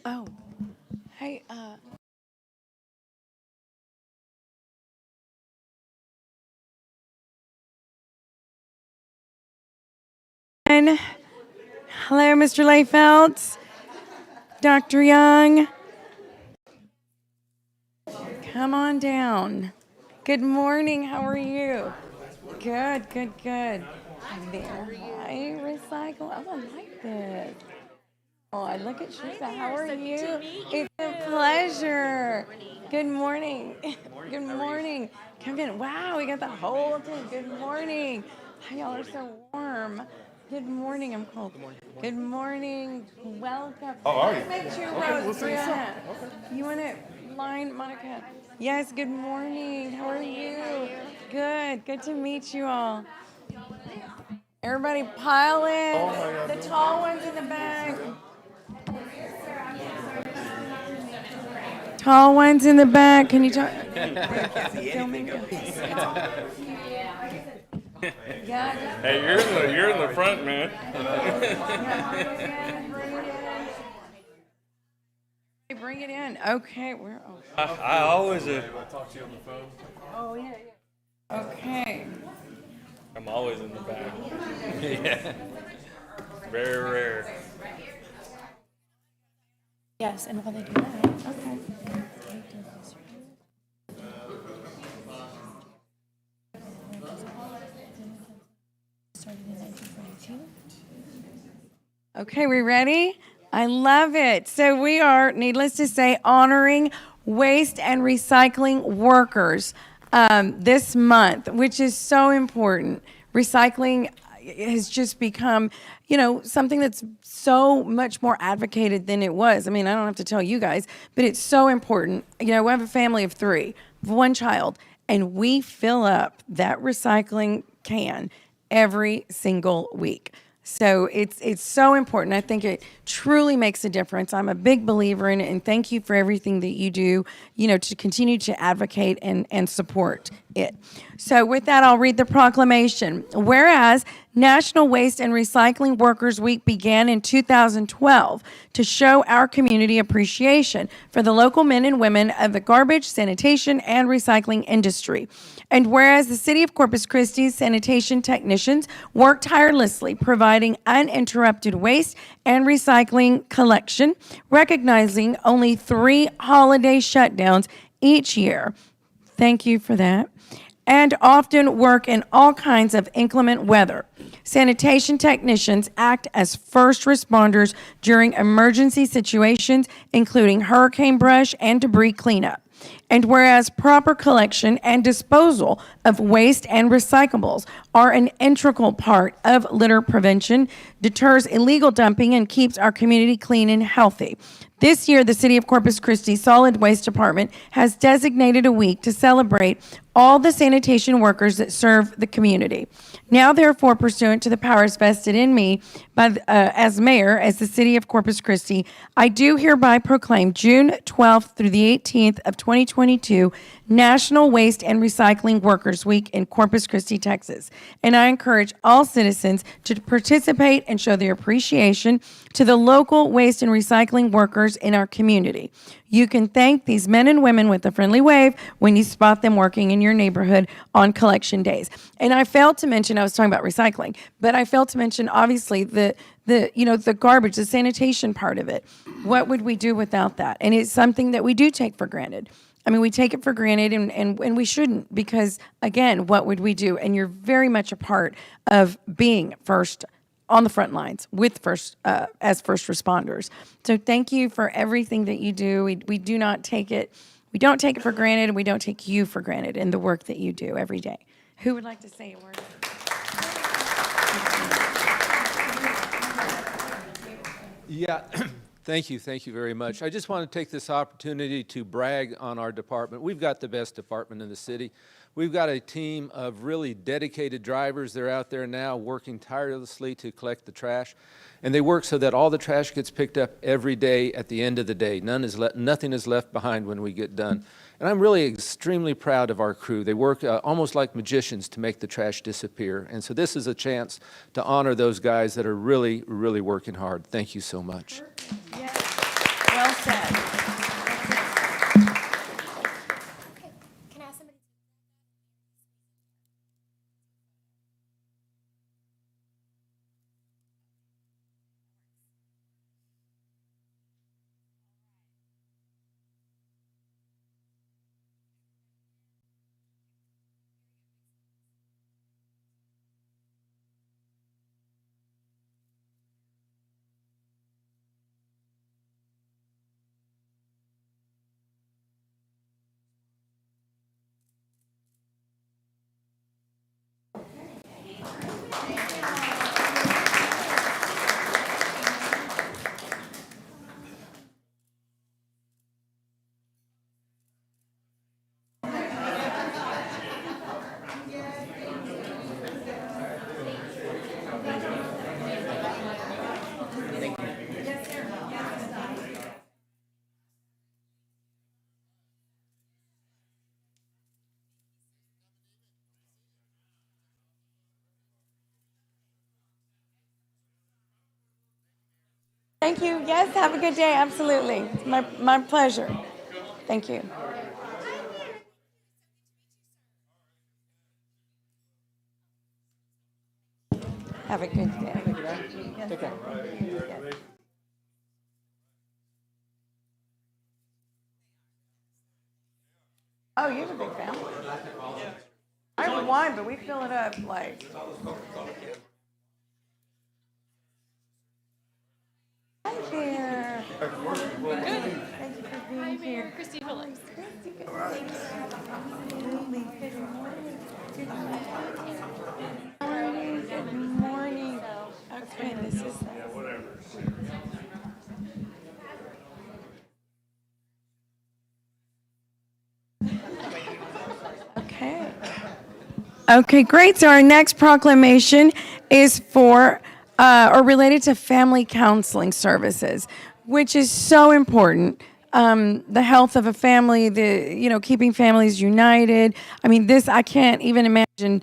Oh, hey, hello, Mr. Layfelt, Dr. Young. Come on down. Good morning. How are you? Good, good, good. There. Hi, recycle. Oh, I like this. Oh, I look at you. How are you? It's a pleasure. Good morning. Good morning. Come in. Wow, we got the whole thing. Good morning. How y'all are so warm. Good morning. I'm cold. Good morning. Welcome. How are you? Make sure Okay, Rose, we'll see you soon. Okay. you want to line Monica? Yes. Good morning. How are you? Good. Good to meet you all. Everybody pile in. The tall ones in the back. Tall ones in the back. Can you talk? Filming. Yeah. Hey, you're in the front, man. Bring it in. Okay. Where? Oh. I always Oh yeah. Okay. I'm always in the back. Yeah. Very rare. Yes, and while they do that, okay. Okay, we ready? I love it. So we are, needless to say, honoring waste and recycling workers this month, which is so important. Recycling has just become, something that's so much more advocated than it was. I mean, I don't have to tell you guys, but it's so important. We have a family of 3, 1 child, and we fill up that recycling can every single week. So it's so important. I think it truly makes a difference. I'm a big believer in it, and thank you for everything that you do, to continue to advocate and support it. So with that, I'll read the proclamation. Whereas National Waste and Recycling Workers Week began in 2012 to show our community appreciation for the local men and women of the garbage, sanitation, and recycling industry. And whereas the City of Corpus Christi's sanitation technicians work tirelessly providing uninterrupted waste and recycling collection, recognizing only 3 holiday shutdowns each year. Thank you for that. And often work in all kinds of inclement weather. Sanitation technicians act as first responders during emergency situations, including hurricane brush and debris cleanup. And whereas proper collection and disposal of waste and recyclables are an integral part of litter prevention, deters illegal dumping, and keeps our community clean and healthy. This year, the City of Corpus Christi Solid Waste Department has designated a week to celebrate all the sanitation workers that serve the community. Now, therefore, pursuant to the powers vested in me as mayor as the City of Corpus Christi, I do hereby proclaim June 12th through the 18th of 2022 National Waste and Recycling Workers Week in Corpus Christi, Texas. And I encourage all citizens to participate and show their appreciation to the local waste and recycling workers in our community. You can thank these men and women with a friendly wave when you spot them working in your neighborhood on collection days. And I failed to mention, I was talking about recycling, but I failed to mention obviously the garbage, the sanitation part of it. What would we do without that? And it's something that we do take for granted. I mean, we take it for granted and we shouldn't, because again, what would we do? And you're very much a part of being first on the front lines with as first responders. So thank you for everything that you do. We don't take it for granted, and we don't take you for granted in the work that you do every day. Who would like to say a word? Yeah, thank you very much. I just want to take this opportunity to brag on our department. We've got the best department in the city. We've got a team of really dedicated drivers. They're out there now working tirelessly to collect the trash. And they work so that all the trash gets picked up every day at the end of the day. Nothing is left behind when we get done. And I'm really extremely proud of our crew. They work almost like magicians to make the trash disappear. And so this is a chance to honor those guys that are really, really working hard. Thank you so much. Yes. Well said. Can I ask somebody? Thank you. Yes, have a good day. Absolutely. It's my pleasure. Thank you. Have a good day. Take care. Yes. Oh, you have a big family. I have one, but we fill it up like. Hi there. Good. Thank you for being here. Christi Phillips. Absolutely. Good morning. Good morning. Good morning. Okay, this is. Okay. Okay, great. So our next proclamation is for or related to family counseling services, which is so important. The health of a family, keeping families united. I mean, I can't even imagine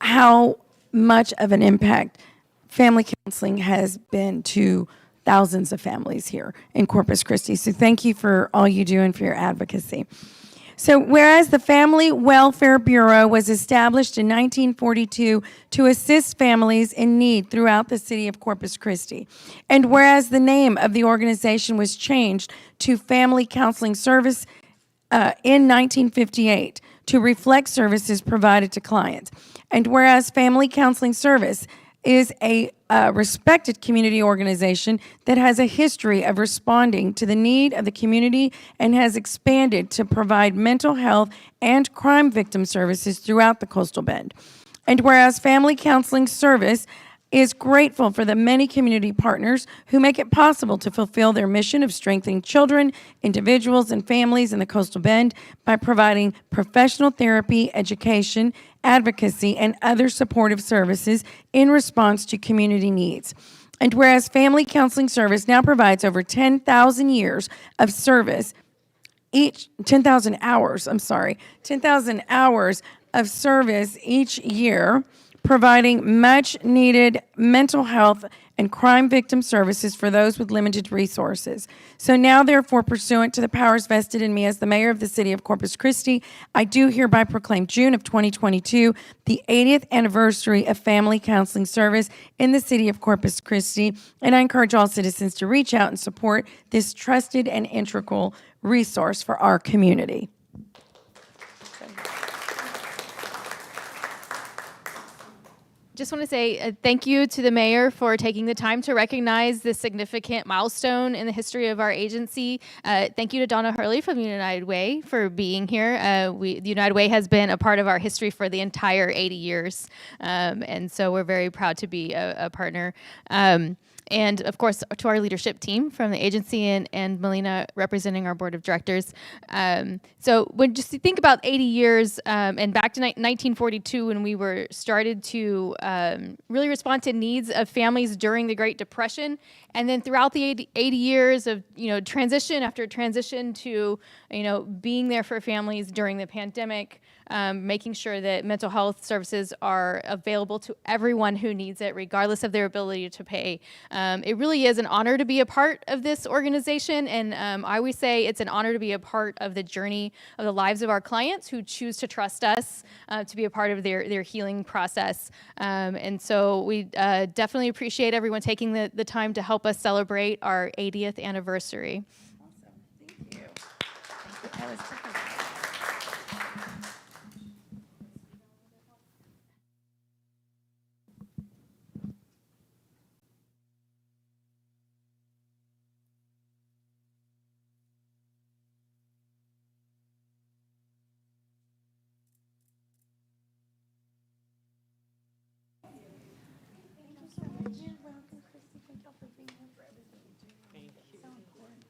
how much of an impact family counseling has been to thousands of families here in Corpus Christi. So thank you for all you do and for your advocacy. So whereas the Family Welfare Bureau was established in 1942 to assist families in need throughout the city of Corpus Christi, and whereas the name of the organization was changed to Family Counseling Service in 1958 to reflect services provided to clients, and whereas Family Counseling Service is a respected community organization that has a history of responding to the need of the community and has expanded to provide mental health and crime victim services throughout the Coastal Bend. And whereas Family Counseling Service is grateful for the many community partners who make it possible to fulfill their mission of strengthening children, individuals, and families in the Coastal Bend by providing professional therapy, education, advocacy, and other supportive services in response to community needs. And whereas Family Counseling Service now provides over 10,000 years of service, 10,000 hours of service each year, providing much needed mental health and crime victim services for those with limited resources. So now, therefore, pursuant to the powers vested in me as the mayor of the city of Corpus Christi, I do hereby proclaim June of 2022 the 80th anniversary of Family Counseling Service in the city of Corpus Christi, and I encourage all citizens to reach out and support this trusted and integral resource for our community. Just want to say thank you to the mayor for taking the time to recognize this significant milestone in the history of our agency. Thank you to Donna Hurley from the United Way for being here. The United Way has been a part of our history for the entire 80 years, and so we're very proud to be a partner. And of course, to our leadership team from the agency and Melina representing our board of directors. So when just think about 80 years and back to 1942 when we were started to really respond to needs of families during the Great Depression, and then throughout the 80 years of transition after transition to being there for families during the pandemic, making sure that mental health services are available to everyone who needs it, regardless of their ability to pay. It really is an honor to be a part of this organization, and I always say it's an honor to be a part of the journey of the lives of our clients who choose to trust us to be a part of their healing process. And so we definitely appreciate everyone taking the time to help us celebrate our 80th anniversary. Thank you. That was perfect. You're welcome, Christi. Thank y'all for being here for everything you do. Thank you. So important.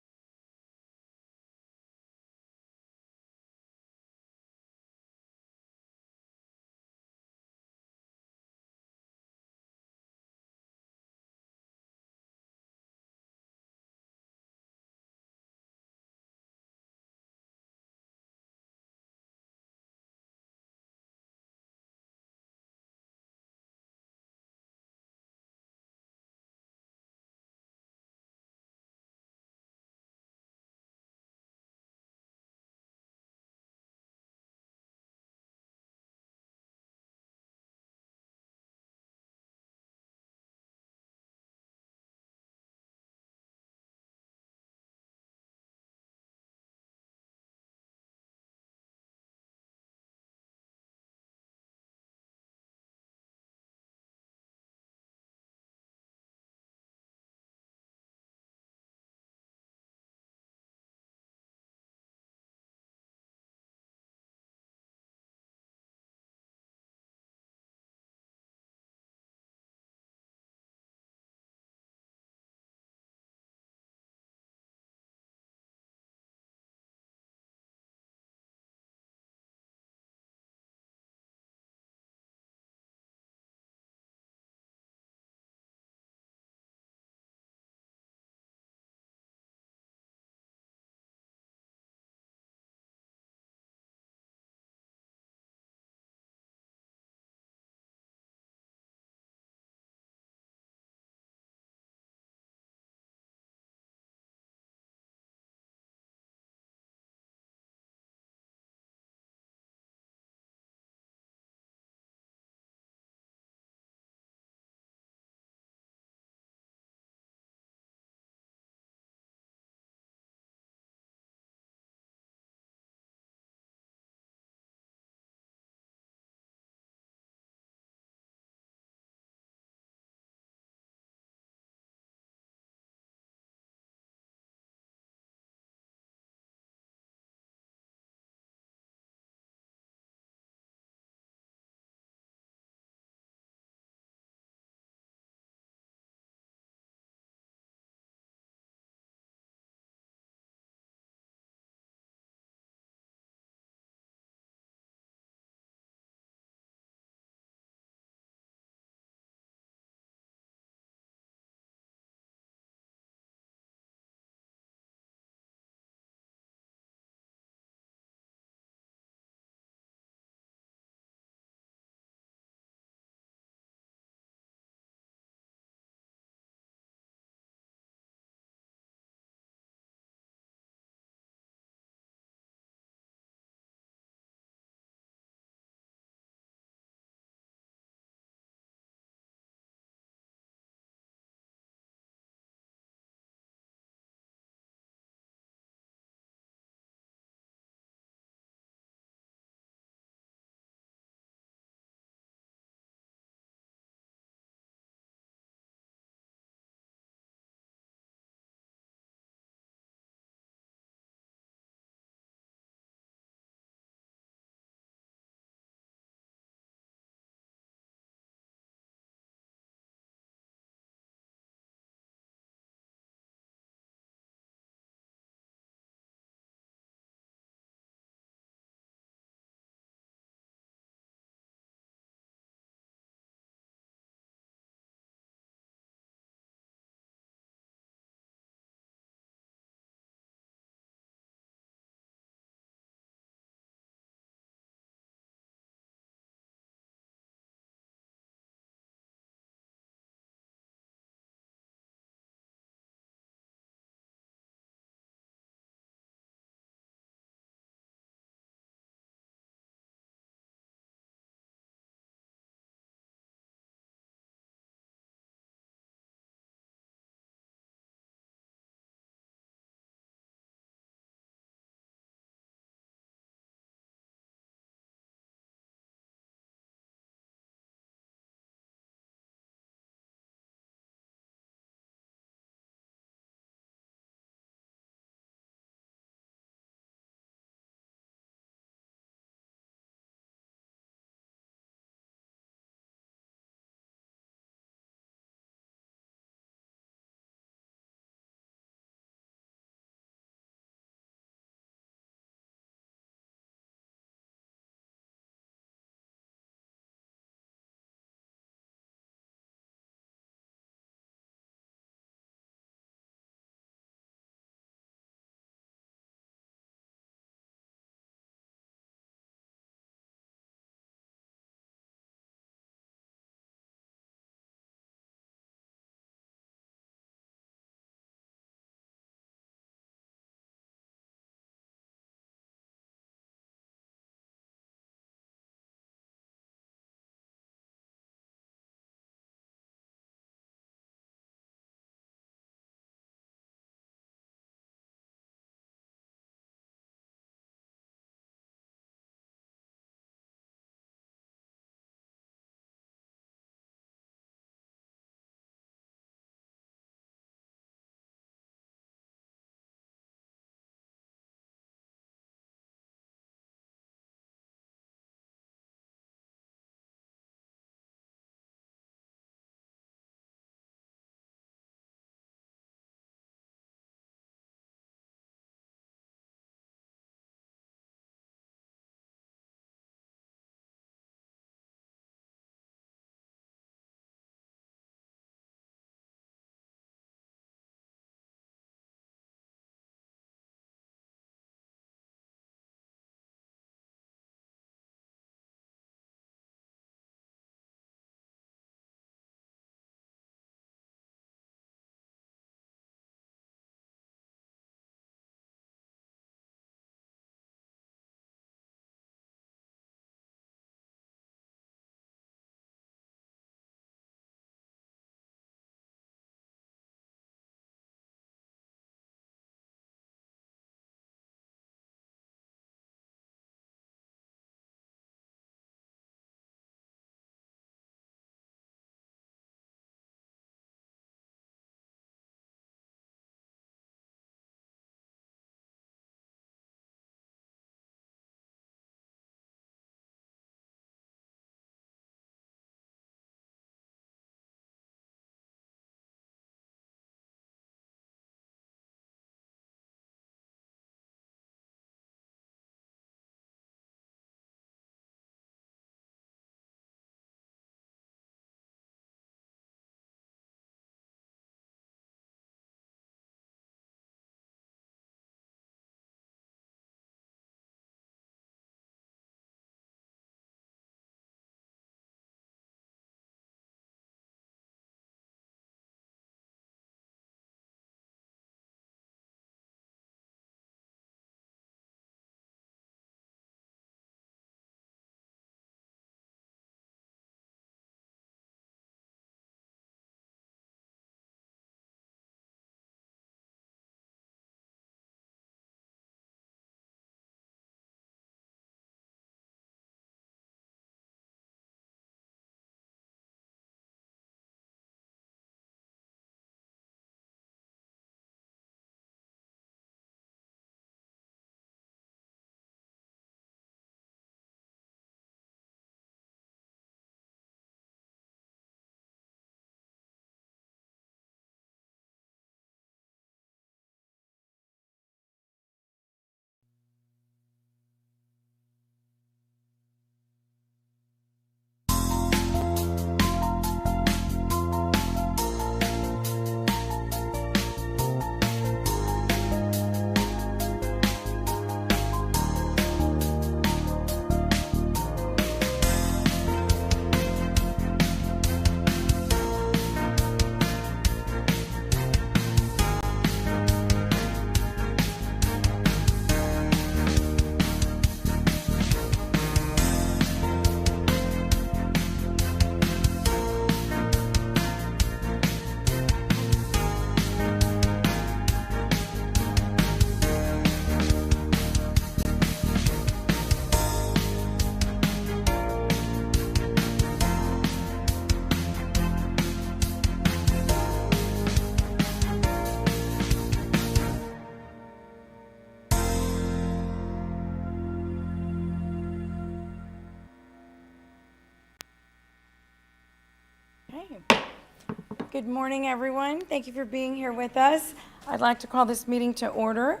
Good morning, everyone. Thank you for being here with us. I'd like to call this meeting to order.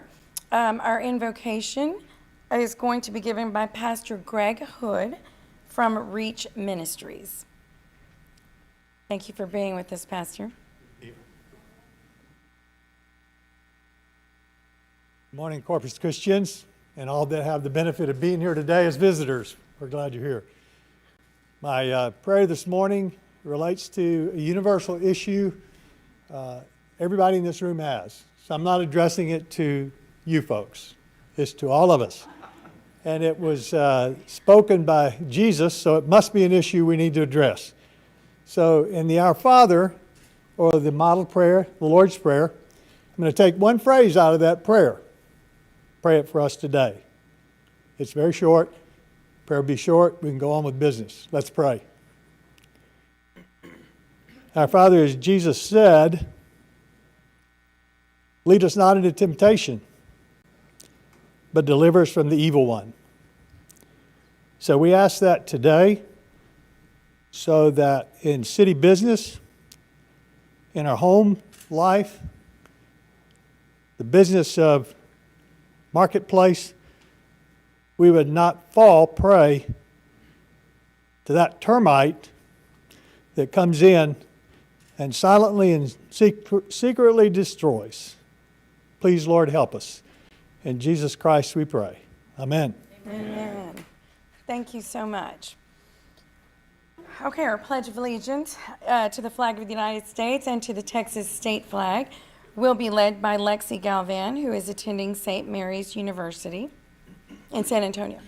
Our invocation is going to be given by Pastor Greg Hood from Reach Ministries. Thank you for being with us, Pastor. Good morning, Corpus Christians, and all that have the benefit of being here today as visitors. We're glad you're here. My prayer this morning relates to a universal issue everybody in this room has. So I'm not addressing it to you folks. It's to all of us. And it was spoken by Jesus, so it must be an issue we need to address. So in the Our Father, or the model prayer, the Lord's Prayer, I'm going to take one phrase out of that prayer. Pray it for us today. It's very short. Prayer will be short. We can go on with business. Let's pray. Our Father, as Jesus said, lead us not into temptation, but deliver us from the evil one. So we ask that today so that in city business, in our home life, the business of marketplace, we would not fall prey to that termite that comes in and silently and secretly destroys. Please, Lord, help us. In Jesus Christ we pray. Amen. Amen. Thank you so much. Okay, our Pledge of Allegiance to the flag of the United States and to the Texas state flag will be led by Lexi Galvan, who is attending St. Mary's University in San Antonio.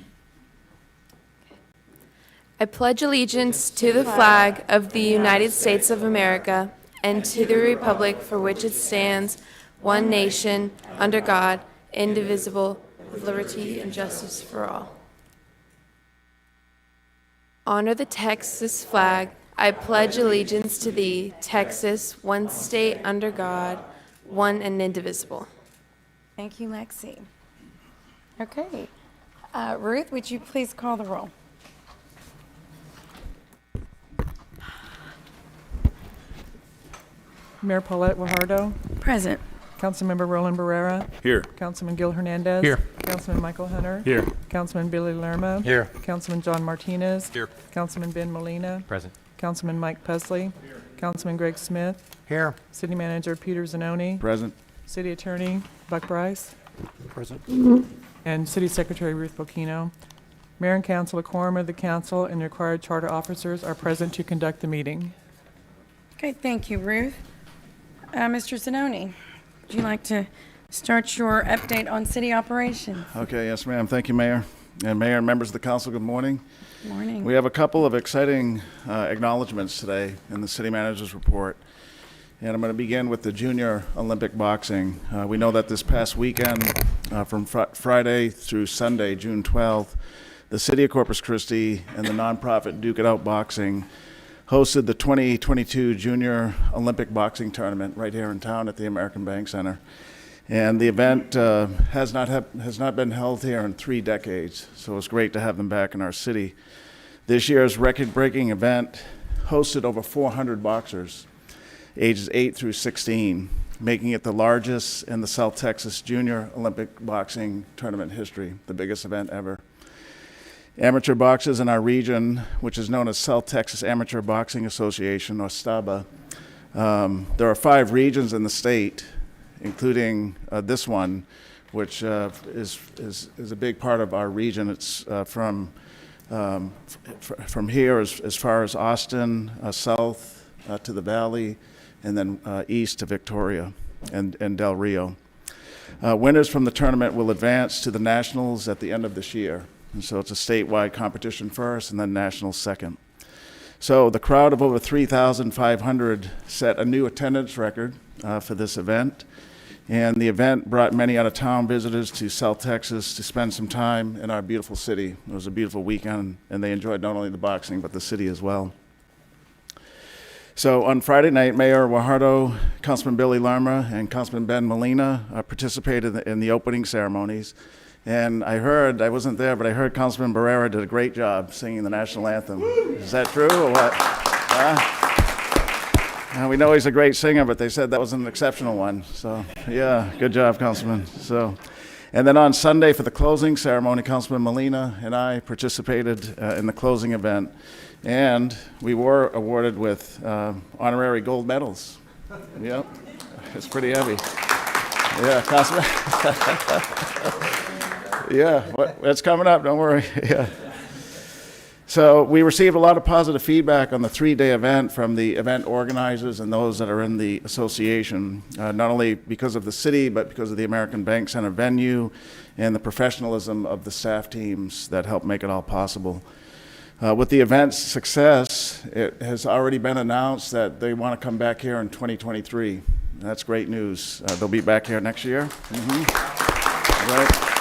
I pledge allegiance to the flag of the United States of America and to the republic for which it stands, one nation, under God, indivisible, with liberty and justice for all. Honor the Texas flag. I pledge allegiance to thee, Texas, one state under God, one and indivisible. Thank you, Lexi. Okay. Ruth, would you please call the roll? Mayor Paulette Guajardo, Present. Councilmember Roland Barrera, Here. Councilman Gil Hernandez. Here. Councilman Michael Hunter. Here. Councilman Billy Lerma. Here. Councilman John Martinez. Here. Councilman Ben Molina. Present. Councilman Mike Pesley. Councilman Greg Smith. Here. City Manager Peter Zanoni. Present. City Attorney Buck Bryce. Present. And City Secretary Ruth Bocchino. Mayor and Council, a quorum of the council and the required charter officers are present to conduct the meeting. Okay, thank you, Ruth. Mr. Zanoni, would you like to start your update on city operations? Okay, yes, ma'am. Thank you, Mayor. And Mayor and members of the council, good morning. Good morning. We have a couple of exciting acknowledgments today in the city manager's report. And I'm going to begin with the Junior Olympic Boxing. We know that this past weekend, from Friday through Sunday, June 12th, the city of Corpus Christi and the nonprofit Duke It Out Boxing hosted the 2022 Junior Olympic Boxing Tournament right here in town at the American Bank Center. And the event has not been held here in 3 decades, so it's great to have them back in our city. This year's record-breaking event hosted over 400 boxers, ages 8 through 16, making it the largest in the South Texas Junior Olympic Boxing Tournament history, the biggest event ever. Amateur boxers in our region, which is known as South Texas Amateur Boxing Association, or STABA. There are 5 regions in the state, including this one, which is a big part of our region. It's from here as far as Austin, south to the Valley, and then east to Victoria and Del Rio. Winners from the tournament will advance to the nationals at the end of this year. And so it's a statewide competition first and then nationals second. So the crowd of over 3,500 set a new attendance record for this event. And the event brought many out-of-town visitors to South Texas to spend some time in our beautiful city. It was a beautiful weekend, and they enjoyed not only the boxing, but the city as well. So on Friday night, Mayor Guajardo, Councilman Billy Lerma, and Councilman Ben Molina participated in the opening ceremonies. And I wasn't there, but I heard Councilman Barrera did a great job singing the national anthem. Is that true or what? We know he's a great singer, but they said that was an exceptional one. So, yeah, good job, Councilman. So, and then on Sunday for the closing ceremony, Councilman Molina and I participated in the closing event, and we were awarded with honorary gold medals. Yep, it's pretty heavy. Yeah, Councilman. Yeah, it's coming up. Don't worry. Yeah. So we received a lot of positive feedback on the 3-day event from the event organizers and those that are in the association, not only because of the city, but because of the American Bank Center venue and the professionalism of the staff teams that helped make it all possible. With the event's success, it has already been announced that they want to come back here in 2023. That's great news. They'll be back here next year. Right.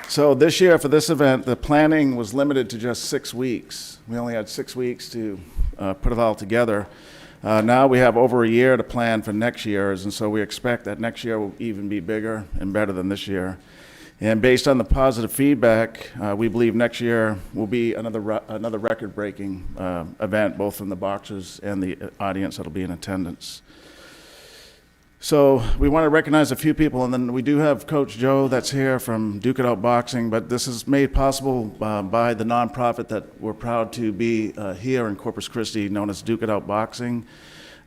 So this year for this event, the planning was limited to just 6 weeks. We only had 6 weeks to put it all together. Now we have over a year to plan for next year's, and so we expect that next year will even be bigger and better than this year. And based on the positive feedback, we believe next year will be another record-breaking event, both from the boxers and the audience that will be in attendance. So we want to recognize a few people, and then we do have Coach Joe that's here from Duke It Out Boxing, but this is made possible by the nonprofit that we're proud to be here in Corpus Christi, known as Duke It Out Boxing.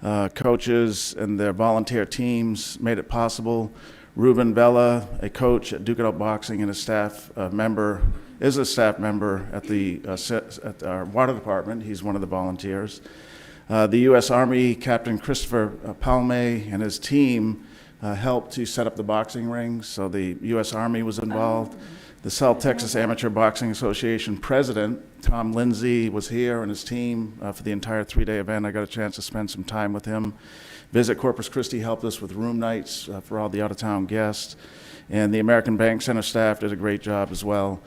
Coaches and their volunteer teams made it possible. Ruben Vela, a coach at Duke It Out Boxing and a staff member, is a staff member at our water department. He's one of the volunteers. The U.S. Army Captain Christopher Palme and his team helped to set up the boxing rings, so the U.S. Army was involved. The South Texas Amateur Boxing Association president, Tom Lindsay, was here and his team for the entire 3-day event. I got a chance to spend some time with him. Visit Corpus Christi helped us with room nights for all the out-of-town guests, and the American Bank Center staff did a great job as well.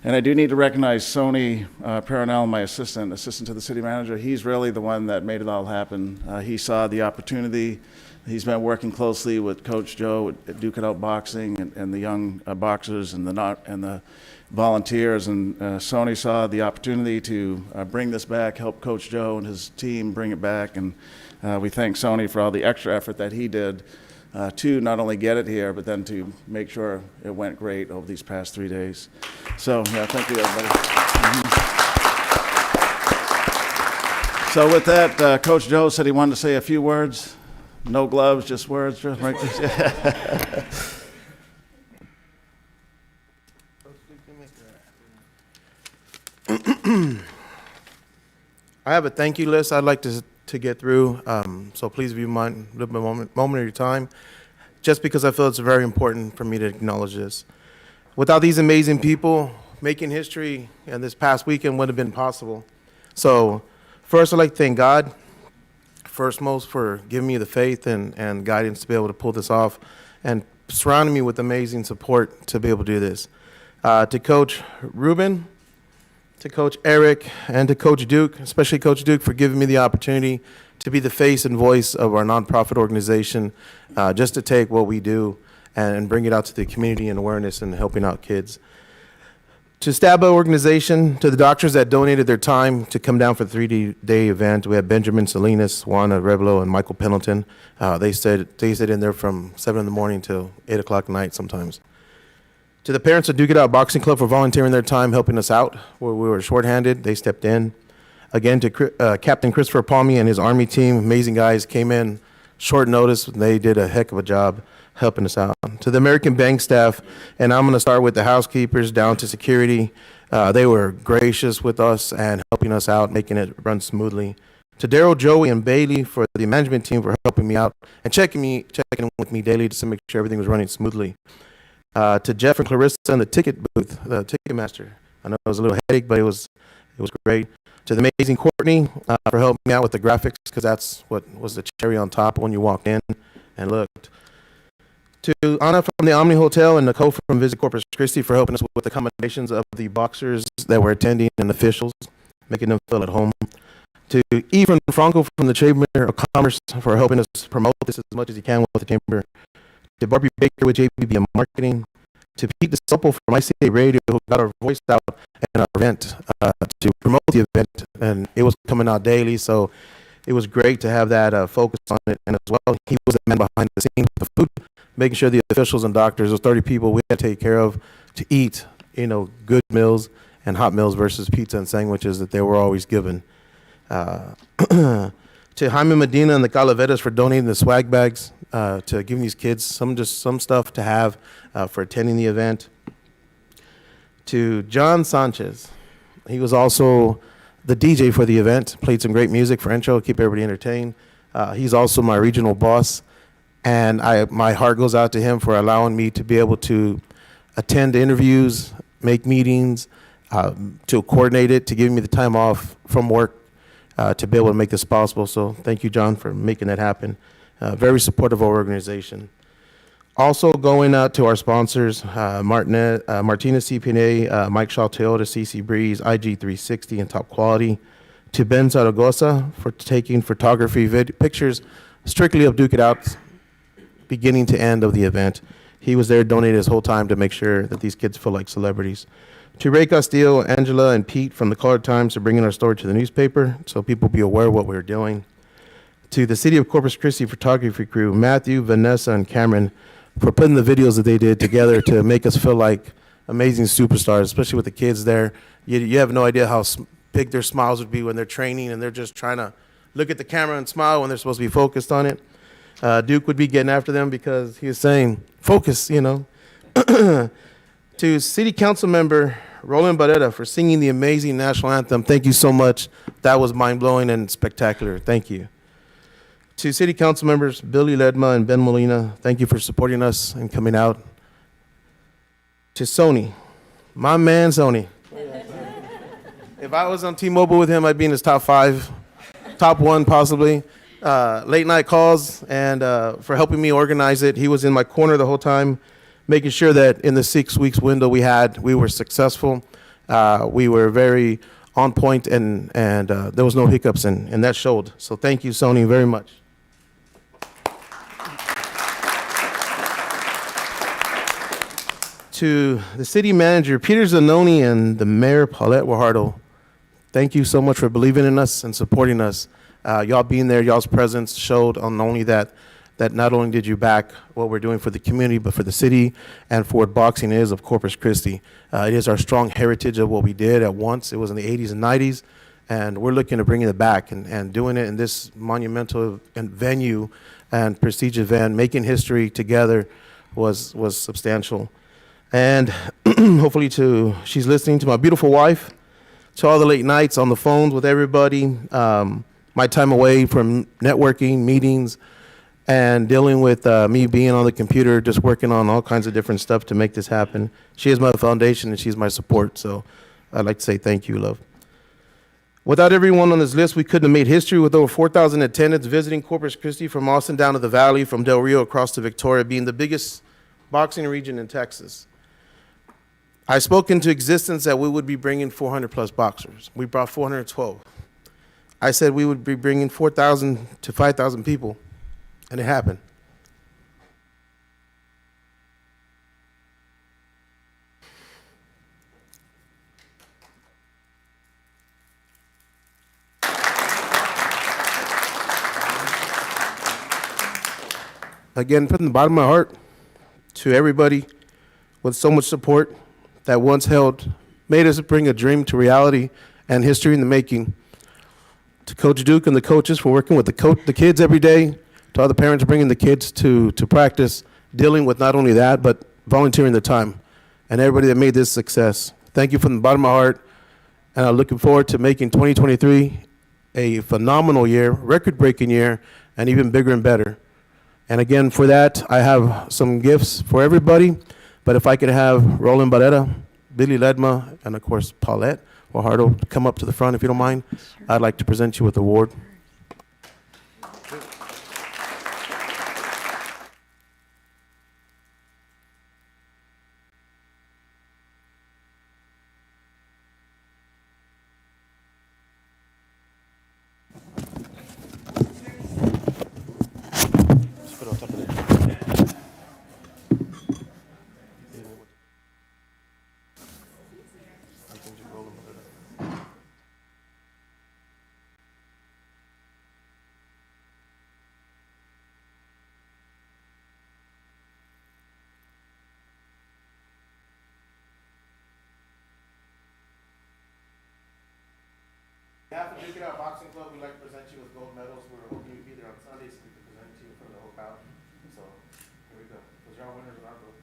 And I do need to recognize Sony Peronel, my assistant to the city manager. He's really the one that made it all happen. He saw the opportunity. He's been working closely with Coach Joe at Duke It Out Boxing and the young boxers and the volunteers. And Sony saw the opportunity to bring this back, help Coach Joe and his team bring it back. And we thank Sony for all the extra effort that he did to not only get it here, but then to make sure it went great over these past 3 days. So, yeah, thank you, everybody. So with that, Coach Joe said he wanted to say a few words. No gloves, just words, just right there. I have a thank you list I'd like to get through, so please be mind a moment of your time, just because I feel it's very important for me to acknowledge this. Without these amazing people, making history and this past weekend wouldn't have been possible. So first, I'd like to thank God, first most, for giving me the faith and guidance to be able to pull this off, and surrounding me with amazing support to be able to do this. To Coach Ruben, to Coach Eric, and to Coach Duke, especially Coach Duke, for giving me the opportunity to be the face and voice of our nonprofit organization, just to take what we do and bring it out to the community and awareness and helping out kids. To Stabba organization, to the doctors that donated their time to come down for the 3-day event, we have Benjamin Salinas, Juana Revelo, and Michael Pendleton. They stayed in there from 7 in the morning till 8 o'clock at night sometimes. To the parents of Duke It Out Boxing Club for volunteering their time helping us out where we were shorthanded, they stepped in. Again, to Captain Christopher Palme and his Army team, amazing guys, came in short notice. They did a heck of a job helping us out. To the American Bank staff, and I'm going to start with the housekeepers down to security. They were gracious with us and helping us out, making it run smoothly. To Daryl, Joey, and Bailey for the management team for helping me out and checking in with me daily to make sure everything was running smoothly. To Jeff and Clarissa in the ticket booth, the ticket master. I know it was a little headache, but it was great. To the amazing Courtney for helping me out with the graphics, because that's what was the cherry on top when you walked in and looked. To Anna from the Omni Hotel and Nicole from Visit Corpus Christi for helping us with the accommodations of the boxers that were attending and officials, making them feel at home. To Evan Franco from the Chamber of Commerce for helping us promote this as much as he can with the Chamber. To Barbie Baker with JBB and Marketing. To Pete DeSopo from ICA Radio, who got our voice out at our event to promote the event, and it was coming out daily, so it was great to have that focus on it. And as well, he was the man behind the scenes with the food, making sure the officials and doctors, those 30 people we had to take care of, to eat, good meals and hot meals versus pizza and sandwiches that they were always given. To Jaime Medina and the Calaveras for donating the swag bags, to giving these kids some stuff to have for attending the event. To John Sanchez, he was also the DJ for the event, played some great music for intro, keep everybody entertained. He's also my regional boss, and my heart goes out to him for allowing me to be able to attend interviews, make meetings, to coordinate it, to give me the time off from work to be able to make this possible. So thank you, John, for making that happen. Very supportive of our organization. Also going out to our sponsors, Martinez CPNA, Mike Shaw Toyota, CC Breeze, IG360, and Top Quality. To Ben Zaragoza for taking photography pictures strictly of Duke It Out, beginning to end of the event. He was there, donated his whole time to make sure that these kids feel like celebrities. To Ray Castillo, Angela, and Pete from the Colored Times for bringing our story to the newspaper so people be aware of what we were doing. To the City of Corpus Christi photography crew, Matthew, Vanessa, and Cameron, for putting the videos that they did together to make us feel like amazing superstars, especially with the kids there. You have no idea how big their smiles would be when they're training and they're just trying to look at the camera and smile when they're supposed to be focused on it. Duke would be getting after them because he was saying, focus, To City Council member Roland Barrera for singing the amazing national anthem. Thank you so much. That was mind-blowing and spectacular. Thank you. To City Council members Billy Ledma and Ben Molina, thank you for supporting us and coming out. To Sony, my man Sony. If I was on T-Mobile with him, I'd be in his top 5, top 1 possibly. Late night calls and for helping me organize it. He was in my corner the whole time, making sure that in the 6 weeks window we were successful. We were very on point and there was no hiccups and that showed. So thank you, Sony, very much. To the city manager, Peter Zanoni, and the mayor, Paulette Guajardo, thank you so much for believing in us and supporting us. Y'all being there, y'all's presence showed on only that not only did you back what we're doing for the community, but for the city and for what boxing is of Corpus Christi. It is our strong heritage of what we did at once. It was in the 80s and 90s, and we're looking to bringing it back and doing it in this monumental venue and prestigious event. Making history together was substantial. And hopefully she's listening, to my beautiful wife, to all the late nights on the phones with everybody, my time away from networking, meetings, and dealing with me being on the computer, just working on all kinds of different stuff to make this happen. She is my foundation and she's my support, so I'd like to say thank you, love. Without everyone on this list, we couldn't have made history with over 4,000 attendants visiting Corpus Christi from Austin down to the valley, from Del Rio across to Victoria, being the biggest boxing region in Texas. I spoke into existence that we would be bringing 400 plus boxers. We brought 412. I said we would be bringing 4,000 to 5,000 people, and it happened. Again, from the bottom of my heart, to everybody with so much support that once made us bring a dream to reality and history in the making. To Coach Duke and the coaches for working with the kids every day, to all the parents bringing the kids to practice, dealing with not only that, but volunteering the time, and everybody that made this success. Thank you from the bottom of my heart, and I'm looking forward to making 2023 a phenomenal year, record-breaking year, and even bigger and better. And again, for that, I have some gifts for everybody. But if I could have Roland Barrera, Billy Ledma, and of course Paulette Guajardo come up to the front if you don't mind, I'd like to present you with the award. behalf of Duke It Out Boxing Club, we'd like to present you with gold medals. We were hoping you'd be there on Sunday so we could present it to you in front of the whole crowd. So here we go. Those are our winners in our book.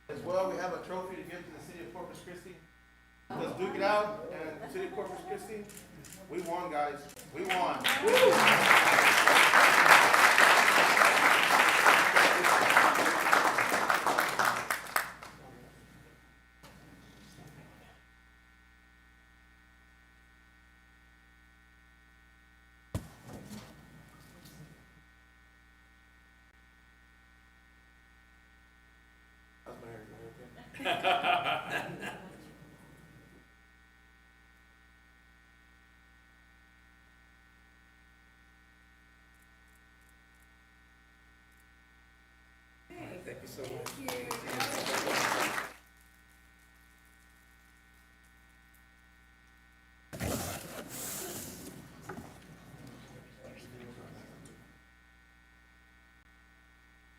As well, we have a trophy to give to the city of Corpus Christi. Let's duke it out, and the city of Corpus Christi, we won, guys. We won.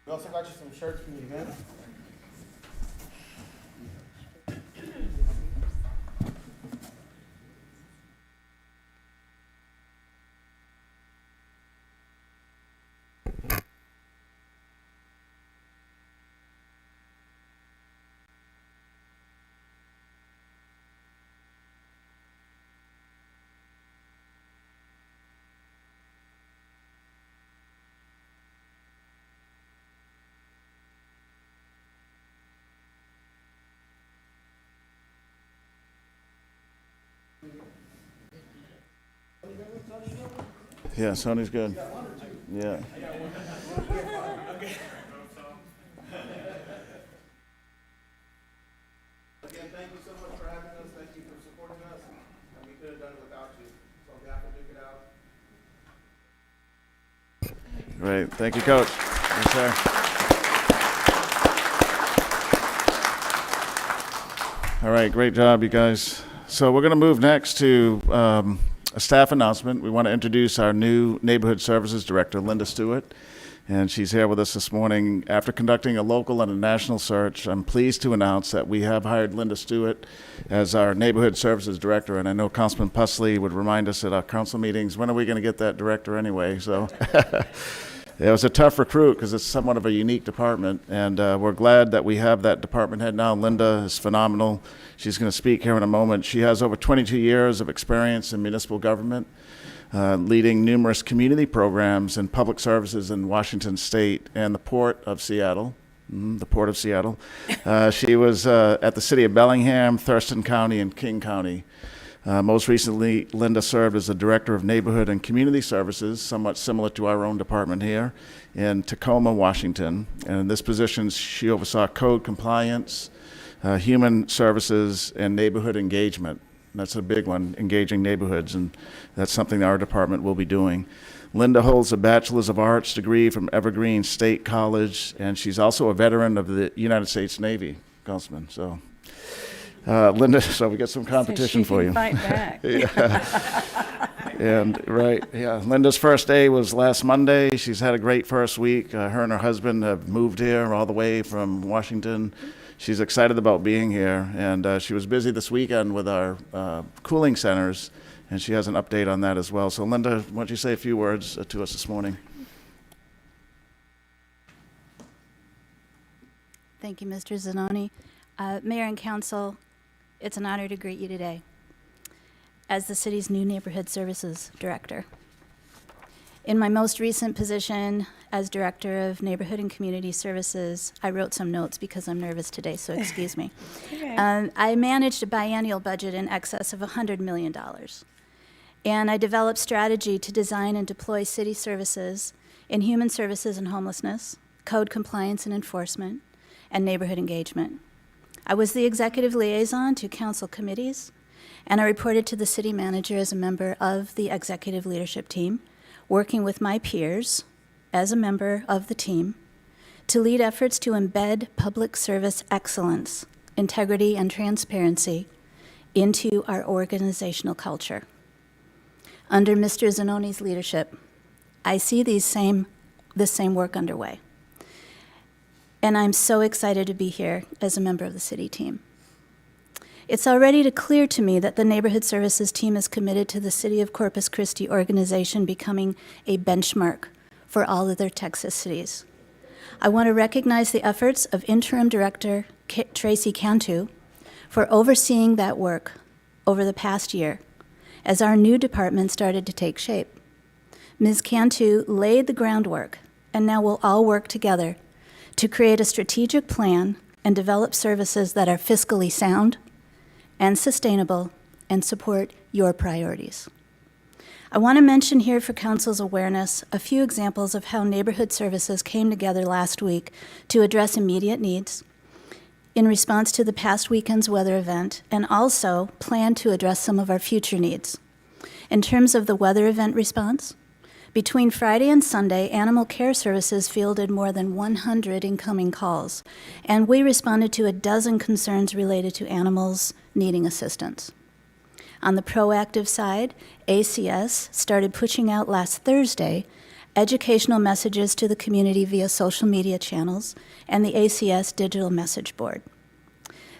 We also got you some shirts from the event. Yeah, Sony's good. Yeah. Again, thank you so much for having us. Thank you for supporting us. And we could have done it without you. So on behalf of Duke It Out. Great. Thank you, Coach. Yes, sir. All right, great job, you guys. So we're going to move next to a staff announcement. We want to introduce our new Neighborhood Services Director, Linda Stewart, and she's here with us this morning. After conducting a local and a national search, I'm pleased to announce that we have hired Linda Stewart as our Neighborhood Services Director, and I know Councilman Pusley would remind us at our council meetings, when are we going to get that director anyway? So it was a tough recruit because it's somewhat of a unique department, and we're glad that we have that department head now. Linda is phenomenal. She's going to speak here in a moment. She has over 22 years of experience in municipal government, leading numerous community programs and public services in Washington State and the Port of Seattle. The Port of Seattle. She was at the city of Bellingham, Thurston County, and King County. Most recently, Linda served as the Director of Neighborhood and Community Services, somewhat similar to our own department here, in Tacoma, Washington. And in this position, she oversaw code compliance, human services, and neighborhood engagement. And that's a big one, engaging neighborhoods, and that's something that our department will be doing. Linda holds a Bachelor's of Arts degree from Evergreen State College, and she's also a veteran of the United States Navy, Councilman. So, Linda, so we got some competition for you. Fight back. And right, yeah. Linda's first day was last Monday. She's had a great first week. Her and her husband have moved here all the way from Washington. She's excited about being here, and she was busy this weekend with our cooling centers, and she has an update on that as well. So, Linda, why don't you say a few words to us this morning? Thank you, Mr. Zanoni. Mayor and Council, it's an honor to greet you today as the city's new Neighborhood Services Director. In my most recent position as Director of Neighborhood and Community Services, I wrote some notes because I'm nervous today, so excuse me. Okay. I managed a biennial budget in excess of $100 million. And I developed strategy to design and deploy city services in human services and homelessness, code compliance and enforcement, and neighborhood engagement. I was the executive liaison to council committees, and I reported to the city manager as a member of the executive leadership team, working with my peers as a member of the team to lead efforts to embed public service excellence integrity, and transparency into our organizational culture. Under Mr. Zanoni's leadership, I see this same work underway. And I'm so excited to be here as a member of the city team. It's already clear to me that the Neighborhood Services team is committed to the City of Corpus Christi organization becoming a benchmark for all other Texas cities. I want to recognize the efforts of Interim Director Tracy Cantu for overseeing that work over the past year as our new department started to take shape. Ms. Cantu laid the groundwork, and now we'll all work together to create a strategic plan and develop services that are fiscally sound and sustainable and support your priorities. I want to mention here for Council's awareness a few examples of how neighborhood services came together last week to address immediate needs in response to the past weekend's weather event, and also plan to address some of our future needs. In terms of the weather event response, between Friday and Sunday, Animal Care Services fielded more than 100 incoming calls, and we responded to a dozen concerns related to animals needing assistance. On the proactive side, ACS started pushing out last Thursday educational messages to the community via social media channels and the ACS digital message board.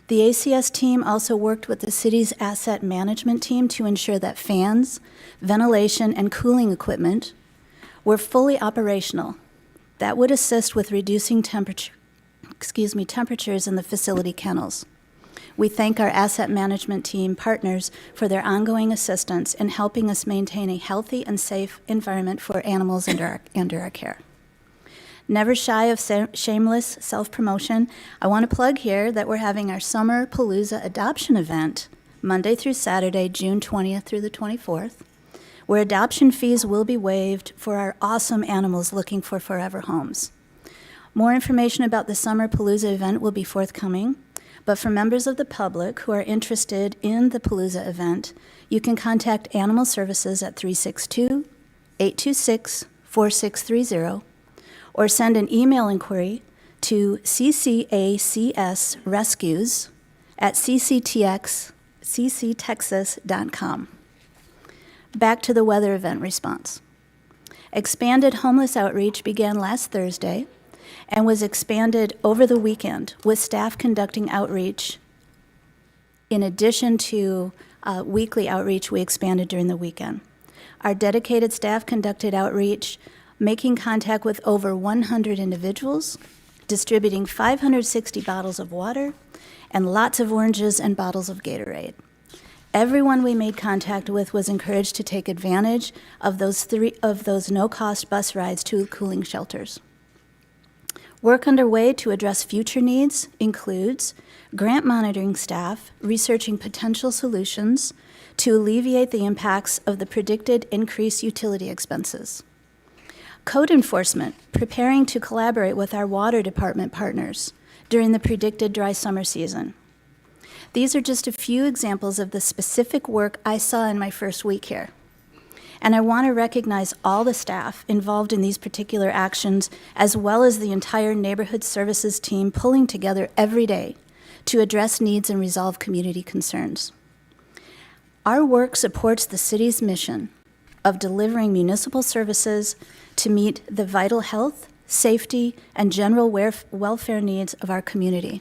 The ACS team also worked with the city's asset management team to ensure that fans, ventilation, and cooling equipment were fully operational. That would assist with reducing temperatures in the facility kennels. We thank our asset management team partners for their ongoing assistance in helping us maintain a healthy and safe environment for animals under our care. Never shy of shameless self-promotion, I want to plug here that we're having our Summer Palooza Adoption event Monday through Saturday, June 20th through the 24th, where adoption fees will be waived for our awesome animals looking for forever homes. More information about the Summer Palooza event will be forthcoming, but for members of the public who are interested in the Palooza event, you can contact Animal Services at 362-826-4630 or send an email inquiry to ccacsrescues@cctexas.com. Back to the weather event response. Expanded homeless outreach began last Thursday and was expanded over the weekend with staff conducting outreach. In addition to weekly outreach, we expanded during the weekend. Our dedicated staff conducted outreach, making contact with over 100 individuals, distributing 560 bottles of water, and lots of oranges and bottles of Gatorade. Everyone we made contact with was encouraged to take advantage of those no-cost bus rides to cooling shelters. Work underway to address future needs includes grant monitoring staff researching potential solutions to alleviate the impacts of the predicted increased utility expenses. Code enforcement, preparing to collaborate with our water department partners during the predicted dry summer season. These are just a few examples of the specific work I saw in my first week here. And I want to recognize all the staff involved in these particular actions, as well as the entire neighborhood services team pulling together every day to address needs and resolve community concerns. Our work supports the city's mission of delivering municipal services to meet the vital health, safety, and general welfare needs of our community.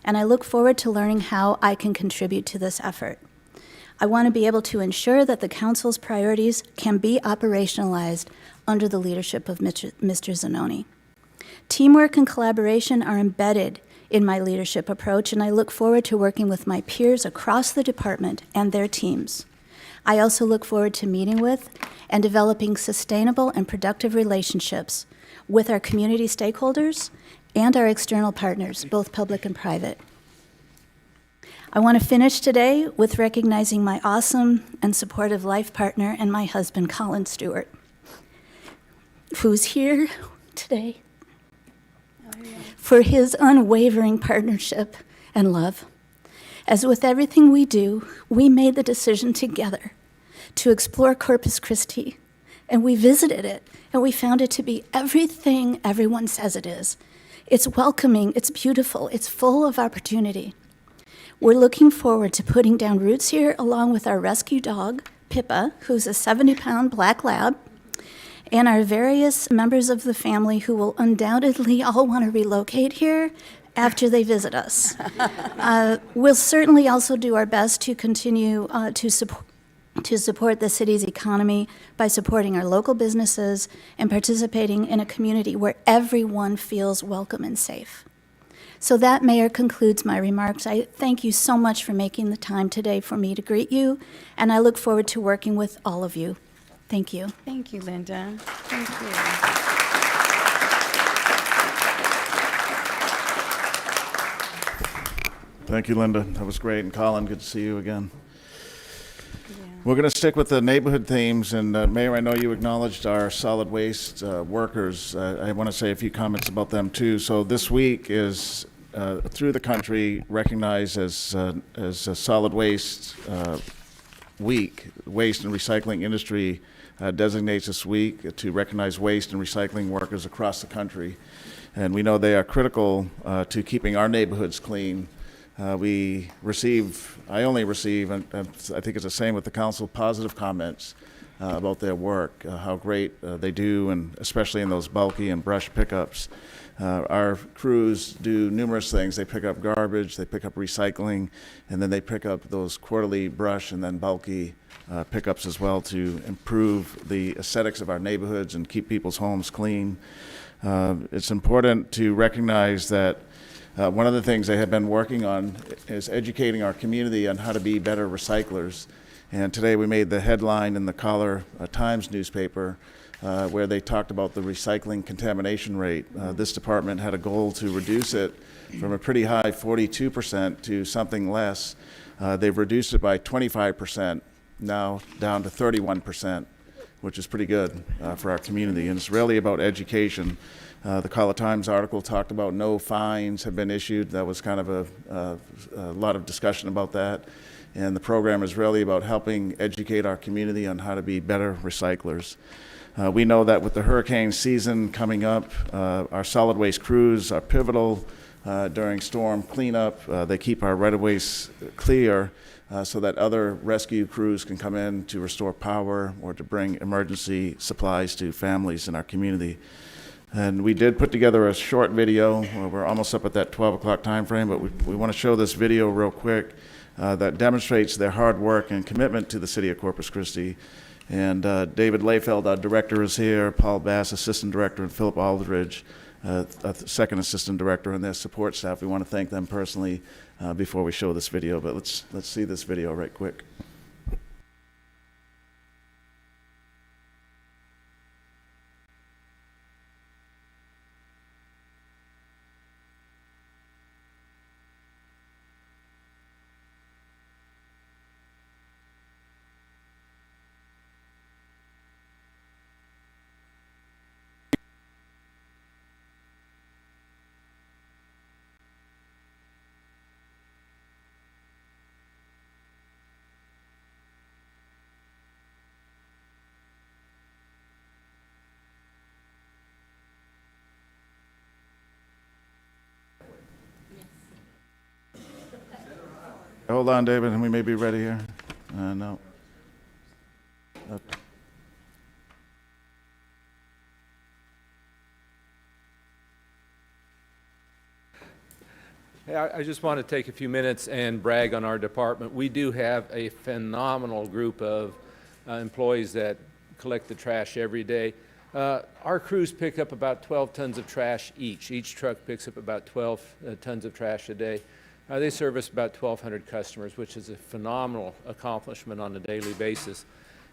And I look forward to learning how I can contribute to this effort. I want to be able to ensure that the council's priorities can be operationalized under the leadership of Mr. Zanoni. Teamwork and collaboration are embedded in my leadership approach, and I look forward to working with my peers across the department and their teams. I also look forward to meeting with and developing sustainable and productive relationships with our community stakeholders and our external partners, both public and private. I want to finish today with recognizing my awesome and supportive life partner and my husband, Colin Stewart, who's here today for his unwavering partnership and love. As with everything we do, we made the decision together to explore Corpus Christi, and we visited it, and we found it to be everything everyone says it is. It's welcoming, it's beautiful, it's full of opportunity. We're looking forward to putting down roots here along with our rescue dog, Pippa, who's a 70-pound black lab, and our various members of the family who will undoubtedly all want to relocate here after they visit us. We'll certainly also do our best to continue to support the city's economy by supporting our local businesses and participating in a community where everyone feels welcome and safe. So that, Mayor, concludes my remarks. I thank you so much for making the time today for me to greet you, and I look forward to working with all of you. Thank you. Thank you, Linda. Thank you. Thank you, Linda. That was great. And Colin, good to see you again. We're going to stick with the neighborhood themes, and Mayor, I know you acknowledged our solid waste workers. I want to say a few comments about them too. So this week is through the country recognized as a solid waste week. Waste and recycling industry designates this week to recognize waste and recycling workers across the country, and we know they are critical to keeping our neighborhoods clean. I only receive, and I think it's the same with the council, positive comments about their work, how great they do, and especially in those bulky and brush pickups. Our crews do numerous things. They pick up garbage, they pick up recycling, and then they pick up those quarterly brush and then bulky pickups as well to improve the aesthetics of our neighborhoods and keep people's homes clean. It's important to recognize that one of the things they have been working on is educating our community on how to be better recyclers. And today we made the headline in the Collar Times newspaper where they talked about the recycling contamination rate. This department had a goal to reduce it from a pretty high 42% to something less. They've reduced it by 25%, now down to 31%, which is pretty good for our community. And it's really about education. The Collar Times article talked about no fines have been issued. That was kind of a lot of discussion about that. And the program is really about helping educate our community on how to be better recyclers. We know that with the hurricane season coming up, our solid waste crews are pivotal during storm cleanup. They keep our right-of-ways clear so that other rescue crews can come in to restore power or to bring emergency supplies to families in our community. And we did put together a short video. We're almost up at that 12 o'clock time frame, but we want to show this video real quick that demonstrates their hard work and commitment to the city of Corpus Christi. And David Layfeld, our director, is here, Paul Bass, assistant director, and Philip Aldridge, a second assistant director, and their support staff. We want to thank them personally before we show this video, but let's see this video right quick. Hold on, David, and we may be ready here. No. Hey, I just want to take a few minutes and brag on our department. We do have a phenomenal group of employees that collect the trash every day. Our crews pick up about 12 tons of trash each. Each truck picks up about 12 tons of trash a day. They service about 1,200 customers, which is a phenomenal accomplishment on a daily basis.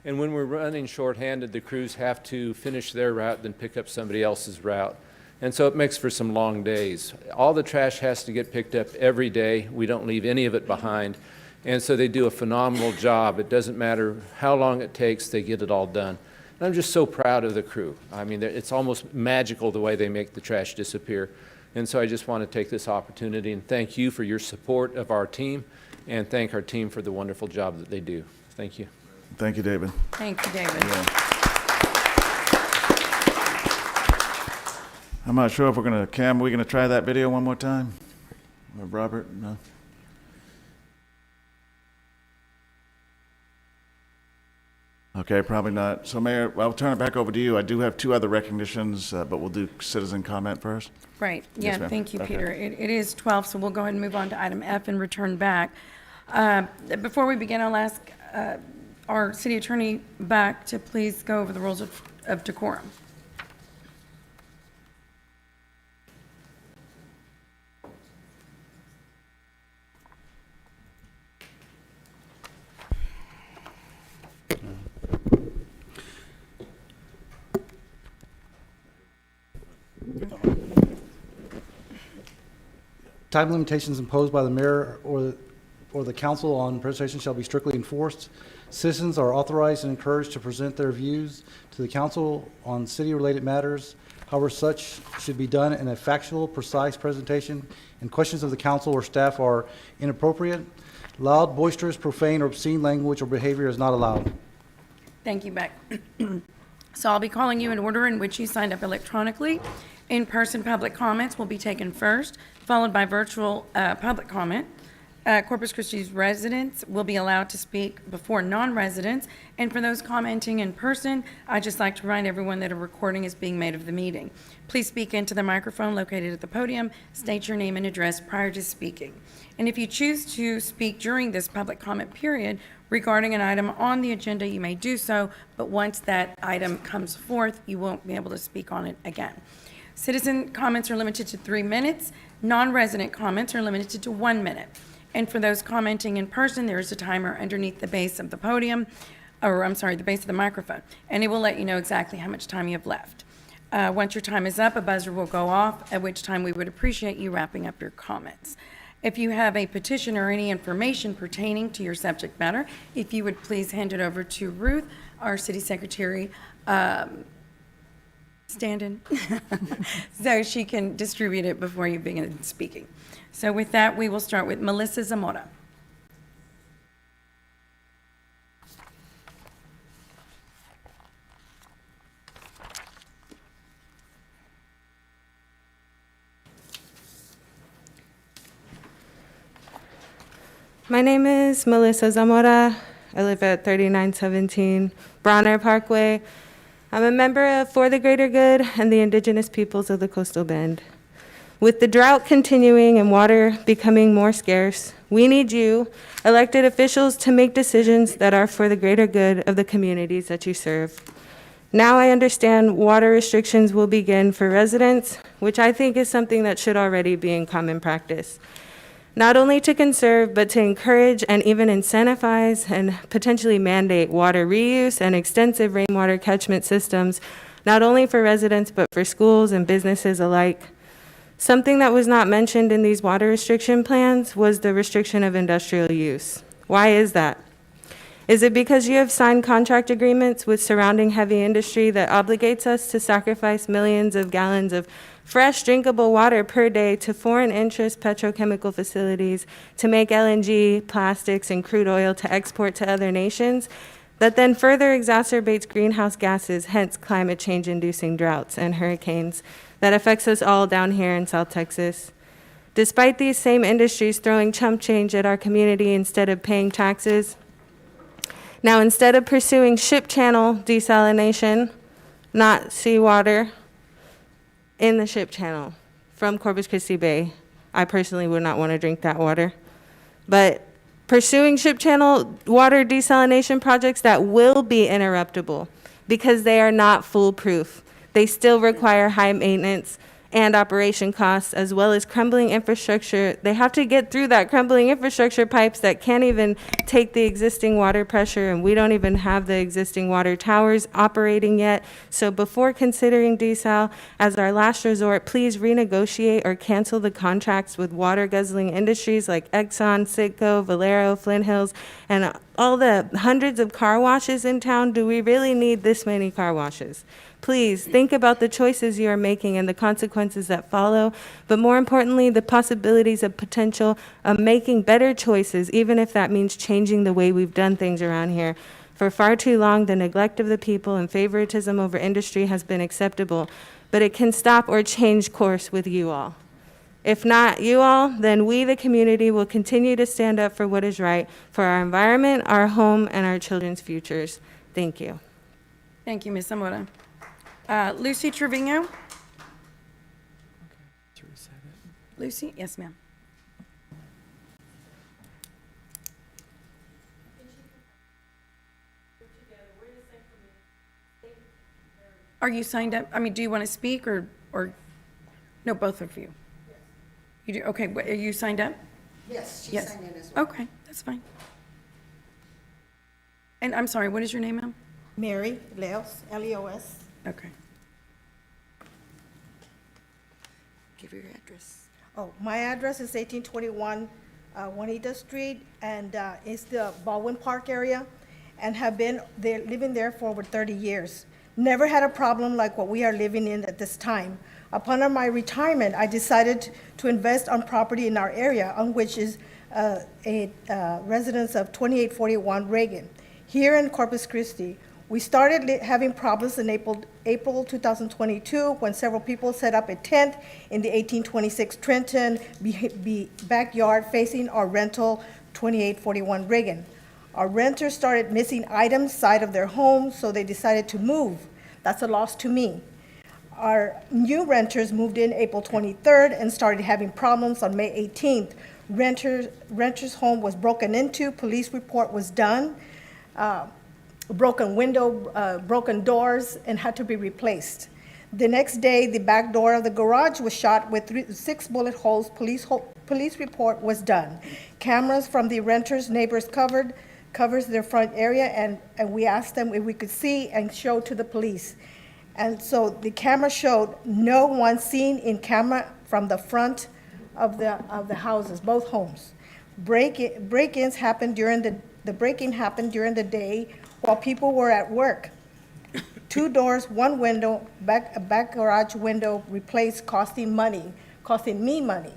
And when we're running shorthanded, the crews have to finish their route, then pick up somebody else's route. And so it makes for some long days. All the trash has to get picked up every day. We don't leave any of it behind. And so they do a phenomenal job. It doesn't matter how long it takes, they get it all done. And I'm just so proud of the crew. I mean, it's almost magical the way they make the trash disappear. And so I just want to take this opportunity and thank you for your support of our team and thank our team for the wonderful job that they do. Thank you. Thank you, David. Thank you, David. I'm not sure if we're going to, Cam, are we going to try that video one more time? Or Robert? No? Okay, probably not. So Mayor, I'll turn it back over to you. I do have two other recognitions, but we'll do citizen comment first. Right, Yes, yeah, ma'am. thank you, Okay. Peter. It is 12, so we'll go ahead and move on to item F and return back. Before we begin, I'll ask our city attorney back to please go over the rules of decorum. Time limitations imposed by the mayor or the council on presentation shall be strictly enforced. Citizens are authorized and encouraged to present their views to the council on city-related matters. However, such should be done in a factual, precise presentation, and questions of the council or staff are inappropriate. Loud, boisterous, profane, or obscene language or behavior is not allowed. Thank you, Beck. So I'll be calling you in order in which you signed up electronically. In-person public comments will be taken first, followed by virtual public comment. Corpus Christi's residents will be allowed to speak before non-residents. And for those commenting in person, I'd just like to remind everyone that a recording is being made of the meeting. Please speak into the microphone located at the podium, state your name and address prior to speaking. And if you choose to speak during this public comment period regarding an item on the agenda, you may do so, but once that item comes forth, you won't be able to speak on it again. Citizen comments are limited to 3 minutes. Non-resident comments are limited to 1 minute. And for those commenting in person, there is a timer underneath the base of the podium, or I'm sorry, the base of the microphone, and it will let you know exactly how much time you have left. Once your time is up, a buzzer will go off, at which time we would appreciate you wrapping up your comments. If you have a petition or any information pertaining to your subject matter, if you would please hand it over to Ruth, our city secretary, stand-in, so she can distribute it before you begin speaking. So with that, we will start with Melissa Zamora. My name is Melissa Zamora. I live at 3917 Bronner Parkway. I'm a member of For the Greater Good and the Indigenous Peoples of the Coastal Bend. With the drought continuing and water becoming more scarce, we need you, elected officials, to make decisions that are for the greater good of the communities that you serve. Now I understand water restrictions will begin for residents, which I think is something that should already be in common practice. Not only to conserve, but to encourage and even incentivize and potentially mandate water reuse and extensive rainwater catchment systems, not only for residents, but for schools and businesses alike. Something that was not mentioned in these water restriction plans was the restriction of industrial use. Why is that? Is it because you have signed contract agreements with surrounding heavy industry that obligates us to sacrifice millions of gallons of fresh drinkable water per day to foreign interest petrochemical facilities to make LNG, plastics, and crude oil to export to other nations that then further exacerbates greenhouse gases, hence climate change-inducing droughts and hurricanes that affects us all down here in South Texas? Despite these same industries throwing chump change at our community instead of paying taxes, now instead of pursuing ship channel desalination, not seawater, in the ship channel from Corpus Christi Bay, I personally would not want to drink that water, but pursuing ship channel water desalination projects that will be interruptible because they are not foolproof. They still require high maintenance and operation costs, as well as crumbling infrastructure. They have to get through that crumbling infrastructure pipes that can't even take the existing water pressure, and we don't even have the existing water towers operating yet. So before considering desal as our last resort, please renegotiate or cancel the contracts with water guzzling industries like Exxon, Citgo, Valero, Flint Hills, and all the hundreds of car washes in town. Do we really need this many car washes? Please think about the choices you are making and the consequences that follow, but more importantly, the possibilities of potential of making better choices, even if that means changing the way we've done things around here. For far too long, the neglect of the people and favoritism over industry has been acceptable, but it can stop or change course with you all. If not you all, then we, the community, will continue to stand up for what is right for our environment, our home, and our children's futures. Thank you. Thank you, Ms. Zamora. Lucy Trevino? Lucy? Yes, ma'am. Are you signed up? I mean, do you want to speak or, no, both of you? You do, okay, are you signed up? Yes, Yes. she's signed in as well. Okay, that's fine. And I'm sorry, what is your name, ma'am? Mary Leos, Leos. Okay. Give her your address. Oh, my address is 1821 Juanita Street, and it's the Baldwin Park area, and have been there, living there for over 30 years. Never had a problem like what we are living in at this time. Upon my retirement, I decided to invest on property in our area, on which is a residence of 2841 Reagan, here in Corpus Christi. We started having problems in April 2022 when several people set up a tent in the 1826 Trenton backyard facing our rental 2841 Reagan. Our renters started missing items side of their home, so they decided to move. That's a loss to me. Our new renters moved in April 23rd and started having problems on May 18th. Renter's home was broken into, police report was done, broken window, broken doors, and had to be replaced. The next day, the back door of the garage was shot with 6 bullet holes. Police report was done. Cameras from the renters' neighbors covers their front area, and we asked them if we could see and show to the police. And so the camera showed no one seen in camera from the front of the houses, both homes. Break-ins happened during the break-in happened during the day while people were at work. 2 doors, 1 window, a back garage window replaced, costing me money.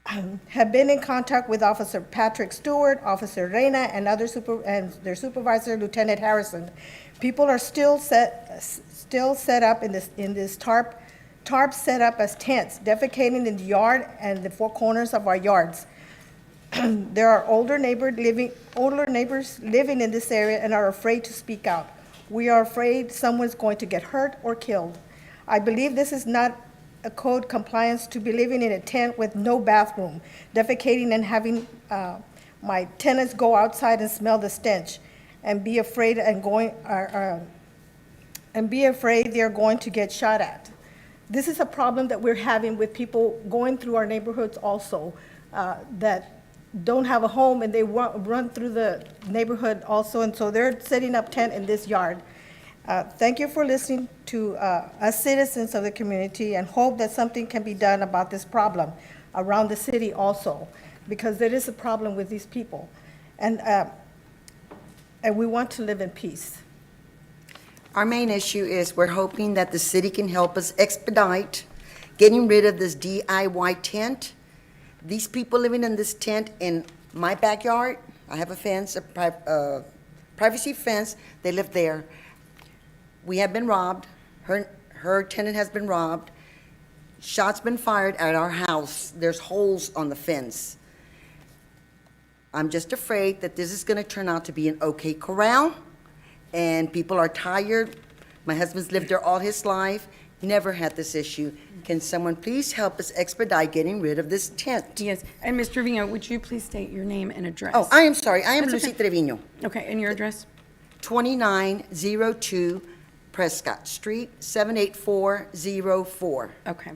Have been in contact with Officer Patrick Stewart, Officer Reyna, and and their supervisor, Lieutenant Harrison. People are still set up in this tarp set up as tents, defecating in the yard and the 4 corners of our yards. There are older neighbors living in this area and are afraid to speak out. We are afraid someone's going to get hurt or killed. I believe this is not a code compliance to be living in a tent with no bathroom, defecating and having my tenants go outside and smell the stench, and be afraid they're going to get shot at. This is a problem that we're having with people going through our neighborhoods also, that don't have a home and they run through the neighborhood also, and so they're setting up tent in this yard. Thank you for listening to us citizens of the community, and hope that something can be done about this problem around the city also, because there is a problem with these people. And we want to live in peace. Our main issue is we're hoping that the city can help us expedite getting rid of this DIY tent. These people living in this tent in my backyard, I have a fence, a privacy fence, they live there. We have been robbed. Her tenant has been robbed. Shots been fired at our house. There's holes on the fence. I'm just afraid that this is going to turn out to be an okay corral, and people are tired. My husband's lived there all his life, never had this issue. Can someone please help us expedite getting rid of this tent? Yes, and Ms. Trevino, would you please state your name and address? Oh, I am sorry. I am That's Lucy okay. Trevino, Okay, and your address? 2902 Prescott Street, 78404. Okay.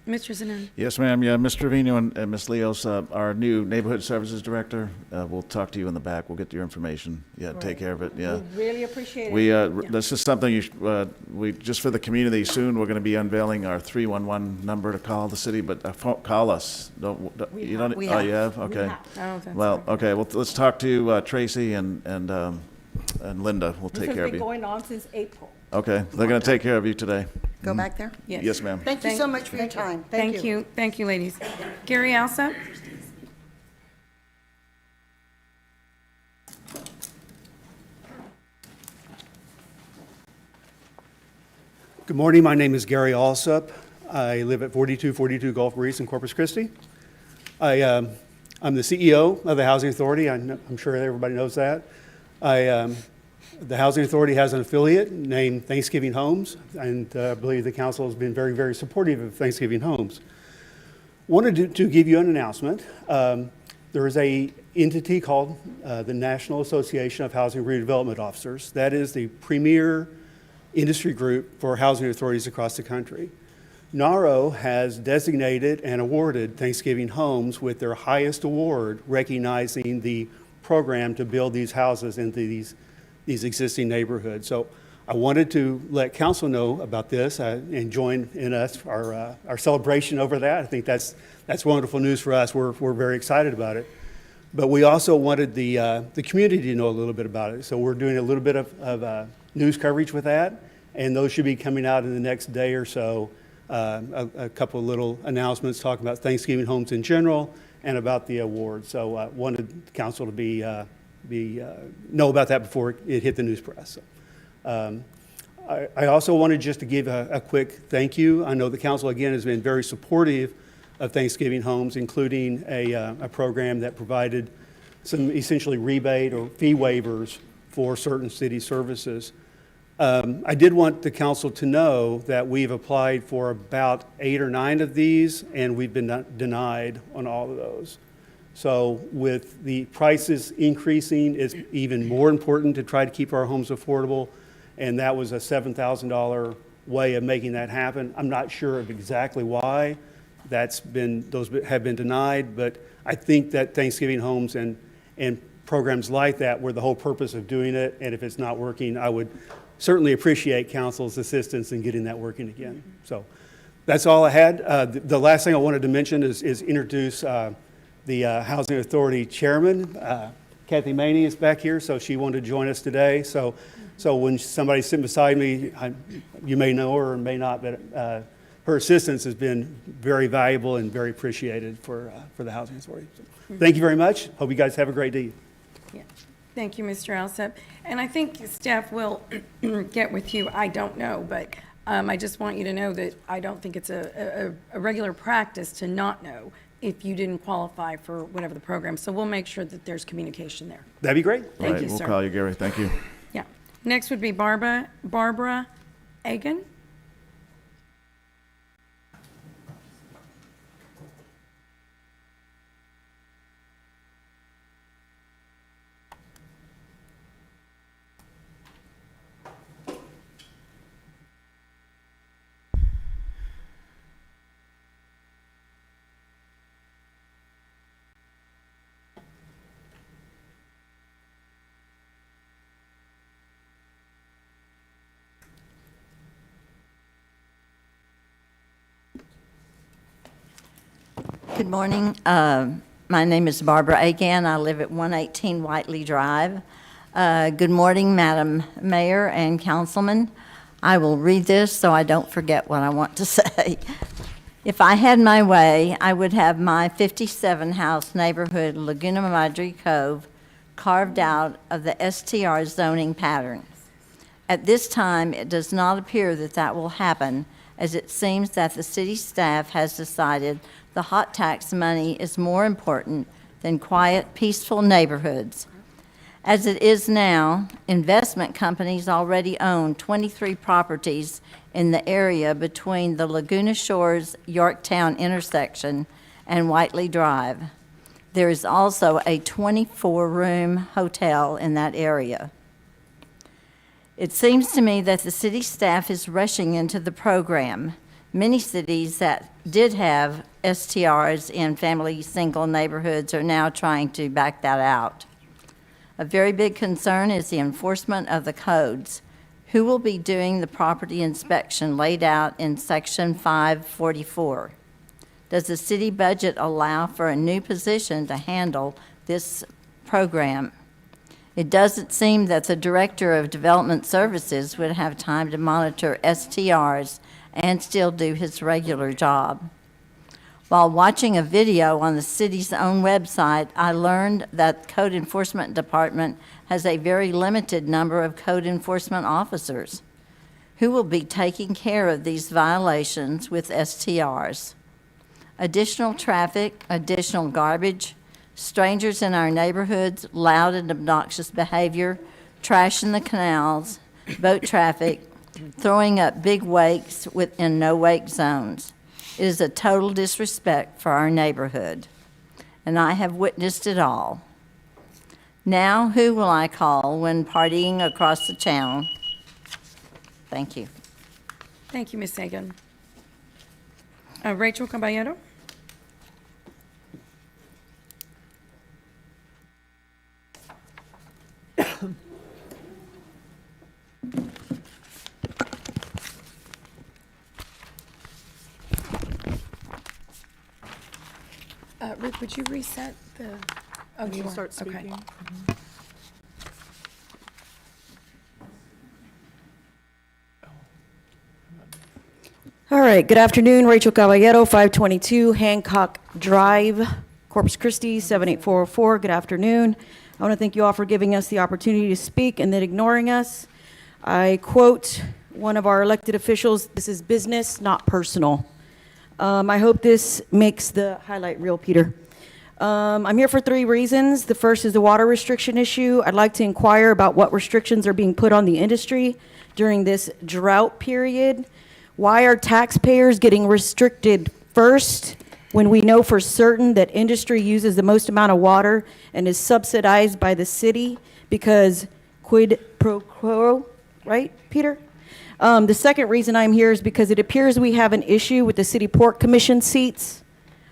Mr. Zanon? Yes, ma'am. Yeah, Ms. Trevino and Ms. Leos, our new Neighborhood Services Director, we'll talk to you in the back. We'll get your information. Yeah, take care of it. Yeah. We really appreciate it. We, this is something we, just for the community, soon, we're going to be unveiling our 311 number to call the city, but call us. You don't, We oh, have. you have? Okay. Oh, that's Well, right. okay, well, let's talk to Tracy and Linda. We'll This take has care of been you. going on since April. Okay, they're going to take care of you today. Go back there? Yes, ma'am. Thank you so much for your time. Thank you. Thank you, ladies. Gary Alsop? Good morning. My name is Gary Alsop. I live at 4242 Gulf Breeze in Corpus Christi. I'm the CEO of the Housing Authority. I'm sure everybody knows that. I The Housing Authority has an affiliate named Thanksgiving Homes, and I believe the council has been very, very supportive of Thanksgiving Homes. Wanted to give you an announcement. There is a entity called the National Association of Housing Redevelopment Officers. That is the premier industry group for housing authorities across the country. NARO has designated and awarded Thanksgiving Homes with their highest award, recognizing the program to build these houses into these existing neighborhoods. So I wanted to let council know about this and join in us, our celebration over that. I think that's wonderful news for us. We're very excited about it. But we also wanted the community to know a little bit about it. So we're doing a little bit of news coverage with that, and those should be coming out in the next day or so. A couple of little announcements talking about Thanksgiving Homes in general and about the award. So wanted the council to know about that before it hit the news press. So, I also wanted just to give a quick thank you. I know the council, again, has been very supportive of Thanksgiving Homes, including a program that provided some essentially rebate or fee waivers for certain city services. I did want the council to know that we've applied for about 8 or 9 of these, and we've been denied on all of those. So with the prices increasing, it's even more important to try to keep our homes affordable, and that was a $7,000 way of making that happen. I'm not sure of exactly why those have been denied, but I think that Thanksgiving Homes and programs like that were the whole purpose of doing it, and if it's not working, I would certainly appreciate council's assistance in getting that working again. So that's all I had. The last thing I wanted to mention is introduce the Housing Authority Chairman. Kathy Maney is back here, so she wanted to join us today. So when somebody's sitting beside me, you may know her or may not, but her assistance has been very valuable and very appreciated for the Housing Authority. So thank you very much. Hope you guys have a great day. Yeah. Thank you, Mr. Alsop. And I think staff will get with you. I don't know, but I just want you to know that I don't think it's a regular practice to not know if you didn't qualify for whatever the program. So we'll make sure that there's communication there. That'd be great. Thank you, We'll sir. call you, Gary. Thank you. Yeah. Next would be Barbara Egan. Good morning. My name is Barbara Agan. I live at 118 Whiteley Drive. Good morning, Madam Mayor and Councilman. I will read this so I don't forget what I want to say. If I had my way, I would have my 57-house neighborhood, Laguna Madre Cove, carved out of the STR zoning pattern. At this time, it does not appear that that will happen, as it seems that the city staff has decided the hot tax money is more important than quiet, peaceful neighborhoods. As it is now, investment companies already own 23 properties in the area between the Laguna Shores Yorktown intersection and Whiteley Drive. There is also a 24-room hotel in that area. It seems to me that the city staff is rushing into the program. Many cities that did have STRs in family single neighborhoods are now trying to back that out. A very big concern is the enforcement of the codes. Who will be doing the property inspection laid out in Section 544? Does the city budget allow for a new position to handle this program? It doesn't seem that the Director of Development Services would have time to monitor STRs and still do his regular job. While watching a video on the city's own website, I learned that the Code Enforcement Department has a very limited number of code enforcement officers. Who will be taking care of these violations with STRs? Additional traffic, additional garbage, strangers in our neighborhoods, loud and obnoxious behavior, trash in the canals, boat traffic, throwing up big wakes within no-wake zones. It is a total disrespect for our neighborhood, and I have witnessed it all. Now, who will I call when partying across the channel? Thank you. Thank you, Ms. Sagan. Rachel Caballero? Rick, would you reset the? Oh, You you are. start Okay. speaking. All right, good afternoon, Rachel Caballero, 522 Hancock Drive, Corpus Christi, 78404. Good afternoon. I want to thank you all for giving us the opportunity to speak and then ignoring us. I quote one of our elected officials, "This is business, not personal." I hope this makes the highlight real, Peter. I'm here for 3 reasons. The first is the water restriction issue. I'd like to inquire about what restrictions are being put on the industry during this drought period. Why are taxpayers getting restricted first when we know for certain that industry uses the most amount of water and is subsidized by the city because quid pro quo, right, Peter? The second reason I'm here is because it appears we have an issue with the City Port Commission seats.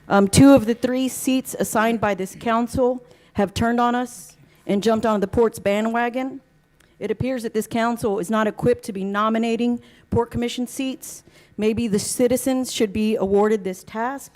2 of the 3 seats assigned by this council have turned on us and jumped on the port's bandwagon. It appears that this council is not equipped to be nominating Port Commission seats. Maybe the citizens should be awarded this task.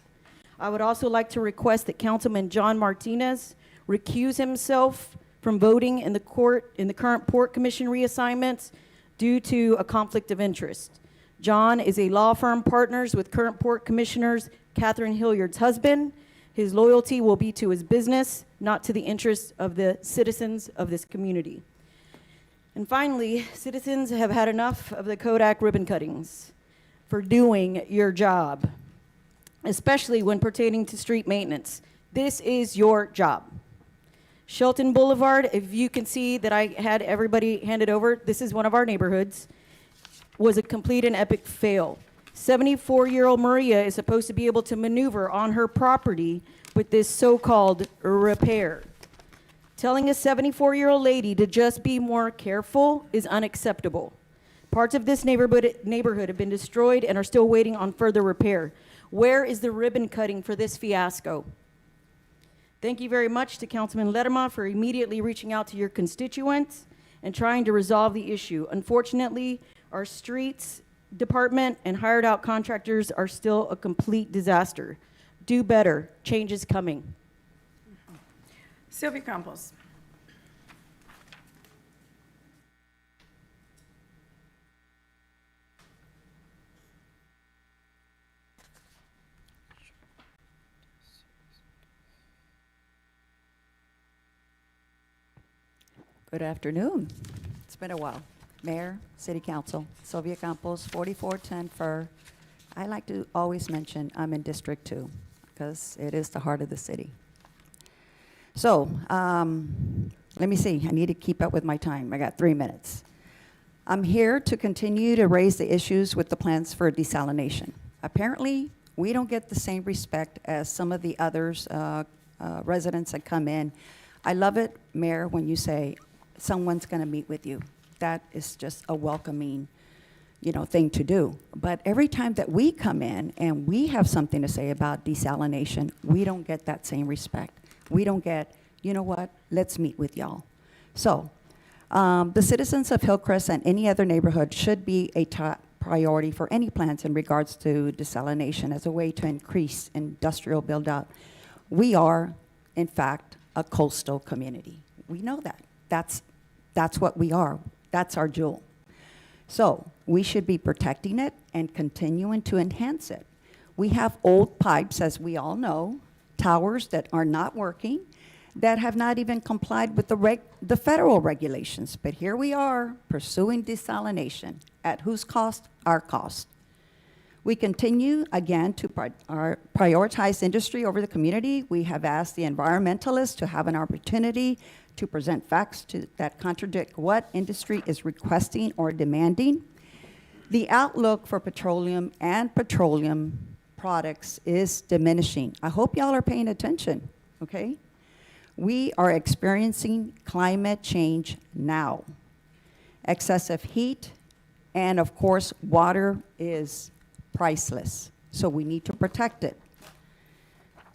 I would also like to request that Councilman John Martinez recuse himself from voting in the current Port Commission reassignments due to a conflict of interest. John is a law firm partners with current Port Commissioners Catherine Hilliard's husband. His loyalty will be to his business, not to the interests of the citizens of this community. And finally, citizens have had enough of the Kodak ribbon cuttings for doing your job, especially when pertaining to street maintenance. This is your job. Shelton Boulevard, if you can see that I had everybody handed over, this is one of our neighborhoods, was a complete and epic fail. 74-year-old Maria is supposed to be able to maneuver on her property with this so-called repair. Telling a 74-year-old lady to just be more careful is unacceptable. Parts of this neighborhood have been destroyed and are still waiting on further repair. Where is the ribbon cutting for this fiasco? Thank you very much to Councilman Ledema for immediately reaching out to your constituents and trying to resolve the issue. Unfortunately, our streets department and hired out contractors are still a complete disaster. Do better. Change is coming. Sylvia Campos. Good afternoon. It's been a while. Mayor, City Council, Sylvia Campos, 4410 Fur. I like to always mention I'm in District 2 because it is the heart of the city. So, let me see. I need to keep up with my time. I got 3 minutes. I'm here to continue to raise the issues with the plans for desalination. Apparently, we don't get the same respect as some of the others, residents that come in. I love it, Mayor, when you say someone's going to meet with you. That is just a welcoming, thing to do. But every time that we come in and we have something to say about desalination, we don't get that same respect. We don't get, you know what, let's meet with y'all. So, the citizens of Hillcrest and any other neighborhood should be a top priority for any plans in regards to desalination as a way to increase industrial build-out. We are, in fact, a coastal community. We know that. That's what we are. That's our jewel. So we should be protecting it and continuing to enhance it. We have old pipes, as we all know, towers that are not working, that have not even complied with the federal regulations. But here we are pursuing desalination. At whose cost? Our cost. We continue, again, to prioritize industry over the community. We have asked the environmentalists to have an opportunity to present facts that contradict what industry is requesting or demanding. The outlook for petroleum and petroleum products is diminishing. I hope y'all are paying attention, okay? We are experiencing climate change now. Excessive heat, and of course, water is priceless, so we need to protect it.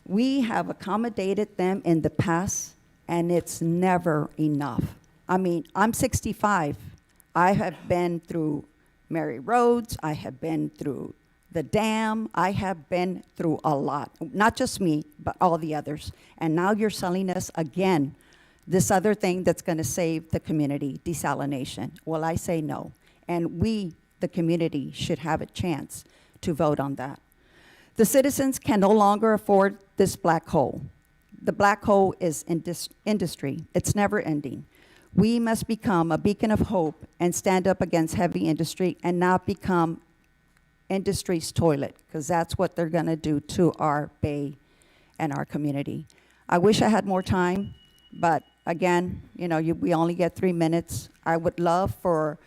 We have accommodated them in the past, and it's never enough. I mean, I'm 65. I have been through Mary Roads. I have been through the dam. I have been through a lot. Not just me, but all the others. And now you're selling us again this other thing that's going to save the community, desalination. Well, I say no. And we, the community, should have a chance to vote on that. The citizens can no longer afford this black hole. The black hole is industry. It's never ending. We must become a beacon of hope and stand up against heavy industry and not become industry's toilet, because that's what they're going to do to our bay and our community. I wish I had more time, but again, you know, we only get 3 minutes. I would love for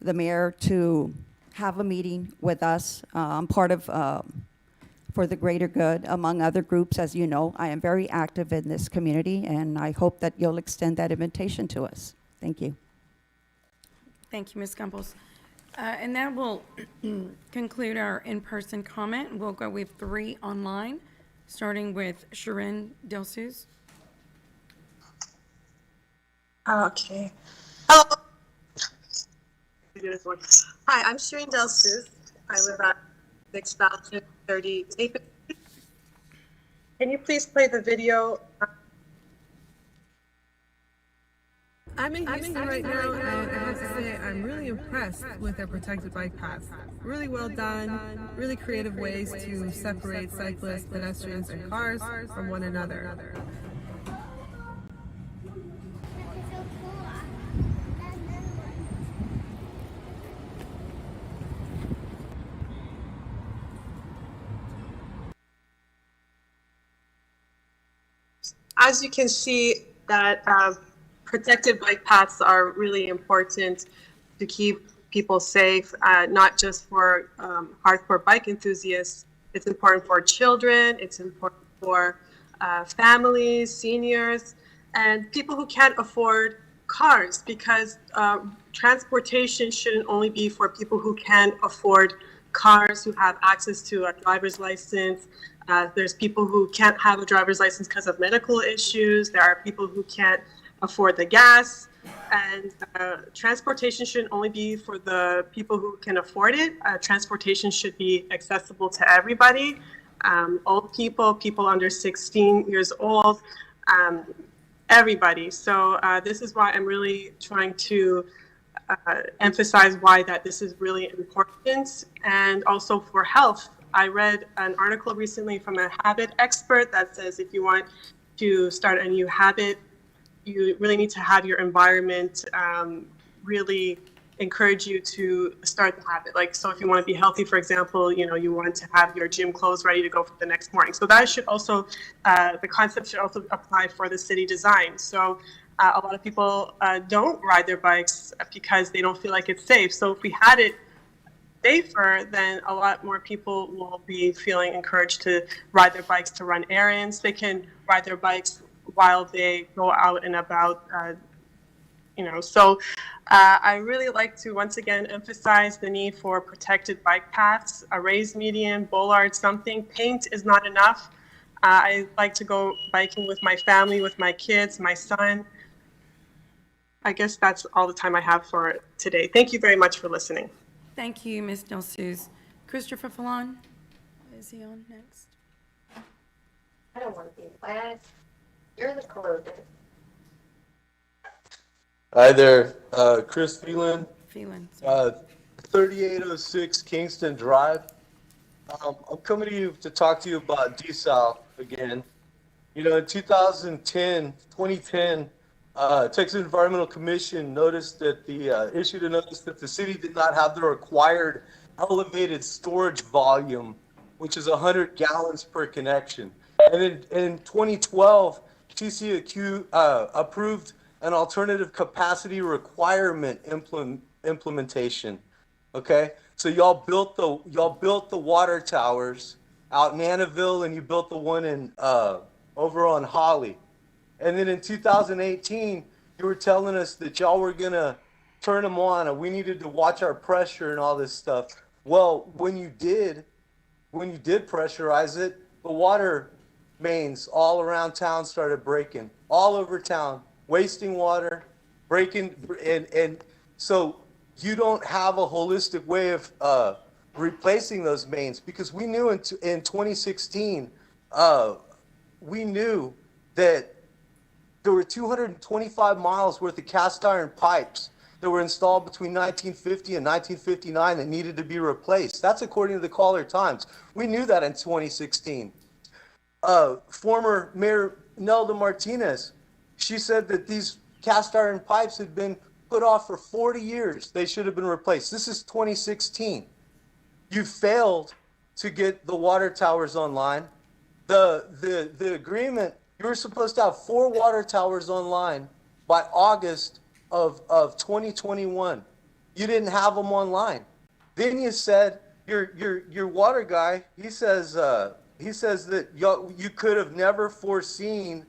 the mayor to have a meeting with us. I'm part of For the Greater Good, among other groups. As you know, I am very active in this community, and I hope that you'll extend that invitation to us. Thank you. Thank you, Ms. Campos. And that will conclude our in-person comment. We'll go with 3 online, starting with Sharon Delsus. Okay. Hello. Beautiful. Hi, I'm Shireen Delsus. I live at 6030. Can you please play the video? I'm in Houston right now, and I have to say I'm really impressed with their protected bike paths. Really well done, really creative ways to separate cyclists, pedestrians, and cars from one another. As you can see, that protected bike paths are really important to keep people safe, not just for hardcore bike enthusiasts. It's important for children, it's important for families, seniors, and people who can't afford cars, because transportation shouldn't only be for people who can afford cars, who have access to a driver's license. There's people who can't have a driver's license because of medical issues. There are people who can't afford the gas. And transportation shouldn't only be for the people who can afford it. Transportation should be accessible to everybody. Old people, people under 16 years old, everybody. So this is why I'm really trying to emphasize why that this is really important, and also for health. I read an article recently from a habit expert that says if you want to start a new habit, you really need to have your environment really encourage you to start the habit. Like, so if you want to be healthy, for example, you know, you want to have your gym clothes ready to go for the next morning. So that should also, the concept should also apply for the city design. So a lot of people don't ride their bikes because they don't feel like it's safe. So if we had it safer, then a lot more people will be feeling encouraged to ride their bikes to run errands. They can ride their bikes while they go out and about, you know. So I really like to once again emphasize the need for protected bike paths, a raised median, bollard, something. Paint is not enough. I like to go biking with my family, with my kids, my son. I guess that's all the time I have for today. Thank you very much for listening. Thank you, Ms. Delsus. Christopher Fallon, is he on next? I don't want to be in class. You're the closest. Hi there, Chris Phelan. 3806 Kingston Drive. I'm coming to you to talk to you about desal again. You know, in 2010, Texas Environmental Commission noticed that issued a notice that the city did not have the required elevated storage volume, which is 100 gallons per connection. And in 2012, TCEQ approved an alternative capacity requirement implementation. Okay, so y'all built the water towers out in Annaville, and you built the one in over on Holly. And then in 2018, you were telling us that y'all were gonna turn them on, and we needed to watch our pressure and all this stuff. Well, when you did pressurize it, the water mains all around town started breaking, all over town, wasting water, breaking, and so you don't have a holistic way of replacing those mains, because we knew in 2016, we knew that there were 225 miles worth of cast iron pipes that were installed between 1950 and 1959 that needed to be replaced. That's according to the Caller Times. We knew that in 2016. Former Mayor Nelda Martinez, she said that these cast iron pipes had been put off for 40 years. They should have been replaced. This is 2016. You failed to get the water towers online. The agreement, you were supposed to have 4 water towers online by August of 2021. You didn't have them online. Then you said your water guy, he says that you could have never foreseen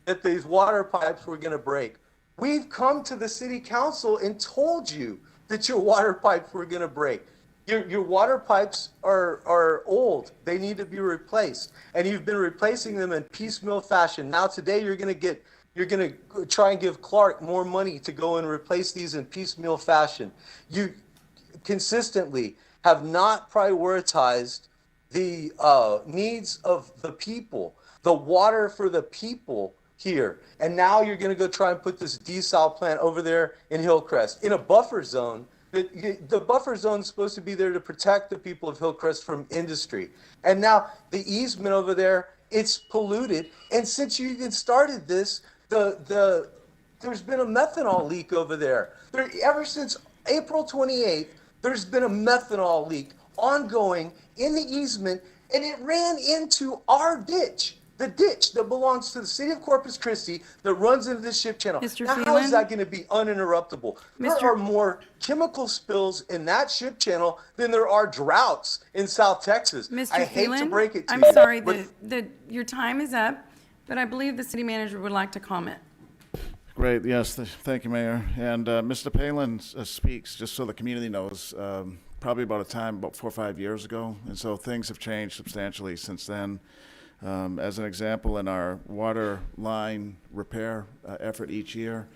that these water pipes were going to break. We've come to the city council and told you that your water pipes were going to break. Your water pipes are old. They need to be replaced. And you've been replacing them in piecemeal fashion. Now today you're going to try and give Clark more money to go and replace these in piecemeal fashion. You consistently have not prioritized the needs of the people, the water for the people here. And now you're going to go try and put this desal plant over there in Hillcrest in a buffer zone. The buffer zone is supposed to be there to protect the people of Hillcrest from industry. And now the easement over there, it's polluted. And since you even started this, there's been a methanol leak over there. Ever since April 28th, there's been a methanol leak ongoing in the easement, and it ran into our ditch. The ditch that belongs to the city of Corpus Christi that runs into this ship channel. Mr. Now, how Phelan? is that going to be uninterruptible? There Mr. are more chemical spills in that ship channel than there are droughts in South Texas. Mr. I hate to Phelan, break it to I'm you. sorry, but your time is up, but I believe the city manager would like to comment. Great, yes, thank you, Mayor. And Mr. Palin speaks, just so the community knows, probably about 4 or 5 years ago. And so things have changed substantially since then. As an example, in our water line repair effort each year,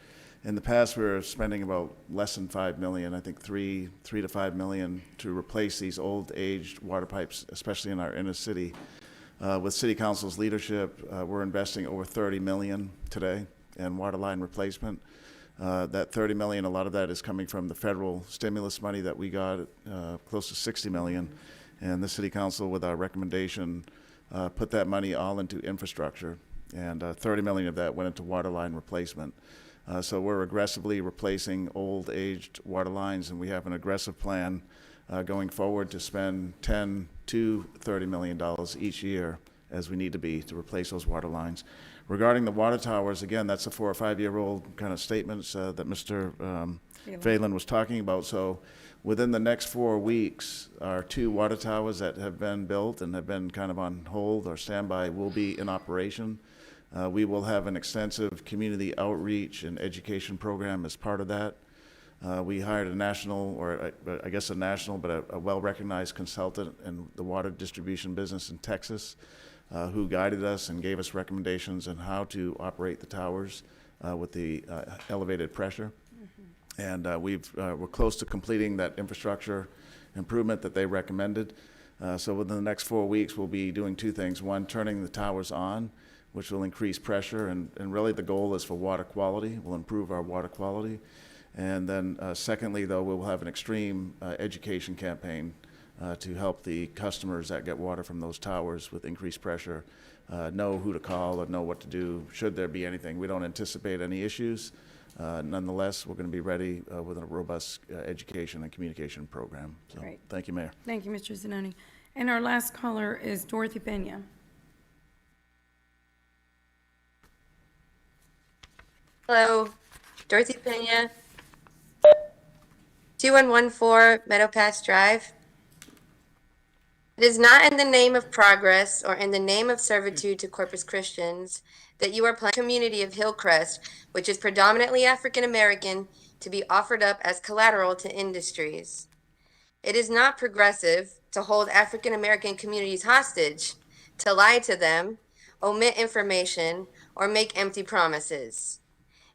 in the past we were spending about less than $5 million, I think $3 to $5 million to replace these old aged water pipes, especially in our inner city. With City Council's leadership, we're investing over $30 million today in water line replacement. That $30 million, a lot of that is coming from the federal stimulus money that we got, close to $60 million. And the City Council, with our recommendation, put that money all into infrastructure, and $30 million of that went into water line replacement. So we're aggressively replacing old, aged water lines, and we have an aggressive plan going forward to spend $10 to $30 million each year, as we need to be, to replace those water lines. Regarding the water towers, again, that's a 4 or 5 year old kind of statements that Mr. Phelan was talking about. So within the next 4 weeks, our 2 water towers that have been built and have been kind of on hold or standby will be in operation. We will have an extensive community outreach and education program as part of that. We hired a national, or I guess a national, but a well-recognized consultant in the water distribution business in Texas, who guided us and gave us recommendations on how to operate the towers with the elevated pressure. And we're close to completing that infrastructure improvement that they recommended. So within the next 4 weeks, we'll be doing 2 things. One, turning the towers on, which will increase pressure, and really the goal is for water quality. We'll improve our water quality. And then secondly, though, we'll have an extreme education campaign to help the customers that get water from those towers with increased pressure know who to call and know what to do should there be anything. We don't anticipate any issues. Nonetheless, we're going to be ready with a robust education and communication program. So, Great. thank you, Mayor. Thank you, Mr. Zanoni. And our last caller is Dorothy Pena. Hello, Dorothy Pena, 2114 Meadow Pass Drive. It is not in the name of progress or in the name of servitude to Corpus Christians that you are planning a community of Hillcrest, which is predominantly African American, to be offered up as collateral to industries. It is not progressive to hold African American communities hostage, to lie to them, omit information, or make empty promises.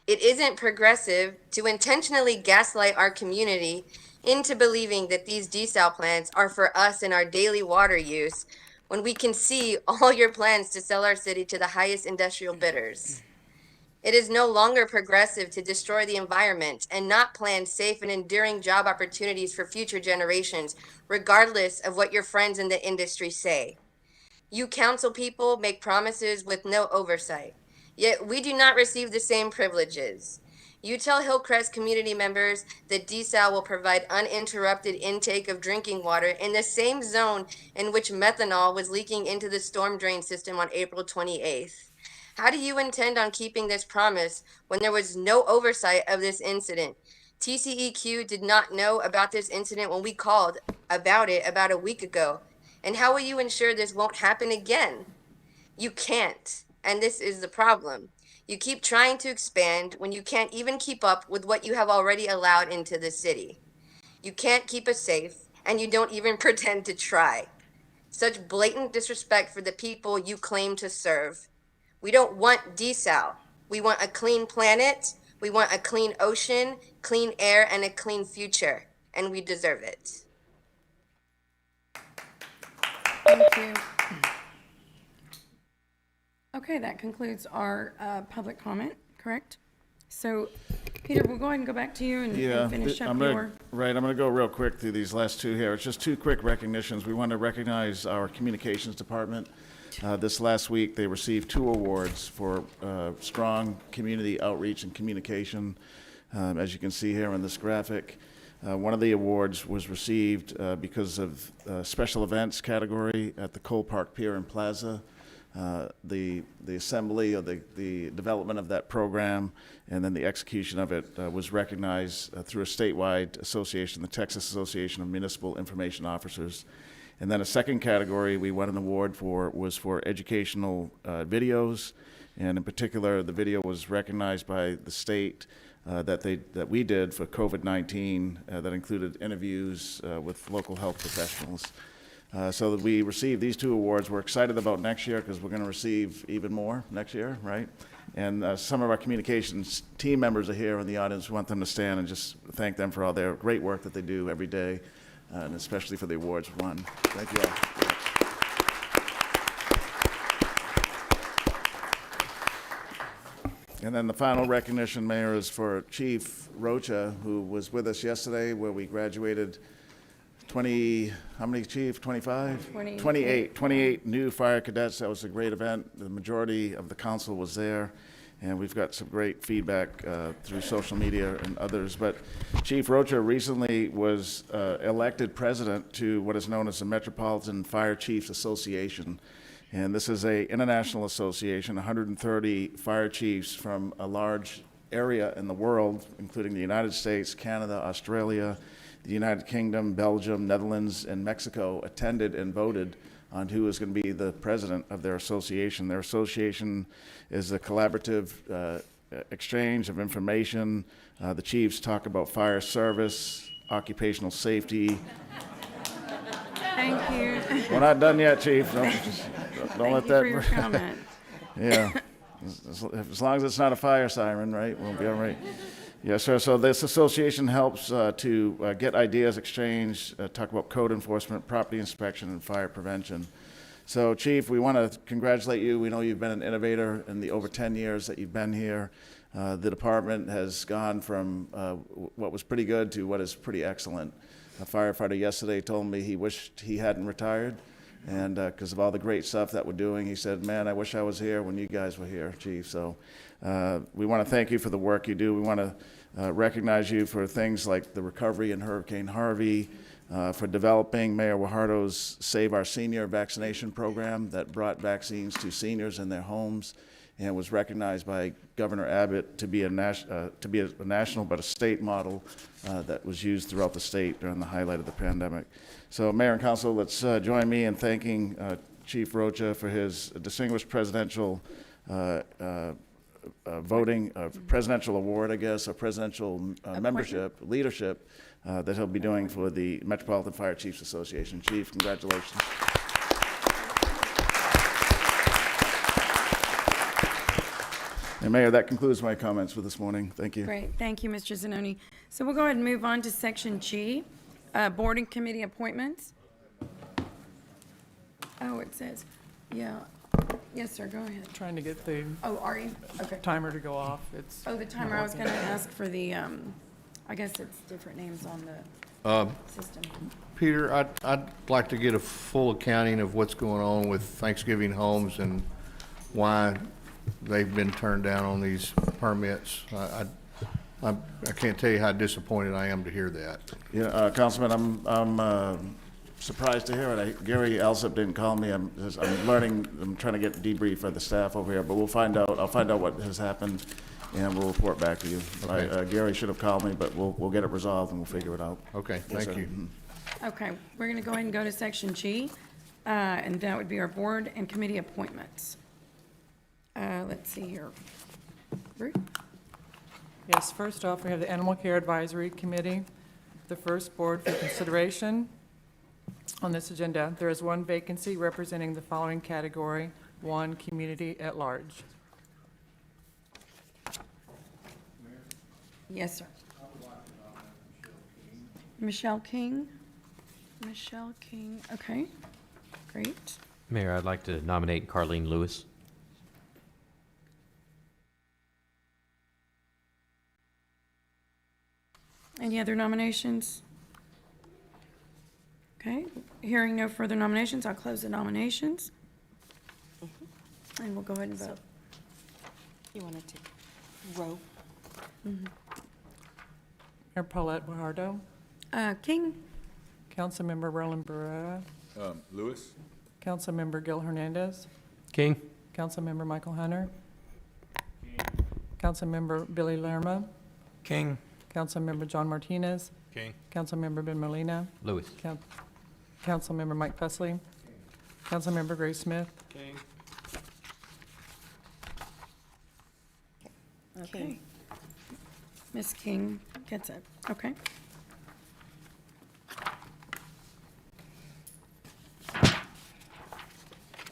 It isn't progressive to intentionally gaslight our community into believing that these desal plants are for us in our daily water use when we can see all your plans to sell our city to the highest industrial bidders. It is no longer progressive to destroy the environment and not plan safe and enduring job opportunities for future generations, regardless of what your friends in the industry say. You council people make promises with no oversight, yet we do not receive the same privileges. You tell Hillcrest community members that desal will provide uninterrupted intake of drinking water in the same zone in which methanol was leaking into the storm drain system on April 28th. How do you intend on keeping this promise when there was no oversight of this incident? TCEQ did not know about this incident when we called about it about a week ago. And how will you ensure this won't happen again? You can't, and this is the problem. You keep trying to expand when you can't even keep up with what you have already allowed into the city. You can't keep us safe, and you don't even pretend to try. Such blatant disrespect for the people you claim to serve. We don't want desal. We want a clean planet, we want a clean ocean, clean air, and a clean future, and we deserve it. Thank you. Okay, that concludes our public comment, correct? So, Peter, we'll go ahead and go back to you and finish up I'm your... going to go real quick through these last two here. It's just two quick recognitions. We want to recognize our communications department. This last week, they received 2 awards for strong community outreach and communication, as you can see here in this graphic. One of the awards was received because of special events category at the Cole Park Pier and Plaza. The assembly of the development of that program and then the execution of it was recognized through a statewide association, the Texas Association of Municipal Information Officers. And then a second category we won an award for was for educational videos, and in particular the video was recognized by the state that we did for COVID-19 that included interviews with local health professionals. So that we received these 2 awards. We're excited about next year because we're going to receive even more next year, right? And some of our communications team members are here in the audience. We want them to stand and just thank them for all their great work that they do every day, and especially for the awards won. Thank you all. And then the final recognition, Mayor, is for Chief Rocha, who was with us yesterday where we graduated 20, how many, Chief? 25? 28 new fire cadets. That was a great event. The majority of the council was there, and we've got some great feedback through social media and others. But Chief Rocha recently was elected president to what is known as the Metropolitan Fire Chiefs Association. And this is an international association, 130 fire chiefs from a large area in the world, including the United States, Canada, Australia, the United Kingdom, Belgium, Netherlands, and Mexico attended and voted on who is going to be the president of their association. Their association is a collaborative exchange of information. The chiefs talk about fire service, occupational safety. Thank you. We're not done yet, Chief. Don't let that. For your comment. Yeah, as long as it's not a fire siren, right? We'll be all right. Yeah, so this association helps to get ideas exchanged, talk about code enforcement, property inspection, and fire prevention. So, Chief, we want to congratulate you. We know you've been an innovator in the over 10 years that you've been here. The department has gone from what was pretty good to what is pretty excellent. A firefighter yesterday told me he wished he hadn't retired, and because of all the great stuff that we're doing, he said, "Man, I wish I was here when you guys were here, Chief." So we want to thank you for the work you do. We want to recognize you for things like the recovery in Hurricane Harvey, for developing Mayor Guajardo's Save Our Senior vaccination program that brought vaccines to seniors in their homes, and was recognized by Governor Abbott to be a national but a state model that was used throughout the state during the highlight of the pandemic. So Mayor and Council, let's join me in thanking Chief Rocha for his distinguished presidential presidential award, I guess, or presidential leadership that he'll be doing for the Metropolitan Fire Chiefs Association. Chief, congratulations. And Mayor, that concludes my comments for this morning. Thank you. Great, thank you, Mr. Zanoni. So we'll go ahead and move on to Section G, Board and Committee appointments. Oh, it says, yeah. Yes, sir, go ahead. Trying to get the Oh, are you? Okay. timer to go off. It's Oh, the timer, I was going to ask for the, I guess it's different names on the system. Peter, I'd like to get a full accounting of what's going on with Thanksgiving homes and why they've been turned down on these permits. I can't tell you how disappointed I am to hear that. Yeah, Councilman, I'm surprised to hear it. Gary Alsop didn't call me. I'm learning. I'm trying to get the debrief for the staff over here, but we'll find out. I'll find out what has happened, and we'll report back to you. Okay. Gary should have called me, but we'll get it resolved and we'll figure it out. Okay, Yes, thank sir. you. Mhm. Okay, we're going to go ahead and go to Section G, and that would be our board and committee appointments. Let's see here. Ruth? Yes, first off, we have the Animal Care Advisory Committee. The first board for consideration on this agenda. There is one vacancy representing the following category: 1, community at large. Yes, sir. Michelle King? Michelle King, okay, great. Mayor, I'd like to nominate Carlene Lewis. Any other nominations? Okay, hearing no further nominations, I'll close the nominations. And we'll go ahead and vote. You wanted to row? Mayor Paulette Guajardo. King? Councilmember Roland Barrera. Lewis. Councilmember Gil Hernandez. King. Councilmember Michael Hunter. Councilmember Billy Lerma. King. Councilmember John Martinez. King. Councilmember Ben Molina. Lewis. Councilmember Mike Pusley. Councilmember Grace Smith. King. Okay. Ms. King gets it, okay.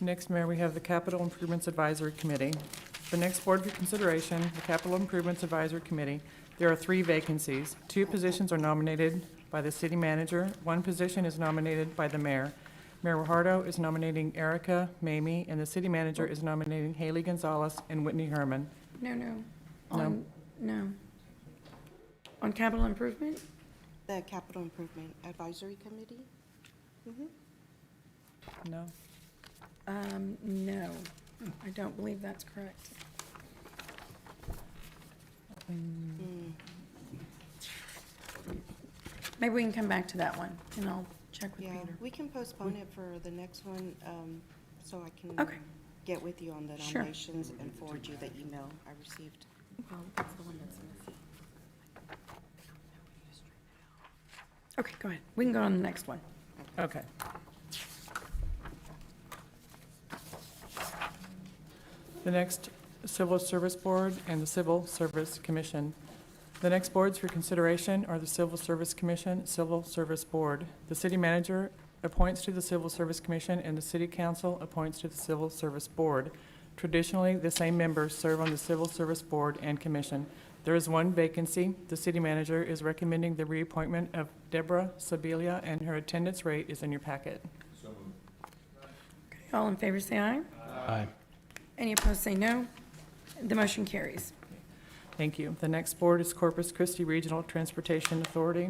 Next, Mayor, we have the Capital Improvements Advisory Committee. The next board for consideration, the Capital Improvements Advisory Committee. There are 3 vacancies. 2 positions are nominated by the city manager. 1 position is nominated by the mayor. Mayor Guajardo is nominating Erica Mamie, and the city manager is nominating Haley Gonzalez and Whitney Herman. No. No. On capital improvement? The Capital Improvement Advisory Committee? No. No, I don't believe that's correct. Maybe we can come back to that one, and I'll check with Yeah, Peter. we can postpone it for the next one, so I can Okay. get with you on the Sure. nominations and forward you the email I received. Well, that's the one that's in the. Okay, go ahead. We can go on the next one. Okay. The next, Civil Service Board and the Civil Service Commission. The next boards for consideration are the Civil Service Commission, Civil Service Board. The city manager appoints to the Civil Service Commission, and the city council appoints to the Civil Service Board. Traditionally, the same members serve on the Civil Service Board and Commission. There is 1 vacancy. The city manager is recommending the reappointment of Deborah Sibilia, and her attendance rate is in your packet. Okay, all in favor say aye. Aye. Any opposed say no. The motion carries. Thank you. The next board is Corpus Christi Regional Transportation Authority.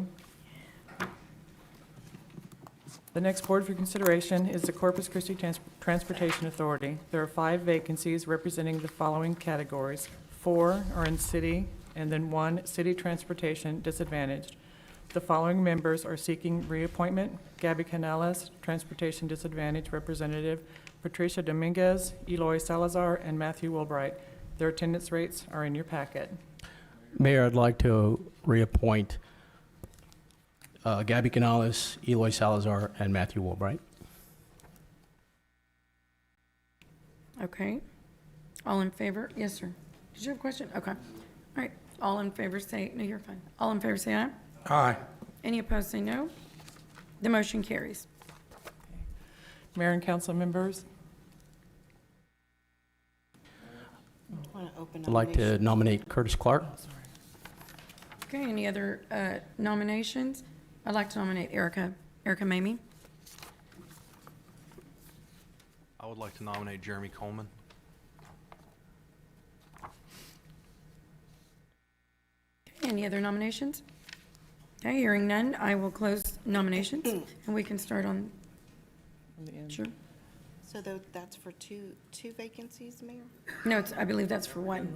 The next board for consideration is the Corpus Christi Transportation Authority. There are 5 vacancies representing the following categories. 4 are in city, and then 1 city transportation disadvantaged. The following members are seeking reappointment: Gabby Canales, Transportation Disadvantaged Representative, Patricia Dominguez, Eloy Salazar, and Matthew Wilbright. Their attendance rates are in your packet. Mayor, I'd like to reappoint Gabby Canales, Eloy Salazar, and Matthew Wilbright. Okay. All in favor? Yes, sir. Did you have a question? Okay. All right. All in favor say, no, you're fine. All in favor say aye. Aye. Any opposed say no. The motion carries. Mayor and council members, I'd like to nominate Curtis Clark. Okay, any other nominations? I'd like to nominate Erica Mamie. I would like to nominate Jeremy Coleman. Okay, any other nominations? Okay, hearing none, I will close nominations, and we can start on, sure. So that's for two vacancies, Mayor? No, I believe that's for one.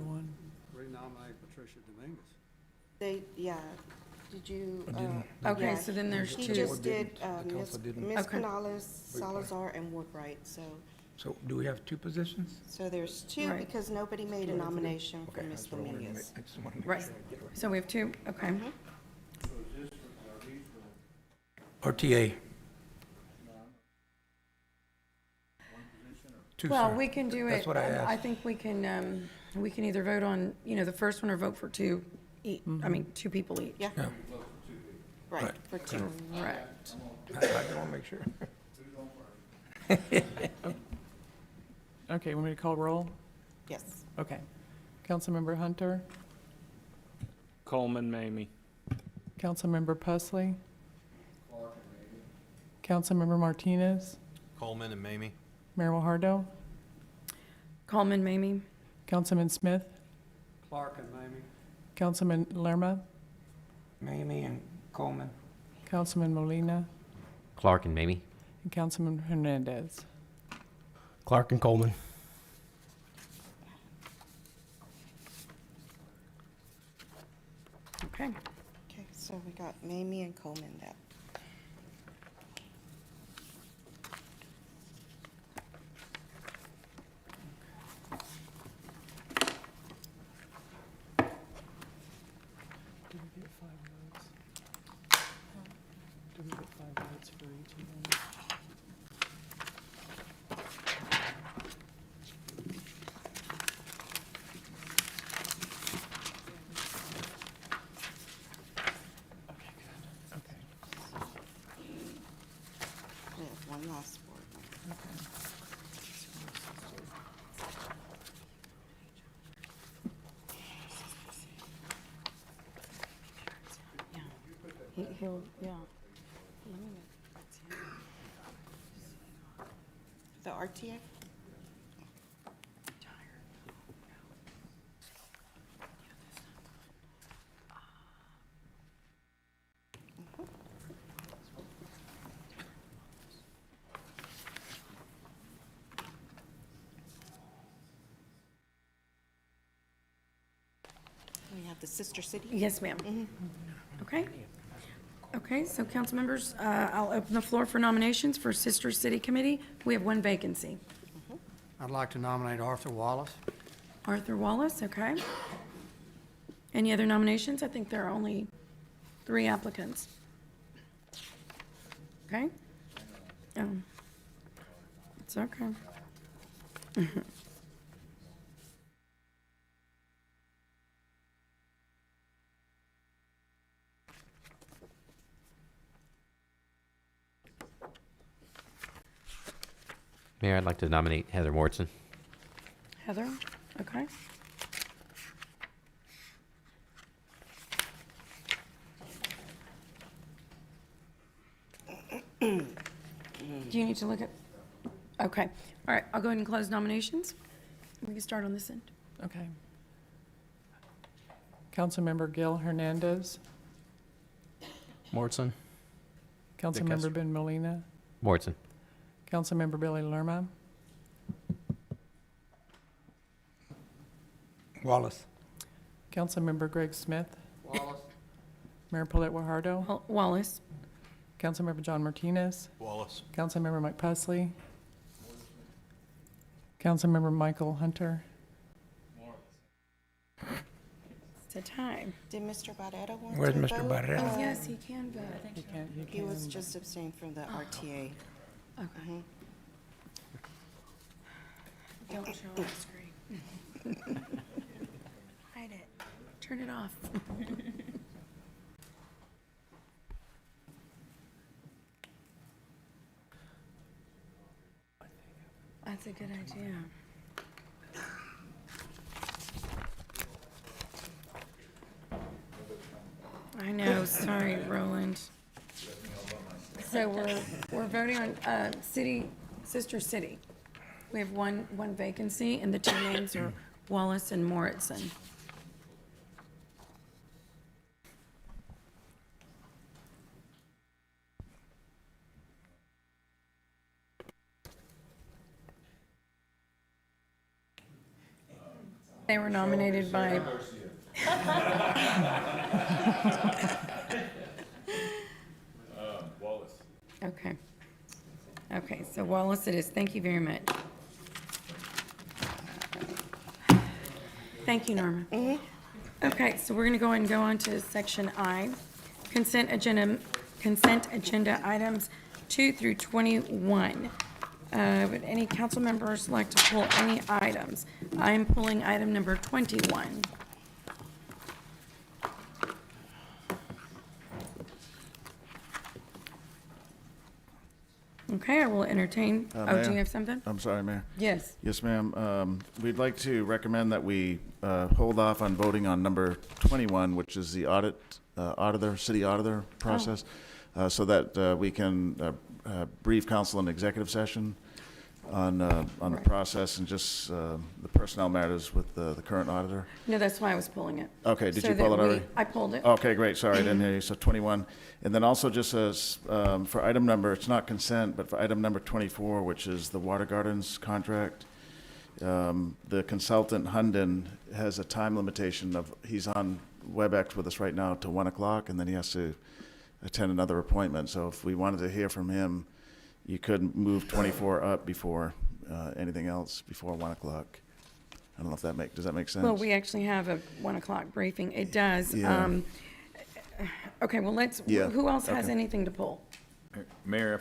Renominate Patricia Dominguez. Did you? Okay, yeah, so then there's he two. just did council didn't. Ms. Okay. Canales, Salazar, and Woodwright, so Do we have 2 positions? there's 2 Right. because nobody made a nomination for Ms. Dominguez. Right, so we have 2, okay. RTA. Well, we can do it. That's what I asked. I think we can either vote on, the first one or vote for 2 each. I mean, 2 people each. Yeah. Yeah. Right, for 2. Correct. I just want to make sure. okay, want me to call roll? Yes. Okay. Councilmember Hunter, Coleman, Mamie. Councilmember Pusley, Councilmember Martinez, Coleman and Mamie. Mayor Wahardo, Coleman, Mamie. Councilman Smith, Clark and Mamie. Councilman Lerma, Mamie and Coleman. Councilman Molina, Clark and Mamie. and Councilman Hernandez. Clark and Coleman. Okay. Okay, so we got Mamie and Coleman that. Did we get 5 votes? Did we get 5 votes for each of them? Okay, good. Okay. We have one last board. He'll, yeah. The RTA? We have the sister city? Yes, ma'am. Okay. Okay, so council members, I'll open the floor for nominations for Sister City Committee. We have 1 vacancy. I'd like to nominate Arthur Wallace. Arthur Wallace, okay. Any other nominations? I think there are only 3 applicants. Okay? It's okay. Mayor, I'd like to nominate Heather Mortson. Heather, okay. Do you need to look at? Okay, all right, I'll go ahead and close nominations. We can start on this end. Okay. Councilmember Gil Hernandez, Mortson. Councilmember Kester. Ben Molina, Morrison. Councilmember Billy Lerma, Wallace. Councilmember Greg Smith, Wallace. Mayor Paulette Guajardo, Wallace. Councilmember John Martinez, Wallace. Councilmember Mike Pusley, Councilmember Michael Hunter, It's a tie. Did Mr. Barrera want to Where's vote? Mr. Barrera? Oh, yes, he can vote. He was just abstaining from the RTA. Okay. Don't show on the screen. Hide it. Turn it off. That's a good idea. I know, sorry, Roland. So we're voting on sister city. We have one vacancy, and the two names are Wallace and Morrison. They were nominated by... Wallace. Okay. Okay, so Wallace it is. Thank you very much. Thank you, Norma. Okay, so we're going to go ahead and go on to section I. Consent agenda items 2 through 21. Would any council members like to pull any items? I am pulling item number 21. Okay, I will entertain, do Mayor? you have something? I'm sorry, Mayor. Yes. Yes, ma'am. We'd like to recommend that we hold off on voting on number 21, which is the city auditor process, so that we can brief council in executive session on the process and just the personnel matters with the current auditor. No, that's why I was pulling it. Okay, did So you pull that it already? I pulled it. Okay, great, sorry, I didn't hear you, so 21. And then also just as, for item number, it's not consent, but for item number 24, which is the Water Gardens contract, the consultant, Hunden, has a time limitation of, he's on WebEx with us right now till 1 o'clock, and then he has to attend another appointment. So if we wanted to hear from him, you could move 24 up before anything else, before 1 o'clock. I don't know if does that make sense? Well, we actually have a 1 o'clock briefing. It does. Yeah. Okay, well, Yeah, who else has okay. anything to pull? Mayor,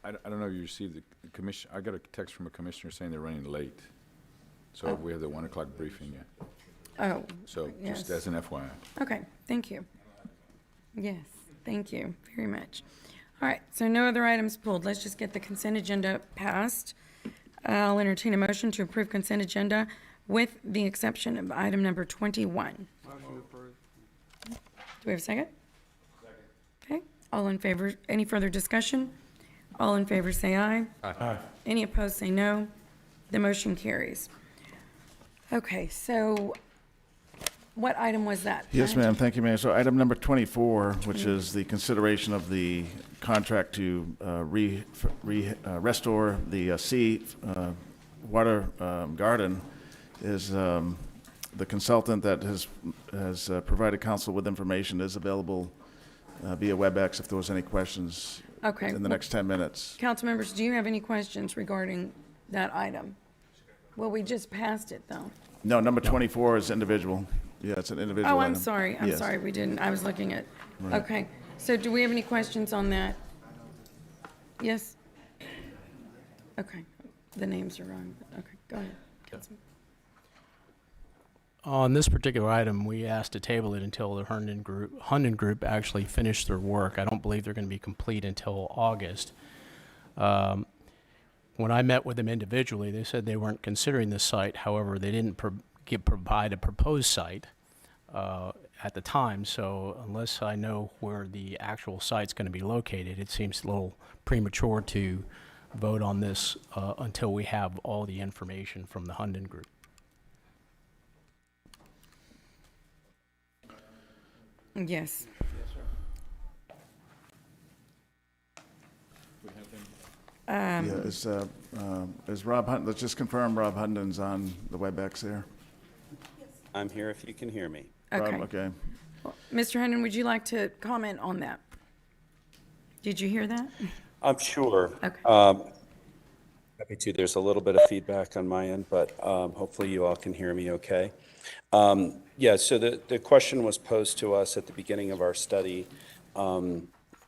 I don't know if you received the commission, I got a text from a commissioner saying they're running late. So we have the 1 o'clock briefing yet. Oh, So yes. just as an FYI. Okay, thank you. Yes, thank you very much. All right, so no other items pulled. Let's just get the consent agenda passed. I'll entertain a motion to approve consent agenda with the exception of item number 21. Motion approved. Do we have a second? Okay, all in favor, any further discussion? All in favor say aye. Aye. Any opposed say no. The motion carries. Okay, so what item was that? Yes, ma'am. Thank you, Mayor. So item number 24, which is the consideration of the contract to restore the water garden, is the consultant that has provided council with information is available via WebEx if there was any questions Okay. in the next 10 minutes. Council members, do you have any questions regarding that item? Well, we just passed it, though. No, number 24 is individual. Yeah, it's an individual Oh, item. I'm sorry, Yes. we didn't, I was looking at, Right. okay. So do we have any questions on that? Yes? Okay, the names are wrong, but okay, go ahead. Councilman. On this particular item, we asked to table it until the Hunden Group actually finished their work. I don't believe they're going to be complete until August. When I met with them individually, they said they weren't considering this site. However, they didn't provide a proposed site at the time. So unless I know where the actual site's going to be located, it seems a little premature to vote on this until we have all the information from the Hunden Group. Yes. Yeah, is Rob Hunt, let's just confirm Rob Hunden's on the WebEx there. I'm here if you can hear me. Okay. Rob, okay. Mr. Hendon, would you like to comment on that? Did you hear that? I'm sure. Okay. Happy to. There's a little bit of feedback on my end, but hopefully you all can hear me okay. Yeah, so the question was posed to us at the beginning of our study,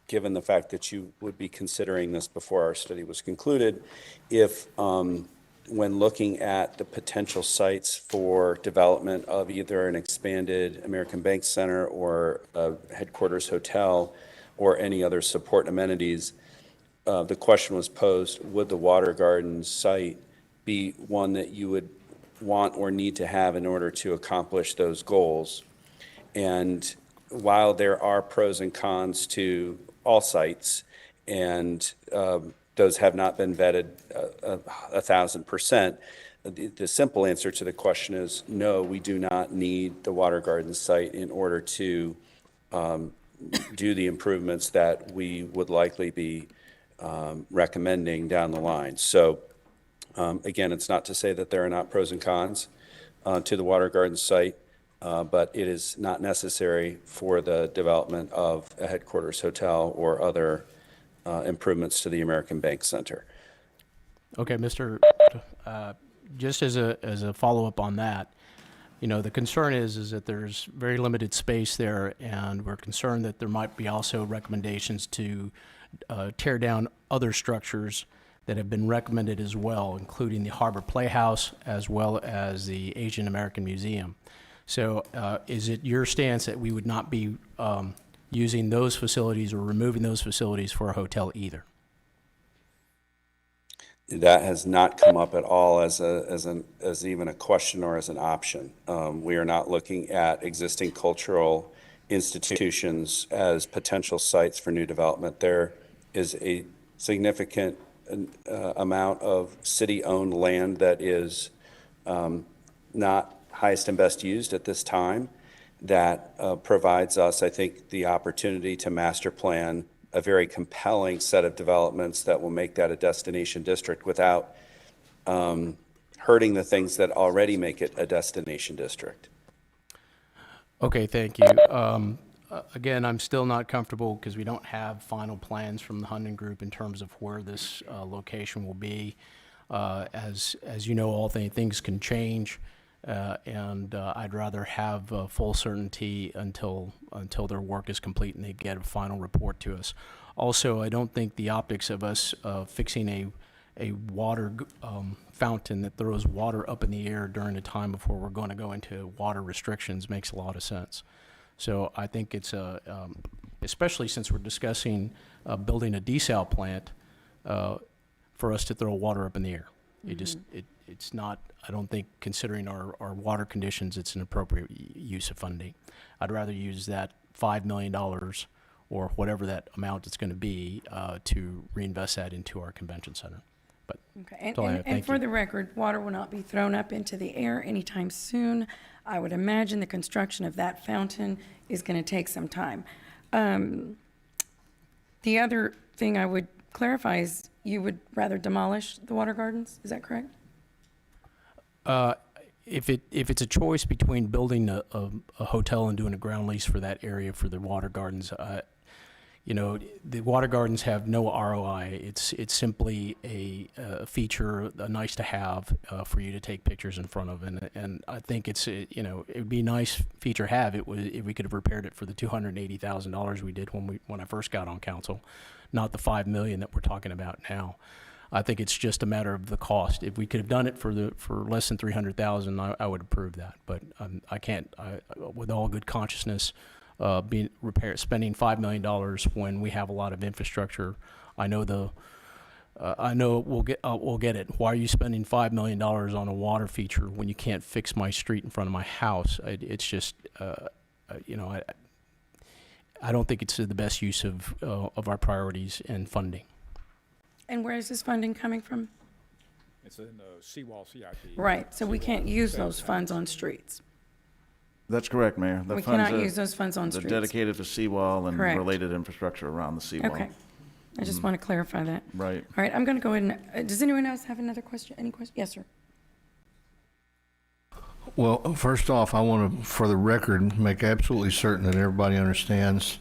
given the fact that you would be considering this before our study was concluded, if when looking at the potential sites for development of either an expanded American Bank Center or a headquarters hotel or any other support amenities, the question was posed, would the Water Gardens site be one that you would want or need to have in order to accomplish those goals? And while there are pros and cons to all sites, and those have not been vetted 1,000%, the simple answer to the question is no, we do not need the Water Gardens site in order to do the improvements that we would likely be recommending down the line. So again, it's not to say that there are not pros and cons to the Water Gardens site, but it is not necessary for the development of a headquarters hotel or other improvements to the American Bank Center. Okay, Mr. Just as a follow-up on that, the concern is that there's very limited space there, and we're concerned that there might be also recommendations to tear down other structures that have been recommended as well, including the Harbor Playhouse as well as the Asian American Museum. So is it your stance that we would not be using those facilities or removing those facilities for a hotel either? That has not come up at all as even a question or as an option. We are not looking at existing cultural institutions as potential sites for new development. There is a significant amount of city-owned land that is not highest and best used at this time that provides us, I think, the opportunity to master plan a very compelling set of developments that will make that a destination district without hurting the things that already make it a destination district. Okay, thank you. Again, I'm still not comfortable because we don't have final plans from the Hunden Group in terms of where this location will be. As you know, all things can change, and I'd rather have full certainty until their work is complete and they get a final report to us. Also, I don't think the optics of us fixing a water fountain that throws water up in the air during a time before we're going to go into water restrictions makes a lot of sense. So I think it's especially since we're discussing building a desal plant for us to throw water up in the air. It's not, I don't think, considering our water conditions, it's an appropriate use of funding. I'd rather use that $5 million or whatever that amount it's going to be to reinvest that into our convention center. But Okay, that's all I have. and Thank for you. the record, water will not be thrown up into the air anytime soon. I would imagine the construction of that fountain is going to take some time. The other thing I would clarify is you would rather demolish the Water Gardens, is that correct? If it's a choice between building a hotel and doing a ground lease for that area for the Water Gardens, the Water Gardens have no ROI. It's simply a feature, a nice to have for you to take pictures in front of, and I think it would be a nice feature to have. If we could have repaired it for the $280,000 we did when I first got on council, not the $5 million that we're talking about now. I think it's just a matter of the cost. If we could have done it for less than $300,000, I would approve that. But I can't, with all good consciousness, spending $5 million when we have a lot of infrastructure. I know we'll get it. Why are you spending $5 million on a water feature when you can't fix my street in front of my house? It's just, I don't think it's the best use of our priorities and funding. And where is this funding coming from? It's in the seawall CIP. Right, so we can't use those funds on streets. That's correct, Mayor. The We funds cannot are- use those funds on They're streets. dedicated to seawall and Correct. related infrastructure around the seawall. Okay, I just want to clarify that. Right. All right, I'm going to go ahead and, does anyone else have another question? Any question? Yes, sir. Well, first off, I want to, for the record, make absolutely certain that everybody understands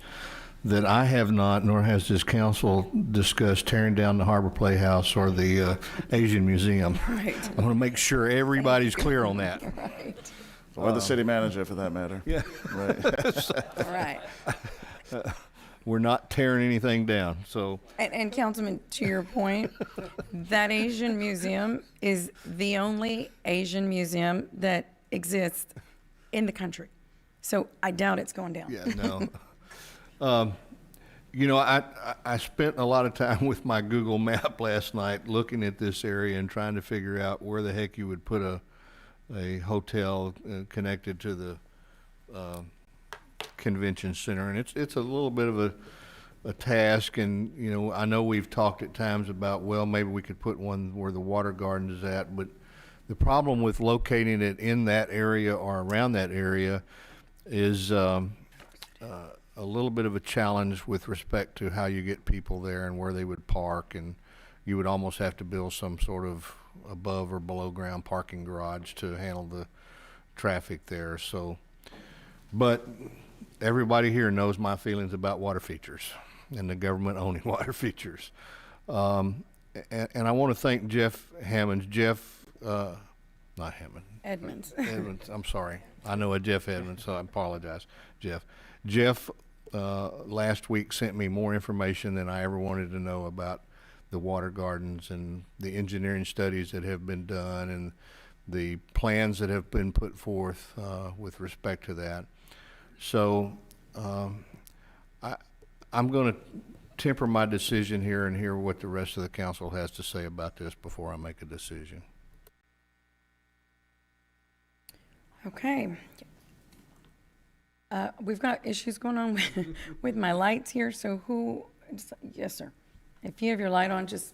that I have not, nor has this council, discussed tearing down the Harbor Playhouse or the Asian Museum. Right. I want to make sure everybody's clear on that. Right. Or the city manager, for that matter. Yeah. Right. All right. We're not tearing anything down, so. And Councilman, to your point, that Asian museum is the only Asian museum that exists in the country. So I doubt it's going down. Yeah, no. You know, I spent a lot of time with my Google map last night looking at this area and trying to figure out where the heck you would put a hotel connected to the convention center. And it's a little bit of a task. And, you know, I know we've talked at times about, well, maybe we could put one where the water garden is at. But the problem with locating it in that area or around that area is a little bit of a challenge with respect to how you get people there and where they would park, and you would almost have to build some sort of above or below ground parking garage to handle the traffic there. So, but everybody here knows my feelings about water features and the government owning water features. And I want to thank Jeff Hammonds. Not Hammond. Edmonds. Edmonds, I'm sorry. I know a Jeff Edmonds, so I apologize, Jeff. Jeff last week sent me more information than I ever wanted to know about the water gardens and the engineering studies that have been done and the plans that have been put forth with respect to that. So I'm going to temper my decision here and hear what the rest of the council has to say about this before I make a decision. Okay. We've got issues going on with my lights here, so yes, sir. If you have your light on, just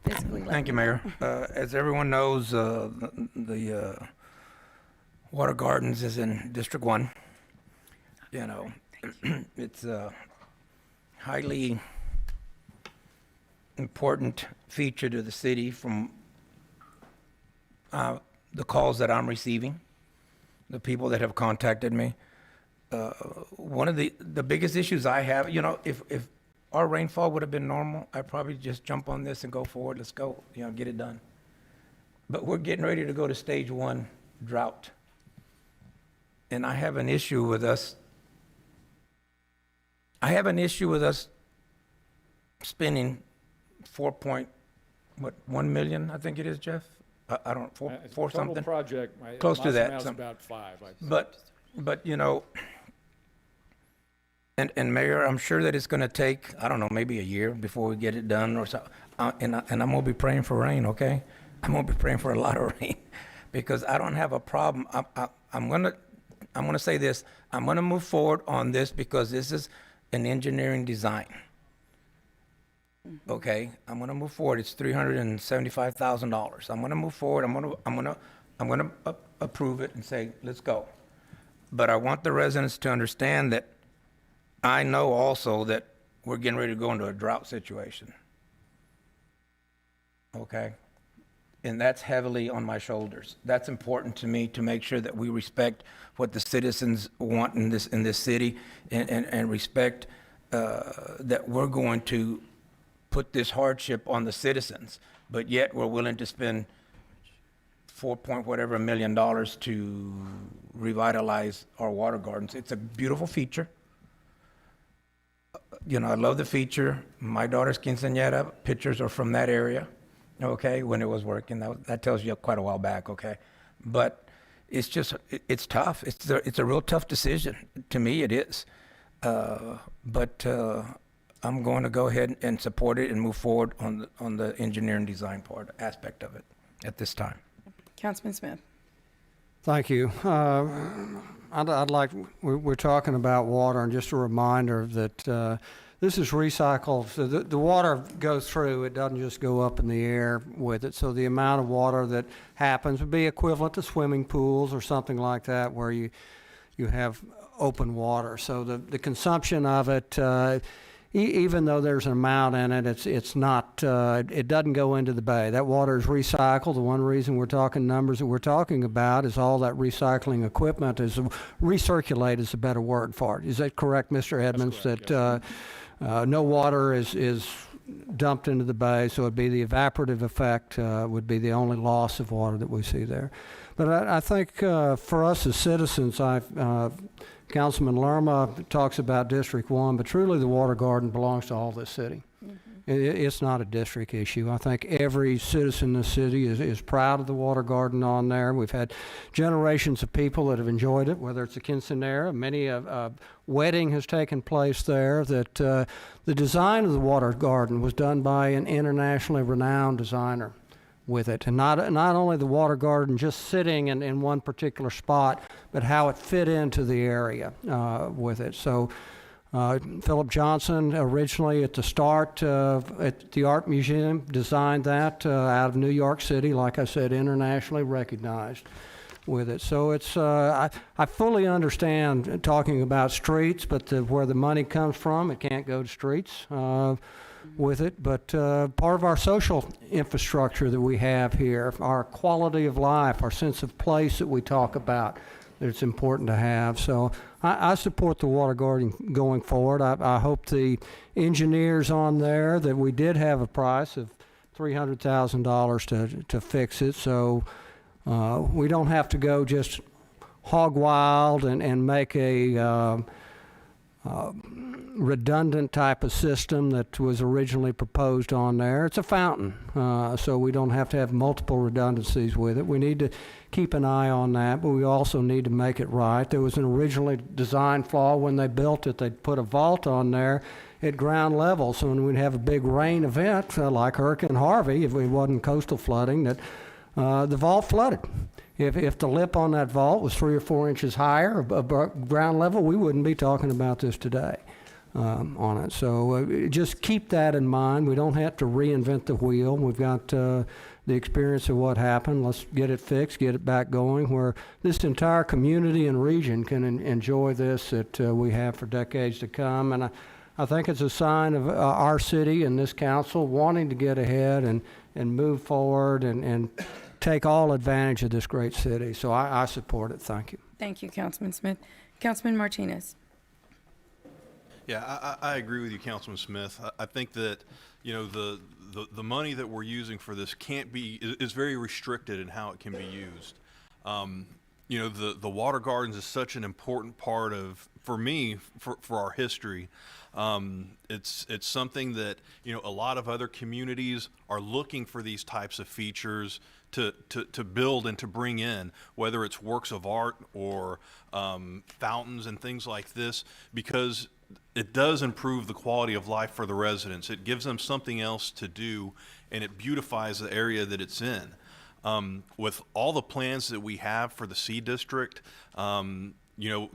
basically let Thank you, me know. Mayor. As everyone knows, the Water Gardens is in District 1. You know, it's a highly important feature to the city from the calls that I'm receiving, the people that have contacted me. One of the biggest issues I have, you know, if our rainfall would have been normal, I'd probably just jump on this and go forward. Let's go, you know, get it done. But we're getting ready to go to stage 1 drought. And I have an issue with us. Spending 4.1 million, I think it is, Jeff? I don't, four something? Total project. Close to that. Amount's about 5. But you know, and Mayor, I'm sure that it's going to take, I don't know, maybe a year before we get it done or so. And I'm going to be praying for rain, okay? I'm going to be praying for a lot of rain because I don't have a problem. I'm going to say this. I'm going to move forward on this because this is an engineering design. Okay, I'm going to move forward. It's $375,000. I'm going to move forward. I'm going to approve it and say, let's go. But I want the residents to understand that I know also that we're getting ready to go into a drought situation. Okay? And that's heavily on my shoulders. That's important to me to make sure that we respect what the citizens want in this city and respect that we're going to put this hardship on the citizens, but yet we're willing to spend $4 million to revitalize our water gardens. It's a beautiful feature. You know, I love the feature. My daughter's quinceañera pictures are from that area, okay, when it was working. That tells you quite a while back, okay? But it's just, it's tough. It's a real tough decision. To me, it is. But I'm going to go ahead and support it and move forward on the engineering design aspect of it at this time. Councilman Smith. Thank you. I'd like, we're talking about water, and just a reminder that this is recycled. So the water goes through, it doesn't just go up in the air with it. So the amount of water that happens would be equivalent to swimming pools or something like that, where you have open water. So the consumption of it even though there's an amount in it, it's not, it doesn't go into the bay. That water is recycled. The one reason we're talking numbers that we're talking about is all that recycling equipment is, recirculate is a better word for it. Is that correct, Mr. Edmonds? correct, That no water is dumped into the bay, so it'd be the evaporative effect would be the only loss of water that we see there. But I think for us as citizens, Councilman Lerma talks about District 1, but truly the water garden belongs to all this city. It's not a district issue. I think every citizen in the city is proud of the water garden on there. We've had generations of people that have enjoyed it, whether it's a quinceanera, many a wedding has taken place there. That the design of the water garden was done by an internationally renowned designer with it, and not only the water garden just sitting in one particular spot, but how it fit into the area with it. So Philip Johnson originally at the start at the Art Museum designed that out of New York City, like I said, internationally recognized with it. So it's I fully understand talking about streets, but where the money comes from, it can't go to streets with it. But part of our social infrastructure that we have here, our quality of life, our sense of place that we talk about, that it's important to have. So I support the water garden going forward. I hope the engineers on there, that we did have a price of $300,000 to fix it, so we don't have to go just hog wild and make a redundant type of system that was originally proposed on there. It's a fountain, so we don't have to have multiple redundancies with it. We need to keep an eye on that, but we also need to make it right. There was an originally design flaw when they built it. They put a vault on there at ground level, so when we'd have a big rain event like Hurricane Harvey, if it wasn't coastal flooding, that the vault flooded. If the lip on that vault was 3 or 4 inches higher above ground level, we wouldn't be talking about this today on it. So just keep that in mind. We don't have to reinvent the wheel. We've got the experience of what happened. Let's get it fixed, get it back going, where this entire community and region can enjoy this that we have for decades to come. And I think it's a sign of our city and this council wanting to get ahead and move forward and take all advantage of this great city. So I support it. Thank you. Thank you, Councilman Smith. Councilman Martinez. Yeah, I agree with you, Councilman Smith. I think that, you know, the money that we're using for this is very restricted in how it can be used. You know, the water gardens is such an important part of, for me, for our history. It's something that, you know, a lot of other communities are looking for these types of features to build and to bring in, whether it's works of art or fountains and things like this, because it does improve the quality of life for the residents. It gives them something else to do, and it beautifies the area that it's in. With all the plans that we have for the C District, you know,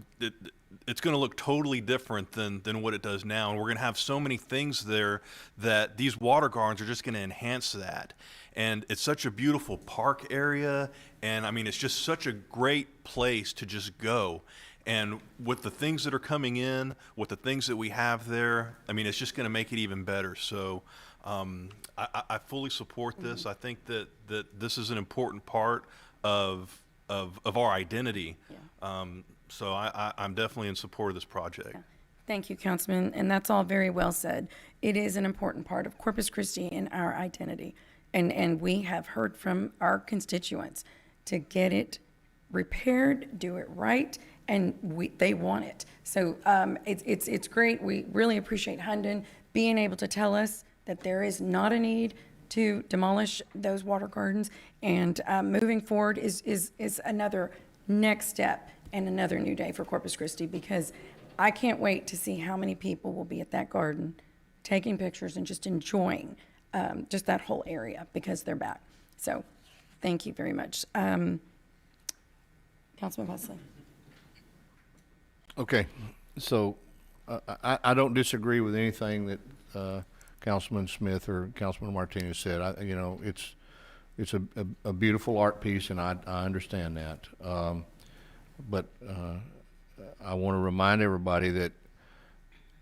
it's going to look totally different than what it does now. And we're going to have so many things there that these water gardens are just going to enhance that. And it's such a beautiful park area. And I mean, it's just such a great place to just go. And with the things that are coming in, with the things that we have there, I mean, it's just going to make it even better. So I fully support this. I think that this is an important part of our identity. Yeah. So I'm definitely in support of this project. Yeah. Thank you, Councilman, and that's all very well said. It is an important part of Corpus Christi and our identity, and we have heard from our constituents to get it repaired, do it right, and they want it. So it's great. We really appreciate Hunden being able to tell us that there is not a need to demolish those water gardens, and moving forward is another next step and another new day for Corpus Christi, because I can't wait to see how many people will be at that garden taking pictures and just enjoying just that whole area because they're back. So thank you very much. Councilman Wesley. Okay, so I don't disagree with anything that Councilman Smith or Councilman Martinez said. You know, it's a beautiful art piece, and I understand that. But I want to remind everybody that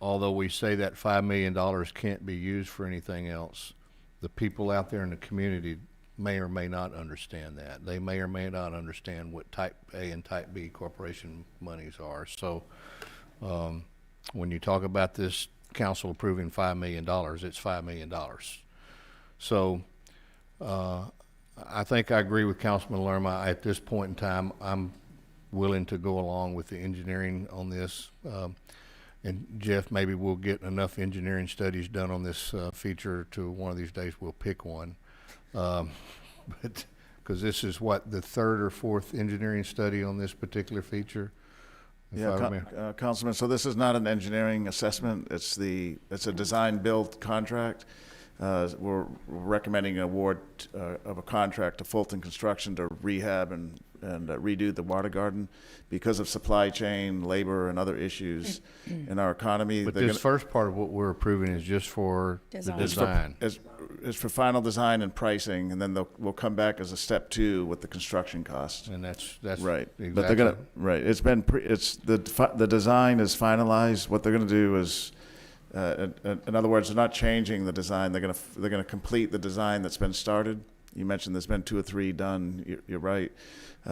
although we say that $5 million can't be used for anything else, the people out there in the community may or may not understand that. They may or may not understand what type A and type B corporation monies are. So when you talk about this council approving $5 million, it's $5 million. So I think I agree with Councilman Lerma. At this point in time, I'm willing to go along with the engineering on this. And Jeff, maybe we'll get enough engineering studies done on this feature to one of these days we'll pick one. But because this is what, the third or fourth engineering study on this particular feature? Yeah, Councilman, so this is not an engineering assessment. It's a design build contract. We're recommending an award of a contract to Fulton Construction to rehab and redo the water garden because of supply chain, labor, and other issues in our economy. But this first part of what we're approving is just for the design. It's for final design and pricing, and then we'll come back as a step 2 with the construction cost. And that's right. Exactly. But they're gonna It's been the design is finalized. What they're gonna do is, in other words, they're not changing the design. They're gonna complete the design that's been started. You mentioned there's been 2 or 3 done. You're right.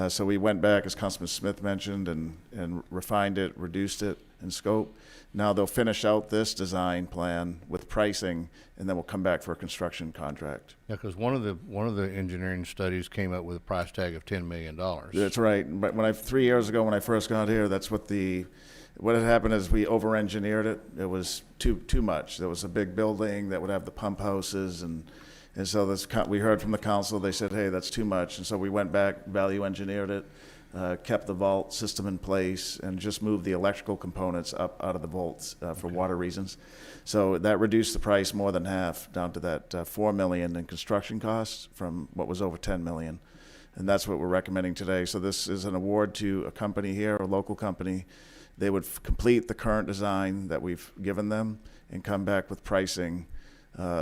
So we went back, as Councilman Smith mentioned, and refined it, reduced it in scope. Now they'll finish out this design plan with pricing, and then we'll come back for a construction contract. Yeah, because one of the engineering studies came up with a price tag of $10 million. That's right. But 3 years ago, when I first got here, that's what had happened is we over-engineered it. It was too much. There was a big building that would have the pump houses, and so we heard from the council. They said, hey, that's too much. And so we went back, value engineered it, kept the vault system in place, and just moved the electrical components up out of the vaults for water reasons. So that reduced the price more than half, down to that $4 million in construction costs from what was over $10 million. And that's what we're recommending today. So this is an award to a company here, a local company. They would complete the current design that we've given them and come back with pricing.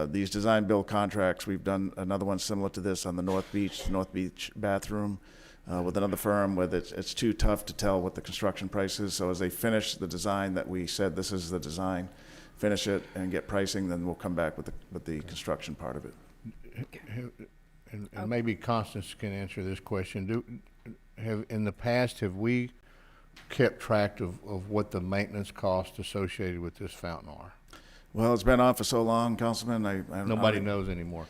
These design build contracts, we've done another one similar to this on the North Beach bathroom with another firm where it's too tough to tell what the construction price is. So as they finish the design that we said this is the design, finish it and get pricing, then we'll come back with the construction part of it. And maybe Constance can answer this question. In the past, have we kept track of what the maintenance costs associated with this fountain are? Well, it's been on for so long, Councilman. Nobody knows anymore.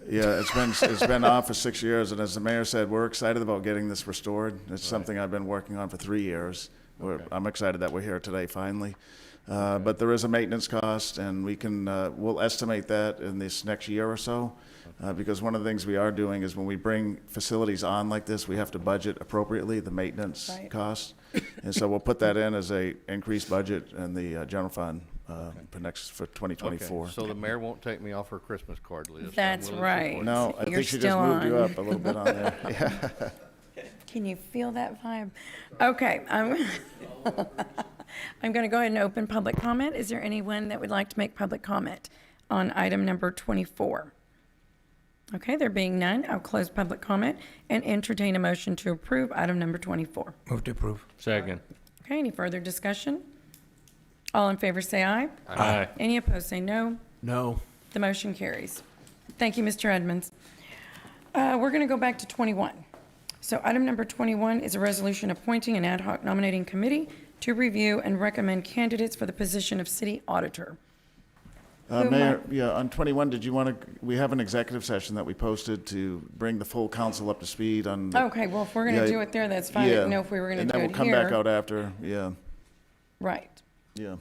Yeah, it's been on for 6 years, and as the mayor said, we're excited about getting this restored. It's something I've been working on for 3 years. I'm excited that we're here today finally. But there is a maintenance cost, and we'll estimate that in this next year or so. Because one of the things we are doing is when we bring facilities on like this, we have to budget appropriately the maintenance costs. And so we'll put that in as a increased budget in the general fund for 2024. Okay, so the mayor won't take me off her Christmas card list. That's right. No, I think she just moved you up a little bit on there. Yeah. Can you feel that vibe? Okay, I'm going to go ahead and open public comment. Is there anyone that would like to make public comment on item number 24? Okay, there being none, I'll close public comment and entertain a motion to approve item number 24. Move to approve. Second. Okay, any further discussion? All in favor say aye. Aye. Any opposed say no. No. The motion carries. Thank you, Mr. Edmonds. We're going to go back to 21. So item number 21 is a resolution appointing an ad hoc nominating committee to review and recommend candidates for the position of city auditor. Mayor, on 21, we have an executive session that we posted to bring the full council up to speed on. Okay, well, if we're going to do it there, that's fine. I didn't know if we were going to do it here. And then we'll come back out after, Right. Yeah.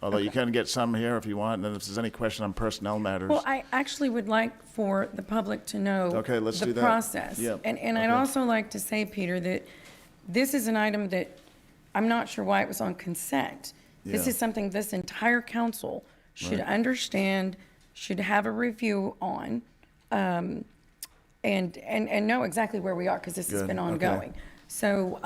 Although you can get some here if you want, and then if there's any question on personnel matters. Well, I actually would like for the public to know Okay, let's do the that. process. Yeah. And I'd also like to say, Peter, that this is an item that I'm not sure why it was on consent. This Yeah. is something this entire council should understand, should have a review on, and know exactly where we are, because this has Good, been okay. ongoing. So,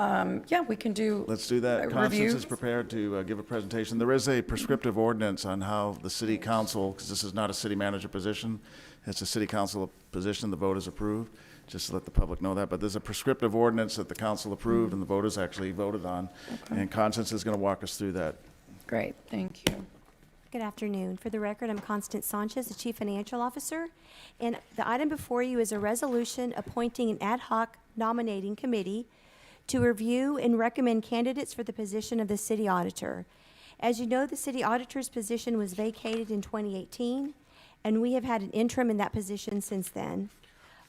we can do. Let's do that. a Constance review. is prepared to give a presentation. There is a prescriptive ordinance on how the city council, because this is not a city manager position, it's a city council position the voters approved, just to let the public know that. But there's a prescriptive ordinance that the council approved and the voters actually voted on. And Constance is going to walk us through that. Great, thank you. Good afternoon. For the record, I'm Constance Sanchez, the Chief Financial Officer. And the item before you is a resolution appointing an ad hoc nominating committee to review and recommend candidates for the position of the city auditor. As you know, the city auditor's position was vacated in 2018, and we have had an interim in that position since then.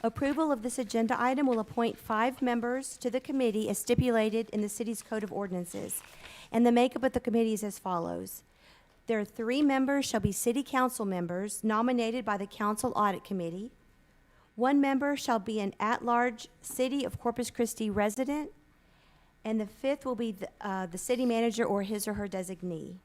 Approval of this agenda item will appoint 5 members to the committee as stipulated in the city's Code of Ordinances. And the makeup of the committee is as follows. There are 3 members shall be city council members nominated by the council audit committee. 1 member shall be an at-large city of Corpus Christi resident. And the 5th will be the city manager or his or her designee.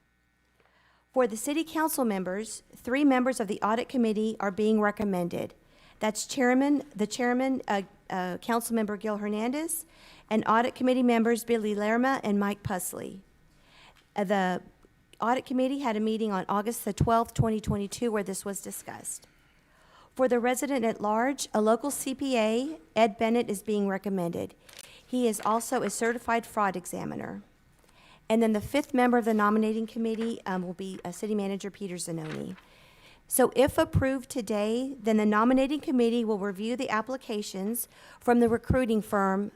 For the city council members, 3 members of the audit committee are being recommended. That's the chairman, Councilmember Gil Hernandez, and audit committee members Billy Lerma and Mike Pusley. The audit committee had a meeting on August the 12th, 2022, where this was discussed. For the resident at large, a local CPA, Ed Bennett, is being recommended. He is also a certified fraud examiner. And then the 5th member of the nominating committee will be City Manager Peter Zanoni. So if approved today, then the nominating committee will review the applications from the recruiting firm,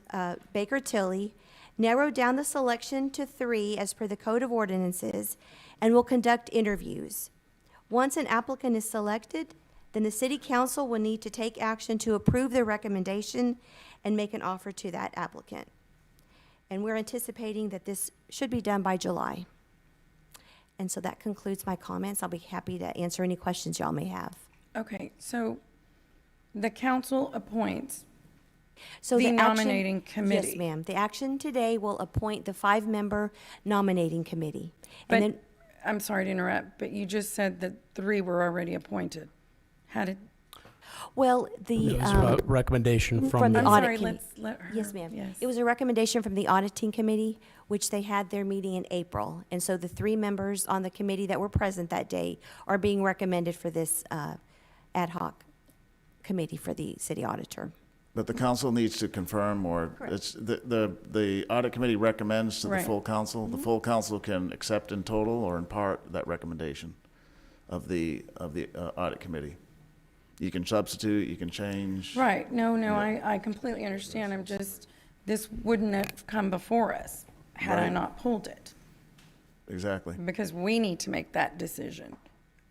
Baker Tilly, narrow down the selection to 3 as per the Code of Ordinances, and will conduct interviews. Once an applicant is selected, then the City Council will need to take action to approve their recommendation and make an offer to that applicant. And we're anticipating that this should be done by July. And so that concludes my comments. I'll be happy to answer any questions y'all may have. Okay, so the council appoints So the the action- nominating committee. Yes, ma'am. The action today will appoint the 5-member nominating committee. But, And then, I'm sorry to interrupt, but you just said that 3 were already appointed. How did? well, the. It was a recommendation from the the- I'm audit sorry, committee. let's let her. Yes, ma'am. Yes. It was a recommendation from the auditing committee, which they had their meeting in April. And so the 3 members on the committee that were present that day are being recommended for this ad hoc committee for the city auditor. But the council needs to confirm, or it's, the audit committee recommends to the Right. full council. The full council can accept in total or in part that recommendation of the audit committee. You can substitute, you can change. Right, no, I completely understand. I'm just, this wouldn't have come before us had I Right. not pulled it. Exactly. Because we need to make that decision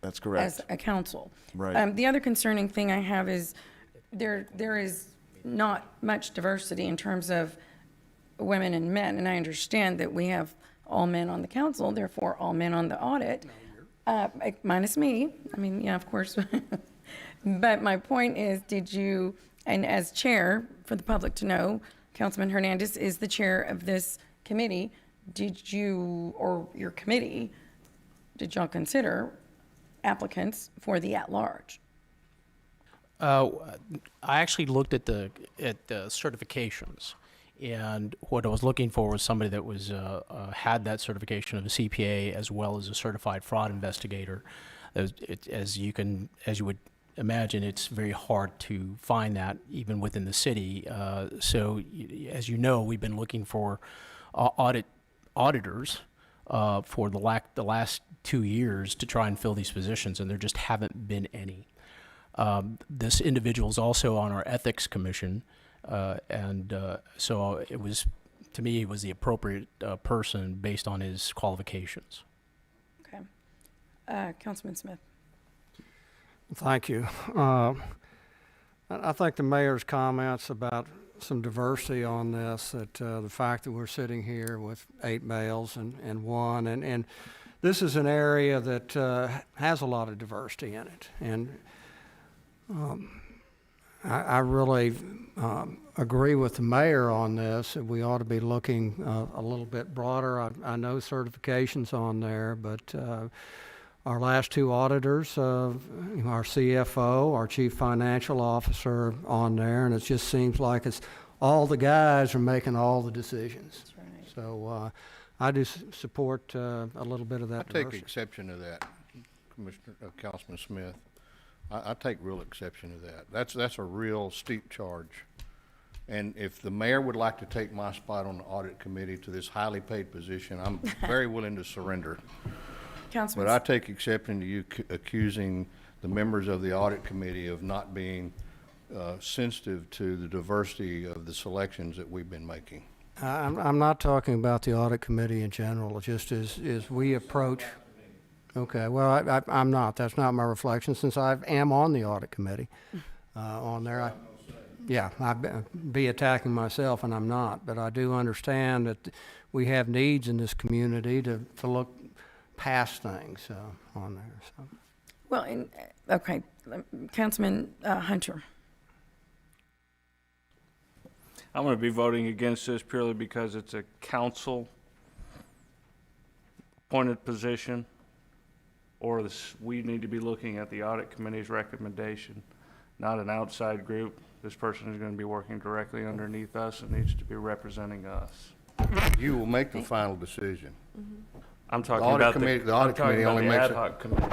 That's correct. as a council. Right. The other concerning thing I have is there is not much diversity in terms of women and men. And I understand that we have all men on the council, therefore all men on the audit, minus me. I mean, yeah, of course. But my point is, did you, and as chair, for the public to know, Councilman Hernandez is the chair of this committee. Did you, or your committee, did y'all consider applicants for the at-large? I actually looked at the certifications, and what I was looking for was somebody that was had that certification of a CPA as well as a certified fraud investigator. As you would imagine, it's very hard to find that even within the city. So, as you know, we've been looking for auditors for the last 2 years to try and fill these positions, and there just haven't been any. This individual is also on our ethics commission, and so it was, to me, he was the appropriate person based on his qualifications. Okay. Councilman Smith. Thank you. I think the mayor's comments about some diversity on this, that the fact that we're sitting here with 8 males and 1, and this is an area that has a lot of diversity in it. And I really agree with the mayor on this, that we ought to be looking a little bit broader. I know certifications on there, but our last 2 auditors, our CFO, our chief financial officer on there, and it just seems like it's all the guys are making all the decisions. That's right. So I do support a little bit of that I take diversity. exception to that, Councilman Smith. I take real exception to that. That's a real steep charge. And if the mayor would like to take my spot on the audit committee to this highly paid position, I'm very willing to surrender. Councilman. But I take exception to you accusing the members of the audit committee of not being sensitive to the diversity of the selections that we've been making. I'm not talking about the audit committee in general, just as we approach. Okay, well, I'm not. That's not my reflection, since I am on the audit committee. On there, I'd be attacking myself, and I'm not. But I do understand that we have needs in this community to look past things on there. So. Well, okay, Councilman Hunter. I'm going to be voting against this purely because it's a council appointed position, or we need to be looking at the audit committee's recommendation, not an outside group. This person is going to be working directly underneath us and needs to be representing us. You will make the final decision. I'm talking about the audit committee only makes ad hoc committee.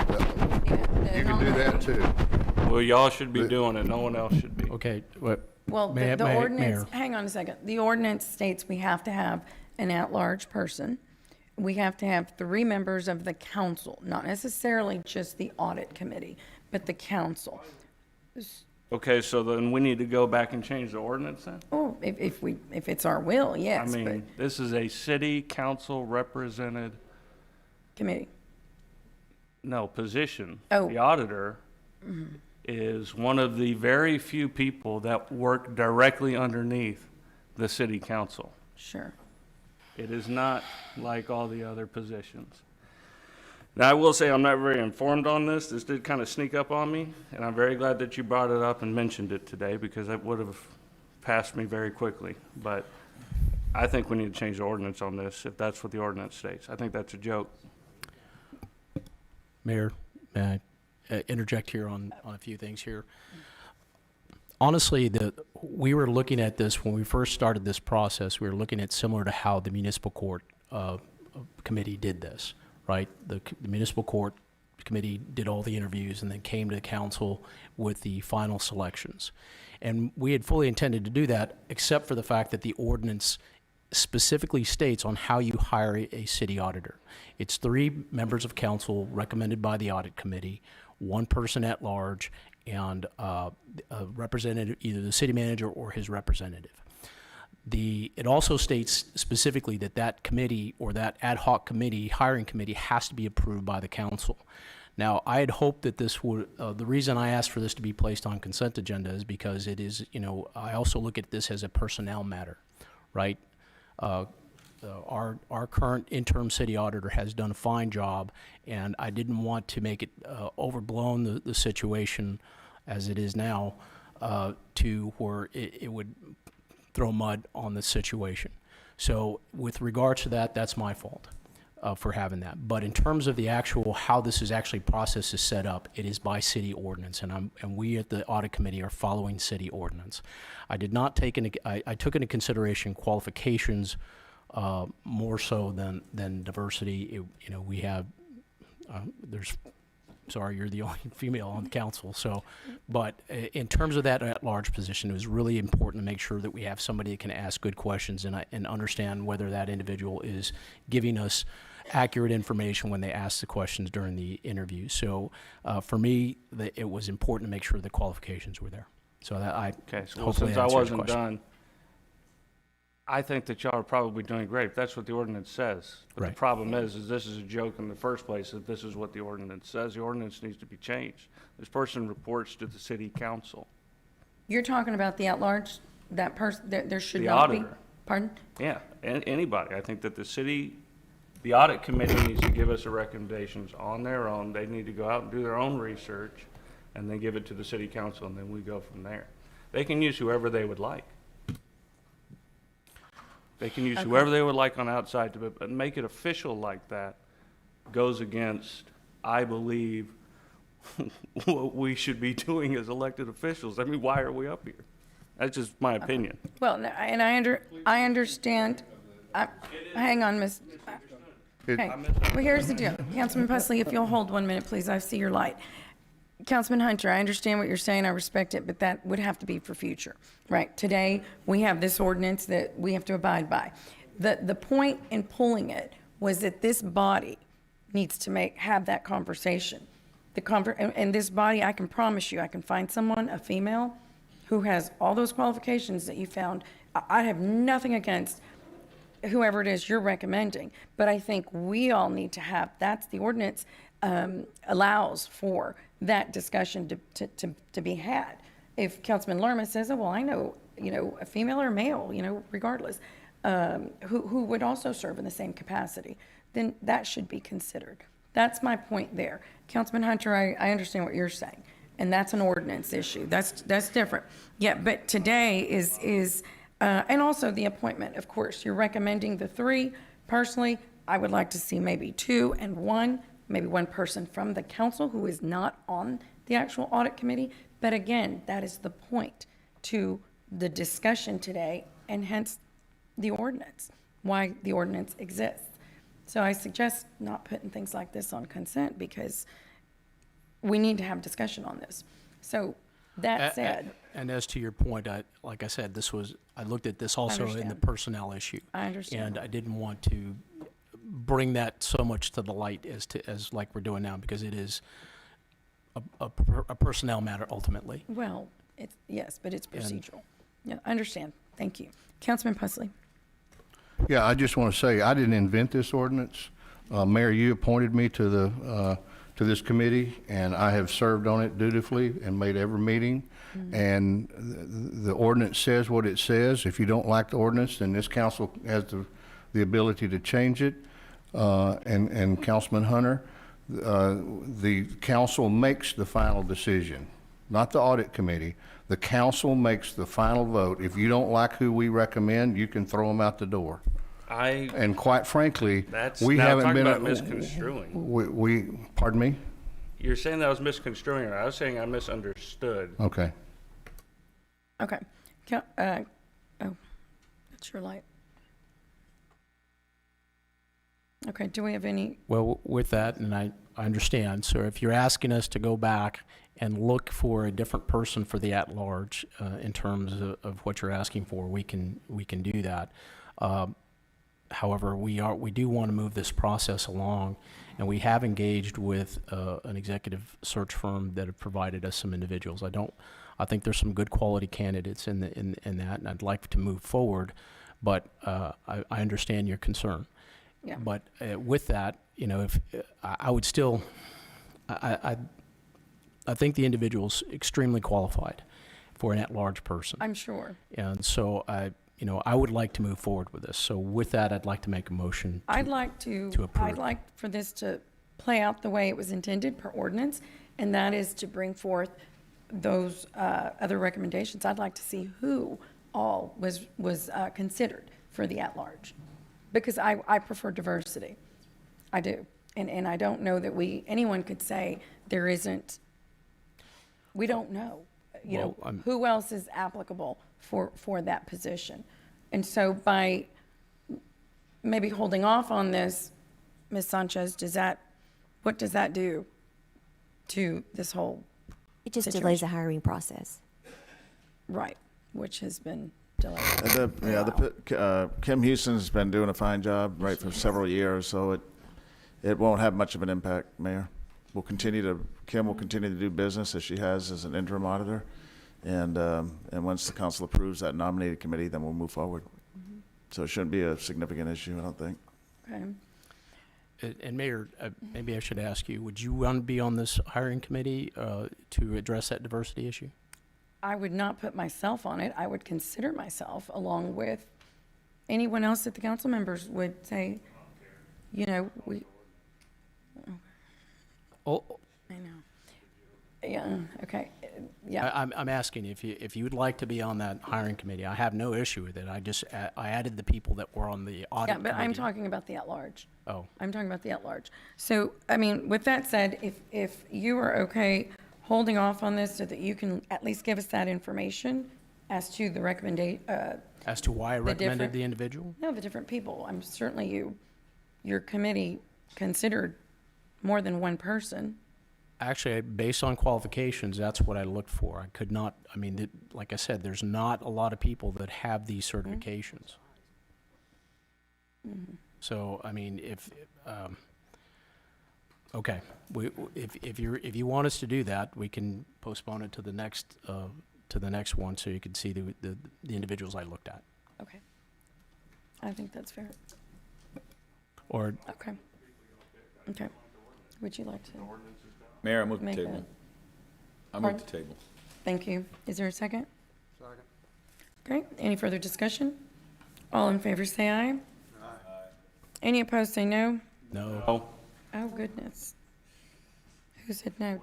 You can do that too. Well, y'all should be doing it. No one else should be. Okay, Well, the ordinance, hang on a second. The ordinance states we have to have an at-large person. We have to have 3 members of the council, not necessarily just the audit committee, but the council. Okay, so then we need to go back and change the ordinance then? Oh, if it's our will, yes. I mean, this is a city council represented. Committee. No, position. Oh. The auditor is one of the very few people that work directly underneath the city council. Sure. It is not like all the other positions. Now, I will say I'm not very informed on this. This did kind of sneak up on me, and I'm very glad that you brought it up and mentioned it today, because that would have passed me very quickly. But I think we need to change the ordinance on this, if that's what the ordinance states. I think that's a joke. Mayor, may I interject here on a few things here? Honestly, we were looking at this when we first started this process. We were looking at similar to how the municipal court committee did this, right? The municipal court committee did all the interviews and then came to the council with the final selections. And we had fully intended to do that, except for the fact that the ordinance specifically states on how you hire a city auditor. It's 3 members of council recommended by the audit committee, 1 person at large, and a representative, either the city manager or his representative. It also states specifically that committee, or that ad hoc committee, hiring committee, has to be approved by the council. Now, I had hoped that this would, the reason I asked for this to be placed on consent agenda is because it is, I also look at this as a personnel matter, right? Our current interim city auditor has done a fine job, and I didn't want to make it overblown the situation as it is now to where it would throw mud on the situation. So with regards to that, that's my fault for having that. But in terms of the actual how this is actually process is set up, it is by city ordinance, and we at the audit committee are following city ordinance. I did not take I took into consideration qualifications more so than diversity. We have sorry, you're the only female on the council. So, but in terms of that at-large position, it was really important to make sure that we have somebody that can ask good questions and understand whether that individual is giving us accurate information when they ask the questions during the interview. So, for me, it was important to make sure the qualifications were there. So that Okay, so hopefully since I answers your wasn't question. done, I think that y'all are probably doing great. That's what the ordinance says. But Right. the problem is this is a joke in the first place, that this is what the ordinance says. The ordinance needs to be changed. This person reports to the city council. You're talking about the at-large, that person, there should The not be? auditor. Pardon? Yeah, anybody. I think that the audit committee needs to give us the recommendations on their own. They need to go out and do their own research, and then give it to the city council, and then we go from there. They can use whoever they would like. They can use whoever they would like on outside, but make it official like that goes against, I believe, what we should be doing as elected officials. I mean, why are we up here? That's just my opinion. Well, and I understand, hang on, Miss. Okay, well, here's the deal. Councilman Pusley, if you'll hold 1 minute, please, I see your light. Councilman Hunter, I understand what you're saying, I respect it, but that would have to be for future, right? Today, we have this ordinance that we have to abide by. The point in pulling it was that this body needs to have that conversation. And this body, I can promise you, I can find someone, a female, who has all those qualifications that you found. I have nothing against whoever it is you're recommending, but I think we all need to have, that's the ordinance allows for that discussion to be had. If Councilman Lerma says, oh, well, I know, a female or male, regardless, who would also serve in the same capacity, then that should be considered. That's my point there. Councilman Hunter, I understand what you're saying, and that's an ordinance issue. That's different. Yeah, but today is and also the appointment, of course. You're recommending the 3. Personally, I would like to see maybe 2 and 1, maybe one person from the council who is not on the actual audit committee. But again, that is the point to the discussion today, and hence the ordinance, why the ordinance exists. So I suggest not putting things like this on consent, because we need to have discussion on this. So that said. And as to your point, like I said, I looked at this also in the personnel issue. I understand. And I didn't want to bring that so much to the light as like we're doing now, because it is a personnel matter ultimately. Well, yes, but it's procedural. Yeah, I understand. Thank you. Councilman Pusley. Yeah, I just want to say, I didn't invent this ordinance. Mayor, you appointed me to this committee, and I have served on it dutifully and made every meeting. And the ordinance says what it says. If you don't like the ordinance, then this council has the ability to change it. And Councilman Hunter, the council makes the final decision, not the audit committee. The council makes the final vote. If you don't like who we recommend, you can throw them out the door. And quite frankly, we haven't been about misconstruing. Pardon me? You're saying that I was misconstruing it. I was saying I misunderstood. Okay. Okay. Oh, that's your light. Okay, do we have any? Well, with that, and I understand, so if you're asking us to go back and look for a different person for the at-large in terms of what you're asking for, we can do that. However, we do want to move this process along, and we have engaged with an executive search firm that have provided us some individuals. I think there's some good quality candidates in that, and I'd like to move forward, but I understand your concern. Yeah. But with that, if I would still, I think the individual's extremely qualified for an at-large person. I'm sure. And so I would like to move forward with this. So with that, I'd like to make a motion. I'd like for this to play out the way it was intended per ordinance, and that is to bring forth those other recommendations. I'd like to see who all was considered for the at-large, because I prefer diversity. I do. And I don't know that anyone could say there isn't, we don't know, who else is applicable for that position. And so by maybe holding off on this, Ms. Sanchez, what does that do to this whole It just situation? delays the hiring process. Right, which has been delayed. Kim Houston's been doing a fine job, right, for several years, so it won't have much of an impact, Mayor. Kim will continue to do business as she has as an interim auditor, and once the council approves that nominated committee, then we'll move forward. So it shouldn't be a significant issue, I don't think. Okay. And Mayor, maybe I should ask you, would you want to be on this hiring committee to address that diversity issue? I would not put myself on it. I would consider myself, along with anyone else that the council members would say, we. Oh. I know. Yeah, okay, yeah. I'm asking if you would like to be on that hiring committee. I have no issue with it. I added the people that were on the audit committee. Yeah, but I'm talking about the at-large. Oh. I'm talking about the at-large. So, with that said, if you are okay holding off on this so that you can at least give us that information as to the recommendation. As to why I recommended the individual? No, the different people. I'm certainly your committee considered more than one person. Actually, based on qualifications, that's what I looked for. I could not, like I said, there's not a lot of people that have these certifications. So, Okay, if you want us to do that, we can postpone it to the next one, so you can see the individuals I looked at. Okay. I think that's fair. Or, Okay. Okay. Would you like to? Mayor, I move the Make table. I move the table. Thank you. Is there a second? Second. Okay, any further discussion? All in favor say aye. Aye. Any opposed say no. no. Oh, goodness. Who said no?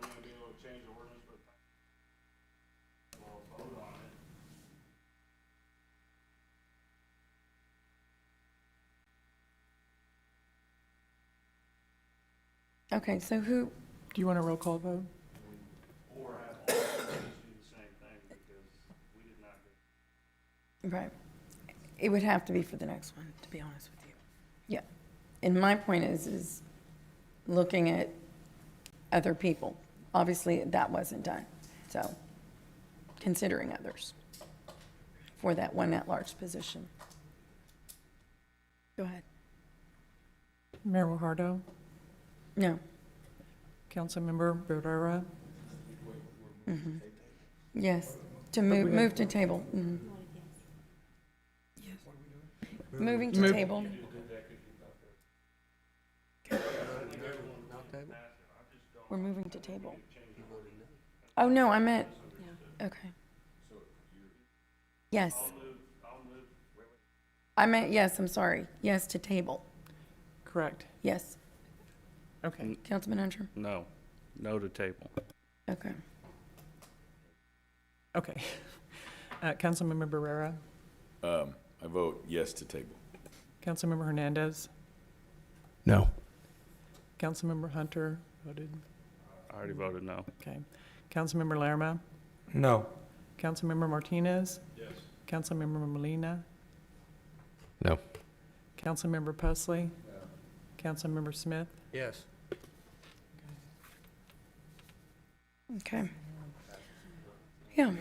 Okay, so who, Do you want a roll call vote? right. It would have to be for the next one, to be honest with you. Yeah. And my point is looking at other people. Obviously, that wasn't done. So considering others for that one at-large position. Go ahead. Mayor Guajardo, No. Councilmember Barrera, Mhm. Yes, to we move, have- move to table. Mhm. Yes. Moving to Move- table. We're moving to table. Oh, no, I meant, okay. Yes. I meant, yes, I'm sorry. Yes to table. correct. Yes. Okay. Councilman Hunter? No. No to table. Okay. Okay. Councilmember Barrera, I vote yes to table. Councilmember Hernandez, No. Councilmember Hunter voted, I already voted no. okay. Councilmember Lerma, No. Councilmember Martinez? Yes. Councilmember Molina? No. Councilmember Pusley? Councilmember Smith? Yes. Okay. Yeah.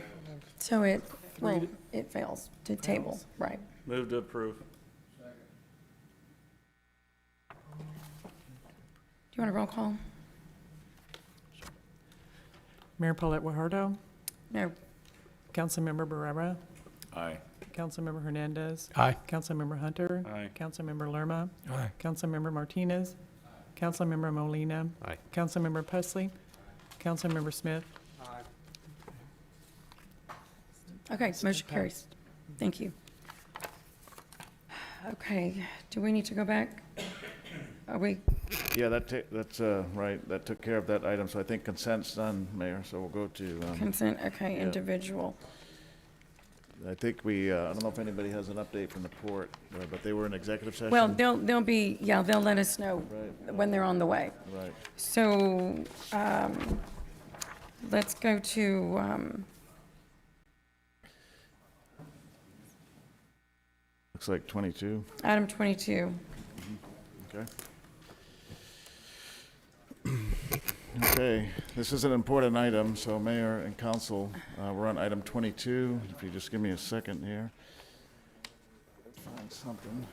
So it, well, it fails to table, right. Move to approve. Do you want a roll call? Mayor Paulette Guajardo, No. Councilmember Barrera, Aye. Councilmember Hernandez, Aye. Councilmember Hunter, Aye. Councilmember Lerma, Aye. Councilmember Martinez, Councilmember Molina, Aye. Councilmember Pusley, Councilmember Smith. Okay, motion carries. Thank you. Okay, do we need to go back? Are we, Yeah, that's right. That took care of that item. So I think consent's done, Mayor. So we'll go to. consent, okay, yeah. individual. I think I don't know if anybody has an update from the port, but they were in executive session. Well, they'll be, yeah, they'll let us know Right. when they're on the way. Right. So, let's go to, Looks like 22. item 22. Okay. Okay, this is an important item, so Mayor and Council, we're on item 22. If you just give me a second here. Find something.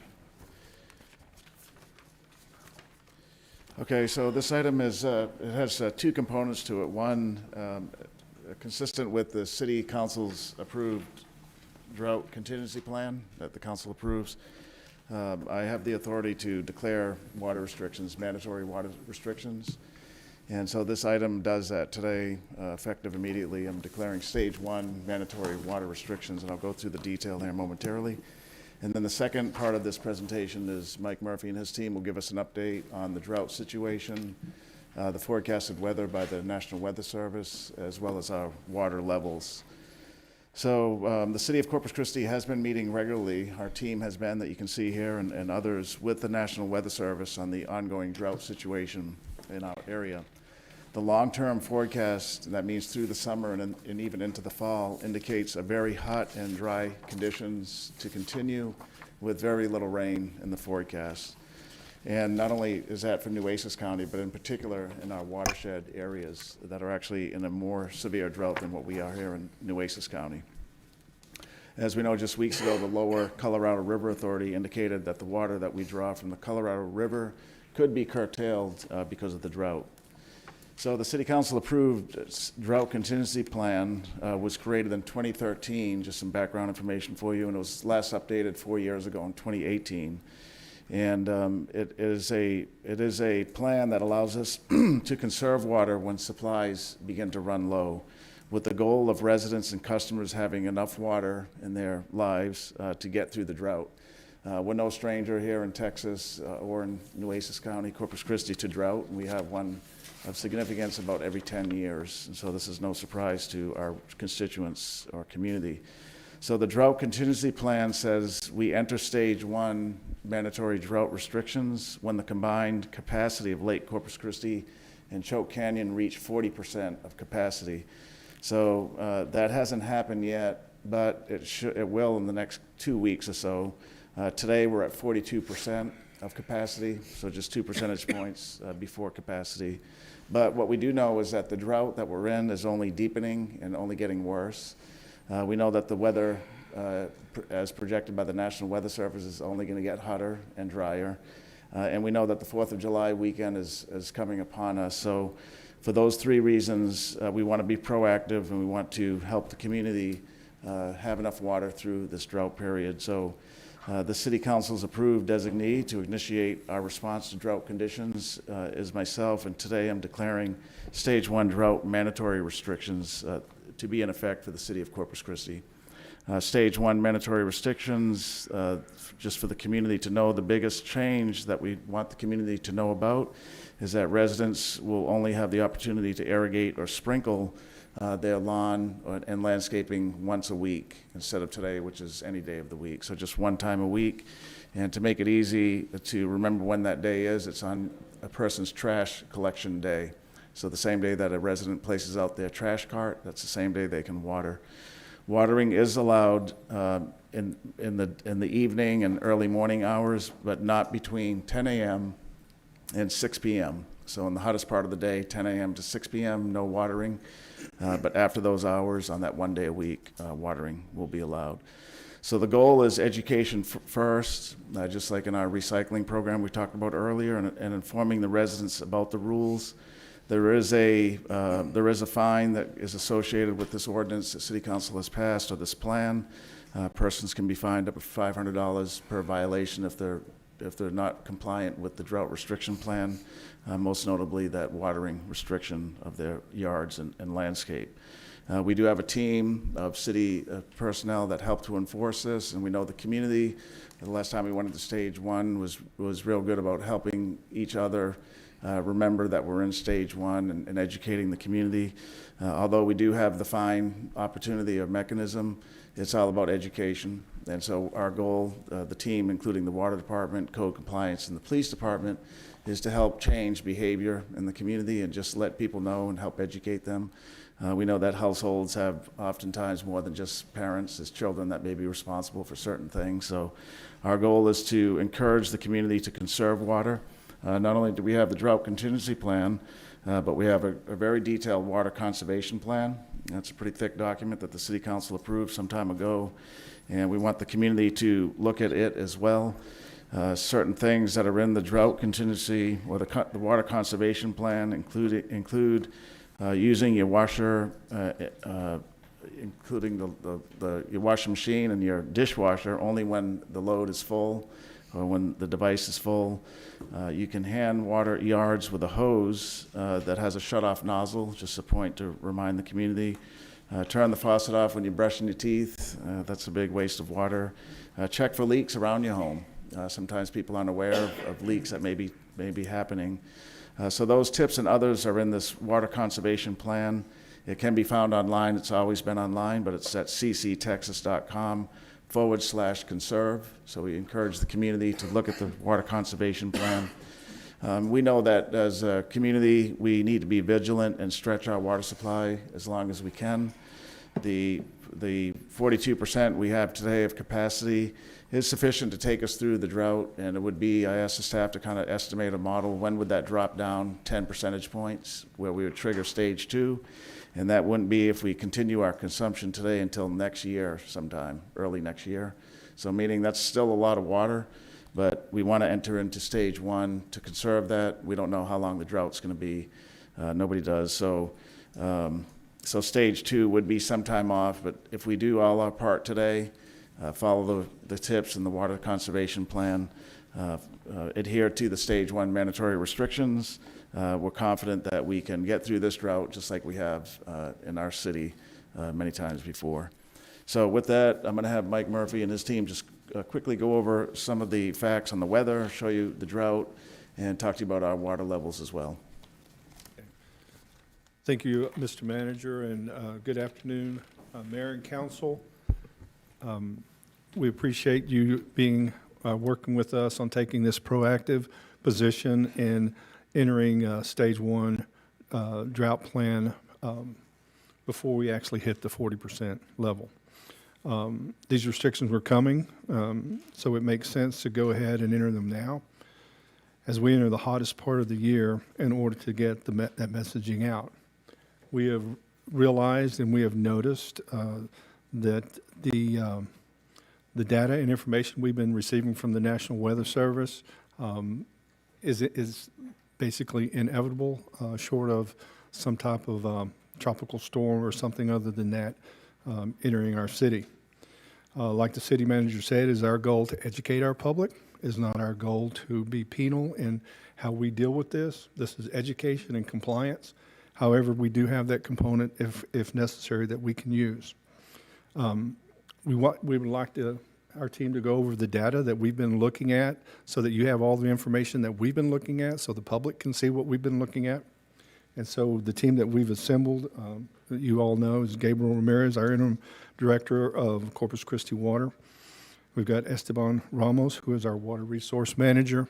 Okay, so this item is, it has two components to it. One, consistent with the City Council's approved drought contingency plan that the council approves. I have the authority to declare water restrictions, mandatory water restrictions. And so this item does that today, effective immediately. I'm declaring stage 1 mandatory water restrictions, and I'll go through the detail here momentarily. And then the second part of this presentation is Mike Murphy and his team will give us an update on the drought situation, the forecasted weather by the National Weather Service, as well as our water levels. So the City of Corpus Christi has been meeting regularly. Our team has been, that you can see here, and others with the National Weather Service on the ongoing drought situation in our area. The long-term forecast, that means through the summer and even into the fall, indicates a very hot and dry conditions to continue with very little rain in the forecast. And not only is that for Nueces County, but in particular in our watershed areas that are actually in a more severe drought than what we are here in Nueces County. As we know, just weeks ago, the Lower Colorado River Authority indicated that the water that we draw from the Colorado River could be curtailed because of the drought. So the City Council approved drought contingency plan was created in 2013, just some background information for you, and it was last updated 4 years ago in 2018. And it is a plan that allows us to conserve water when supplies begin to run low, with the goal of residents and customers having enough water in their lives to get through the drought. We're no stranger here in Texas or in Nueces County, Corpus Christi, to drought. We have one of significance about every 10 years, and so this is no surprise to our constituents or community. So the drought contingency plan says we enter stage 1 mandatory drought restrictions when the combined capacity of Lake Corpus Christi and Choke Canyon reach 40% of capacity. So that hasn't happened yet, but it will in the next 2 weeks or so. Today we're at 42% of capacity, so just 2 percentage points before capacity. But what we do know is that the drought that we're in is only deepening and only getting worse. We know that the weather, as projected by the National Weather Service, is only going to get hotter and drier. And we know that the 4th of July weekend is coming upon us. So for those 3 reasons, we want to be proactive and we want to help the community have enough water through this drought period. So the City Council's approved designee to initiate our response to drought conditions is myself, and today I'm declaring stage 1 drought mandatory restrictions to be in effect for the City of Corpus Christi. Stage 1 mandatory restrictions, just for the community to know, the biggest change that we want the community to know about is that residents will only have the opportunity to irrigate or sprinkle their lawn and landscaping once a week instead of today, which is any day of the week. So just one time a week. And to make it easy to remember when that day is, it's on a person's trash collection day. So the same day that a resident places out their trash cart, that's the same day they can water. Watering is allowed in the evening and early morning hours, but not between 10 a.m. and 6 p.m. So in the hottest part of the day, 10 a.m. to 6 p.m., no watering. But after those hours, on that one day a week, watering will be allowed. So the goal is education first, just like in our recycling program we talked about earlier, and informing the residents about the rules. There is a fine that is associated with this ordinance that City Council has passed, or this plan. Persons can be fined up to $500 per violation if they're not compliant with the drought restriction plan, most notably that watering restriction of their yards and landscape. We do have a team of city personnel that help to enforce this, and we know the community. The last time we went into stage 1 was real good about helping each other remember that we're in stage 1 and educating the community. Although we do have the fine opportunity or mechanism, it's all about education. And so our goal, the team, including the water department, code compliance, and the police department, is to help change behavior in the community and just let people know and help educate them. We know that households have oftentimes more than just parents. There's children that may be responsible for certain things. So our goal is to encourage the community to conserve water. Not only do we have the drought contingency plan, but we have a very detailed water conservation plan. That's a pretty thick document that the City Council approved some time ago, and we want the community to look at it as well. Certain things that are in the drought contingency or the water conservation plan include using your washer, including your washing machine and your dishwasher only when the load is full or when the device is full. You can hand water yards with a hose that has a shut-off nozzle, just a point to remind the community. Turn the faucet off when you're brushing your teeth. That's a big waste of water. Check for leaks around your home. Sometimes people aren't aware of leaks that may be happening. So those tips and others are in this water conservation plan. It can be found online. It's always been online, but it's at cctexas.com/conserve. So we encourage the community to look at the water conservation plan. We know that as a community, we need to be vigilant and stretch our water supply as long as we can. The 42% we have today of capacity is sufficient to take us through the drought, and it would be, I asked the staff to kind of estimate a model, when would that drop down 10 percentage points, where we would trigger stage 2, and that wouldn't be if we continue our consumption today until next year sometime, early next year. So meaning that's still a lot of water, but we want to enter into stage 1 to conserve that. We don't know how long the drought's going to be. Nobody does. So stage 2 would be some time off, but if we do all our part today, follow the tips in the water conservation plan, adhere to the stage 1 mandatory restrictions, we're confident that we can get through this drought just like we have in our city many times before. So with that, I'm going to have Mike Murphy and his team just quickly go over some of the facts on the weather, show you the drought, and talk to you about our water levels as well. Thank you, Mr. Manager, and good afternoon, Mayor and Council. We appreciate you being working with us on taking this proactive position in entering stage 1 drought plan before we actually hit the 40% level. These restrictions were coming, so it makes sense to go ahead and enter them now as we enter the hottest part of the year in order to get that messaging out. We have realized and we have noticed that the data and information we've been receiving from the National Weather Service is basically inevitable, short of some type of tropical storm or something other than that entering our city. Like the city manager said, it is our goal to educate our public. It is not our goal to be penal in how we deal with this. This is education and compliance. However, we do have that component, if necessary, that we can use. We would like our team to go over the data that we've been looking at so that you have all the information that we've been looking at so the public can see what we've been looking at. And so the team that we've assembled, that you all know, is Gabriel Ramirez, our interim director of Corpus Christi Water. We've got Esteban Ramos, who is our water resource manager.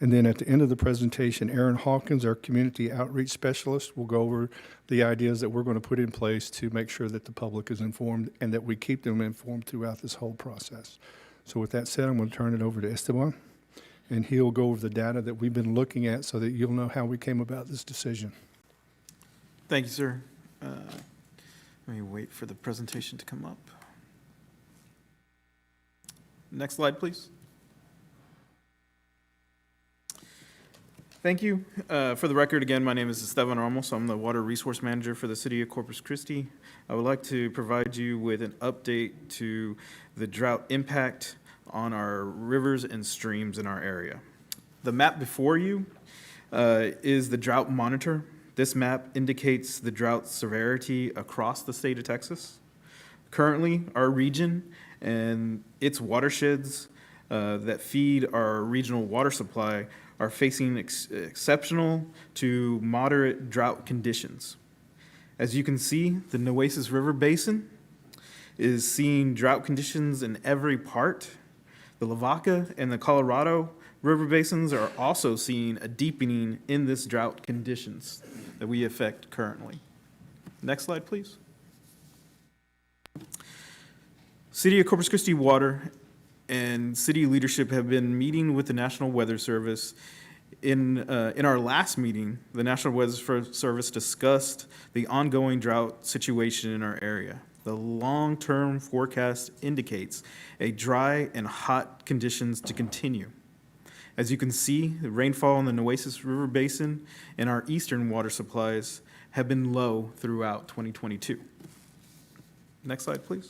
And then at the end of the presentation, Aaron Hawkins, our community outreach specialist, will go over the ideas that we're going to put in place to make sure that the public is informed and that we keep them informed throughout this whole process. So with that said, I'm going to turn it over to Esteban, and he'll go over the data that we've been looking at so that you'll know how we came about this decision. Thank you, sir. Let me wait for the presentation to come up. Next slide, please. Thank you. For the record, again, my name is Esteban Ramos. I'm the Water Resource Manager for the City of Corpus Christi. I would like to provide you with an update to the drought impact on our rivers and streams in our area. The map before you is the drought monitor. This map indicates the drought severity across the state of Texas. Currently, our region and its watersheds that feed our regional water supply are facing exceptional to moderate drought conditions. As you can see, the Nueces River Basin is seeing drought conditions in every part. The Lavaca and the Colorado River Basins are also seeing a deepening in this drought conditions that we affect currently. Next slide, please. City of Corpus Christi Water and city leadership have been meeting with the National Weather Service. In our last meeting, the National Weather Service discussed the ongoing drought situation in our area. The long-term forecast indicates a dry and hot conditions to continue. As you can see, the rainfall in the Nueces River Basin and our eastern water supplies have been low throughout 2022. Next slide, please.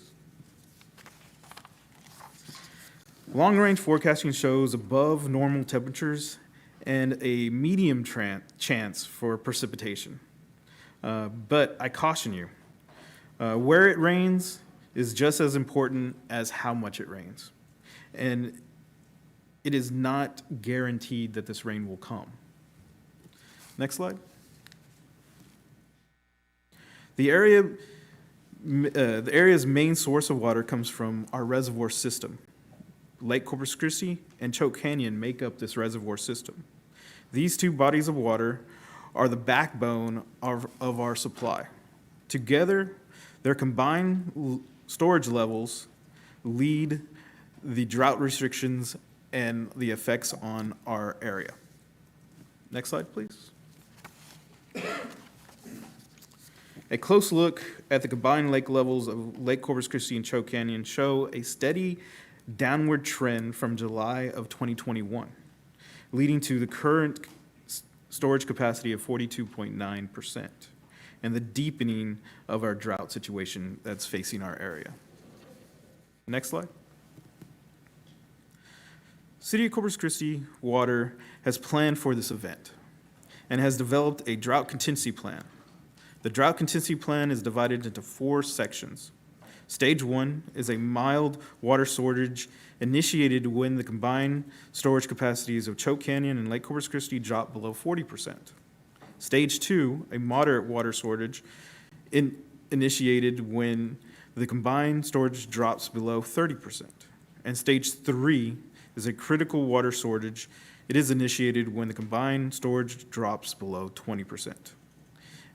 Long-range forecasting shows above normal temperatures and a medium chance for precipitation. But I caution you, where it rains is just as important as how much it rains. And it is not guaranteed that this rain will come. Next slide. The area's main source of water comes from our reservoir system. Lake Corpus Christi and Choke Canyon make up this reservoir system. These two bodies of water are the backbone of our supply. Together, their combined storage levels lead the drought restrictions and the effects on our area. Next slide, please. A close look at the combined lake levels of Lake Corpus Christi and Choke Canyon show a steady downward trend from July of 2021, leading to the current storage capacity of 42.9% and the deepening of our drought situation that's facing our area. Next slide. City of Corpus Christi Water has planned for this event and has developed a drought contingency plan. The drought contingency plan is divided into 4 sections. Stage 1 is a mild water shortage initiated when the combined storage capacities of Choke Canyon and Lake Corpus Christi drop below 40%. Stage 2, a moderate water shortage initiated when the combined storage drops below 30%. And stage 3 is a critical water shortage. It is initiated when the combined storage drops below 20%.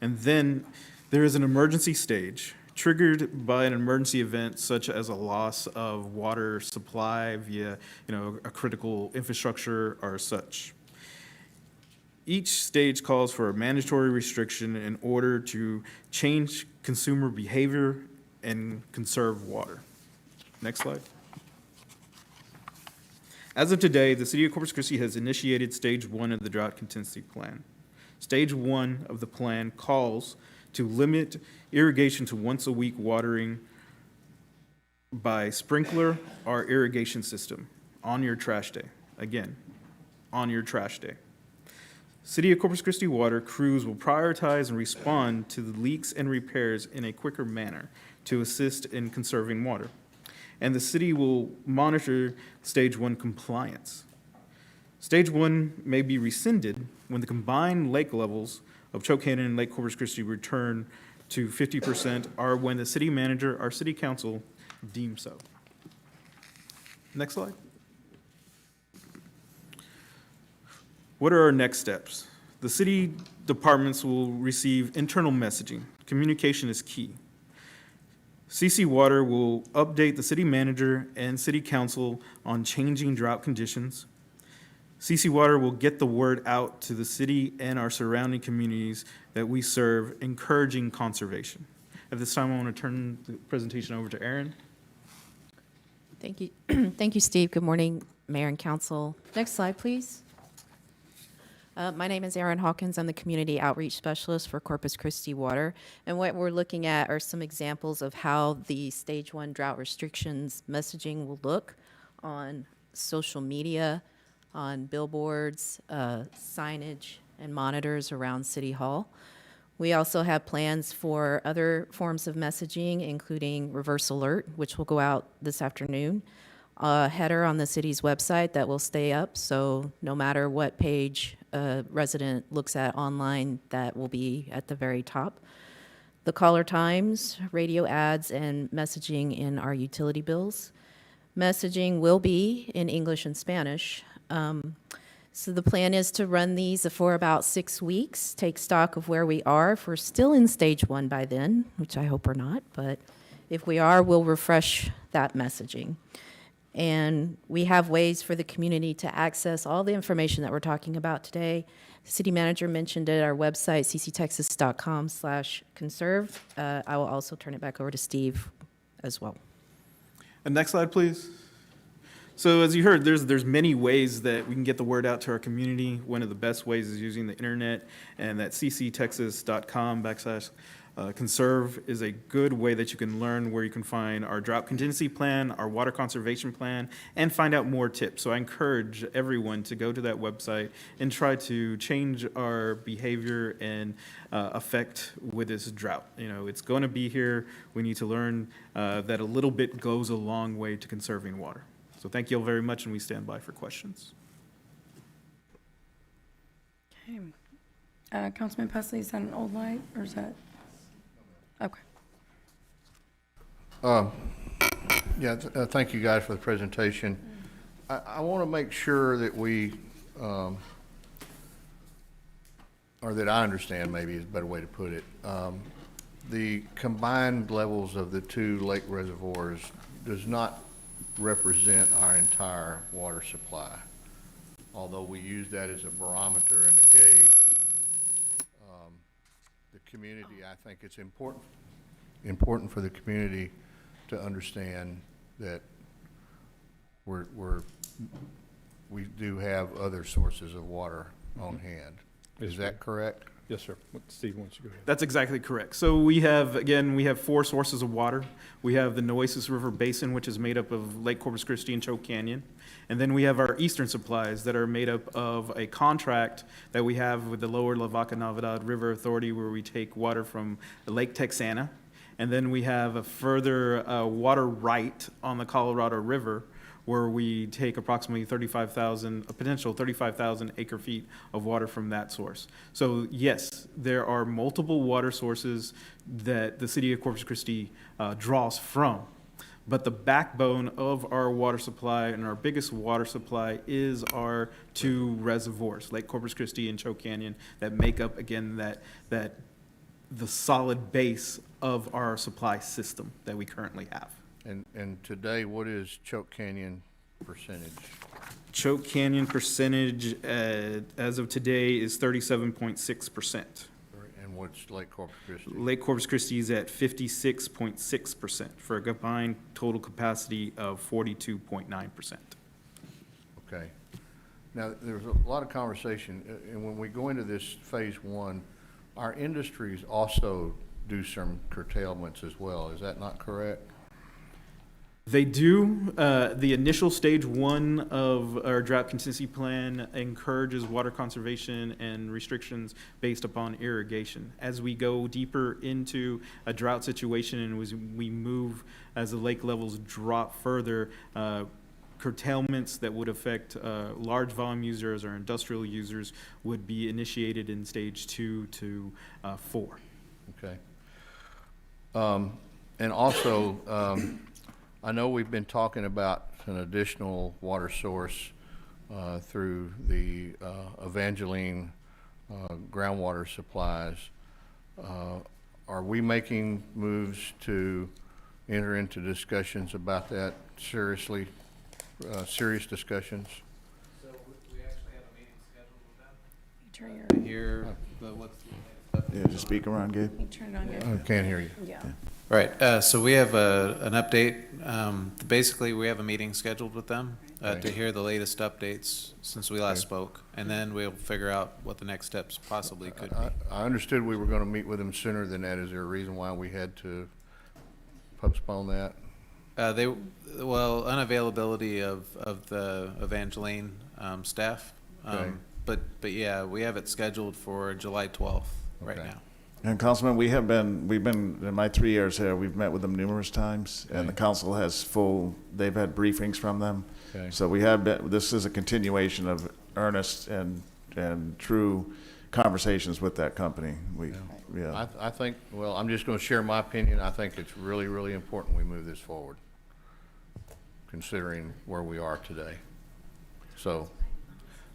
And then there is an emergency stage triggered by an emergency event such as a loss of water supply via, a critical infrastructure or such. Each stage calls for a mandatory restriction in order to change consumer behavior and conserve water. Next slide. As of today, the City of Corpus Christi has initiated Stage 1 of the Drought Contingency Plan. Stage 1 of the plan calls to limit irrigation to once-a-week watering by sprinkler or irrigation system on your trash day. Again, on your trash day. City of Corpus Christi Water crews will prioritize and respond to the leaks and repairs in a quicker manner to assist in conserving water. And the city will monitor Stage 1 compliance. Stage 1 may be rescinded when the combined lake levels of Choke Canyon and Lake Corpus Christi return to 50% or when the city manager or city council deem so. Next slide. What are our next steps? The city departments will receive internal messaging. Communication is key. CC Water will update the city manager and city council on changing drought conditions. CC Water will get the word out to the city and our surrounding communities that we serve, encouraging conservation. At this time, I want to turn the presentation over to Erin. Thank you. Thank you, Steve. Good morning, Mayor and Council. Next slide, please. My name is Erin Hawkins. I'm the Community Outreach Specialist for Corpus Christi Water. And what we're looking at are some examples of how the Stage 1 drought restrictions messaging will look on social media, on billboards, signage, and monitors around City Hall. We also have plans for other forms of messaging, including reverse alert, which will go out this afternoon, a header on the city's website that will stay up, so no matter what page a resident looks at online, that will be at the very top. The caller times, radio ads, and messaging in our utility bills. Messaging will be in English and Spanish. So the plan is to run these for about 6 weeks, take stock of where we are. If we're still in Stage 1 by then, which I hope we're not, but if we are, we'll refresh that messaging. And we have ways for the community to access all the information that we're talking about today. The city manager mentioned it, our website, cctexas.com/conserve. I will also turn it back over to Steve as well. And next slide, please. So as you heard, there's many ways that we can get the word out to our community. One of the best ways is using the internet, and that cctexas.com/conserve is a good way that you can learn where you can find our drought contingency plan, our water conservation plan, and find out more tips. So I encourage everyone to go to that website and try to change our behavior and effect with this drought. It's going to be here. We need to learn that a little bit goes a long way to conserving water. So thank you all very much, and we stand by for questions. Okay. Councilman Pusley, is that an old light, or is that? Okay. Thank you guys for the presentation. I want to make sure that we, or that I understand, maybe is a better way to put it. The combined levels of the 2 lake reservoirs does not represent our entire water supply, although we use that as a barometer and a gauge. The community, I think it's important for the community to understand that we do have other sources of water on hand. Is that correct? Yes, sir. Steve, why don't you go ahead? That's exactly correct. So we have 4 sources of water. We have the Nueces River Basin, which is made up of Lake Corpus Christi and Choke Canyon. And then we have our eastern supplies that are made up of a contract that we have with the Lower La Vaca Navidad River Authority, where we take water from Lake Texana. And then we have a further water right on the Colorado River, where we take approximately a potential 35,000 acre feet of water from that source. So yes, there are multiple water sources that the city of Corpus Christi draws from. But the backbone of our water supply and our biggest water supply is our 2 reservoirs, Lake Corpus Christi and Choke Canyon, that make up, again, the solid base of our supply system that we currently have. And today, what is Choke Canyon percentage? Choke Canyon percentage as of today is 37.6%. And what's Lake Corpus Christi? Lake Corpus Christi is at 56.6% for a combined total capacity of 42.9%. Okay. Now, there's a lot of conversation, and when we go into this phase 1, our industries also do some curtailments as well. Is that not correct? They do. The initial stage 1 of our drought contingency plan encourages water conservation and restrictions based upon irrigation. As we go deeper into a drought situation and as we move, as the lake levels drop further, curtailments that would affect large volume users or industrial users would be initiated in stage 2 to 4. Okay. And also, I know we've been talking about an additional water source through the Evangeline groundwater supplies. Are we making moves to enter into discussions about that seriously, serious discussions? So we actually have a meeting scheduled with them. Turn Here, what's Yeah, just speak around, Gabe. your, turn it on, I Gabe. can't hear you. Yeah. Right, so we have an update. Basically, we have a meeting scheduled with them to hear the latest updates since we last spoke, and then we'll figure out what the next steps possibly could be. I understood we were going to meet with them sooner than that. Is there a reason why we had to postpone that? Unavailability of the Evangeline staff. Okay. But yeah, we have it scheduled for July 12th right Okay. now. And Councilman, we've been, in my 3 years here, we've met with them numerous times, and the council has they've had briefings from them. Okay. So this is a continuation of earnest and true conversations with that company. I think, well, I'm just going to share my opinion. I think it's really, really important we move this forward, considering where we are today. So,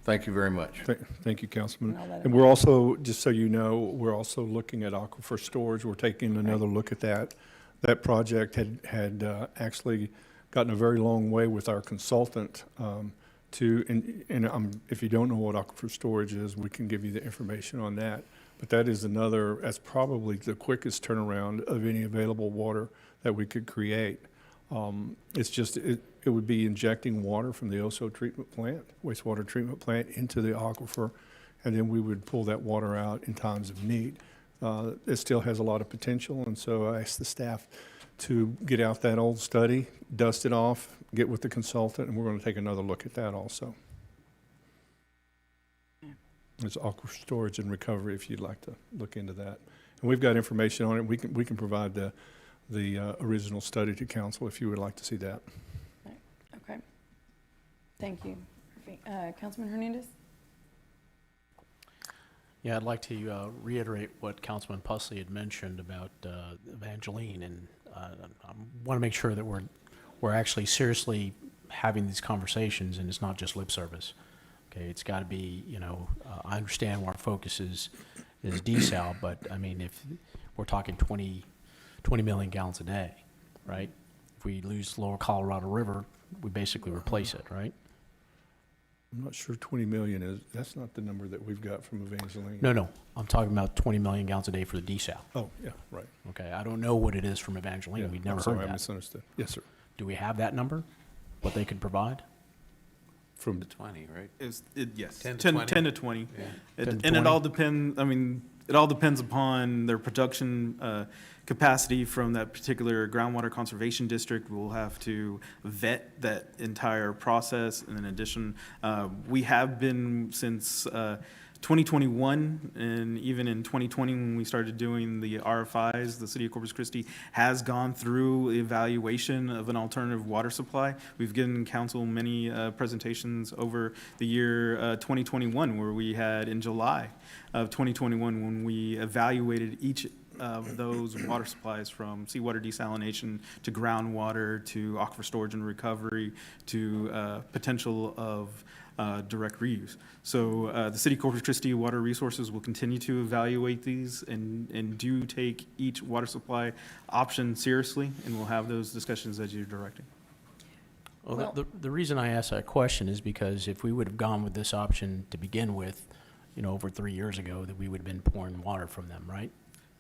thank you very much. Thank you, Councilman. And we're also, just so you know, we're also looking at aquifer storage. We're taking another look at that. That project had actually gotten a very long way with our consultant if you don't know what aquifer storage is, we can give you the information on that. But that's probably the quickest turnaround of any available water that we could create. It would be injecting water from the OSO treatment plant, wastewater treatment plant, into the aquifer, and then we would pull that water out in times of need. It still has a lot of potential, and so I asked the staff to get out that old study, dust it off, get with the consultant, and we're going to take another look at that also. It's aquifer storage and recovery if you'd like to look into that. And we've got information on it. We can provide the original study to council if you would like to see that. Okay. Thank you. Councilman Hernandez? Yeah, I'd like to reiterate what Councilman Pusley had mentioned about Evangeline, and I want to make sure that we're actually seriously having these conversations, and it's not just lip service. Okay, it's got to be, I understand where our focus is desal, but I mean, if we're talking 20 million gallons a day, right? If we lose Lower Colorado River, we basically replace it, right? I'm not sure 20 million that's not the number that we've got from Evangeline. No, I'm talking about 20 million gallons a day for the desal. Oh, yeah, right. Okay, I don't know what it is from Evangeline. Yeah, We've never I'm sorry, heard I that. misunderstood. Yes, sir. Do we have that number? what they could provide? From To 20, right? Yes, 10 to 10 20? 10 to 20. Yeah. 10 to And 20? it all depends, I mean, it all depends upon their production capacity from that particular groundwater conservation district. We'll have to vet that entire process. And in addition, we have been since 2021, and even in 2020, when we started doing the RFIs, the City of Corpus Christi has gone through evaluation of an alternative water supply. We've given council many presentations over the year 2021, where we had in July of 2021, when we evaluated each of those water supplies, from seawater desalination to groundwater to aquifer storage and recovery to potential of direct reuse. So the City of Corpus Christi Water Resources will continue to evaluate these and do take each water supply option seriously, and we'll have those discussions as you're directing. Well, the reason I asked that question is because if we would have gone with this option to begin with, over 3 years ago, that we would have been pouring water from them, right?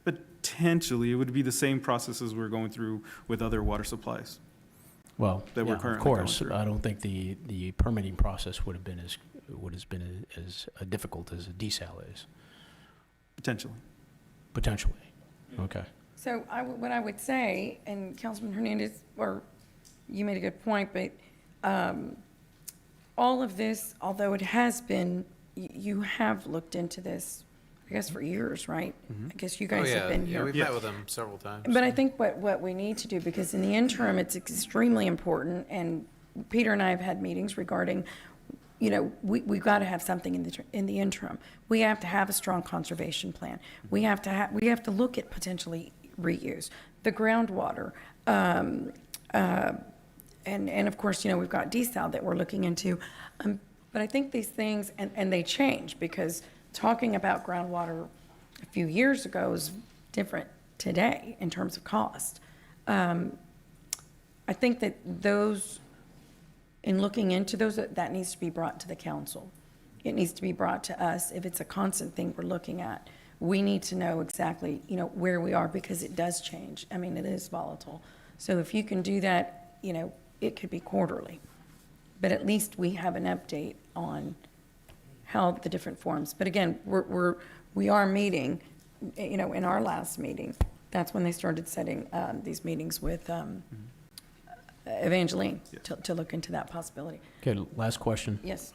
Potentially, it would be the same processes we're going through with other water supplies. Well, That we're yeah, of currently going course, through. I don't think the permitting process would have been as difficult as a desal is, Potentially. potentially. Okay. So what I would say, and Councilman Hernandez, or you made a good point, but all of this, although it has been, you have looked into this, I guess, for years, right? I guess you guys have been Yeah, here. we've met with them several times. But I think what we need to do, because in the interim, it's extremely important, and Peter and I have had meetings regarding, we've got to have something in the interim. We have to have a strong conservation plan. We have to look at potentially reuse, the groundwater, and of course, we've got desal that we're looking into. But I think these things, and they change, because talking about groundwater a few years ago is different today in terms of cost. I think that in looking into those, that needs to be brought to the council. It needs to be brought to us. If it's a constant thing we're looking at, we need to know exactly, where we are, because it does change. I mean, it is volatile. So if you can do that, it could be quarterly. But at least we have an update on how the different forms. But again, we are meeting, in our last meeting, that's when they started setting these meetings with Evangeline to look into that possibility. Okay, last question. Yes.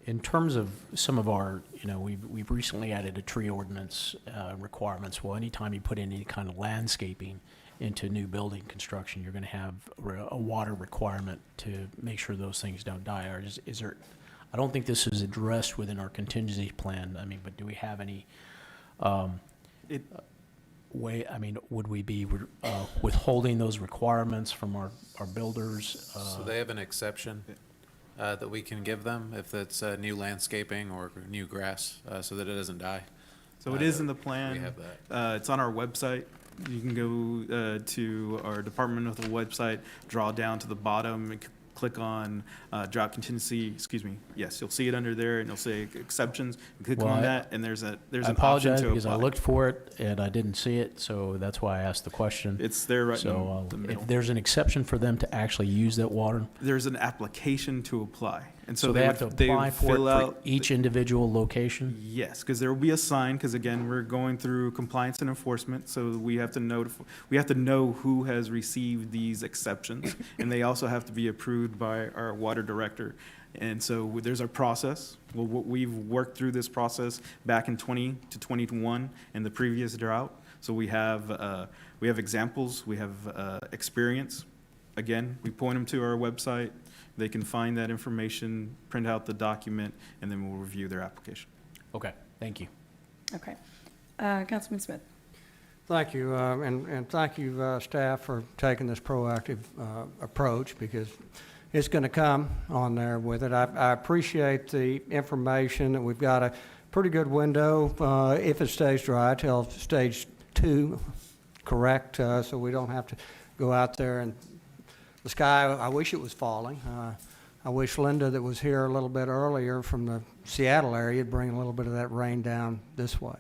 In terms of some of our, we've recently added a tree ordinance requirements. Well, anytime you put in any kind of landscaping into new building construction, you're going to have a water requirement to make sure those things don't die. Or is there, I don't think this is addressed within our contingency plan. I mean, but do we have any way, would we be withholding those requirements from our builders? So they have an exception that we can give them if it's new landscaping or new grass, so that it doesn't die. So it is in the plan. We have that. It's on our website. You can go to our departmental website, draw down to the bottom, and click on drought contingency, yes, you'll see it under there, and you'll say exceptions. You click on that, and there's an option to apply. I apologize because I looked for it and I didn't see it, so that's why I asked the question. It's there right So in the middle. if there's an exception for them to actually use that water, There's an application to apply. And so they have to apply for it fill for out each individual location? Yes, because there will be a sign, because again, we're going through compliance and enforcement, so we have to know who has received these exceptions, and they also have to be approved by our water director. And so there's a process. Well, we've worked through this process back in 20 to 21 in the previous drought. So we have examples, we have experience. Again, we point them to our website. They can find that information, print out the document, and then we'll review their application. Okay, thank you. Okay. Councilman Smith. Thank you, and thank you, staff, for taking this proactive approach, because it's going to come on there with it. I appreciate the information that we've got a pretty good window, if it stays dry, till stage 2, correct, so we don't have to go out there and the sky, I wish it was falling. I wish Linda, that was here a little bit earlier from the Seattle area, would bring a little bit of that rain down this way.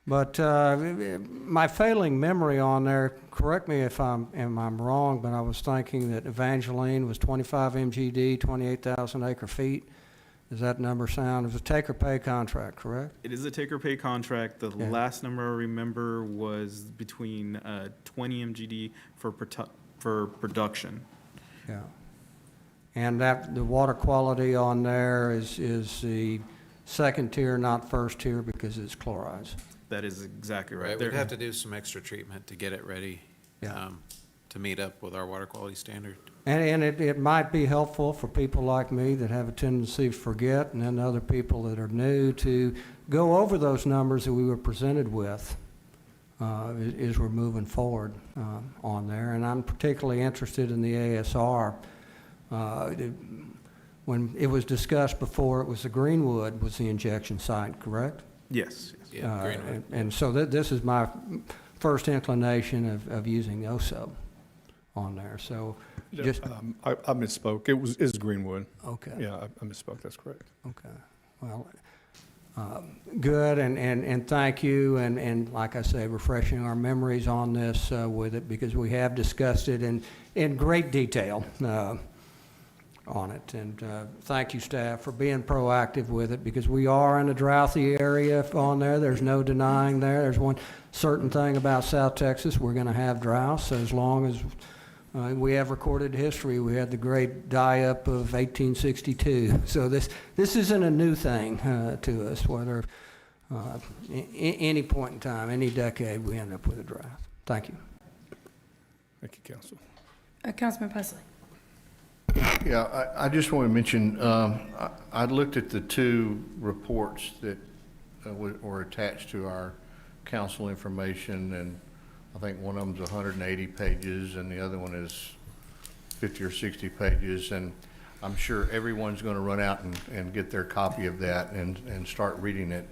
But my failing memory on there, correct me if I'm wrong, but I was thinking that Evangeline was 25 MGD, 28,000 acre feet. Does that number sound? It was a take or pay contract, correct? It is a take or pay contract. The Yeah. last number I remember was between 20 MGD for production. Yeah. And that, the water quality on there is the second tier, not first tier, because it's chlorides. That is exactly right. Right, we'd There- have to do some extra treatment to get it ready, Yeah. to meet up with our water quality standard. And it might be helpful for people like me that have a tendency to forget, and then other people that are new, to go over those numbers that we were presented with as we're moving forward on there. And I'm particularly interested in the ASR. When it was discussed before, it was the Greenwood was the injection site, correct? Yes. Yeah, Greenwood. And so this is my first inclination of using OSO on there. So just, I misspoke. It is Greenwood. okay. Yeah, I misspoke. That's correct. Okay, well, good, and thank you, and like I say, refreshing our memories on this with it, because we have discussed it in great detail on it, and thank you, staff, for being proactive with it, because we are in a droughty area on there. There's no denying there. There's one certain thing about South Texas, we're gonna have droughts, so as long as we have recorded history. We had the great die-up of 1862. So this isn't a new thing to us, whether any point in time, any decade, we end up with a drought. Thank you. Thank you, Council. Councilman Pusley. Yeah, I just want to mention, I looked at the two reports that were attached to our council information, and I think one of them's 180 pages and the other one is 50 or 60 pages. And I'm sure everyone's going to run out and get their copy of that and start reading it.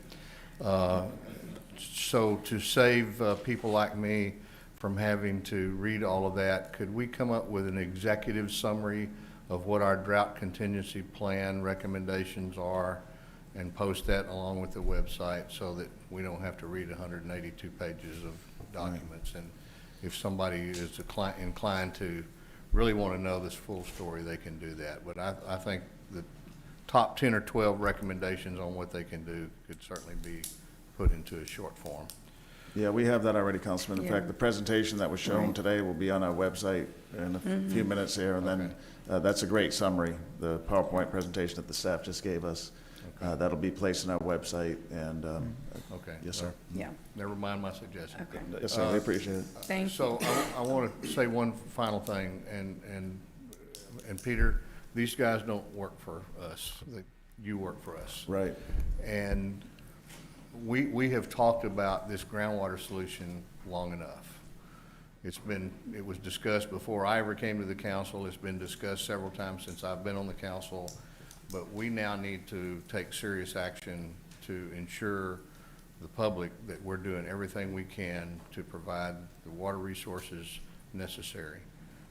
So to save people like me from having to read all of that, could we come up with an executive summary of what our drought contingency plan recommendations are and post that along with the website so that we don't have to read 182 pages of documents? And if somebody is inclined to really want to know this full story, they can do that. But I think the top 10 or 12 recommendations on what they can do could certainly be put into a short form. Yeah, we have that already, Councilman. In Yeah. fact, the presentation that was shown Right. today will be on our website in a few minutes here. And then that's a great summary, the PowerPoint presentation that the staff just gave us. That'll be placed on our website, and, Okay. yes, sir. Yeah. Never mind my suggestion. Okay. Yes, sir, we appreciate it. Thank you. So I want to say one final thing, and Peter, these guys don't work for us. You work for us. Right. And we have talked about this groundwater solution long enough. It was discussed before I ever came to the council. It's been discussed several times since I've been on the council. But we now need to take serious action to ensure the public that we're doing everything we can to provide the water resources necessary.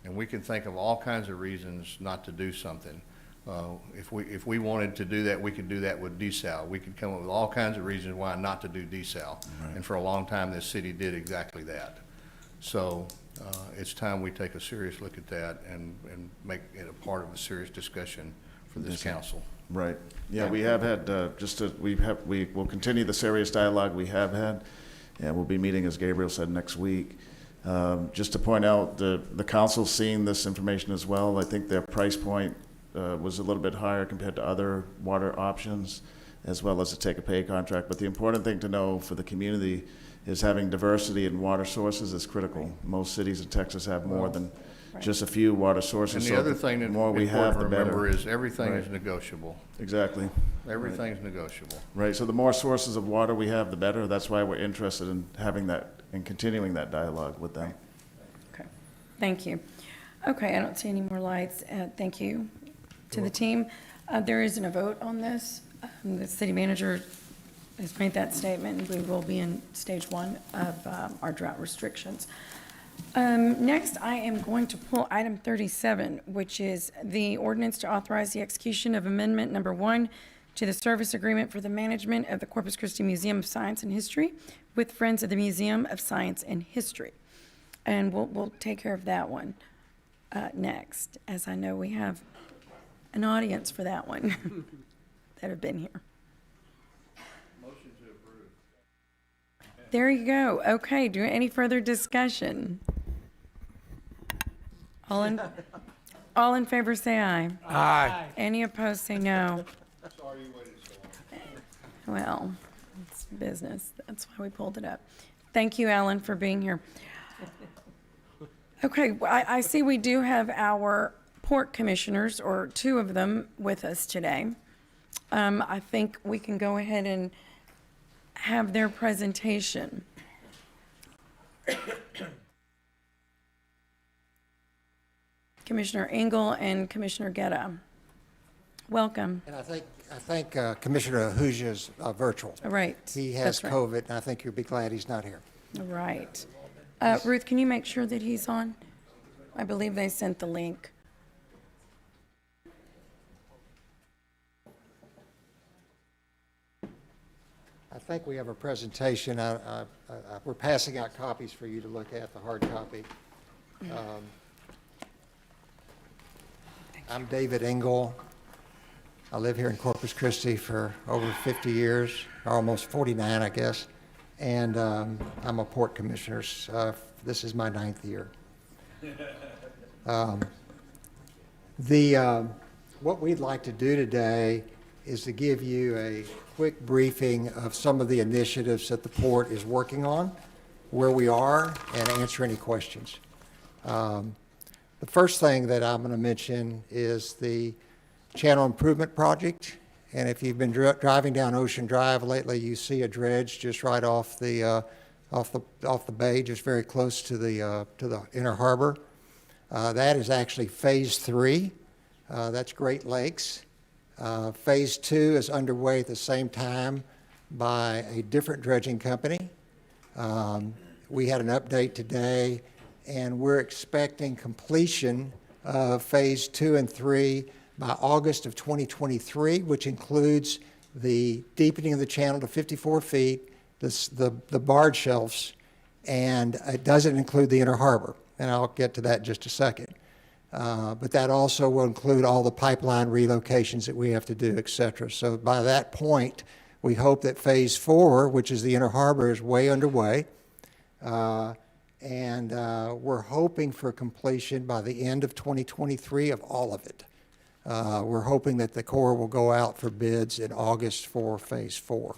And we can think of all kinds of reasons not to do something. If we wanted to do that, we could do that with desal. We could come up with all kinds of reasons why not to do desal. Right. And for a long time, this city did exactly that. So it's time we take a serious look at that and make it a part of a serious discussion for this council. Right. Yeah, we have had, we will continue the serious dialogue we have had, and we'll be meeting, as Gabriel said, next week. Just to point out, the council's seeing this information as well. I think their price point was a little bit higher compared to other water options, as well as a take-or-pay contract. But the important thing to know for the community is having diversity in water sources is critical. Most cities in Texas have more than just a few water sources. And the so other thing that more we important have, to the better. remember is everything Right. is negotiable. Exactly. Everything's negotiable. Right, so the more sources of water we have, the better. That's why we're interested in having that and continuing that dialogue with them. Okay, thank you. Okay, I don't see any more lights. Thank you to the team. There isn't a vote on this. The city manager has made that statement, and we will be in stage one of our drought restrictions. Next, I am going to pull item 37, which is the ordinance to authorize the execution of amendment number 1 to the service agreement for the management of the Corpus Christi Museum of Science and History with Friends of the Museum of Science and History. And we'll take care of that one next, as I know we have an audience for that one that have been here. Motion to approve. There you go. Okay, any further discussion? All in favor say aye. Aye. Any opposed say no. Sorry you waited so long. Well, it's business. That's why we pulled it up. Thank you, Alan, for being here. Okay, I see we do have our port commissioners, or two of them, with us today. I think we can go ahead and have their presentation. Commissioner Engel and Commissioner Guetta. Welcome. And I think Commissioner Ahuja is virtual. Right. He has That's right. COVID, and I think you'll be glad he's not here. Right. Ruth, can you make sure that he's on? I believe they sent the link. I think we have a presentation. We're passing out copies for you to look at, the hard copy. I'm David Engel. I live here in Corpus Christi for over 50 years, or almost 49, I guess. And I'm a port commissioner. This is my 9th year. What we'd like to do today is to give you a quick briefing of some of the initiatives that the port is working on, where we are, and answer any questions. The first thing that I'm going to mention is the Channel Improvement Project. And if you've been driving down Ocean Drive lately, you see a dredge just right off the bay, just very close to the inner harbor. That is actually Phase 3. That's Great Lakes. Phase 2 is underway at the same time by a different dredging company. We had an update today, and we're expecting completion of Phase 2 and 3 by August of 2023, which includes the deepening of the channel to 54 feet, the barge shelves, and it doesn't include the inner harbor, and I'll get to that in just a second. But that also will include all the pipeline relocations that we have to do, et cetera. So by that point, we hope that Phase 4, which is the inner harbor, is way underway. And we're hoping for completion by the end of 2023 of all of it. We're hoping that the Corps will go out for bids in August for Phase 4.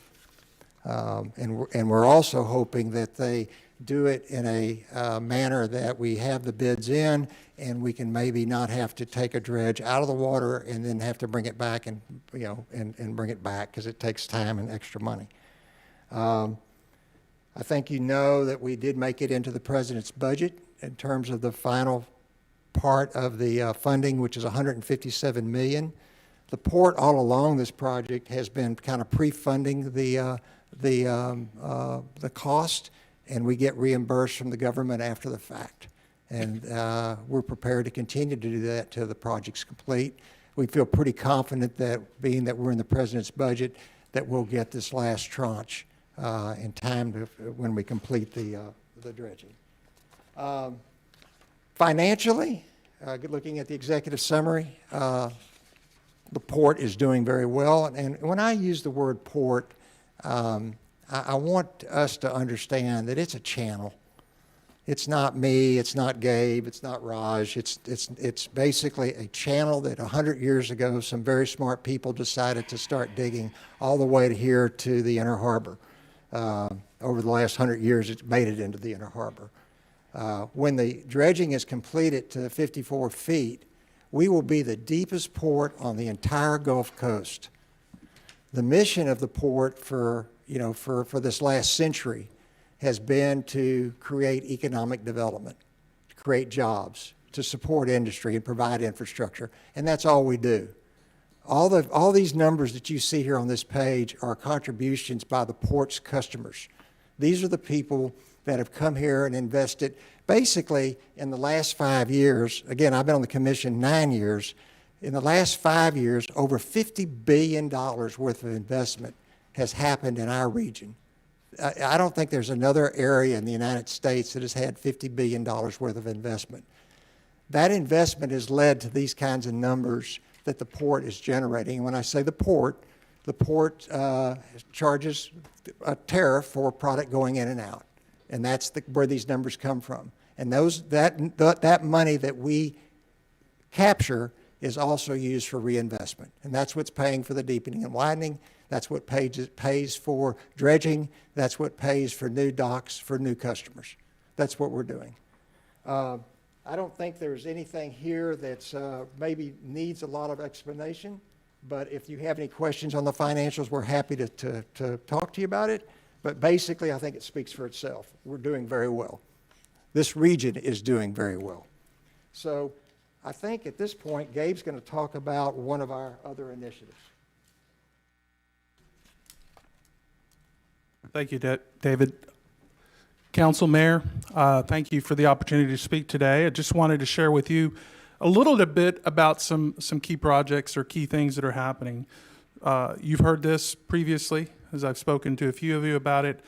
And we're also hoping that they do it in a manner that we have the bids in, and we can maybe not have to take a dredge out of the water and then have to bring it back and bring it back, because it takes time and extra money. I think you know that we did make it into the President's budget in terms of the final part of the funding, which is $157 million. The port all along this project has been kind of pre-funding the cost, and we get reimbursed from the government after the fact. And we're prepared to continue to do that till the project's complete. We feel pretty confident that, being that we're in the President's budget, that we'll get this last tranche in time when we complete the dredging. Financially, looking at the executive summary, the port is doing very well. And when I use the word port, I want us to understand that it's a channel. It's not me, it's not Gabe, it's not Raj. It's basically a channel that 100 years ago some very smart people decided to start digging all the way to here to the inner harbor. Over the last 100 years, it's made it into the inner harbor. When the dredging is completed to 54 feet, we will be the deepest port on the entire Gulf Coast. The mission of the port for this last century has been to create economic development, to create jobs, to support industry and provide infrastructure, and that's all we do. All these numbers that you see here on this page are contributions by the port's customers. These are the people that have come here and invested. Basically, in the last 5 years, again, I've been on the commission 9 years, in the last 5 years, over $50 billion worth of investment has happened in our region. I don't think there's another area in the United States that has had $50 billion worth of investment. That investment has led to these kinds of numbers that the port is generating. And when I say the port charges a tariff for product going in and out. And that's where these numbers come from. And that money that we capture is also used for reinvestment. And that's what's paying for the deepening and widening. That's what pays for dredging. That's what pays for new docks for new customers. That's what we're doing. I don't think there's anything here that's maybe needs a lot of explanation, but if you have any questions on the financials, we're happy to talk to you about it. But basically, I think it speaks for itself. We're doing very well. This region is doing very well. So I think at this point, Gabe's going to talk about one of our other initiatives. Thank you, David. Council, Mayor, thank you for the opportunity to speak today. I just wanted to share with you a little bit about some key projects or key things that are happening. You've heard this previously, as I've spoken to a few of you about it.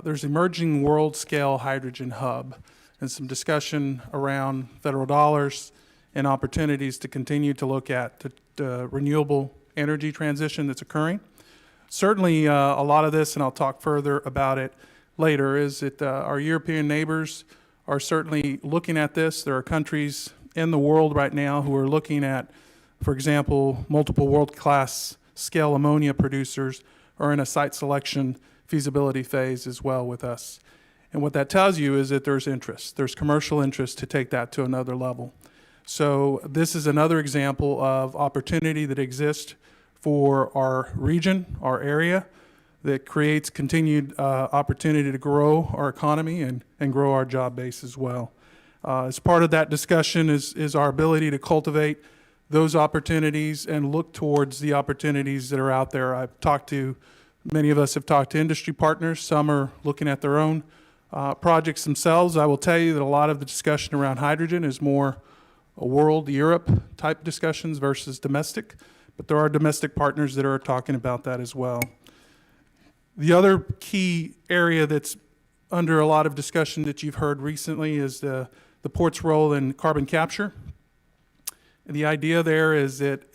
There's emerging world-scale hydrogen hub and some discussion around federal dollars and opportunities to continue to look at the renewable energy transition that's occurring. Certainly, a lot of this, and I'll talk further about it later, is that our European neighbors are certainly looking at this. There are countries in the world right now who are looking at, for example, multiple world-class scale ammonia producers are in a site selection feasibility phase as well with us. And what that tells you is that there's interest. There's commercial interest to take that to another level. So this is another example of opportunity that exists for our region, our area, that creates continued opportunity to grow our economy and grow our job base as well. As part of that discussion is our ability to cultivate those opportunities and look towards the opportunities that are out there. Many of us have talked to industry partners. Some are looking at their own projects themselves. I will tell you that a lot of the discussion around hydrogen is more a world, Europe type discussions versus domestic, but there are domestic partners that are talking about that as well. The other key area that's under a lot of discussion that you've heard recently is the port's role in carbon capture. And the idea there is that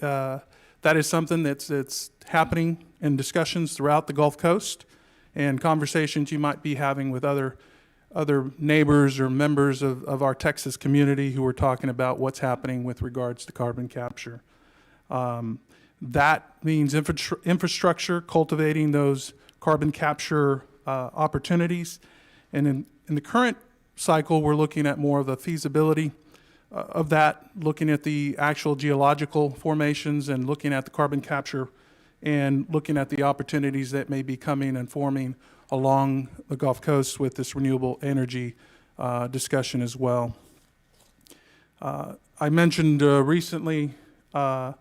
that is something that's happening in discussions throughout the Gulf Coast and conversations you might be having with other neighbors or members of our Texas community who are talking about what's happening with regards to carbon capture. That means infrastructure, cultivating those carbon capture opportunities. And in the current cycle, we're looking at more of the feasibility of that, looking at the actual geological formations and looking at the carbon capture and looking at the opportunities that may be coming and forming along the Gulf Coast with this renewable energy discussion as well. I mentioned recently our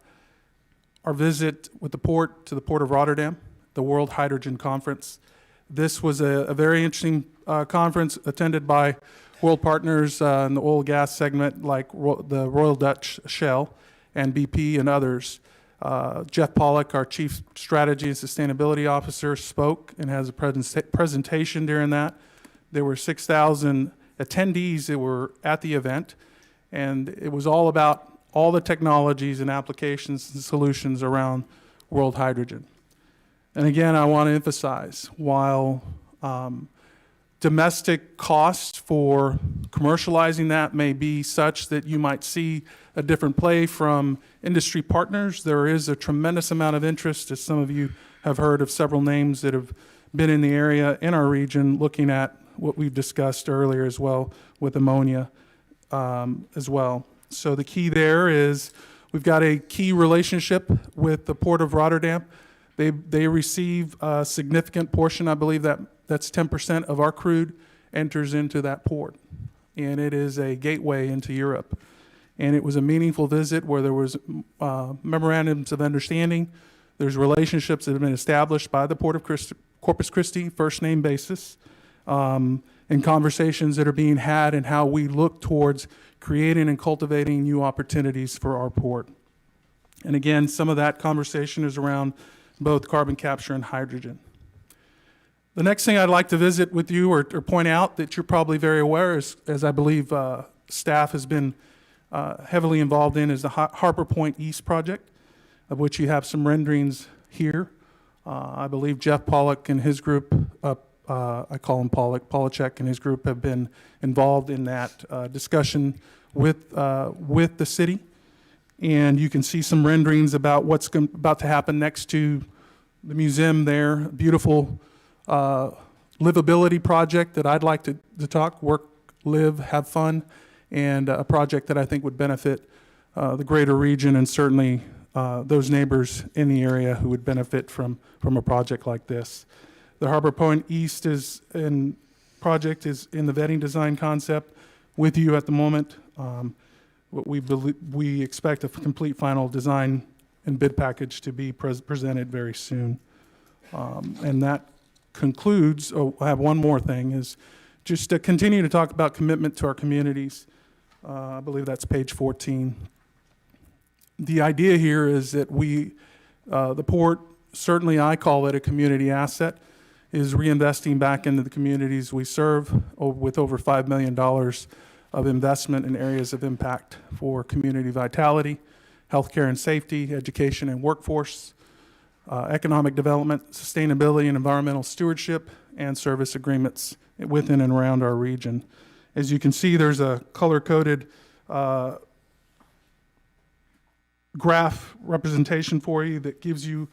visit with the port to the Port of Rotterdam, the World Hydrogen Conference. This was a very interesting conference attended by world partners in the oil and gas segment like the Royal Dutch Shell and BP and others. Jeff Pollack, our Chief Strategy and Sustainability Officer, spoke and has a presentation during that. There were 6,000 attendees that were at the event, and it was all about all the technologies and applications and solutions around world hydrogen. And again, I want to emphasize, while domestic costs for commercializing that may be such that you might see a different play from industry partners, there is a tremendous amount of interest, as some of you have heard of several names that have been in the area in our region looking at what we've discussed earlier as well with ammonia as well. So the key there is we've got a key relationship with the Port of Rotterdam. They receive a significant portion, I believe that's 10% of our crude enters into that port. And it is a gateway into Europe. And it was a meaningful visit where there was memorandums of understanding. There's relationships that have been established by the Port of Corpus Christi, first name basis, and conversations that are being had and how we look towards creating and cultivating new opportunities for our port. And again, some of that conversation is around both carbon capture and hydrogen. The next thing I'd like to visit with you or point out that you're probably very aware is, as I believe staff has been heavily involved in, is the Harbor Point East project, of which you have some renderings here. I believe Jeff Pollock and his group, I call him Polachek and his group have been involved in that discussion with the city. And you can see some renderings about what's about to happen next to the museum there. Beautiful livability project that I'd like to talk, work, live, have fun, and a project that I think would benefit the greater region and certainly those neighbors in the area who would benefit from a project like this. The Harbor Point East project is in the vetting design concept with you at the moment. We expect a complete final design and bid package to be presented very soon. And that concludes, I have one more thing, is just to continue to talk about commitment to our communities. I believe that's page 14. The idea here is that the port, certainly I call it a community asset, is reinvesting back into the communities we serve with over $5 million of investment in areas of impact for community vitality, healthcare and safety, education and workforce, economic development, sustainability and environmental stewardship, and service agreements within and around our region. As you can see, there's a color-coded graph representation for you that gives you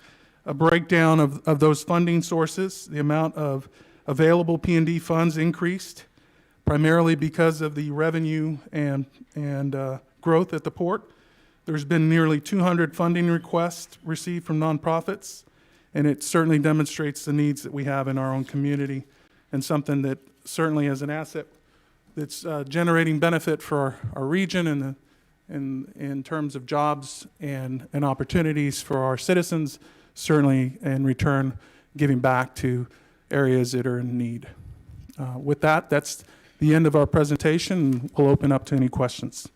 a breakdown of those funding sources. The amount of available P&D funds increased primarily because of the revenue and growth at the port. There's been nearly 200 funding requests received from nonprofits, and it certainly demonstrates the needs that we have in our own community and something that certainly as an asset that's generating benefit for our region and in terms of jobs and opportunities for our citizens, certainly in return giving back to areas that are in need. With that, that's the end of our presentation. We'll open up to any questions.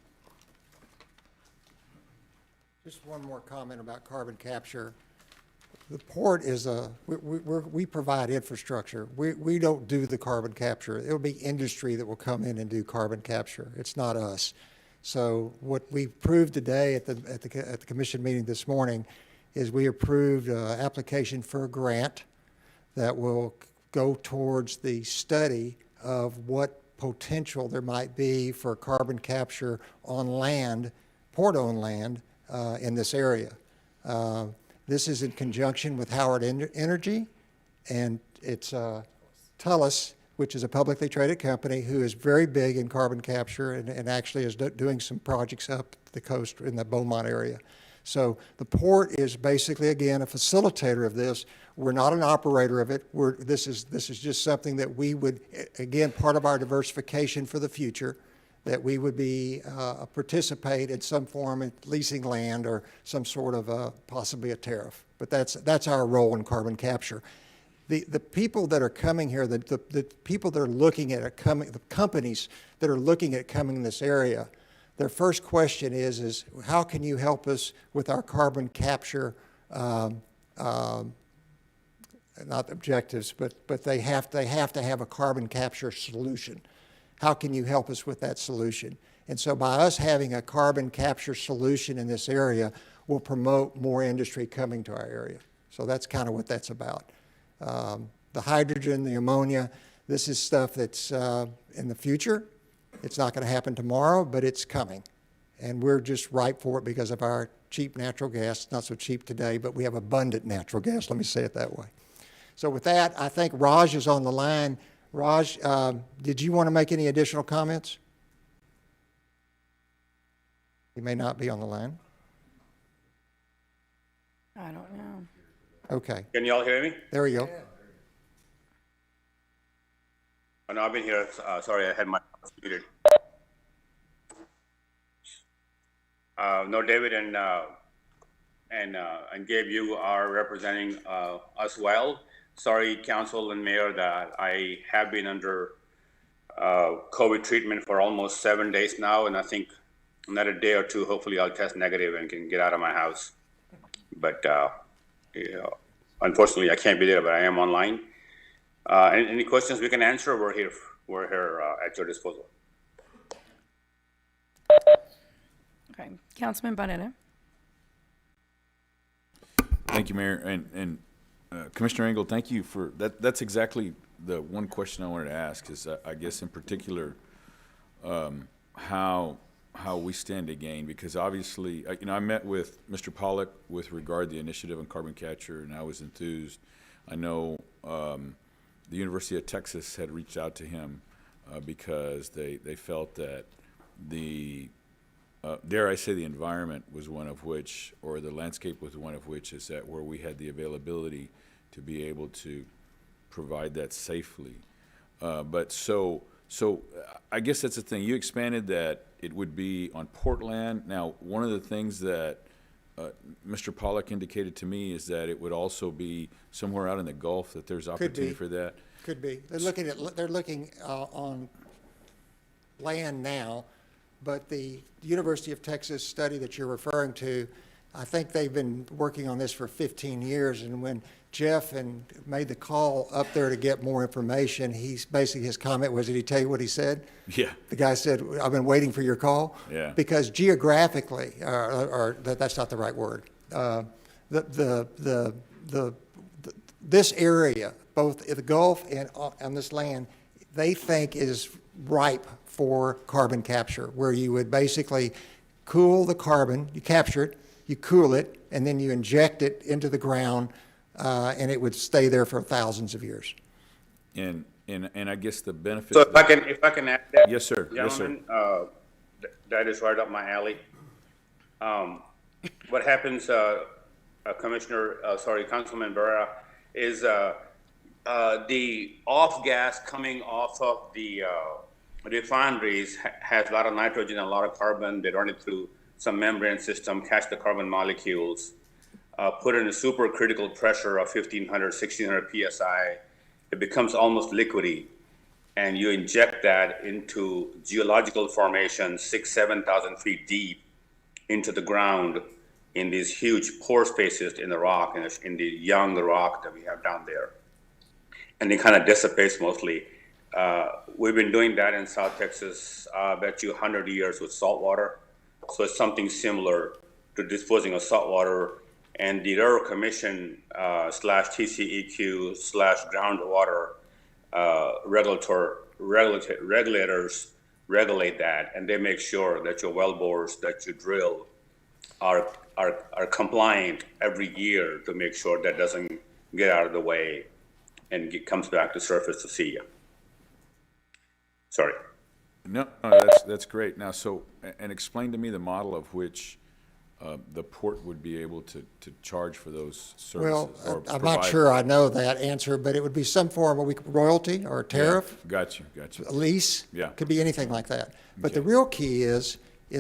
Just one more comment about carbon capture. The port is we provide infrastructure. We don't do the carbon capture. It'll be industry that will come in and do carbon capture. It's not us. So what we approved today at the commission meeting this morning is we approved an application for a grant that will go towards the study of what potential there might be for carbon capture on land, port-owned land, in this area. This is in conjunction with Howard Energy, and it's Tullis, which is a publicly traded company who is very big in carbon capture and actually is doing some projects up the coast in the Beaumont area. So the port is basically, again, a facilitator of this. We're not an operator of it. This is just something that we would, again, part of our diversification for the future, that we would be participate in some form in leasing land or some sort of possibly a tariff. But that's our role in carbon capture. The people that are coming here, the people that are looking at it coming, the companies that are looking at coming in this area, their first question is how can you help us with our carbon capture, not objectives, but they have to have a carbon capture solution. How can you help us with that solution? And so by us having a carbon capture solution in this area, we'll promote more industry coming to our area. So that's kind of what that's about. The hydrogen, the ammonia, this is stuff that's in the future. It's not going to happen tomorrow, but it's coming. And we're just ripe for it because of our cheap natural gas. It's not so cheap today, but we have abundant natural gas. Let me say it that way. So with that, I think Raj is on the line. Raj, did you want to make any additional comments? He may not be on the line. I don't know. Okay. Can you all hear me? There we go. Yeah. Oh, no, I've been here. Sorry, I had my muted. No, David and Gabe, you are representing us well. Sorry, Council and Mayor, that I have been under COVID treatment for almost 7 days now, and I think another day or two, hopefully I'll test negative and can get out of my house. But you know, unfortunately, I can't be there, but I am online. Any questions we can answer, we're here at your disposal. Okay, Councilman Barrera. Thank you, Mayor. And Commissioner Engel, thank you for that. That's exactly the one question I wanted to ask is, I guess in particular, how we stand to gain, because obviously, I met with Mr. Pollack with regard to the initiative on carbon capture, and I was enthused. I know the University of Texas had reached out to him because they felt that the dare I say the environment was one of which, or the landscape was one of which, is that where we had the availability to be able to provide that safely. But so I guess that's the thing. You expanded that it would be on port land. Now, one of the things that Mr. Pollack indicated to me is that it would also be somewhere out in the Gulf, that there's opportunity for that. Could be. They're looking on land now, but the University of Texas study that you're referring to, I think they've been working on this for 15 years, and when Jeff made the call up there to get more information, he's basically, his comment was, did he tell you what he said? Yeah. The guy said, I've been waiting for your call. Yeah. Because geographically, or that's not the right word. This area, both in the Gulf and on this land, they think is ripe for carbon capture, where you would basically cool the carbon, you capture it, you cool it, and then you inject it into the ground, and it would stay there for thousands of years. And I guess the benefit. So if I can add that. Yes, sir. Gentlemen, Yes, sir. That is right up my alley. What happens, Councilman Barrera, is the off gas coming off of the refineries has a lot of nitrogen and a lot of carbon. They run it through some membrane system, catch the carbon molecules, put in a supercritical pressure of 1500, 1600 psi. It becomes almost liquidy, and you inject that into geological formations 6,000 to 7,000 feet deep into the ground in these huge pore spaces in the rock, and in the young rock that we have down there. And it kind of dissipates mostly. We've been doing that in South Texas, I bet you 100 years with salt water. So it's something similar to disposing of salt water. And the Railroad Commission / TCEQ / groundwater regulators regulate that, and they make sure that your well bores that you drill are compliant every year to make sure that doesn't get out of the way and comes back to surface to see you. Sorry. No, that's great. Now, and explain to me the model of which the port would be able to charge for those services. Well, I'm not sure I know that answer, but it would be some form of royalty or a tariff. Yeah, got you. A lease. Yeah. Could be anything like that. But the real key is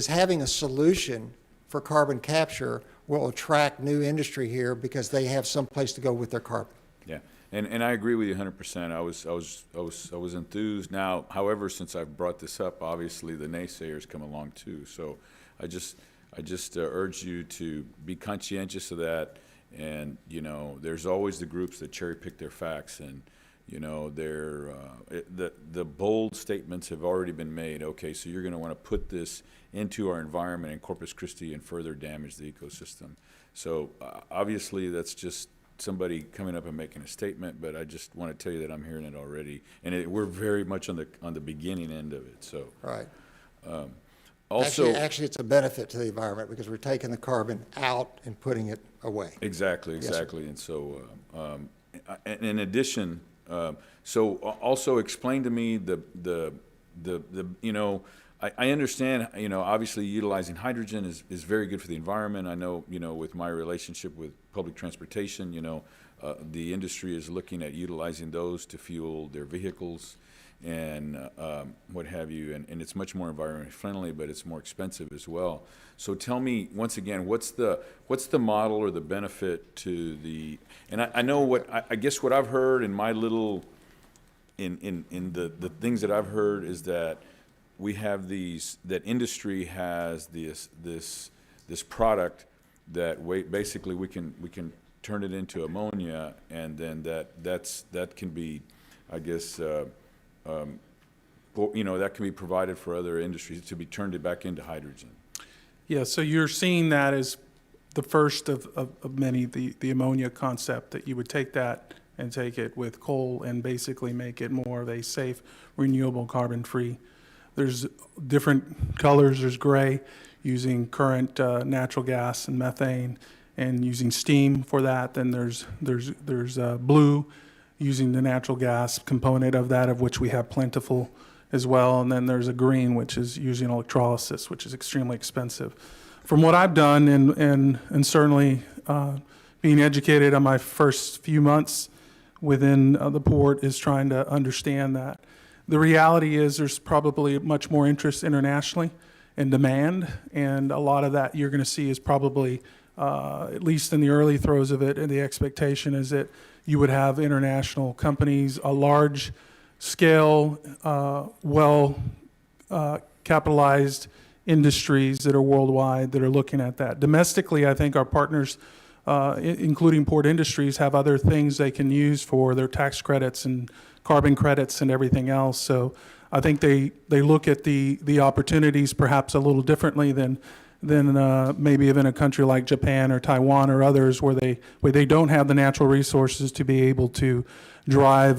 having a solution for carbon capture will attract new industry here because they have some place to go with their carbon. Yeah, and I agree with you 100%. I was enthused. Now, however, since I've brought this up, obviously the naysayers come along too. So I just urge you to be conscientious of that. And there's always the groups that cherry pick their facts, and the bold statements have already been made. Okay, so you're going to want to put this into our environment in Corpus Christi and further damage the ecosystem. So obviously that's just somebody coming up and making a statement, but I just want to tell you that I'm hearing it already, and we're very much on the beginning end of it. So right. Also, actually, it's a benefit to the environment because we're taking the carbon out and putting it away. Exactly. Yes, sir. And so, in addition, so also explain to me I understand, obviously utilizing hydrogen is very good for the environment. I know, with my relationship with public transportation, the industry is looking at utilizing those to fuel their vehicles and what have you, and it's much more environmentally friendly, but it's more expensive as well. So tell me once again, what's the model or the benefit to the? And I know I guess what I've heard in my little in the things that I've heard is that we have that industry has this product that basically we can turn it into ammonia, and then that can be I guess, that can be provided for other industries to be turned back into hydrogen. Yeah, so you're seeing that as the first of many, the ammonia concept, that you would take that and take it with coal and basically make it more of a safe, renewable, carbon-free. There's different colors. There's gray, using current natural gas and methane, and using steam for that. Then there's blue, using the natural gas component of that, of which we have plentiful as well. And then there's a green, which is using electrolysis, which is extremely expensive. From what I've done, and certainly being educated on my first few months within the port, is trying to understand that. The reality is there's probably much more interest internationally and demand, and a lot of that you're going to see is probably, at least in the early throes of it, and the expectation is that you would have international companies, a large scale, capitalized industries that are worldwide that are looking at that. Domestically, I think our partners, including port industries, have other things they can use for their tax credits and carbon credits and everything else. So I think they look at the opportunities perhaps a little differently than maybe even a country like Japan or Taiwan or others, where they don't have the natural resources to be able to drive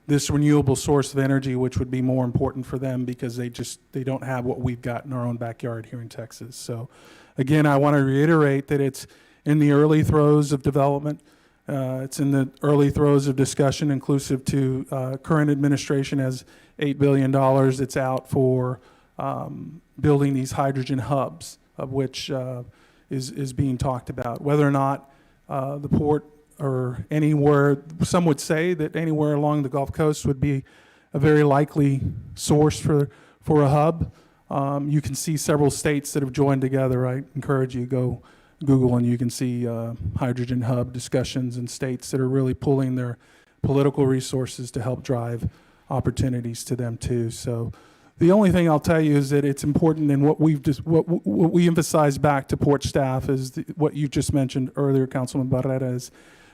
this renewable source of energy, which would be more important for them because they don't have what we've got in our own backyard here in Texas. So again, I want to reiterate that it's in the early throes of development. It's in the early throes of discussion, inclusive to current administration has $8 billion. It's out for building these hydrogen hubs, of which is being talked about. Whether or not the port or anywhere, some would say that anywhere along the Gulf Coast would be a very likely source for a hub. You can see several states that have joined together. I encourage you to go Google and you can see hydrogen hub discussions in states that are really pulling their political resources to help drive opportunities to them too. So the only thing I'll tell you is that it's important, and what we emphasize back to port staff is what you just mentioned earlier, Councilman Barrera, is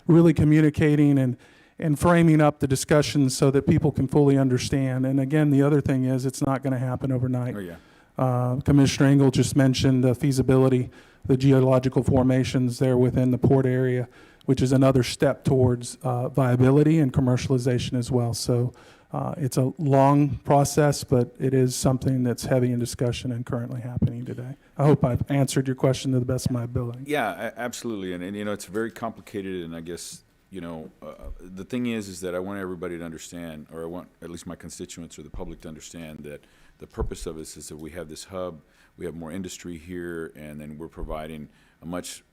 really communicating and framing up the discussions so that people can fully understand. And again, the other thing is it's not going to happen overnight. Oh, yeah. Commissioner Engel just mentioned the feasibility, the geological formations there within the port area, which is another step towards viability and commercialization as well. So it's a long process, but it is something that's heavy in discussion and currently happening today. I hope I've answered your question to the best of my ability. Yeah, absolutely. And it's very complicated, and I guess, the thing is that I want everybody to understand, or I want at least my constituents or the public to understand that the purpose of this is that we have this hub, we have more industry here, and then we're providing a much,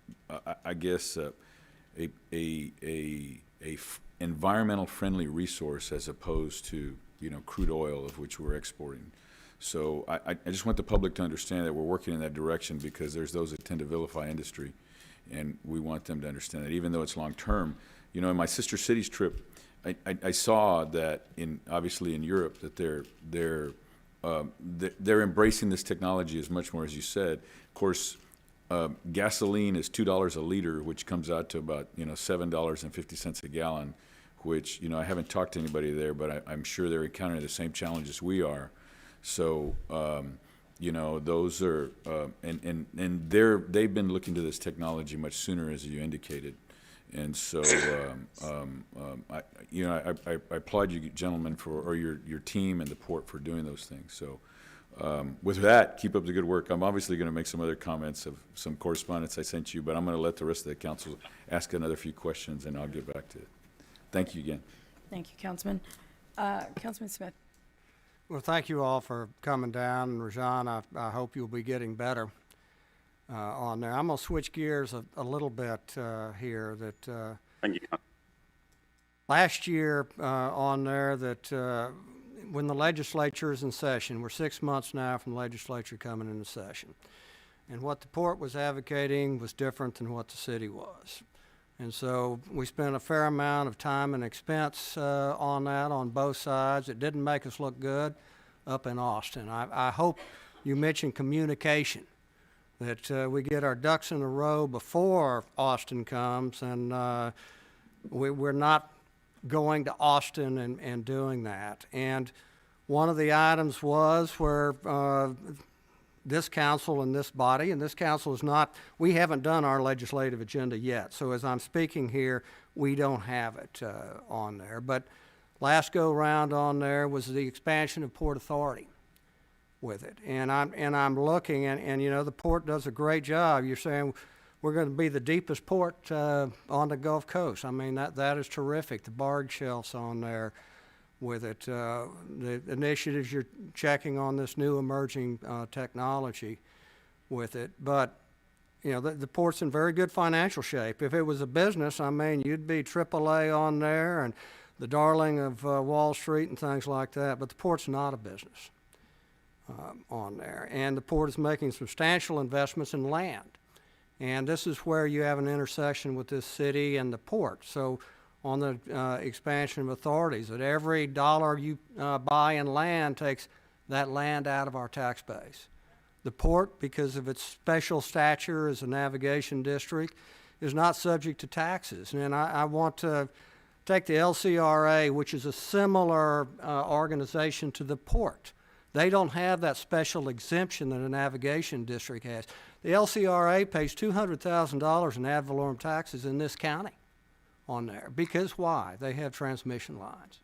environmental friendly resource as opposed to, crude oil, of which we're exporting. So I just want the public to understand that we're working in that direction, because there's those that tend to vilify industry, and we want them to understand that even though it's long term. In my sister cities trip, I saw that obviously in Europe that they're embracing this technology as much more, as you said. Of course, gasoline is $2 a liter, which comes out to about $7.50 a gallon, which I haven't talked to anybody there, but I'm sure they're encountering the same challenges we are. So those are and they've been looking to this technology much sooner, as you indicated. And so, I applaud you gentlemen or your team and the port for doing those things. So, with that, keep up the good work. I'm obviously going to make some other comments of some correspondence I sent you, but I'm going to let the rest of the council ask another few questions, and I'll get back to it. Thank you again. Thank you, Councilman. Councilman Smith. Well, thank you all for coming down. And Rajan, I hope you'll be getting better on there. I'm going to switch gears a little bit here. Thank you. Last year on there that when the legislature is in session, we're 6 months now from the legislature coming into session. And what the port was advocating was different than what the city was. And so we spent a fair amount of time and expense on that on both sides. It didn't make us look good up in Austin. I hope you mentioned communication, that we get our ducks in a row before Austin comes, and we're not going to Austin and doing that. And one of the items was where this council and this body, and this council is not, we haven't done our legislative agenda yet. So as I'm speaking here, we don't have it on there. But last go round on there was the expansion of Port Authority with it. And I'm looking, and you know, the port does a great job. You're saying we're going to be the deepest port on the Gulf Coast. I mean, that is terrific. The barge shelves on there with it. The initiatives you're checking on this new emerging technology with it. But, you know, the port's in very good financial shape. If it was a business, I mean, you'd be AAA on there and the darling of Wall Street and things like that. But the port's not a business on there. And the port is making substantial investments in land. And this is where you have an intersection with this city and the port. So on the expansion of authorities, that every dollar you buy in land takes that land out of our tax base. The port, because of its special stature as a navigation district, is not subject to taxes. And I want to take the LCRA, which is a similar organization to the port. They don't have that special exemption that a navigation district has. The LCRA pays $200,000 in ad valorem taxes in this county on there. Because why? They have transmission lines.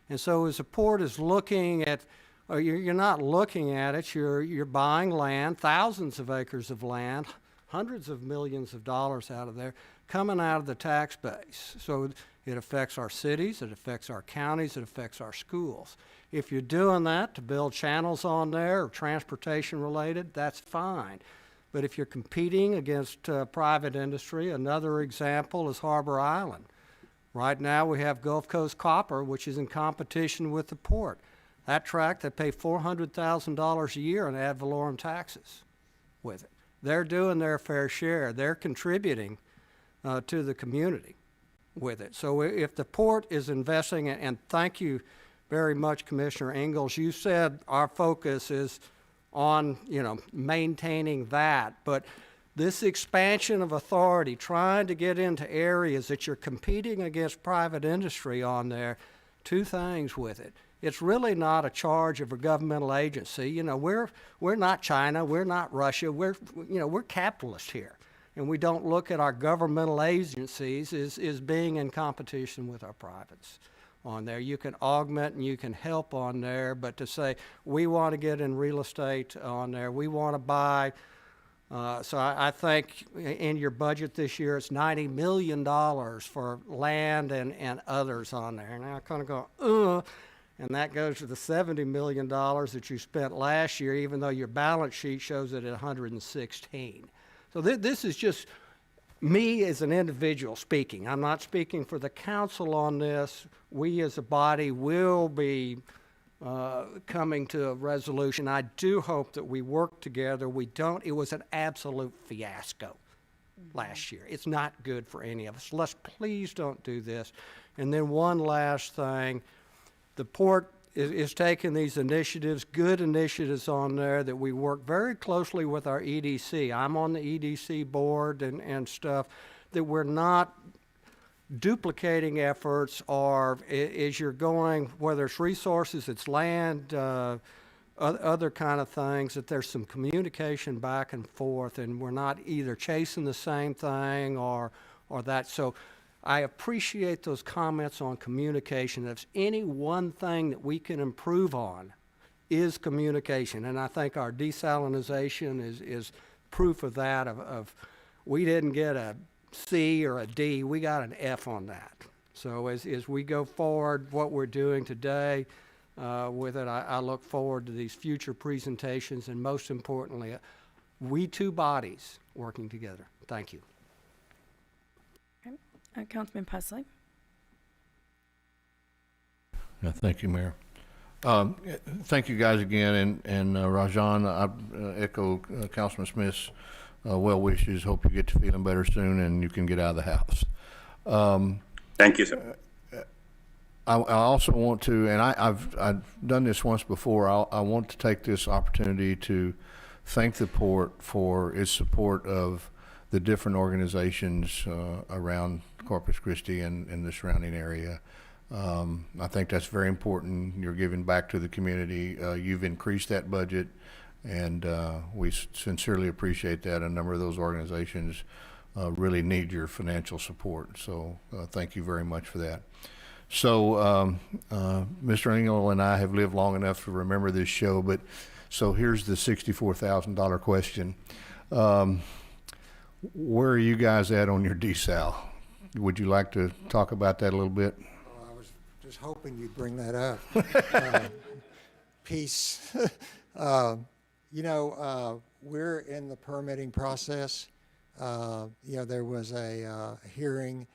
And so as the port is looking at, or you're not looking at it, you're buying land, thousands of acres of land, hundreds of millions of dollars out of there, coming out of the tax base. So it affects our cities, it affects our counties, it affects our schools. If you're doing that to build channels on there or transportation related, that's fine. But if you're competing against private industry, another example is Harbor Island. Right now we have Gulf Coast Copper, which is in competition with the port. That tract, they pay $400,000 a year in ad valorem taxes with it. They're doing their fair share. They're contributing to the community with it. So if the port is investing, and thank you very much, Commissioner Ingalls, you said our focus is on, you know, maintaining that, but this expansion of authority, trying to get into areas that you're competing against private industry on there, two things with it. It's really not a charge of a governmental agency. You know, we're not China, we're not Russia, we're capitalist here. And we don't look at our governmental agencies as being in competition with our privates on there. You can augment and you can help on there, but to say we want to get in real estate on there, we want to buy, so I think in your budget this year it's $90 million for land and others on there. And I kind of go, and that goes to the $70 million that you spent last year, even though your balance sheet shows it at 116. So this is just me as an individual speaking. I'm not speaking for the council on this. We as a body will be coming to a resolution. I do hope that we work together. It was an absolute fiasco last year. It's not good for any of us. Let's please don't do this. And then one last thing, the port is taking these initiatives, good initiatives on there that we work very closely with our EDC. I'm on the EDC board and stuff, that we're not duplicating efforts, or as you're going, whether it's resources, it's land, other kind of things, that there's some communication back and forth and we're not either chasing the same thing or that. So I appreciate those comments on communication. If any one thing that we can improve on is communication, and I think our desalinization is proof of that, of we didn't get a C or a D, we got an F on that. So as we go forward, what we're doing today with it, I look forward to these future presentations, and most importantly, we two bodies working together. Thank you. Councilman Pusley. Thank you, Mayor. Thank you guys again, and Rajan, I echo Councilman Smith's well wishes. Hope you get to feeling better soon and you can get out of the house. Thank you, sir. I also want to, and I've done this once before, I want to take this opportunity to thank the port for its support of the different organizations around Corpus Christi and the surrounding area. I think that's very important. You're giving back to the community. You've increased that budget, and we sincerely appreciate that. A number of those organizations really need your financial support. So thank you very much for that. So Mr. Engel and I have lived long enough to remember this show, but so here's the $64,000 question. Where are you guys at on your desal? Would you like to talk about that a little bit? I was just hoping you'd bring that up. Peace. We're in the permitting process. There was a hearing,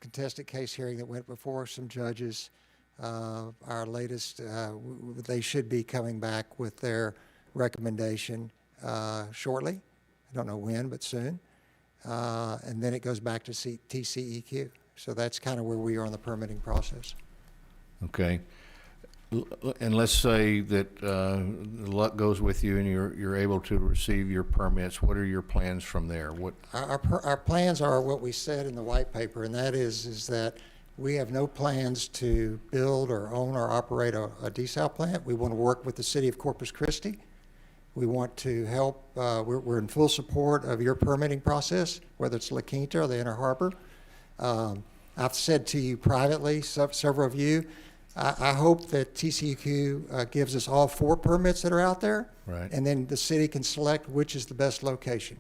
contested case hearing that went before some judges. Our latest, they should be coming back with their recommendation shortly. I don't know when, but soon. And then it goes back to TCEQ. So that's kind of where we are in the permitting process. Okay. And let's say that luck goes with you and you're able to receive your permits. What are your plans from there? What our plans are what we said in the white paper, and that is that we have no plans to build or own or operate a desal plant. We want to work with the city of Corpus Christi. We want to help. We're in full support of your permitting process, whether it's La Quinta or the Inner Harbor. I've said to you privately, several of you, I hope that TCEQ gives us all 4 permits that are out there, right, and then the city can select which is the best location.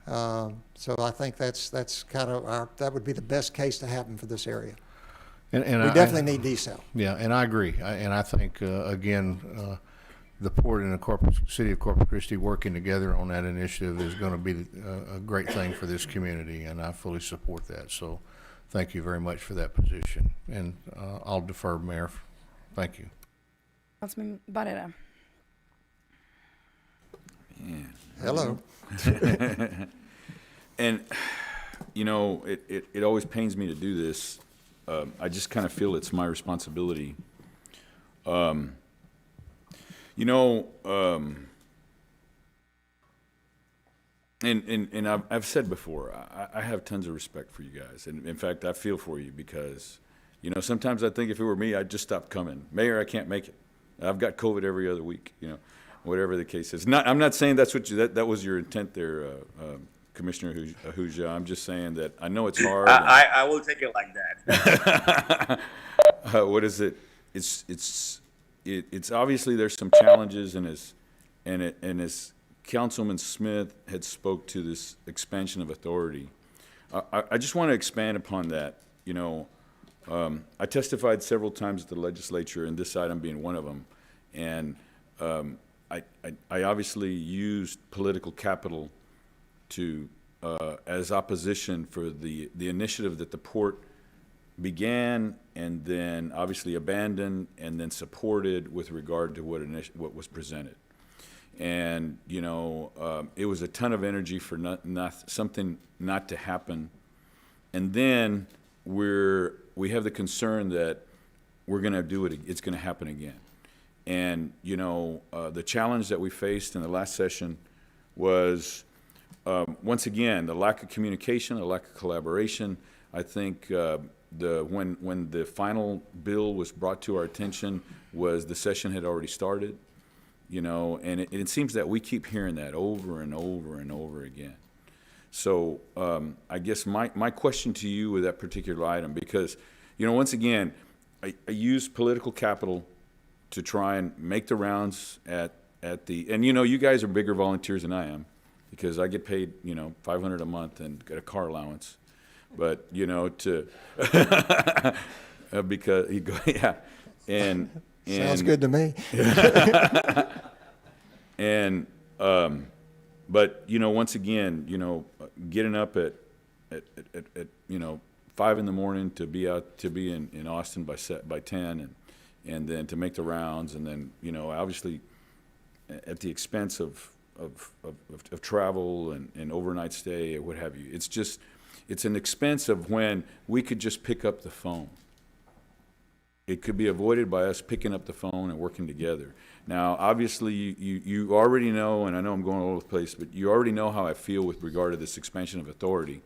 So I think that's kind of that would be the best case to happen for this area. And we definitely need desal. Yeah, and I agree. And I think again, the port and the city of Corpus Christi working together on that initiative is going to be a great thing for this community, and I fully support that. So thank you very much for that position. And I'll defer, Mayor. Thank you. Councilman Barrera. Man. Hello. And, it always pains me to do this. I just kind of feel it's my responsibility. And I've said before, I have tons of respect for you guys. And in fact, I feel for you because, sometimes I think if it were me, I'd just stop coming. Mayor, I can't make it. I've got COVID every other week, whatever the case is. I'm not saying that's what that was your intent there, Commissioner Ahuja. I'm just saying that I know it's hard. I will take it like that. What is it? It's obviously there's some challenges, and as Councilman Smith had spoke to this expansion of authority, I just want to expand upon that. I testified several times at the legislature, and this item being one of them, and I obviously used political capital to as opposition for the initiative that the port began and then obviously abandoned and then supported with regard to what was presented. And it was a ton of energy for something not to happen. And then we have the concern that we're going to do it. It's going to happen again. And the challenge that we faced in the last session was once again the lack of communication, the lack of collaboration. I think when the final bill was brought to our attention was the session had already started. And it seems that we keep hearing that over and over and over again. So I guess my question to you with that particular item, because, once again, I use political capital to try and make the rounds and you guys are bigger volunteers than I am because I get paid, $500 a month and get a car allowance. But, because, yeah, and sounds good to me. And, but, once again, getting up at 5 in the morning to be in Austin by 10 and then to make the rounds and then, obviously at the expense of travel and overnight stay or what have you. It's an expense of when we could just pick up the phone. It could be avoided by us picking up the phone and working together. Now, obviously, you already know, and I know I'm going all over the place, but you already know how I feel with regard to this expansion of authority.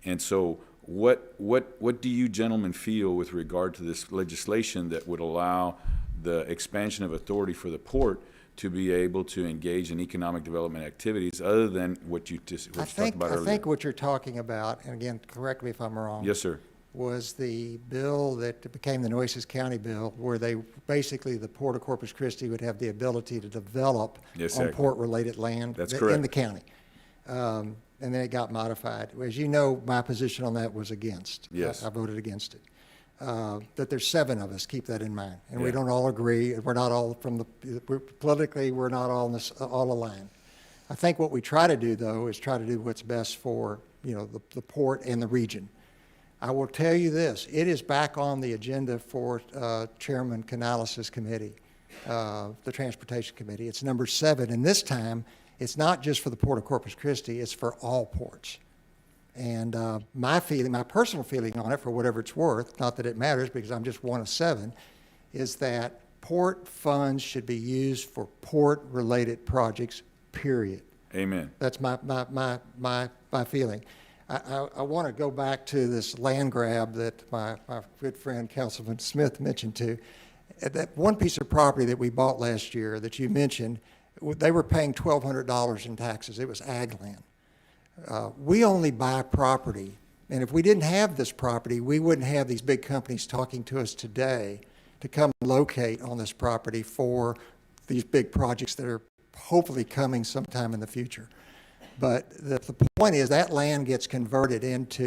And so what do you gentlemen feel with regard to this legislation that would allow the expansion of authority for the port to be able to engage in economic development activities other than what you talked about earlier? I think what you're talking about, and again, correct me if I'm wrong. Yes, sir. Was the bill that became the Nueces County bill, where they, basically the Port of Corpus Christi would have the ability to develop Yes, on sir. port-related land That's in correct. the county. And then it got modified. As you know, my position on that was against. Yes. I voted against it. That there's 7 of us, keep that in mind. And we Yeah. don't all agree, we're not all politically, we're not all aligned. I think what we try to do, though, is try to do what's best for, the port and the region. I will tell you this, it is back on the agenda for Chairman Canales' committee, the Transportation Committee. It's number 7, and this time, it's not just for the Port of Corpus Christi, it's for all ports. And my personal feeling on it, for whatever it's worth, not that it matters because I'm just one of 7, is that port funds should be used for port-related projects, period. Amen. That's my feeling. I want to go back to this land grab that my good friend Councilman Smith mentioned too. That one piece of property that we bought last year that you mentioned, they were paying $1,200 in taxes. It was ag land. We only buy property, and if we didn't have this property, we wouldn't have these big companies talking to us today to come locate on this property for these big projects that are hopefully coming sometime in the future. But the point is that land gets converted into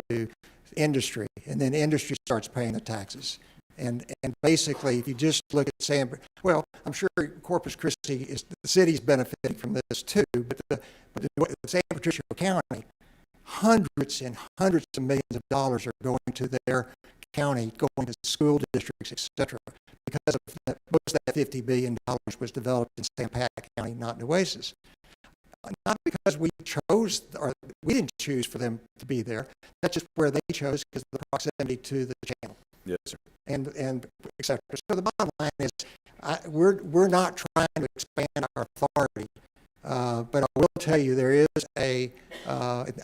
industry, and then industry starts paying the taxes. And basically, if you just look at saying, well, I'm sure Corpus Christi, the city's benefiting from this too, but the San Patricio County, hundreds and hundreds of millions of dollars are going to their county, going to school districts, et cetera, because of most of that $50 billion was developed in San Pat County, not Nueces. Not because we chose, or we didn't choose for them to be there. That's just where they chose because of the proximity to the channel. Yes, sir. And et cetera. So the bottom line is, we're not trying to expand our authority, but I will tell you there is I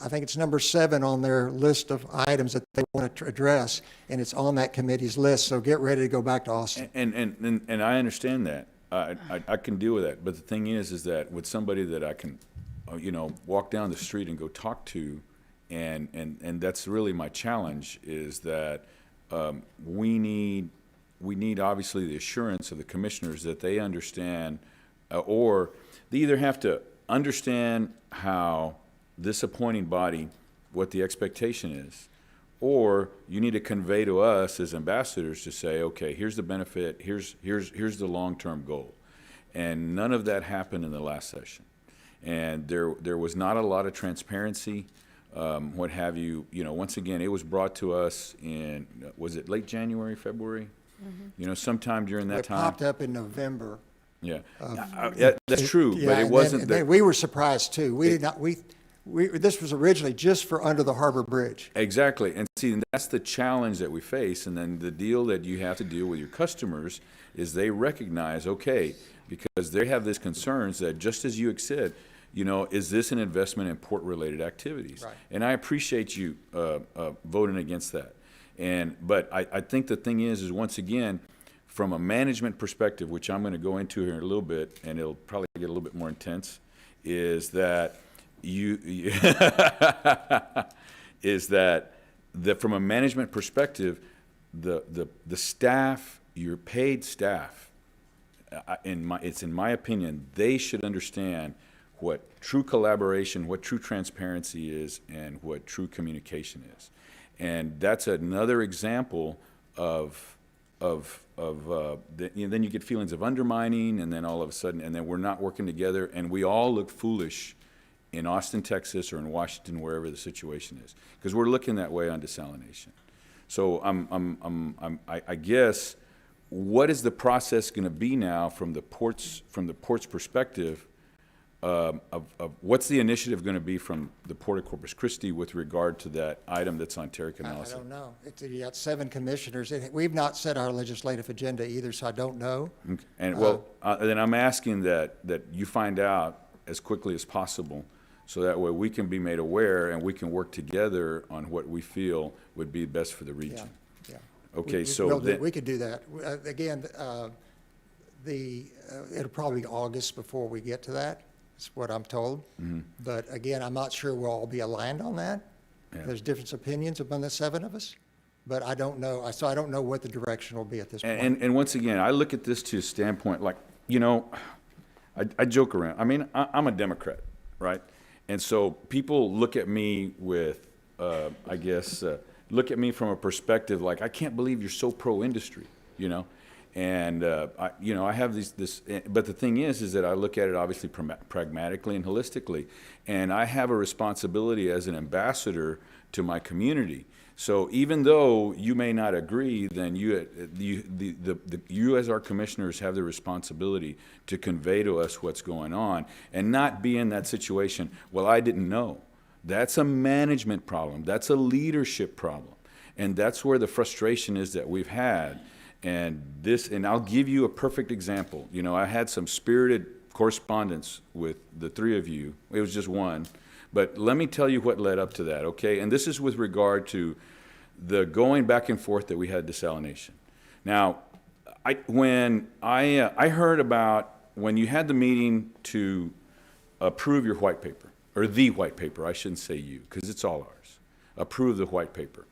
think it's number 7 on their list of items that they want to address, and it's on that committee's list. So get ready to go back to Austin. And I understand that. I can deal with that. But the thing is that with somebody that I can, walk down the street and go talk to, and that's really my challenge, is that we need obviously the assurance of the commissioners that they understand, or they either have to understand how this appointing body, what the expectation is, or you need to convey to us as ambassadors to say, okay, here's the benefit, here's the long-term goal. And none of that happened in the last session. And there was not a lot of transparency, what have you. Once again, it was brought to us in, was it late January, February? Mm-hmm. Sometime during that time. It popped up in November. Yeah, that's true, but it wasn't. We were surprised too. We did not. This was originally just for under the harbor bridge. Exactly, and see, that's the challenge that we face. And then the deal that you have to deal with your customers is they recognize, okay, because they have these concerns that just as you said, is this an investment in port-related activities? Right. And I appreciate you voting against that. But I think the thing is once again, from a management perspective, which I'm going to go into here in a little bit, and it'll probably get a little bit more intense, is that from a management perspective, the staff, your paid staff, it's in my opinion, they should understand what true collaboration, what true transparency is, and what true communication is. And that's another example of then you get feelings of undermining, and then all of a sudden, and then we're not working together, and we all look foolish in Austin, Texas, or in Washington, wherever the situation is, because we're looking that way on desalination. So I guess, what is the process going to be now from the port's perspective? Of what's the initiative going to be from the Port of Corpus Christi with regard to that item that's on Terry Canales? I don't know. You got 7 commissioners. We've not set our legislative agenda either, so I don't know. Okay. And then I'm asking that you find out as quickly as possible so that way we can be made aware and we can work together on what we feel would be best for the region. Yeah. Okay, so We'll do- then, we could do that. Again, it'll probably be August before we get to that, is what I'm told. Mm-hmm. But again, I'm not sure we'll all be aligned on that. Yeah. There's different opinions among the 7 of us, but I don't know, so I don't know what the direction will be at this point. and once again, I look at this to a standpoint, like, you know, I joke around. I mean, I'm a Democrat, right? And so people look at me with, I guess, look at me from a perspective like, I can't believe you're so pro-industry, you know? And, I have but the thing is that I look at it obviously pragmatically and holistically. And I have a responsibility as an ambassador to my community. So even though you may not agree, then you as our commissioners have the responsibility to convey to us what's going on and not be in that situation, well, I didn't know. That's a management problem. That's a leadership problem. And that's where the frustration is that we've had. And I'll give you a perfect example. You know, I had some spirited correspondence with the 3 of you. It was just one. But let me tell you what led up to that, okay? And this is with regard to the going back and forth that we had desalination. Now, when I heard about when you had the meeting to approve your white paper, or the white paper, I shouldn't say you, because it's all ours, approve the white paper.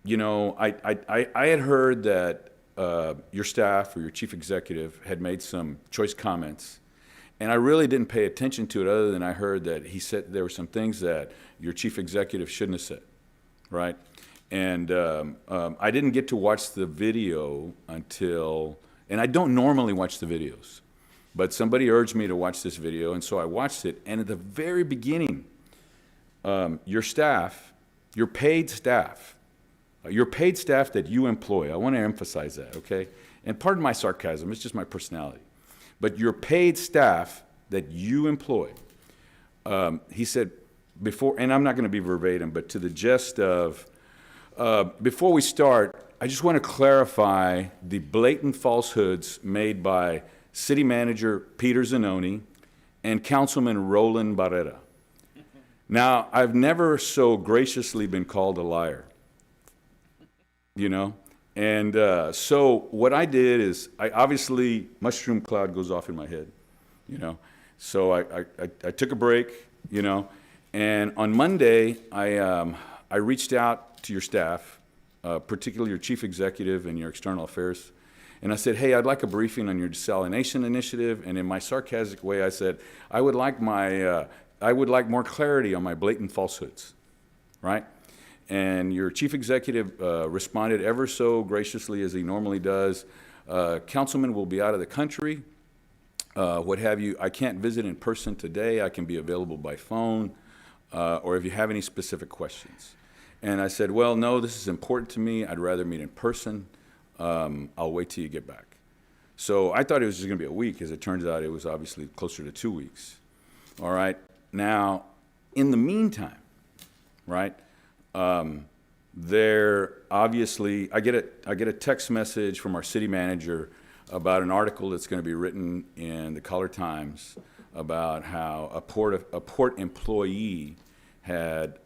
You know, I had heard that your staff or your chief executive had made some choice comments, and I really didn't pay attention to it other than I heard that he said there were some things that your chief executive shouldn't have said, right? And I didn't get to watch the video until, and I don't normally watch the videos, but somebody urged me to watch this video, and so I watched it, and at the very beginning, your staff, your paid staff that you employ, I want to emphasize that, okay? And pardon my sarcasm, it's just my personality. But your paid staff that you employ, he said before, and I'm not going to be verbatim, but to the gist of, before we start, I just want to clarify the blatant falsehoods made by City Manager Peter Zanoni and Councilman Roland Barrera. Now, I've never so graciously been called a liar. You know, and so what I did is obviously mushroom cloud goes off in my head, you know, so I took a break, you know, and on Monday I reached out to your staff, particularly your chief executive and your external affairs, and I said, hey, I'd like a briefing on your desalination initiative, and in my sarcastic way I said I would like more clarity on my blatant falsehoods, right? And your chief executive responded ever so graciously as he normally does. Councilman will be out of the country, what have you. I can't visit in person today. I can be available by phone, or if you have any specific questions. And I said, well, no, this is important to me. I'd rather meet in person. I'll wait till you get back. So I thought it was just going to be a week. As it turns out, it was obviously closer to 2 weeks. All right. Now, in the meantime, right, there obviously, I get a text message from our city manager about an article that's going to be written in the Caller Times about how a port employee had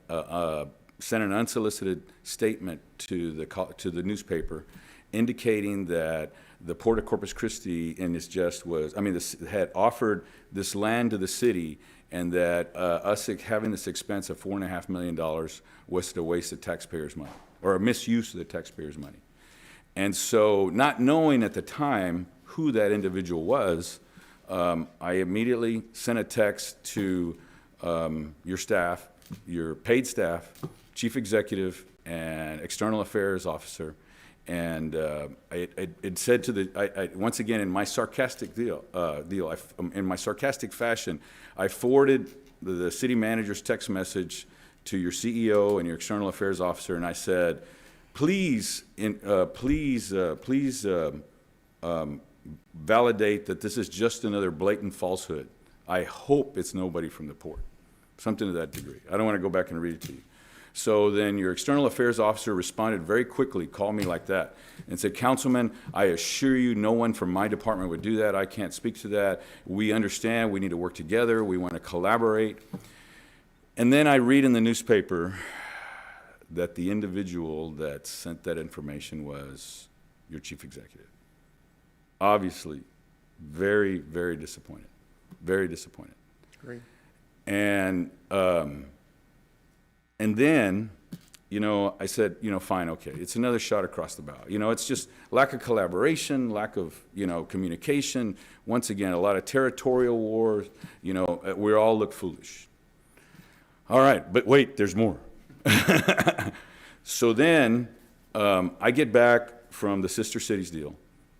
sent an unsolicited statement to the newspaper indicating that the Port of Corpus Christi in this had offered this land to the city, and that us having this expense of $4.5 million was a waste of taxpayers' money, or a misuse of the taxpayers' money. And so, not knowing at the time who that individual was, I immediately sent a text to your staff, your paid staff, chief executive, and external affairs officer, and it said to once again in my sarcastic in my sarcastic fashion, I forwarded the city manager's text message to your CEO and your external affairs officer, and I said, please validate that this is just another blatant falsehood. I hope it's nobody from the port, something to that degree. I don't want to go back and read it to you. So then your external affairs officer responded very quickly, called me like that, and said, Councilman, I assure you no one from my department would do that. I can't speak to that. We understand we need to work together. We want to collaborate. And then I read in the newspaper that the individual that sent that information was your chief executive. Obviously, very, very disappointed. Very disappointed. Great. And then, you know, I said, you know, fine, okay, it's another shot across the bow. You know, it's just lack of collaboration, lack of, you know, communication. Once again, a lot of territorial wars. You know, we all look foolish. All right, but wait, there's more. So then I get back from the Sister Cities deal,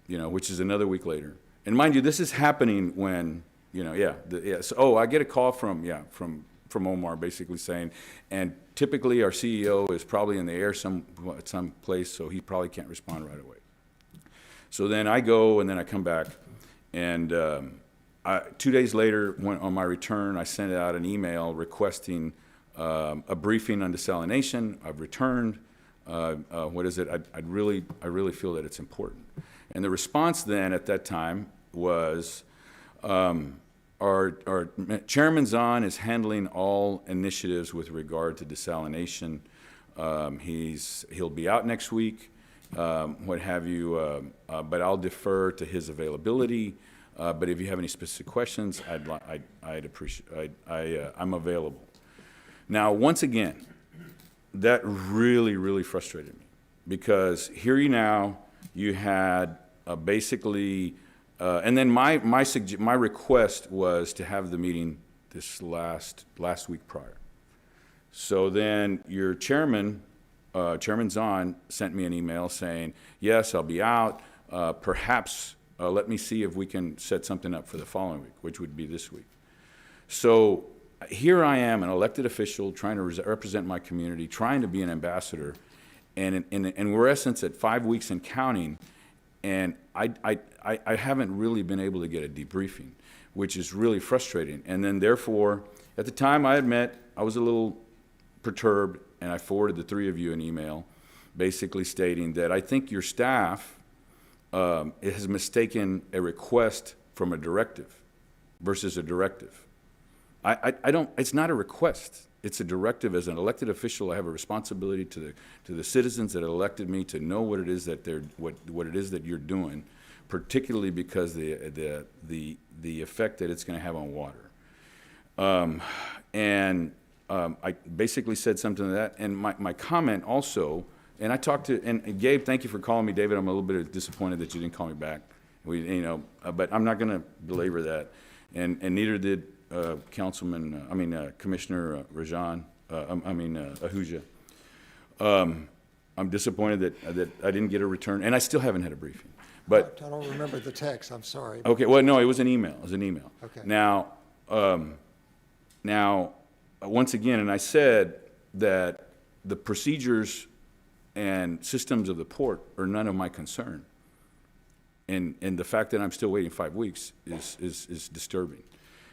you know, which is another week later. And mind you, this is happening when, you know, so, I get a call from Omar basically saying, and typically our CEO is probably in the air some place, so he probably can't respond right away. So then I go, and then I come back, and 2 days later, on my return, I sent out an email requesting a briefing on desalination. I've returned. What is it? I really feel that it's important. And the response then at that time was, our Chairman Zahn is handling all initiatives with regard to desalination. He'll be out next week, what have you, but I'll defer to his availability. But if you have any specific questions, I'd appreciate. I'm available. Now, once again, that really, really frustrated me, because here you had basically. And then my request was to have the meeting this last week prior. So then your chairman, Chairman Zahn, sent me an email saying, yes, I'll be out. Perhaps let me see if we can set something up for the following week, which would be this week. So here I am, an elected official, trying to represent my community, trying to be an ambassador, and we're in essence at 5 weeks and counting. And I haven't really been able to get a debriefing, which is really frustrating. And then therefore, at the time I admit, I was a little perturbed, and I forwarded the three of you an email basically stating that I think your staff has mistaken a request from a directive versus a directive. It's not a request. It's a directive. As an elected official, I have a responsibility to the citizens that elected me to know what it is that what it is that you're doing, particularly because the effect that it's going to have on water. I basically said something to that, and my comment also, and I talked to, and Gabe, thank you for calling me, David. I'm a little bit disappointed that you didn't call me back. But I'm not going to belabor that, and neither did Commissioner Rajan, Ahuja. I'm disappointed that I didn't get a return, and I still haven't had a briefing. But I don't remember the text, I'm sorry. okay, well, no, it was an email. It was an email. Okay. Now, once again, and I said that the procedures and systems of the port are none of my concern, and the fact that I'm still waiting 5 weeks is disturbing.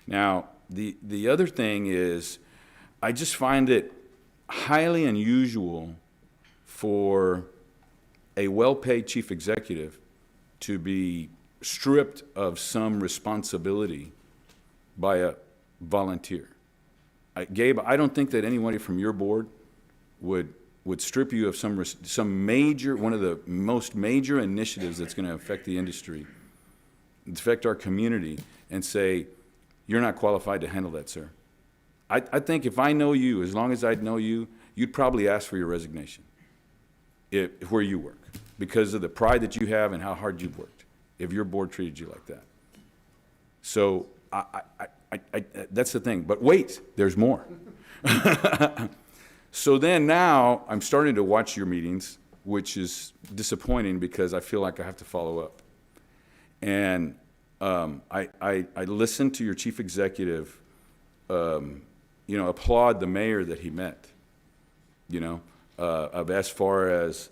Now, the other thing is, I just find it highly unusual for a well-paid chief executive to be stripped of some responsibility by a volunteer. Gabe, I don't think that anybody from your board would strip you of some major, one of the most major initiatives that's going to affect the industry, affect our community, and say, you're not qualified to handle that, sir. I think if I know you, as long as I know you, you'd probably ask for your resignation where you work, because of the pride that you have and how hard you've worked, if your board treated you like that. So that's the thing. But wait, there's more. So then now I'm starting to watch your meetings, which is disappointing because I feel like I have to follow up. And I listened to your chief executive, applaud the mayor that he met, of as far as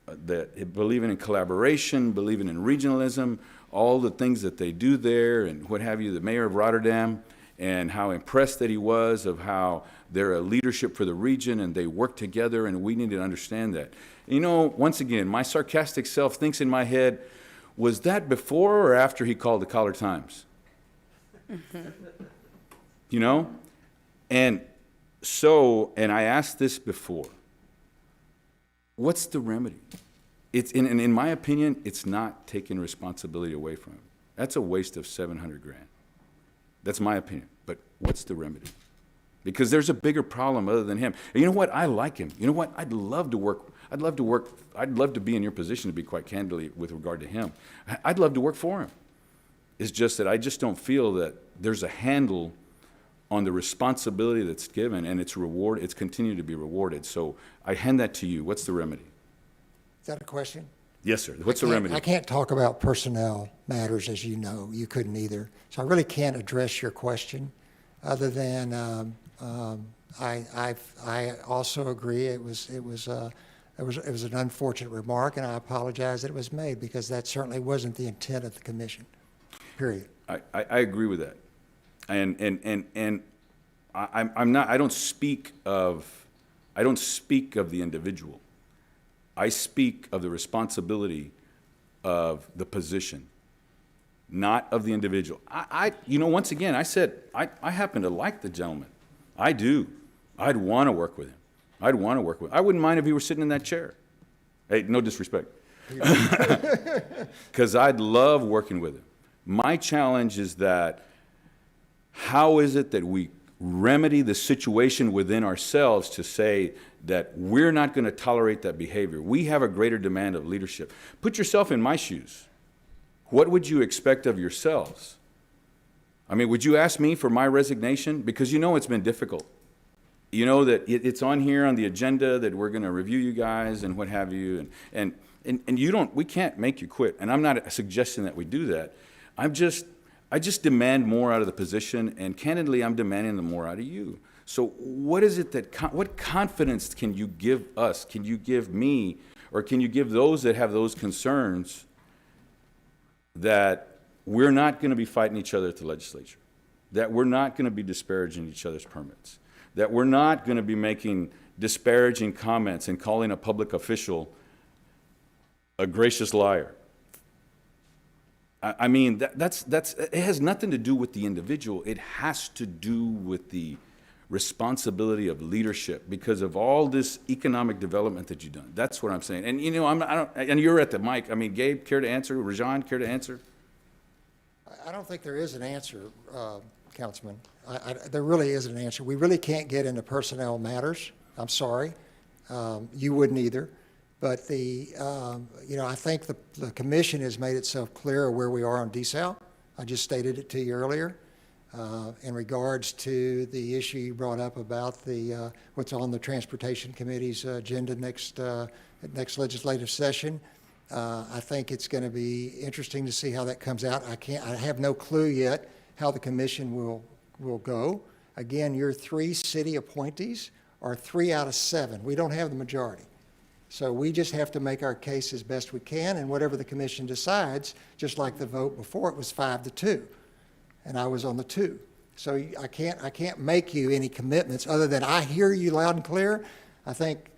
that believing in collaboration, believing in regionalism, all the things that they do there and what have you, the mayor of Rotterdam. and how impressed that he was of how they're a leadership for the region and they work together, and we need to understand that. You know, once again, my sarcastic self thinks in my head, was that before or after he called the Collar Times? You know? And so, and I asked this before, what's the remedy? It's in my opinion, it's not taking responsibility away from him. That's a waste of $700 grand. That's my opinion. But what's the remedy? Because there's a bigger problem other than him. And you know what? I like him. You know what? I'd love to work. I'd love to be in your position, to be quite candidly with regard to him. I'd love to work for him. It's just that I just don't feel that there's a handle on the responsibility that's given, and it's continued to be rewarded. So I hand that to you. What's the remedy? Is that a question? Yes, sir. What's the remedy? I can't talk about personnel matters, as you know. You couldn't either. So I really can't address your question, other than I also agree it was an unfortunate remark, and I apologize that it was made, because that certainly wasn't the intent of the commission. Period. I agree with that, and I'm not. I don't speak of the individual. I speak of the responsibility of the position, not of the individual. You know, once again, I said I happen to like the gentleman. I do. I'd want to work with him. I wouldn't mind if he were sitting in that chair. Hey, no disrespect. Because I'd love working with him. My challenge is that how is it that we remedy the situation within ourselves to say that we're not going to tolerate that behavior? We have a greater demand of leadership. Put yourself in my shoes. What would you expect of yourselves? I mean, would you ask me for my resignation? Because you know it's been difficult. You know that it's on here on the agenda that we're going to review you guys and what have you, and you don't. We can't make you quit. And I'm not suggesting that we do that. I just demand more out of the position, and candidly, I'm demanding the more out of you. So what is it what confidence can you give us? Can you give me, or can you give those that have those concerns that we're not going to be fighting each other at the legislature, that we're not going to be disparaging each other's permits, that we're not going to be making disparaging comments and calling a public official a gracious liar? I mean, that's it has nothing to do with the individual. It has to do with the responsibility of leadership because of all this economic development that you've done. That's what I'm saying. And you know, and you're at the mic. I mean, Gabe, care to answer? Rajan, care to answer? I don't think there is an answer, Councilman. There really isn't an answer. We really can't get into personnel matters. I'm sorry. You wouldn't either. But you know, I think the commission has made itself clear where we are on desal. I just stated it to you earlier. In regards to the issue you brought up about what's on the Transportation Committee's agenda next legislative session, I think it's going to be interesting to see how that comes out. I have no clue yet how the commission will go. Again, your 3 city appointees are 3 out of 7. We don't have the majority. So we just have to make our case as best we can, and whatever the commission decides, just like the vote before, it was 5-2, and I was on the 2. So I can't make you any commitments other than I hear you loud and clear. I think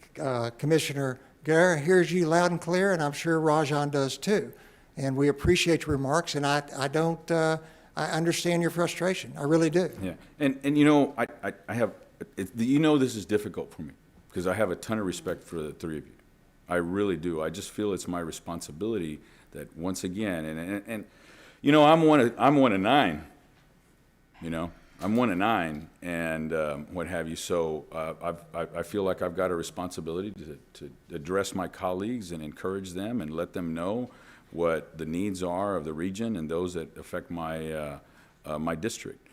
Commissioner Guerra hears you loud and clear, and I'm sure Rajan does too. And we appreciate your remarks, and I understand your frustration. I really do. Yeah, and you know, I have, you know, this is difficult for me because I have a ton of respect for the 3 of you. I really do. I just feel it's my responsibility that once again, and you know, I'm one of 9. You know, I'm 1 of 9, and what have you. So I feel like I've got a responsibility to address my colleagues and encourage them and let them know what the needs are of the region and those that affect my my district.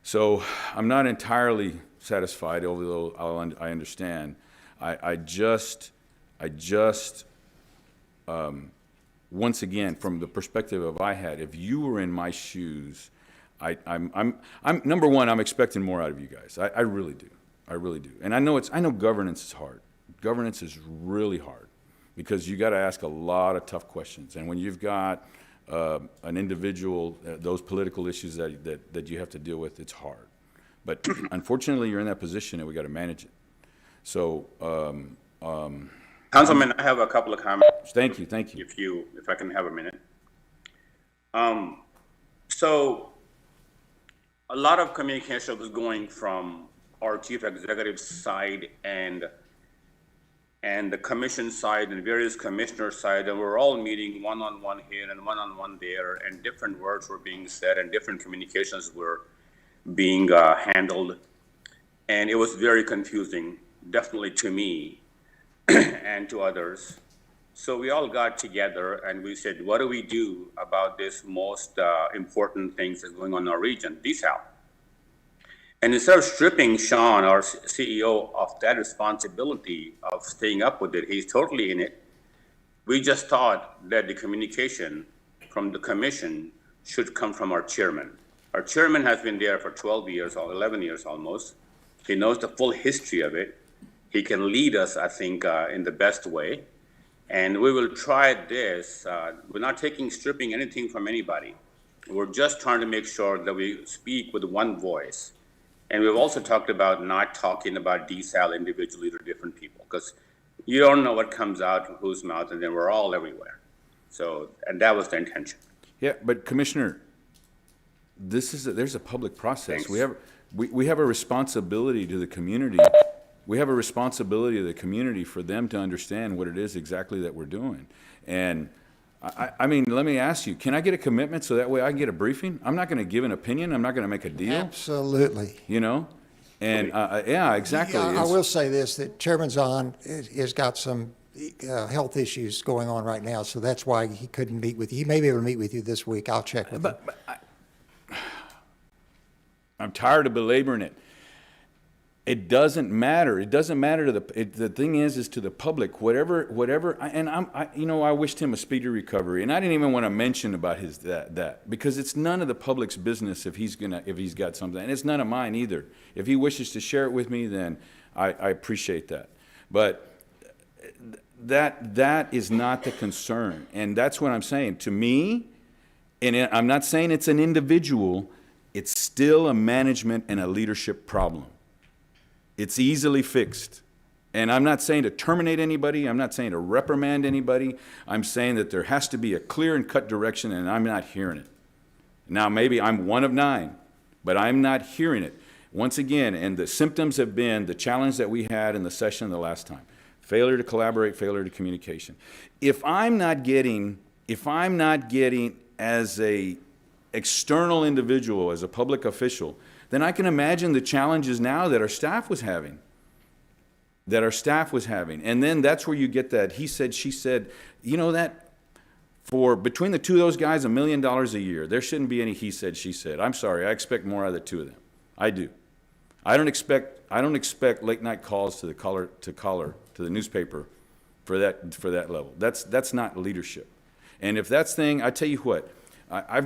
So I'm not entirely satisfied, although I understand. I just once again, from the perspective of if you were in my shoes, I'm number one, I'm expecting more out of you guys. I really do. I really do. And I know governance is hard. Governance is really hard because you got to ask a lot of tough questions. And when you've got an individual, those political issues that you have to deal with, it's hard. But unfortunately, you're in that position and we got to manage it. So, Councilman, I have a couple of comments. Thank you. If I can have a minute. So a lot of communication was going from our chief executive side and the commission side and various commissioner side, and we're all meeting one-on-one here and one-on-one there, and different words were being said and different communications were being handled. And it was very confusing, definitely to me and to others. So we all got together and we said, what do we do about this most important things that's going on in our region, desal? And instead of stripping Sean, our CEO, of that responsibility of staying up with it, he's totally in it. We just thought that the communication from the commission should come from our chairman. Our chairman has been there for 12 years or 11 years almost. He knows the full history of it. He can lead us, I think, in the best way. And we will try this. We're not stripping anything from anybody. We're just trying to make sure that we speak with one voice. And we've also talked about not talking about desal individually to different people, because you don't know what comes out of whose mouth, and then we're all everywhere. So, and that was the intention. Yeah, but Commissioner, there's a public process. Thanks. We have a responsibility to the community. We have a responsibility to the community for them to understand what it is exactly that we're doing. And I mean, let me ask you, can I get a commitment so that way I can get a briefing? I'm not going to give an opinion. I'm not going to make a deal. Absolutely. You know? And, yeah, exactly. I will say this, that Chairman Zahn has got some health issues going on right now, so that's why he couldn't meet with you. He may be able to meet with you this week. I'll check with him. I'm tired of belaboring it. It doesn't matter. It doesn't matter to the thing is to the public, whatever. I wished him a speedy recovery, and I didn't even want to mention about that because it's none of the public's business if he's got something, and it's none of mine either. If he wishes to share it with me, then I appreciate that. But that is not the concern, and that's what I'm saying. To me, and I'm not saying it's an individual, it's still a management and a leadership problem. It's easily fixed. And I'm not saying to terminate anybody. I'm not saying to reprimand anybody. I'm saying that there has to be a clear and cut direction, and I'm not hearing it. Now, maybe I'm one of 9, but I'm not hearing it. Once again, and the symptoms have been the challenge that we had in the session the last time. Failure to collaborate, failure to communication. If I'm not getting as a external individual, as a public official, then I can imagine the challenges now that our staff was having. And then that's where you get that he said, she said, you know that for between the two of those guys, $1 million a year, there shouldn't be any he said, she said. I'm sorry, I expect more out of the two of them. I do. I don't expect late night calls to the newspaper for that level. That's not leadership. And if that's thing, I tell you what, I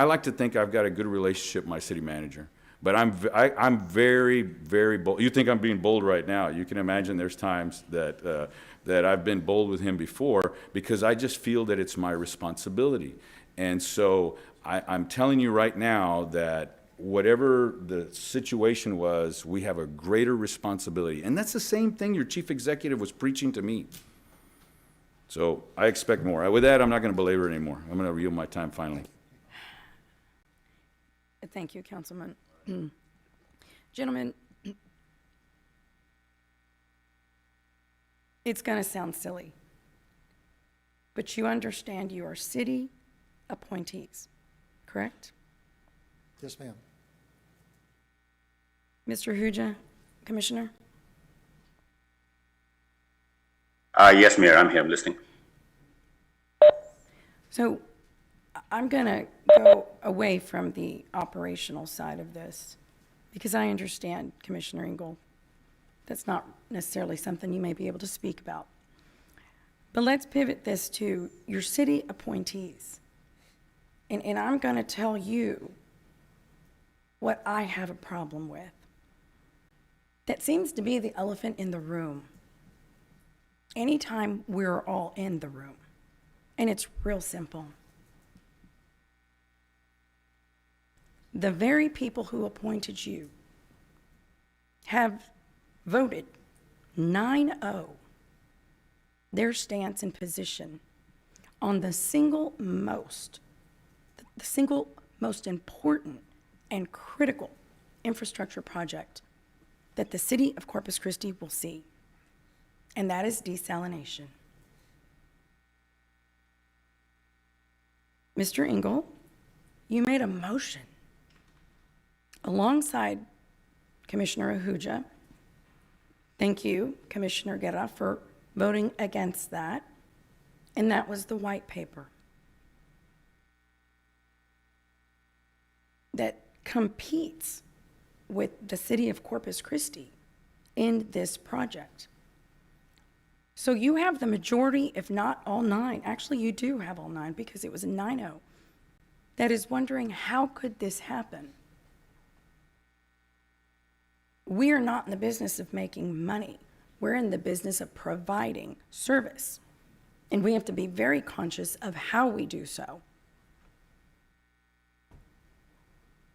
like to think I've got a good relationship with my city manager, but I'm very, very bold. You think I'm being bold right now. You can imagine there's times that I've been bold with him before because I just feel that it's my responsibility. And so I'm telling you right now that whatever the situation was, we have a greater responsibility. And that's the same thing your chief executive was preaching to me. So I expect more. With that, I'm not going to belabor it anymore. I'm going to yield my time finally. Thank you, Councilman. Gentlemen, it's going to sound silly, but you understand you are city appointees, correct? Yes, ma'am. Mr. Huja, Commissioner? Yes, Mayor, I'm here, I'm listening. So I'm going to go away from the operational side of this because I understand, Commissioner Engel, that's not necessarily something you may be able to speak about. But let's pivot this to your city appointees. And I'm going to tell you what I have a problem with. That seems to be the elephant in the room. Anytime we're all in the room, and it's real simple. the very people who appointed you have voted 9-0 their stance and position on the single most important and critical infrastructure project that the city of Corpus Christi will see, and that is desalination. Mr. Engel, you made a motion alongside Commissioner Ahuja. Thank you, Commissioner Guerra, for voting against that, and that was the white paper that competes with the city of Corpus Christi in this project. So you have the majority, if not all 9. Actually, you do have all 9 because it was a 9-0. That is wondering, how could this happen? We are not in the business of making money. We're in the business of providing service. And we have to be very conscious of how we do so.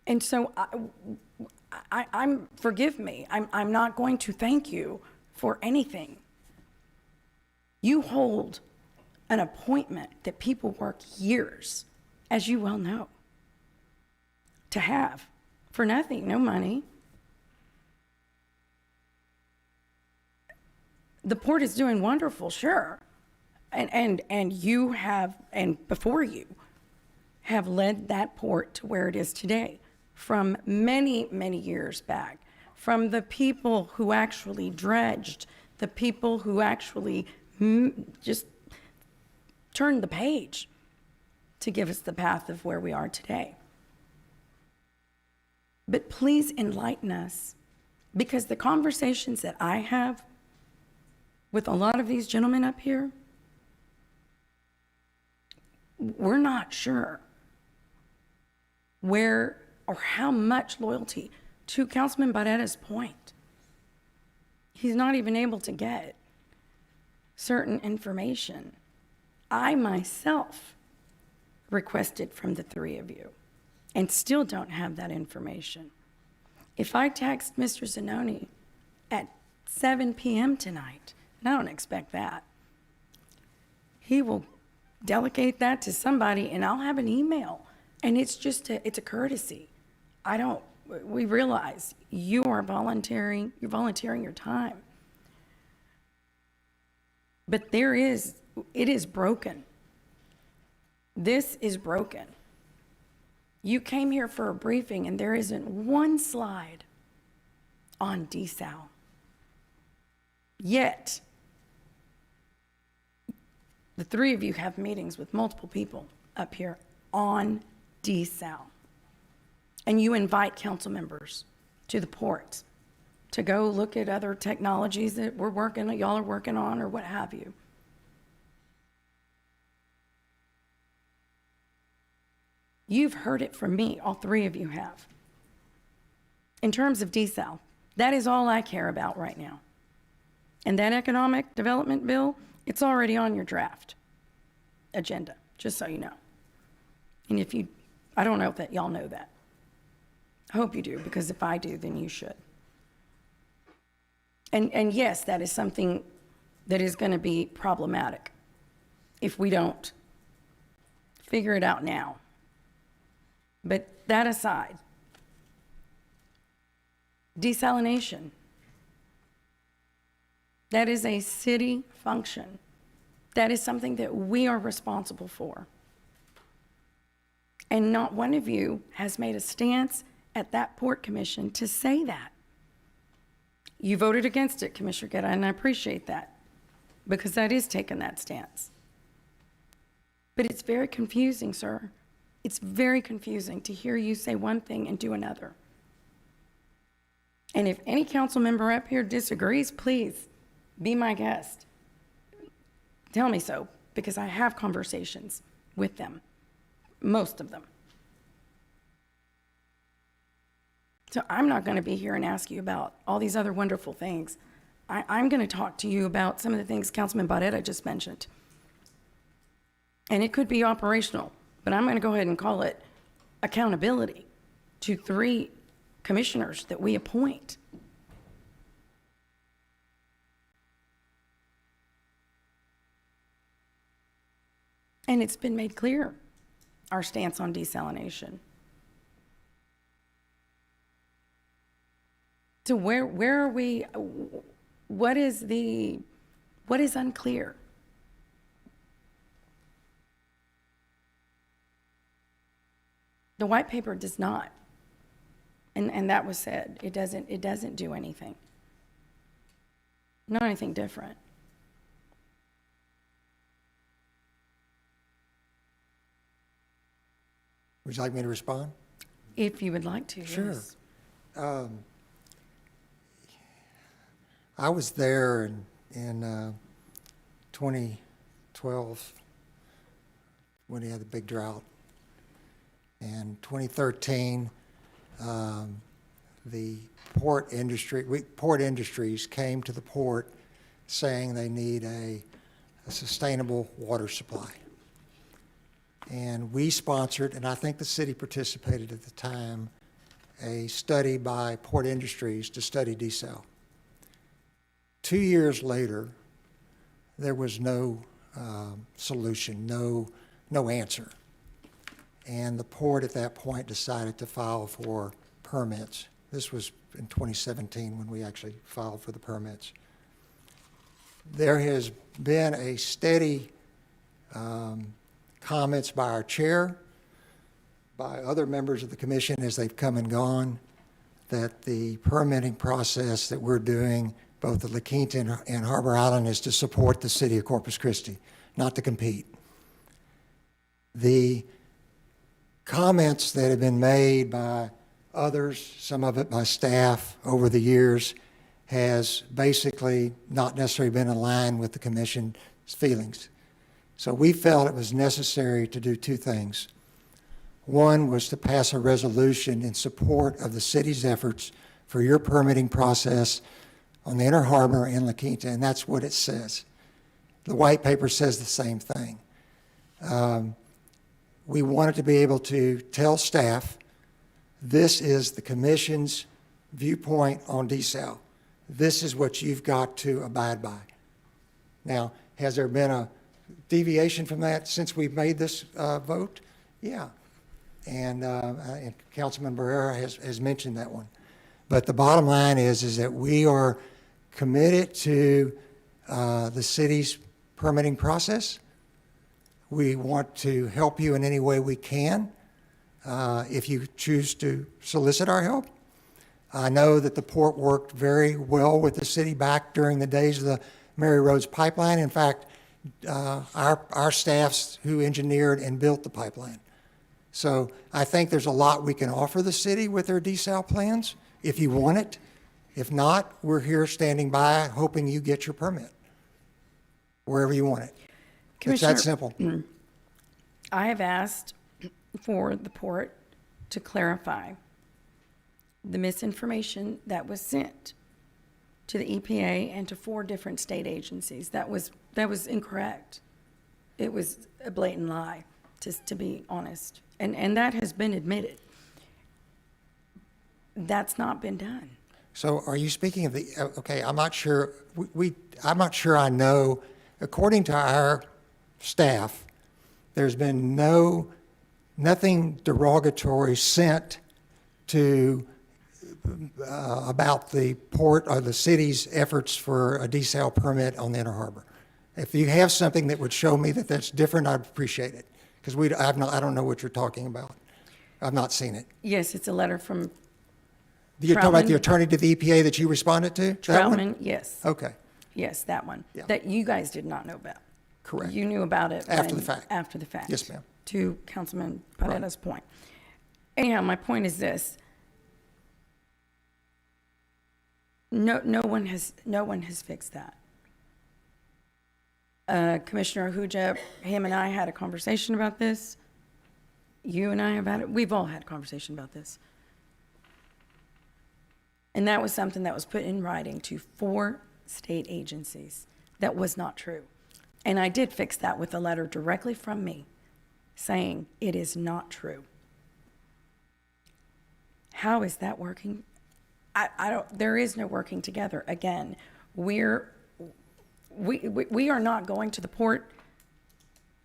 And so, forgive me, I'm not going to thank you for anything. You hold an appointment that people work years, as you well know, to have for nothing, no money. The port is doing wonderful, sure. And you have, and before you, have led that port to where it is today from many, many years back, from the people who actually dredged, the people who actually just turned the page to give us the path of where we are today. But please enlighten us, because the conversations that I have with a lot of these gentlemen up here, we're not sure where or how much loyalty, to Councilman Barrera's point. He's not even able to get certain information. I myself requested from the 3 of you and still don't have that information. If I text Mr. Zanoni at 7 p.m. tonight, and I don't expect that, he will delegate that to somebody and I'll have an email. And it's just it's a courtesy. We realize you are volunteering your time. But it is broken. This is broken. You came here for a briefing and there isn't one slide on desal. Yet, the 3 of you have meetings with multiple people up here on desal. And you invite council members to the port to go look at other technologies that y'all are working on or what have you. You've heard it from me, all 3 of you have. In terms of desal, that is all I care about right now. And that economic development bill, it's already on your draft agenda, just so you know. And I don't know that y'all know that. I hope you do, because if I do, then you should. And yes, that is something that is going to be problematic if we don't figure it out now. But that aside, desalination, that is a city function. That is something that we are responsible for. And not one of you has made a stance at that Port Commission to say that. You voted against it, Commissioner Guerra, and I appreciate that, because that is taking that stance. But it's very confusing, sir. It's very confusing to hear you say one thing and do another. And if any council member up here disagrees, please be my guest. Tell me so, because I have conversations with them, most of them. So I'm not going to be here and ask you about all these other wonderful things. I'm going to talk to you about some of the things Councilman Barrera just mentioned. And it could be operational, but I'm going to go ahead and call it accountability. to 3 commissioners that we appoint. And it's been made clear, our stance on desalination. So where are we, what is unclear? The white paper does not, and that was said, it doesn't do anything. Not anything different. Would you like me to respond? If you would like to, Sure. yes. I was there in 2012 when he had the big drought. In 2013, the port industries came to the port saying they need a sustainable water supply. And we sponsored, and I think the city participated at the time, a study by Port Industries to study desal. 2 years later, there was no solution, no answer. And the port at that point decided to file for permits. This was in 2017 when we actually filed for the permits. There has been a steady comments by our chair, by other members of the commission as they've come and gone, that the permitting process that we're doing, both at La Quinta and Harbor Island, is to support the city of Corpus Christi, not to compete. The comments that have been made by others, some of it by staff over the years, has basically not necessarily been in line with the commission's feelings. So we felt it was necessary to do 2 things. One was to pass a resolution in support of the city's efforts for your permitting process on the Inner Harbor in La Quinta, and that's what it says. The white paper says the same thing. We wanted to be able to tell staff, this is the commission's viewpoint on desal. This is what you've got to abide by. Now, has there been a deviation from that since we've made this vote? Yeah. And Councilman Barrera has mentioned that one. But the bottom line is that we are committed to the city's permitting process. We want to help you in any way we can if you choose to solicit our help. I know that the port worked very well with the city back during the days of the Mary Rhodes pipeline. In fact, our staffs who engineered and built the pipeline. So I think there's a lot we can offer the city with their desal plans if you want it. If not, we're here standing by hoping you get your permit wherever you want it. It's that simple. I have asked for the port to clarify the misinformation that was sent to the EPA and to 4 different state agencies. That was incorrect. It was a blatant lie, just to be honest. And that has been admitted. That's not been done. So are you speaking of the, okay, I'm not sure, I'm not sure I know, according to our staff, there's been nothing derogatory sent to, about the port or the city's efforts for a desal permit on the Inner Harbor. If you have something that would show me that that's different, I'd appreciate it. Because I don't know what you're talking about. I've not seen it. Yes, it's a letter from You're talking about the Troutman. attorney to the EPA that you responded to? That one? Troutman, yes. Okay. Yes, that one. Yeah. That you guys did not know about. Correct. You knew about it. After when- the fact. After the fact. Yes, ma'am. To Councilman Paredes' point. Anyhow, my point is this. No one has fixed that. Commissioner Ahuja, him and I had a conversation about this. You and I have had it. We've all had a conversation about this. And that was something that was put in writing to 4 state agencies. That was not true. And I did fix that with a letter directly from me saying it is not true. How is that working? I don't, there is no working together. Again, we are not going to the port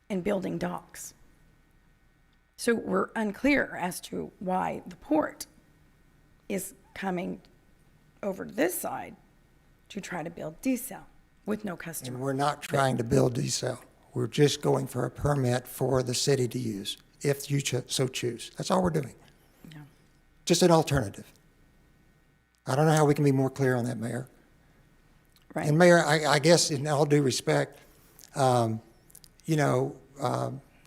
and building docks. So we're unclear as to why the port is coming over to this side to try to build desal with no customer. And we're not trying to build desal. We're just going for a permit for the city to use, if you so choose. That's all we're doing. Yeah. Just an alternative. I don't know how we can be more clear on that, Mayor. Right. And Mayor, I guess in all due respect, you know,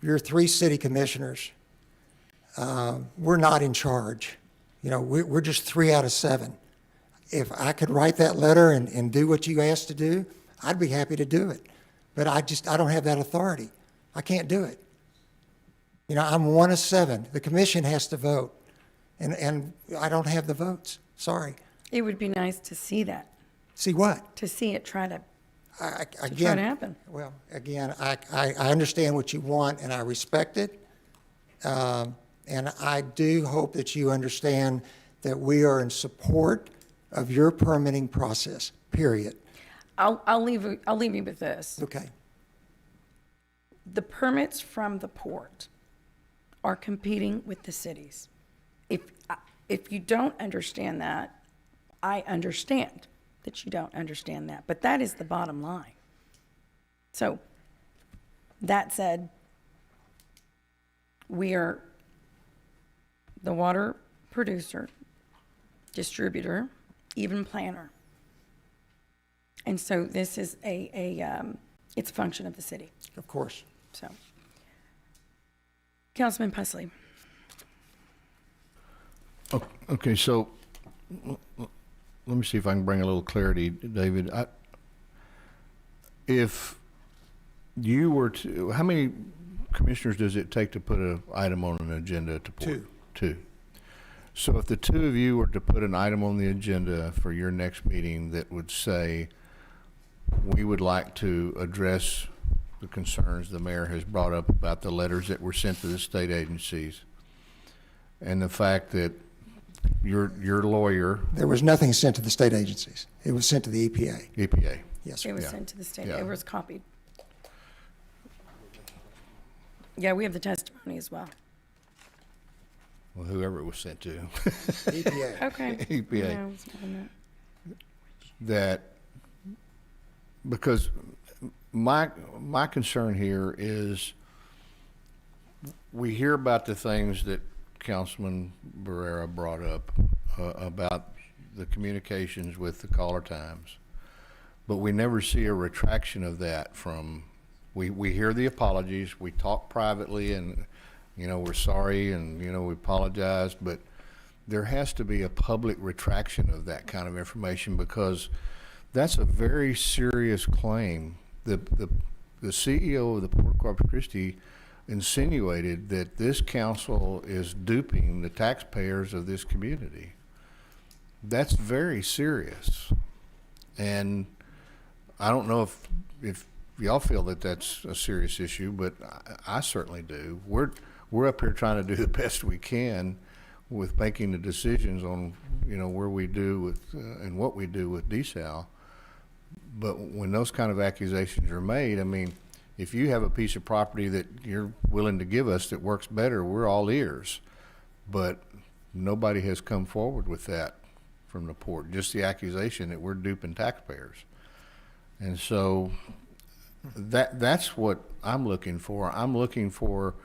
your 3 city commissioners, we're not in charge. You know, we're just 3 out of 7. If I could write that letter and do what you asked to do, I'd be happy to do it. But I don't have that authority. I can't do it. You know, I'm 1 of 7. The commission has to vote, and I don't have the votes. Sorry. It would be nice to see that, See what? to see it try to Again, happen. well, again, I understand what you want, and I respect it. And I do hope that you understand that we are in support of your permitting process, period. I'll leave you with this. Okay. The permits from the port are competing with the cities. If you don't understand that, I understand that you don't understand that, but that is the bottom line. So, that said, we are the water producer, distributor, even planner. And so this is it's a function of the city. Of course. So, Councilman Pusley. Okay, so let me see if I can bring a little clarity, David. If you were to, how many commissioners does it take to put an item on an agenda at the port? 2. So if the 2 of you were to put an item on the agenda for your next meeting that would say, we would like to address the concerns the mayor has brought up about the letters that were sent to the state agencies, and the fact that your lawyer... There was nothing sent to the state agencies. It was sent to the EPA. EPA. Yes, It sir. was sent to the state. Yeah. It was copied. Yeah, we have the testimony as well. Well, whoever it was sent to. EPA. Okay. EPA. Yeah, it was more than That, because my concern here is we hear about the things that Councilman Barrera brought up about the communications with the caller times, but we never see a retraction of that from, we hear the apologies, we talk privately and, you know, we're sorry and, you know, we apologize, but there has to be a public retraction of that kind of information, because that's a very serious claim. The CEO of the Port of Corpus Christi insinuated that this council is duping the taxpayers of this community. That's very serious. And I don't know if y'all feel that that's a serious issue, but I certainly do. We're up here trying to do the best we can with making the decisions on, you know, where we do with and what we do with desal. But when those kind of accusations are made, I mean, if you have a piece of property that you're willing to give us that works better, we're all ears. But nobody has come forward with that from the port, just the accusation that we're duping taxpayers. And so that's what I'm looking for. I'm looking for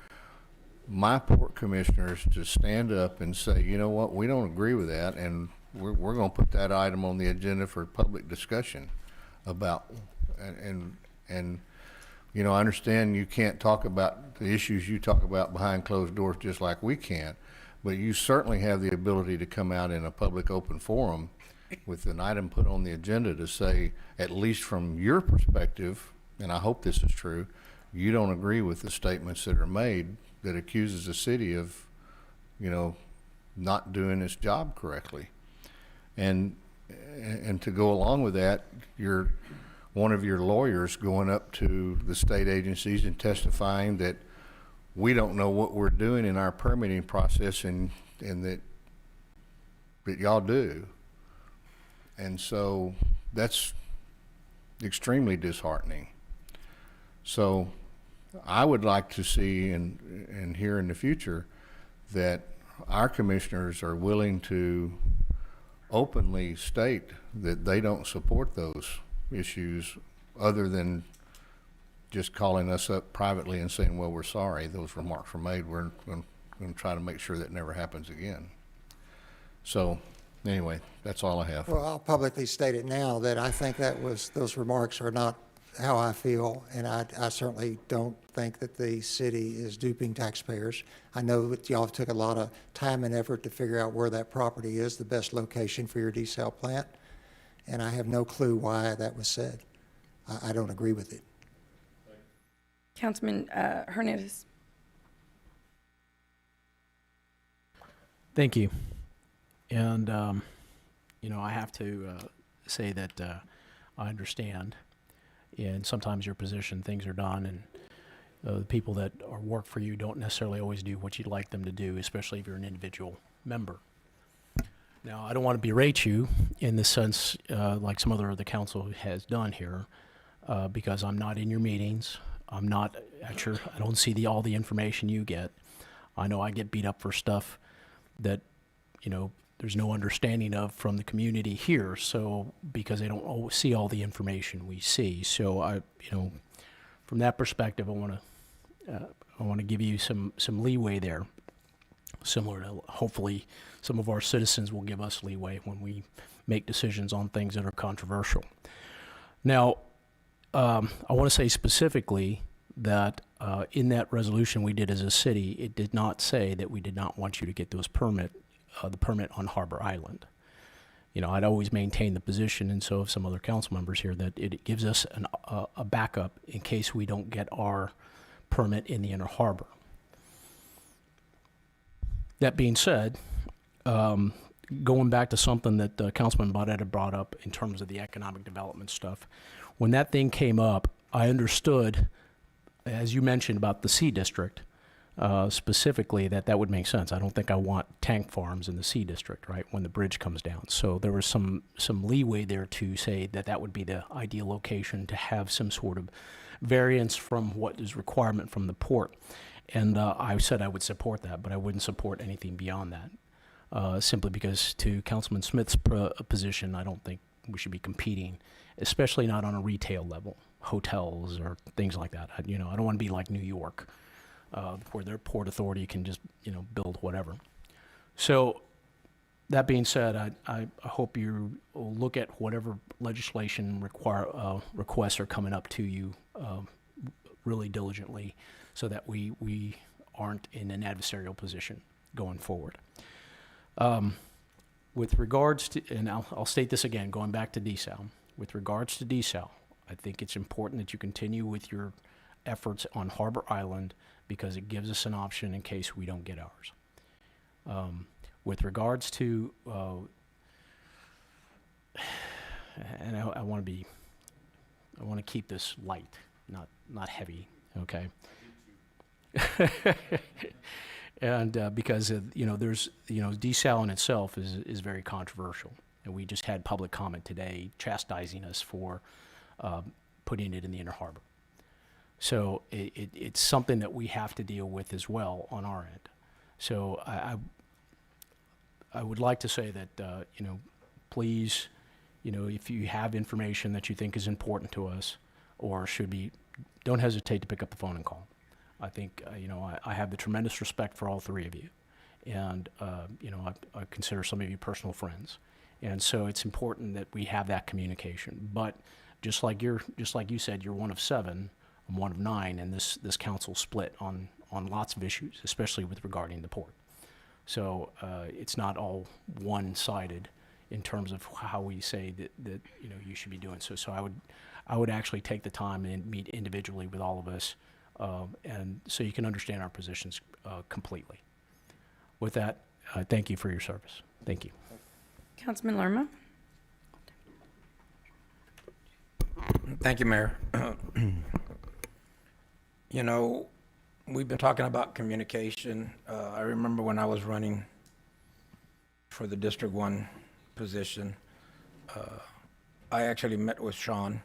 my port commissioners to stand up and say, you know what, we don't agree with that, and we're going to put that item on the agenda for public discussion about, and you know, I understand you can't talk about the issues you talk about behind closed doors just like we can, but you certainly have the ability to come out in a public open forum with an item put on the agenda to say, at least from your perspective, and I hope this is true, you don't agree with the statements that are made that accuses the city of, you know, not doing its job correctly. And to go along with that, one of your lawyers going up to the state agencies and testifying that we don't know what we're doing in our permitting process, and that but y'all do. And so that's extremely disheartening. So I would like to see and hear in the future that our commissioners are willing to openly state that they don't support those issues, other than just calling us up privately and saying, well, we're sorry, those remarks were made. We're going to try to make sure that never happens again. So anyway, that's all I have. Well, I'll publicly state it now that I think those remarks are not how I feel, and I certainly don't think that the city is duping taxpayers. I know that y'all took a lot of time and effort to figure out where that property is, the best location for your desal plant, and I have no clue why that was said. I don't agree with it. Councilman Hernandez. Thank you. And, I have to say that I understand. And sometimes your position, things are done, and the people that work for you don't necessarily always do what you'd like them to do, especially if you're an individual member. Now, I don't want to berate you in the sense like some other of the council has done here, because I'm not in your meetings. I'm not at your, I don't see all the information you get. I know I get beat up for stuff that, there's no understanding of from the community here, so because they don't always see all the information we see. So from that perspective, I want to give you some leeway there, similar to hopefully some of our citizens will give us leeway when we make decisions on things that are controversial. Now, I want to say specifically that in that resolution we did as a city, it did not say that we did not want you to get those the permit on Harbor Island. I'd always maintain the position, and so have some other council members here, that it gives us a backup in case we don't get our permit in the Inner Harbor. That being said, going back to something that Councilman Barrett had brought up in terms of the economic development stuff, when that thing came up, I understood, as you mentioned about the C district, specifically that would make sense. I don't think I want tank farms in the C district, right, when the bridge comes down. So there was some leeway there to say that would be the ideal location to have some sort of variance from what is requirement from the port. And I said I would support that, but I wouldn't support anything beyond that, simply because to Councilman Smith's position, I don't think we should be competing, especially not on a retail level, hotels or things like that. I don't want to be like New York, where their port authority can just, build whatever. So that being said, I hope you will look at whatever legislation requests are coming up to you really diligently, so that we aren't in an adversarial position going forward. With regards to, and I'll state this again, going back to desal, with regards to desal, I think it's important that you continue with your efforts on Harbor Island, because it gives us an option in case we don't get ours. With regards to, and I want to keep this light, not heavy, okay? And because there's desal in itself is very controversial, and we just had public comment today chastising us for putting it in the Inner Harbor. So it's something that we have to deal with as well on our end. So I would like to say that please, if you have information that you think is important to us or should be, don't hesitate to pick up the phone and call. I think I have the tremendous respect for all three of you, and I consider some of you personal friends, and so it's important that we have that communication. But just like you said, you're one of 7. I'm one of 9, and this council split on lots of issues, especially with regarding the port. So it's not all one-sided in terms of how we say that you should be doing so. So I would actually take the time and meet individually with all of us, and so you can understand our positions completely. With that, thank you for your service. Thank you. Councilman Lerma. Thank you, Mayor. We've been talking about communication. I remember when I was running for the District 1 position. I actually met with Sean,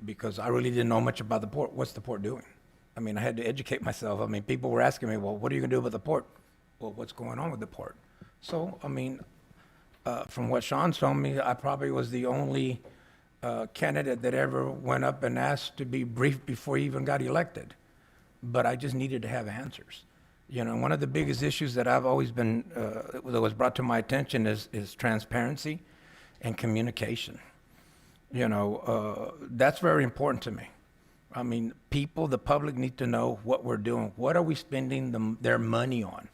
because I really didn't know much about the port. What's the port doing? I mean, I had to educate myself. I mean, people were asking me, well, what are you going to do with the port? Well, what's going on with the port? So, I mean, from what Sean told me, I probably was the only candidate that ever went up and asked to be briefed before he even got elected. But I just needed to have answers. One of the biggest issues that I've always been, that was brought to my attention is transparency and communication. That's very important to me. I mean, the public need to know what we're doing. What are we spending their money on?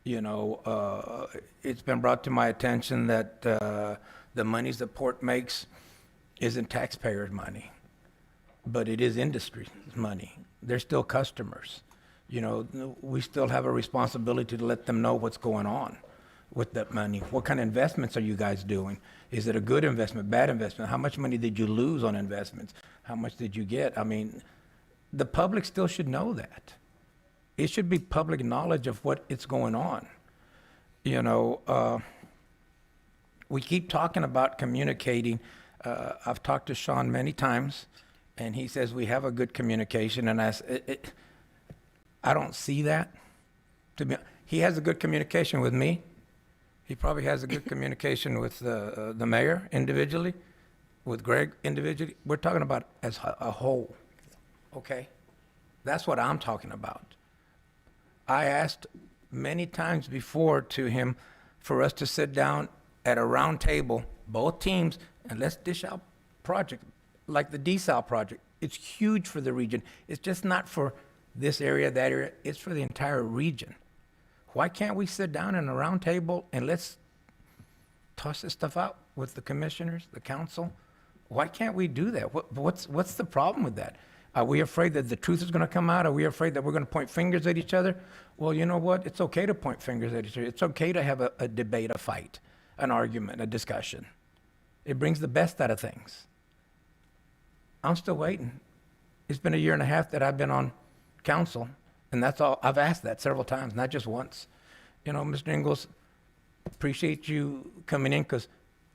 It's been brought to my attention that the monies the port makes isn't taxpayers' money, but it is industry's money. They're still customers. We still have a responsibility to let them know what's going on with that money. What kind of investments are you guys doing? Is it a good investment, bad investment? How much money did you lose on investments? How much did you get? I mean, the public still should know that. It should be public knowledge of what is going on. We keep talking about communicating. I've talked to Sean many times, and he says we have a good communication, and I don't see that. He has a good communication with me. He probably has a good communication with the mayor individually, with Greg individually. We're talking about as a whole, okay? That's what I'm talking about. I asked many times before to him for us to sit down at a round table, both teams, and let's dish out projects like the desal project. It's huge for the region. It's just not for this area, that area. It's for the entire region. Why can't we sit down in a round table and let's toss this stuff out with the commissioners, the council? Why can't we do that? What's the problem with that? Are we afraid that the truth is going to come out? Are we afraid that we're going to point fingers at each other? Well, you know what? It's okay to point fingers at each other. It's okay to have a debate, a fight, an argument, a discussion. It brings the best out of things. I'm still waiting. It's been 1.5 years that I've been on council, and that's all. I've asked that several times, not just once. Mr. Ingalls, appreciate you coming in, because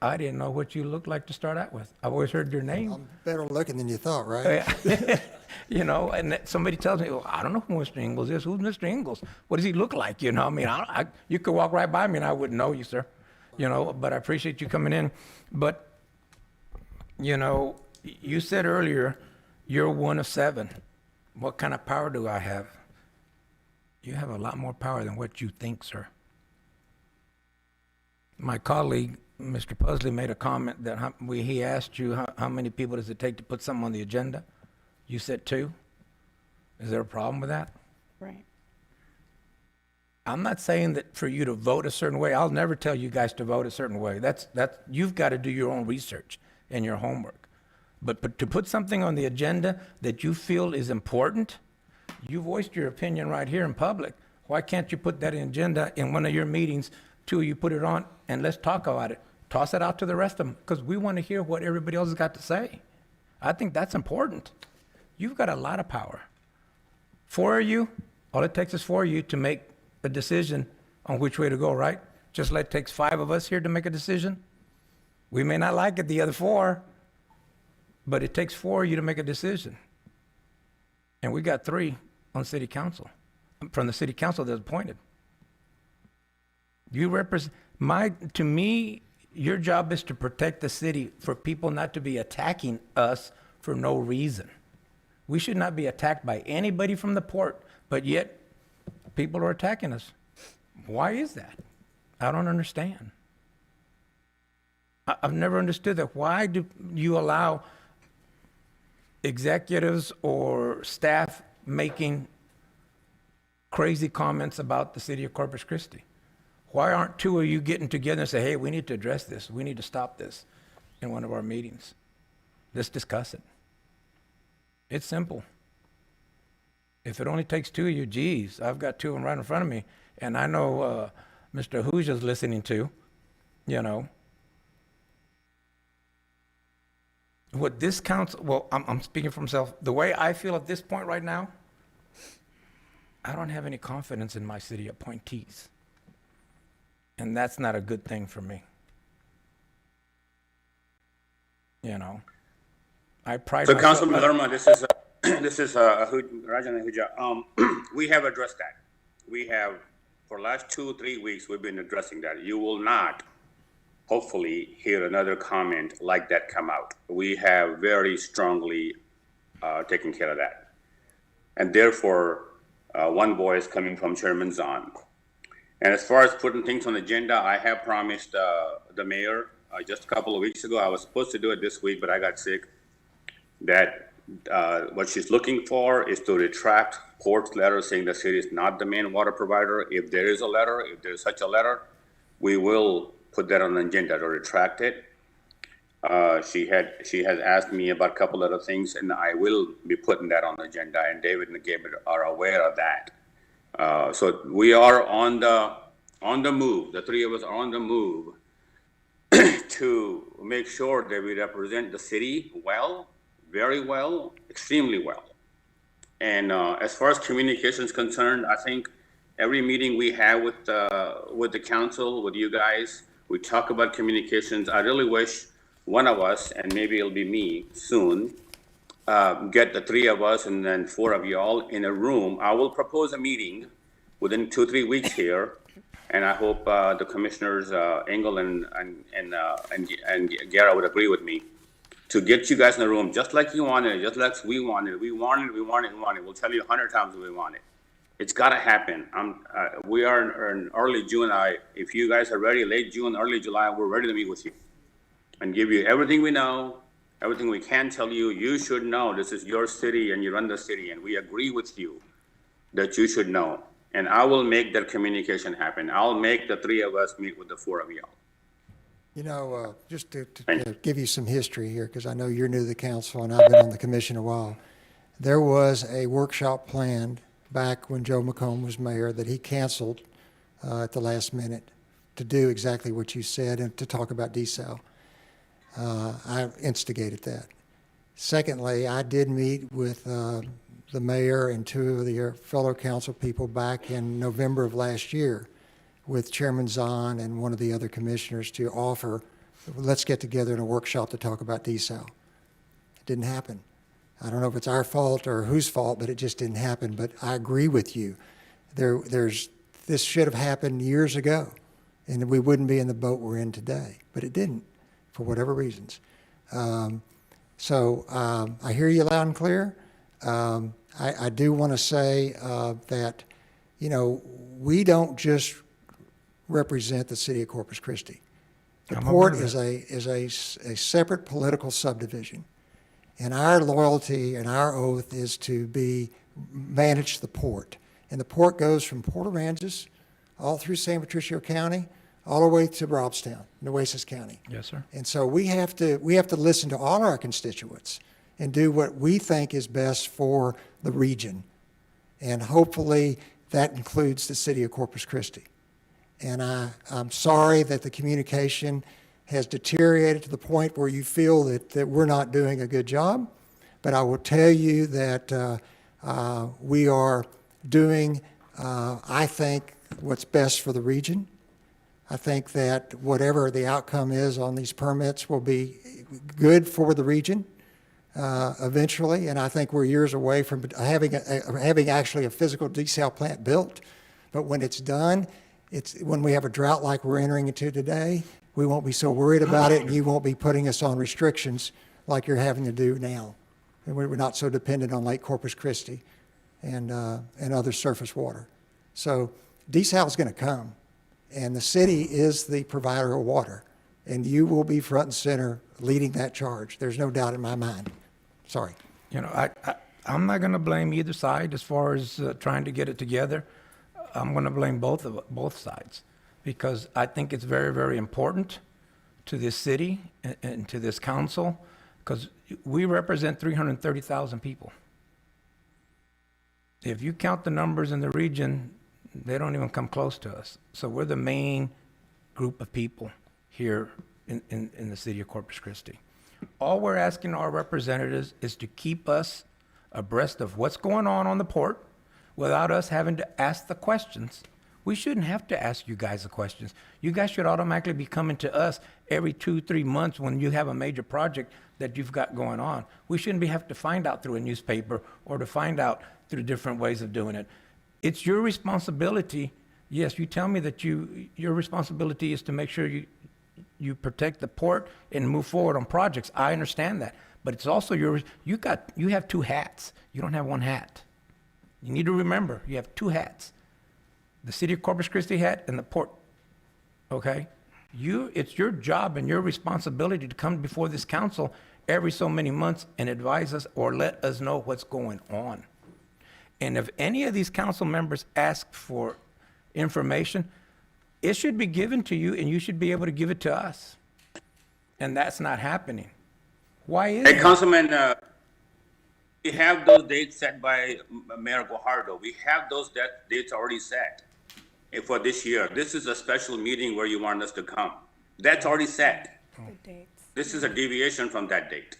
I didn't know what you looked like to start out with. I've always heard your name. I'm better looking than you thought, right? And somebody tells me, well, I don't know who Mr. Ingalls is. Who's Mr. Ingalls? What does he look like? I mean, you could walk right by me and I wouldn't know you, sir. But I appreciate you coming in. But, you said earlier, you're 1 of 7. What kind of power do I have? You have a lot more power than what you think, sir. My colleague, Mr. Pusley, made a comment that he asked you how many people does it take to put something on the agenda? You said 2. Is there a problem with that? Right. I'm not saying that for you to vote a certain way. I'll never tell you guys to vote a certain way. You've got to do your own research and your homework. But to put something on the agenda that you feel is important, you voiced your opinion right here in public. Why can't you put that agenda in one of your meetings? 2 of you put it on, and let's talk about it. Toss it out to the rest of them, because we want to hear what everybody else has got to say. I think that's important. You've got a lot of power. 4 of you, all it takes is 4 of you to make a decision on which way to go, right? Just like it takes 5 of us here to make a decision. We may not like it, the other 4, but it takes 4 of you to make a decision. And we got 3 on city council, from the city council that's appointed. You represent, to me, your job is to protect the city, for people not to be attacking us for no reason. We should not be attacked by anybody from the port, but yet people are attacking us. Why is that? I don't understand. I've never understood that. Why do you allow executives or staff making crazy comments about the city of Corpus Christi? Why aren't 2 of you getting together and say, hey, we need to address this, we need to stop this in one of our meetings? Let's discuss it. It's simple. If it only takes 2 of you, geez, I've got 2 of them right in front of me, and I know Mr. Ahuja's listening to, What this council, well, I'm speaking for myself. The way I feel at this point right now, I don't have any confidence in my city appointees. And that's not a good thing for me. You know, I pride So, myself. Councilman Lerma, this is Rajan Ahuja. We have addressed that. We have, for the last 2-3 weeks, we've been addressing that. You will not, hopefully, hear another comment like that come out. We have very strongly taken care of that. And therefore, one voice coming from Chairman Zahn. And as far as putting things on the agenda, I have promised the mayor just a couple of weeks ago, I was supposed to do it this week, but I got sick, that what she's looking for is to retract Port's letter saying the city is not the main water provider. If there is a letter, if there's such a letter, we will put that on the agenda to retract it. She has asked me about a couple other things, and I will be putting that on the agenda, and David and Gabe are aware of that. So we are on the move. The three of us are on the move to make sure that we represent the city well, very well, extremely well. And as far as communication is concerned, I think every meeting we have with the council, with you guys, we talk about communications. I really wish one of us, and maybe it'll be me soon, get the three of us and then 4 of y'all in a room. I will propose a meeting within 2-3 weeks here, and I hope the commissioners Engel and Guerra would agree with me to get you guys in the room just like you wanted, just like we wanted. We wanted. We'll tell you 100 times we want it. It's got to happen. We are in early June. If you guys are ready, late June, early July, we're ready to meet with you and give you everything we know, everything we can tell you. You should know this is your city and you run the city, and we agree with you that you should know. And I will make that communication happen. I'll make the 3 of us meet with the 4 of y'all. You know, just to give you some history here, because I know you're new to the council and I've been on the commission a while. There was a workshop planned back when Joe McComb was mayor that he canceled at the last minute to do exactly what you said and to talk about desal. I instigated that. Secondly, I did meet with the mayor and 2 of the fellow council people back in November of last year with Chairman Zahn and one of the other commissioners to offer, let's get together in a workshop to talk about desal. It didn't happen. I don't know if it's our fault or whose fault, but it just didn't happen. But I agree with you. This should have happened years ago, and we wouldn't be in the boat we're in today. But it didn't, for whatever reasons. So I hear you loud and clear. I do want to say that, you know, we don't just represent the city of Corpus Christi. The port is a separate political subdivision. And our loyalty and our oath is to manage the port. And the port goes from Port Aransas all through San Patricio County, all the way to Robstown, Nueces County. Yes, sir. And so we have to listen to all our constituents and do what we think is best for the region. And hopefully that includes the city of Corpus Christi. And I'm sorry that the communication has deteriorated to the point where you feel that we're not doing a good job. But I will tell you that we are doing, I think, what's best for the region. I think that whatever the outcome is on these permits will be good for the region eventually. And I think we're years away from having actually a physical desal plant built. But when it's done, when we have a drought like we're entering into today, we won't be so worried about it, and you won't be putting us on restrictions like you're having to do now. And we're not so dependent on Lake Corpus Christi and other surface water. So desal is going to come, and the city is the provider of water, and you will be front and center leading that charge. There's no doubt in my mind. Sorry. You know, I'm not going to blame either side as far as trying to get it together. I'm going to blame both sides, because I think it's very, very important to this city and to this council, because we represent 330,000 people. If you count the numbers in the region, they don't even come close to us. So we're the main group of people here in the city of Corpus Christi. All we're asking our representatives is to keep us abreast of what's going on the port without us having to ask the questions We shouldn't have to ask you guys the questions. You guys should automatically be coming to us every 2-3 months when you have a major project that you've got going on. We shouldn't have to find out through a newspaper or to find out through different ways of doing it. It's your responsibility. Yes, you tell me that your responsibility is to make sure you protect the port and move forward on projects. I understand that. But it's also you have two hats. You don't have one hat. You need to remember, you have two hats. The City of Corpus Christi hat and the port, okay? It's your job and your responsibility to come before this council every so many months and advise us or let us know what's going on. And if any of these council members ask for information, it should be given to you and you should be able to give it to us. And that's not happening. Why is Hey, it? Councilman, we have those dates set by Mayor Guajardo. We have those dates already set for this year. This is a special meeting where you want us to come. That's already set. This is a deviation from that date.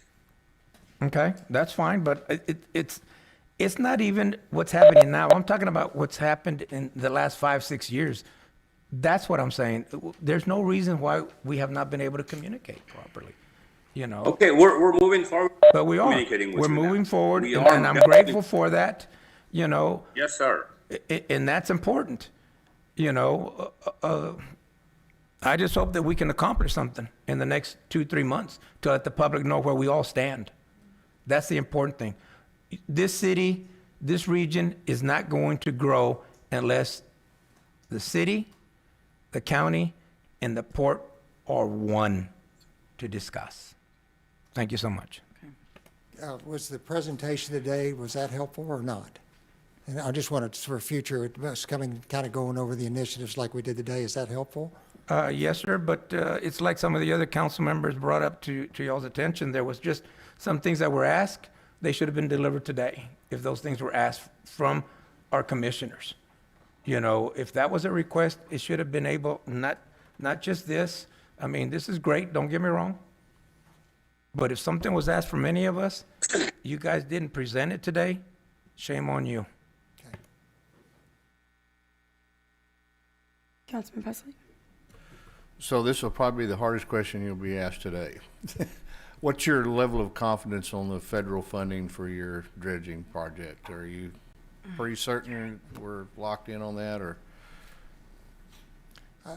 Okay, that's fine, but it's not even what's happening now. I'm talking about what's happened in the last 5-6 years. That's what I'm saying. There's no reason why we have not been able to communicate properly, you know? Okay, we're moving forward. But we are. Communicating with We're you now. moving forward, We and are I'm definitely- grateful for that, you know? Yes, sir. And that's important, you know? I just hope that we can accomplish something in the next 2-3 months to let the public know where we all stand. That's the important thing. This city, this region is not going to grow unless the city, the county, and the port are one to discuss. Thank you so much. Was the presentation today, was that helpful or not? And I just wanted for future, us coming, kind of going over the initiatives like we did today, is that helpful? Yes, sir, but it's like some of the other council members brought up to y'all's attention. There was just some things that were asked. They should have been delivered today if those things were asked from our commissioners. You know, if that was a request, it should have been able, not just this. I mean, this is great, don't get me wrong. But if something was asked from any of us, you guys didn't present it today, shame on you. Councilman Presley? So this will probably be the hardest question you'll be asked today. What's your level of confidence on the federal funding for your dredging project? Are you pretty certain we're locked in on that, or?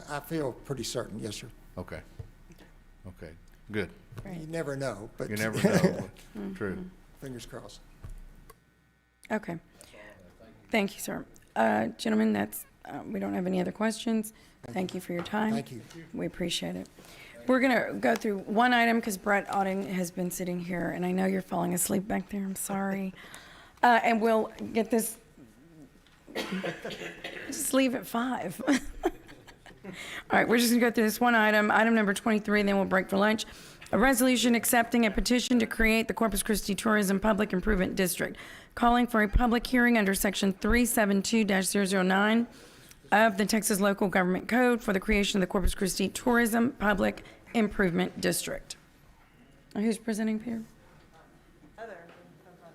I feel pretty certain, yes, sir. Okay. Okay, good. You never know, but. You never know, but true. Fingers crossed. Okay. Thank you, sir. Gentlemen, that's, we don't have any other questions. Thank you for your time. Thank you. We appreciate it. We're going to go through one item because Brett Auding has been sitting here, and I know you're falling asleep back there. I'm sorry. And we'll get this, just leave at 5. All right, we're just going to go through this one item, item number 23, and then we'll break for lunch. A resolution accepting a petition to create the Corpus Christi Tourism Public Improvement District, calling for a public hearing under Section 372-009 of the Texas Local Government Code for the creation of the Corpus Christi Tourism Public Improvement District. Who's presenting here?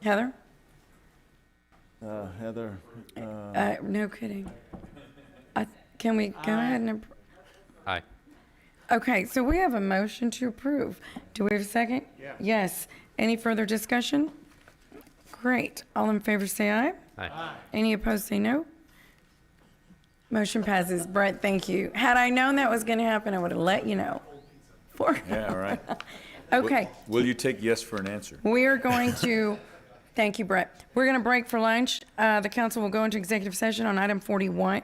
Heather. Heather. No kidding. Can we go ahead and? Aye. Okay, so we have a motion to approve. Do we have a second? Yes. Any further discussion? Great. All in favor say aye. Aye. Any opposed say no. Motion passes. Brett, thank you. Had I known that was going to happen, I would have let you know. Yeah, right. Okay. Will you take yes for an answer? We are going to, thank you, Brett. We're going to break for lunch. The council will go into executive session on item 41,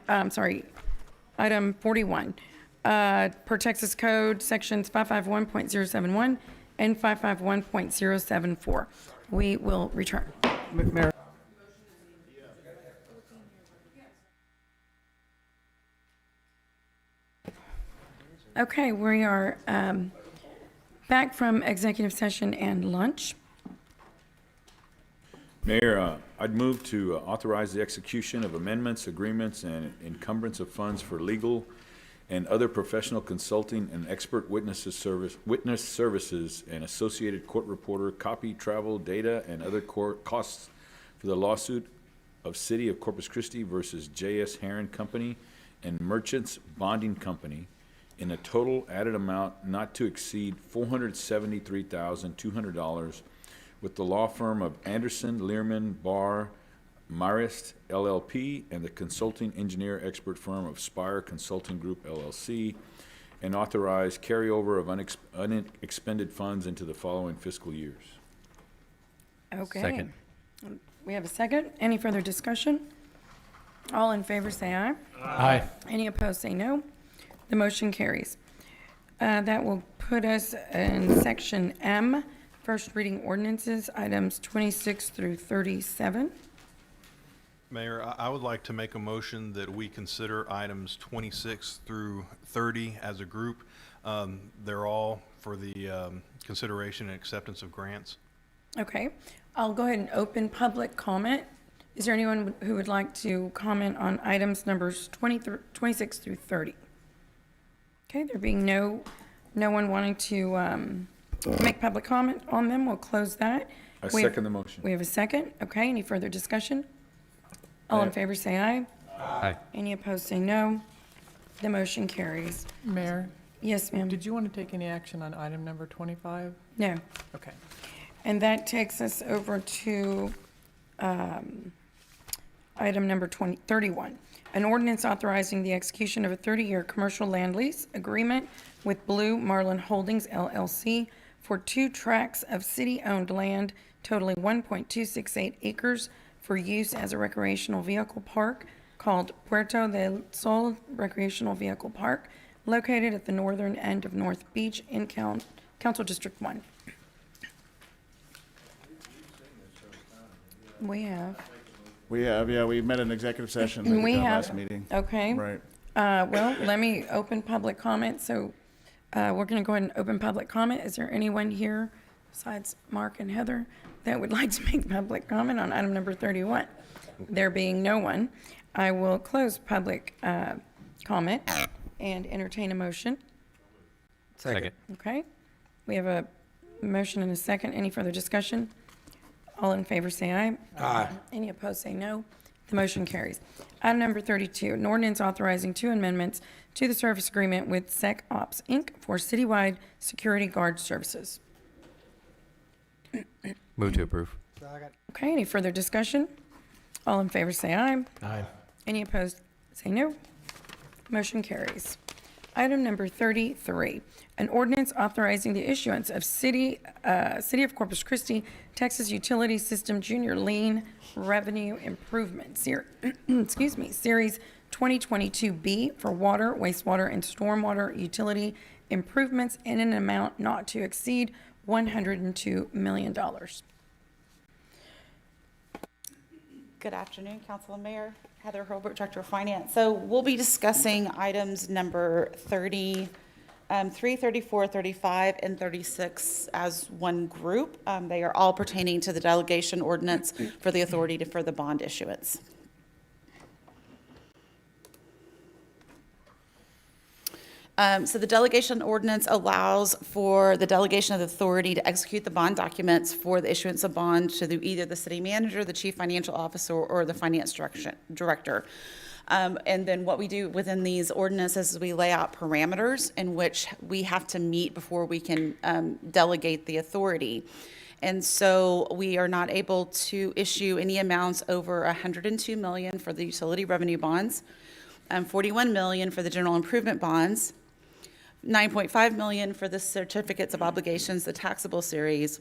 item 41. Per Texas Code, sections 551.071 and 551.074. We will return. Mayor. Okay, we are back from executive session and lunch. Mayor, I'd move to authorize the execution of amendments, agreements, and encumbrance of funds for legal and other professional consulting and expert witness services and associated court reporter, copy, travel, data, and other court costs for the lawsuit of City of Corpus Christi versus J.S. Heron Company and Merchants Bonding Company in a total added amount not to exceed $473,200 with the law firm of Anderson, Learman, Barr, Marist LLP and the consulting engineer expert firm of Spire Consulting Group LLC, and authorize carryover of unexpended funds into the following fiscal years. Okay. Second. We have a second. Any further discussion? All in favor, say aye. Aye. Any opposed, say no. The motion carries. That will put us in section M, first reading ordinances, items 26 through 37. Mayor, I would like to make a motion that we consider items 26 through 30 as a group. They're all for the consideration and acceptance of grants. Okay. I'll go ahead and open public comment. Is there anyone who would like to comment on items numbers 26 through 30? Okay, there being no one wanting to make public comment on them, we'll close that. I second the motion. We have a second. Okay, any further discussion? All in favor, say aye. Aye. Any opposed, say no. The motion carries. Mayor, Yes, ma'am. did you want to take any action on item number 25? No. Okay. And that takes us over to item number 31, an ordinance authorizing the execution of a 30-year commercial land lease agreement with Blue Marlin Holdings LLC for 2 tracts of city-owned land totaling 1.268 acres for use as a recreational vehicle park called Puerto del Sol Recreational Vehicle Park, located at the northern end of North Beach in Council District 1. We have. We have, yeah, we met in executive session at We the have. last meeting. Okay. Right. Well, let me open public comment. So we're going to go ahead and open public comment. Is there anyone here besides Mark and Heather that would like to make public comment on item number 31? There being no one, I will close public comment and entertain a motion. Second. Okay. We have a motion and a second. Any further discussion? All in favor, say aye. Aye. Any opposed, say no. The motion carries. Item number 32, an ordinance authorizing 2 amendments to the service agreement with Sec Ops, Inc. for citywide security guard services. Move to approve. Okay, any further discussion? All in favor, say aye. Aye. Any opposed, say no. Motion carries. Item number 33, an ordinance authorizing the issuance of City of Corpus Christi, Texas Utility System Junior Lien Revenue Improvement, Series 2022B for water, wastewater, and stormwater utility improvements in an amount not to exceed $102 million. Good afternoon, Council and Mayor. Heather Hurlbert, Director of Finance. So we'll be discussing items number 33, 34, 35, and 36 as one group. They are all pertaining to the delegation ordinance for the authority for the bond issuance. So the delegation ordinance allows for the delegation of the authority to execute the bond documents for the issuance of bond to either the city manager, the chief financial officer, or the finance director. And then what we do within these ordinances is we lay out parameters in which we have to meet before we can delegate the authority. And so we are not able to issue any amounts over $102 million for the utility revenue bonds, $41 million for the general improvement bonds, $9.5 million for the certificates of obligations, the taxable series,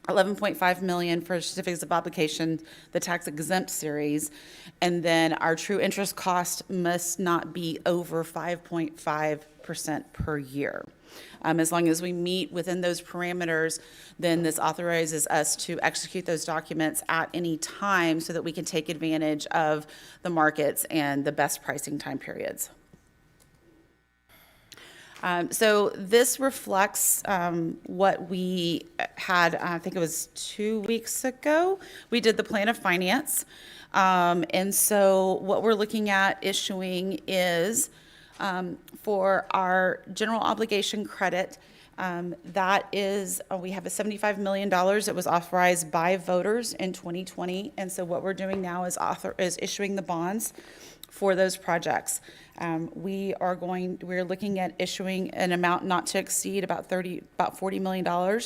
$11.5 million for certificates of obligation, the tax exempt series, and then our true interest cost must not be over 5.5% per year. As long as we meet within those parameters, then this authorizes us to execute those documents at any time so that we can take advantage of the markets and the best pricing time periods. So this reflects what we had, I think it was 2 weeks ago. We did the plan of finance. And so what we're looking at issuing is for our general obligation credit, That is, we have a $75 million that was authorized by voters in 2020. And so what we're doing now is issuing the bonds for those projects. We're looking at issuing an amount not to exceed about $40 million.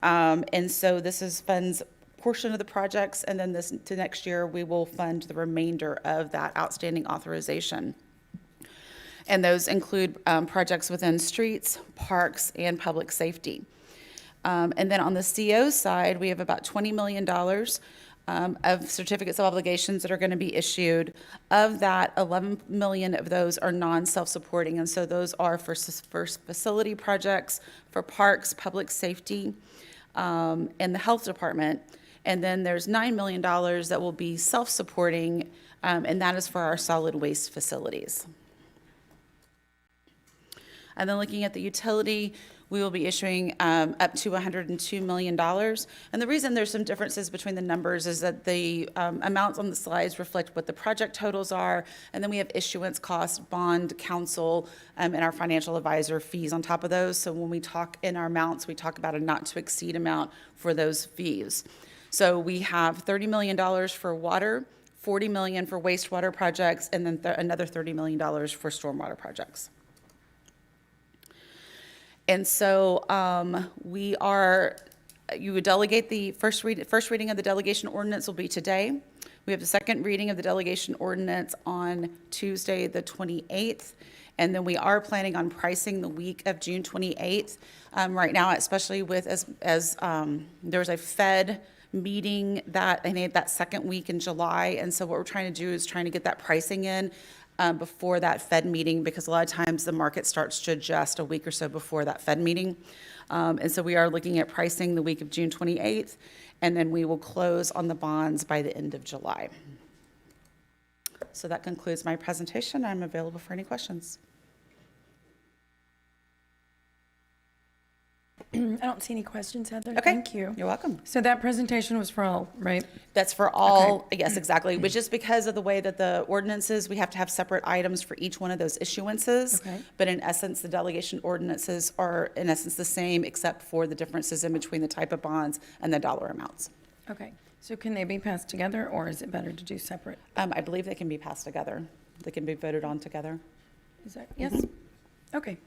And so this funds portion of the projects, and then to next year, we will fund the remainder of that outstanding authorization. And those include projects within streets, parks, and public safety. And then on the CO side, we have about $20 million of certificates of obligations that are going to be issued. Of that, 11 million of those are non-self-supporting, and so those are for facility projects, for parks, public safety, and the health department. And then there's $9 million that will be self-supporting, and that is for our solid waste facilities. And then looking at the utility, we will be issuing up to $102 million. And the reason there's some differences between the numbers is that the amounts on the slides reflect what the project totals are, and then we have issuance costs, bond, counsel, and our financial advisor fees on top of those. So when we talk in our amounts, we talk about a not to exceed amount for those fees. So we have $30 million for water, $40 million for wastewater projects, and then another $30 million for stormwater projects. And so you would delegate the first reading of the delegation ordinance will be today. We have the second reading of the delegation ordinance on Tuesday, the 28th. And then we are planning on pricing the week of June 28th. Right now, especially with as there's a Fed meeting that second week in July. And so what we're trying to do is trying to get that pricing in before that Fed meeting, because a lot of times the market starts to adjust a week or so before that Fed meeting. And so we are looking at pricing the week of June 28th, and then we will close on the bonds by the end of July. So that concludes my presentation. I'm available for any questions. I don't see any questions, Heather. Okay. Thank you. You're welcome. So that presentation was for all, right? That's for all, yes, exactly. But just because of the way that the ordinances, we have to have separate items for each one of those issuances. Okay. But in essence, the delegation ordinances are in essence the same, except for the differences in between the type of bonds and the dollar amounts. Okay. So can they be passed together, or is it better to do separate? I believe they can be passed together. They can be voted on together. Is that, yes? Okay.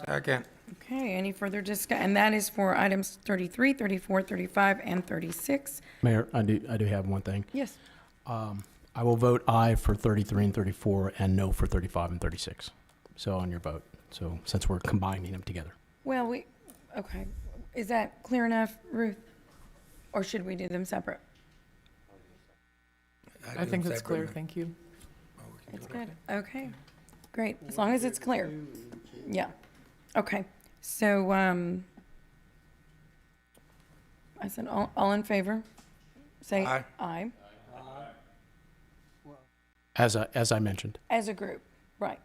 Second. Okay, any further discussion? And that is for items 33, 34, 35, and 36. Mayor, I do have one thing. Yes. I will vote aye for 33 and 34 and no for 35 and 36. So on your vote. So since we're combining them together. Well, okay. Is that clear enough, Ruth? Or should we do them separate? I think it's clear, thank you. It's good. Okay, great. As long as it's clear. Yeah. Okay. So, I said all in favor? Say Aye. aye. As I mentioned. As a group, right.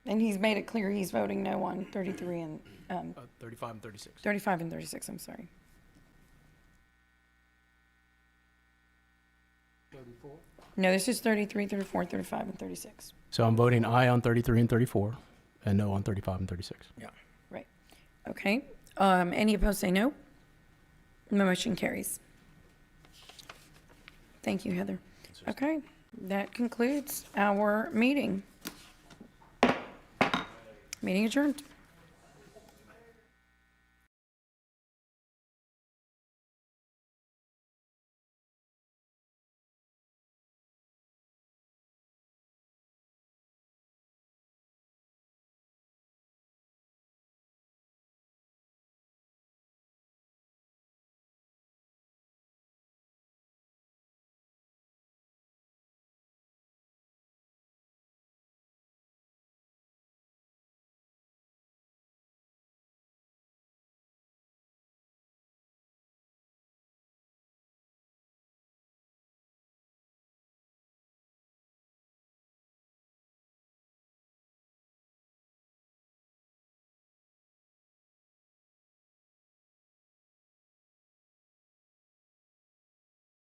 And he's made it clear he's voting no on 33 and 35 and 36. 35 and 36, I'm sorry. 34? No, this is 33, 34, 35, and 36. So I'm voting aye on 33 and 34 and no on 35 and 36. Yeah. Right. Okay. Any opposed say no. The motion carries. Thank you, Heather. Okay, that concludes our meeting. Meeting adjourned.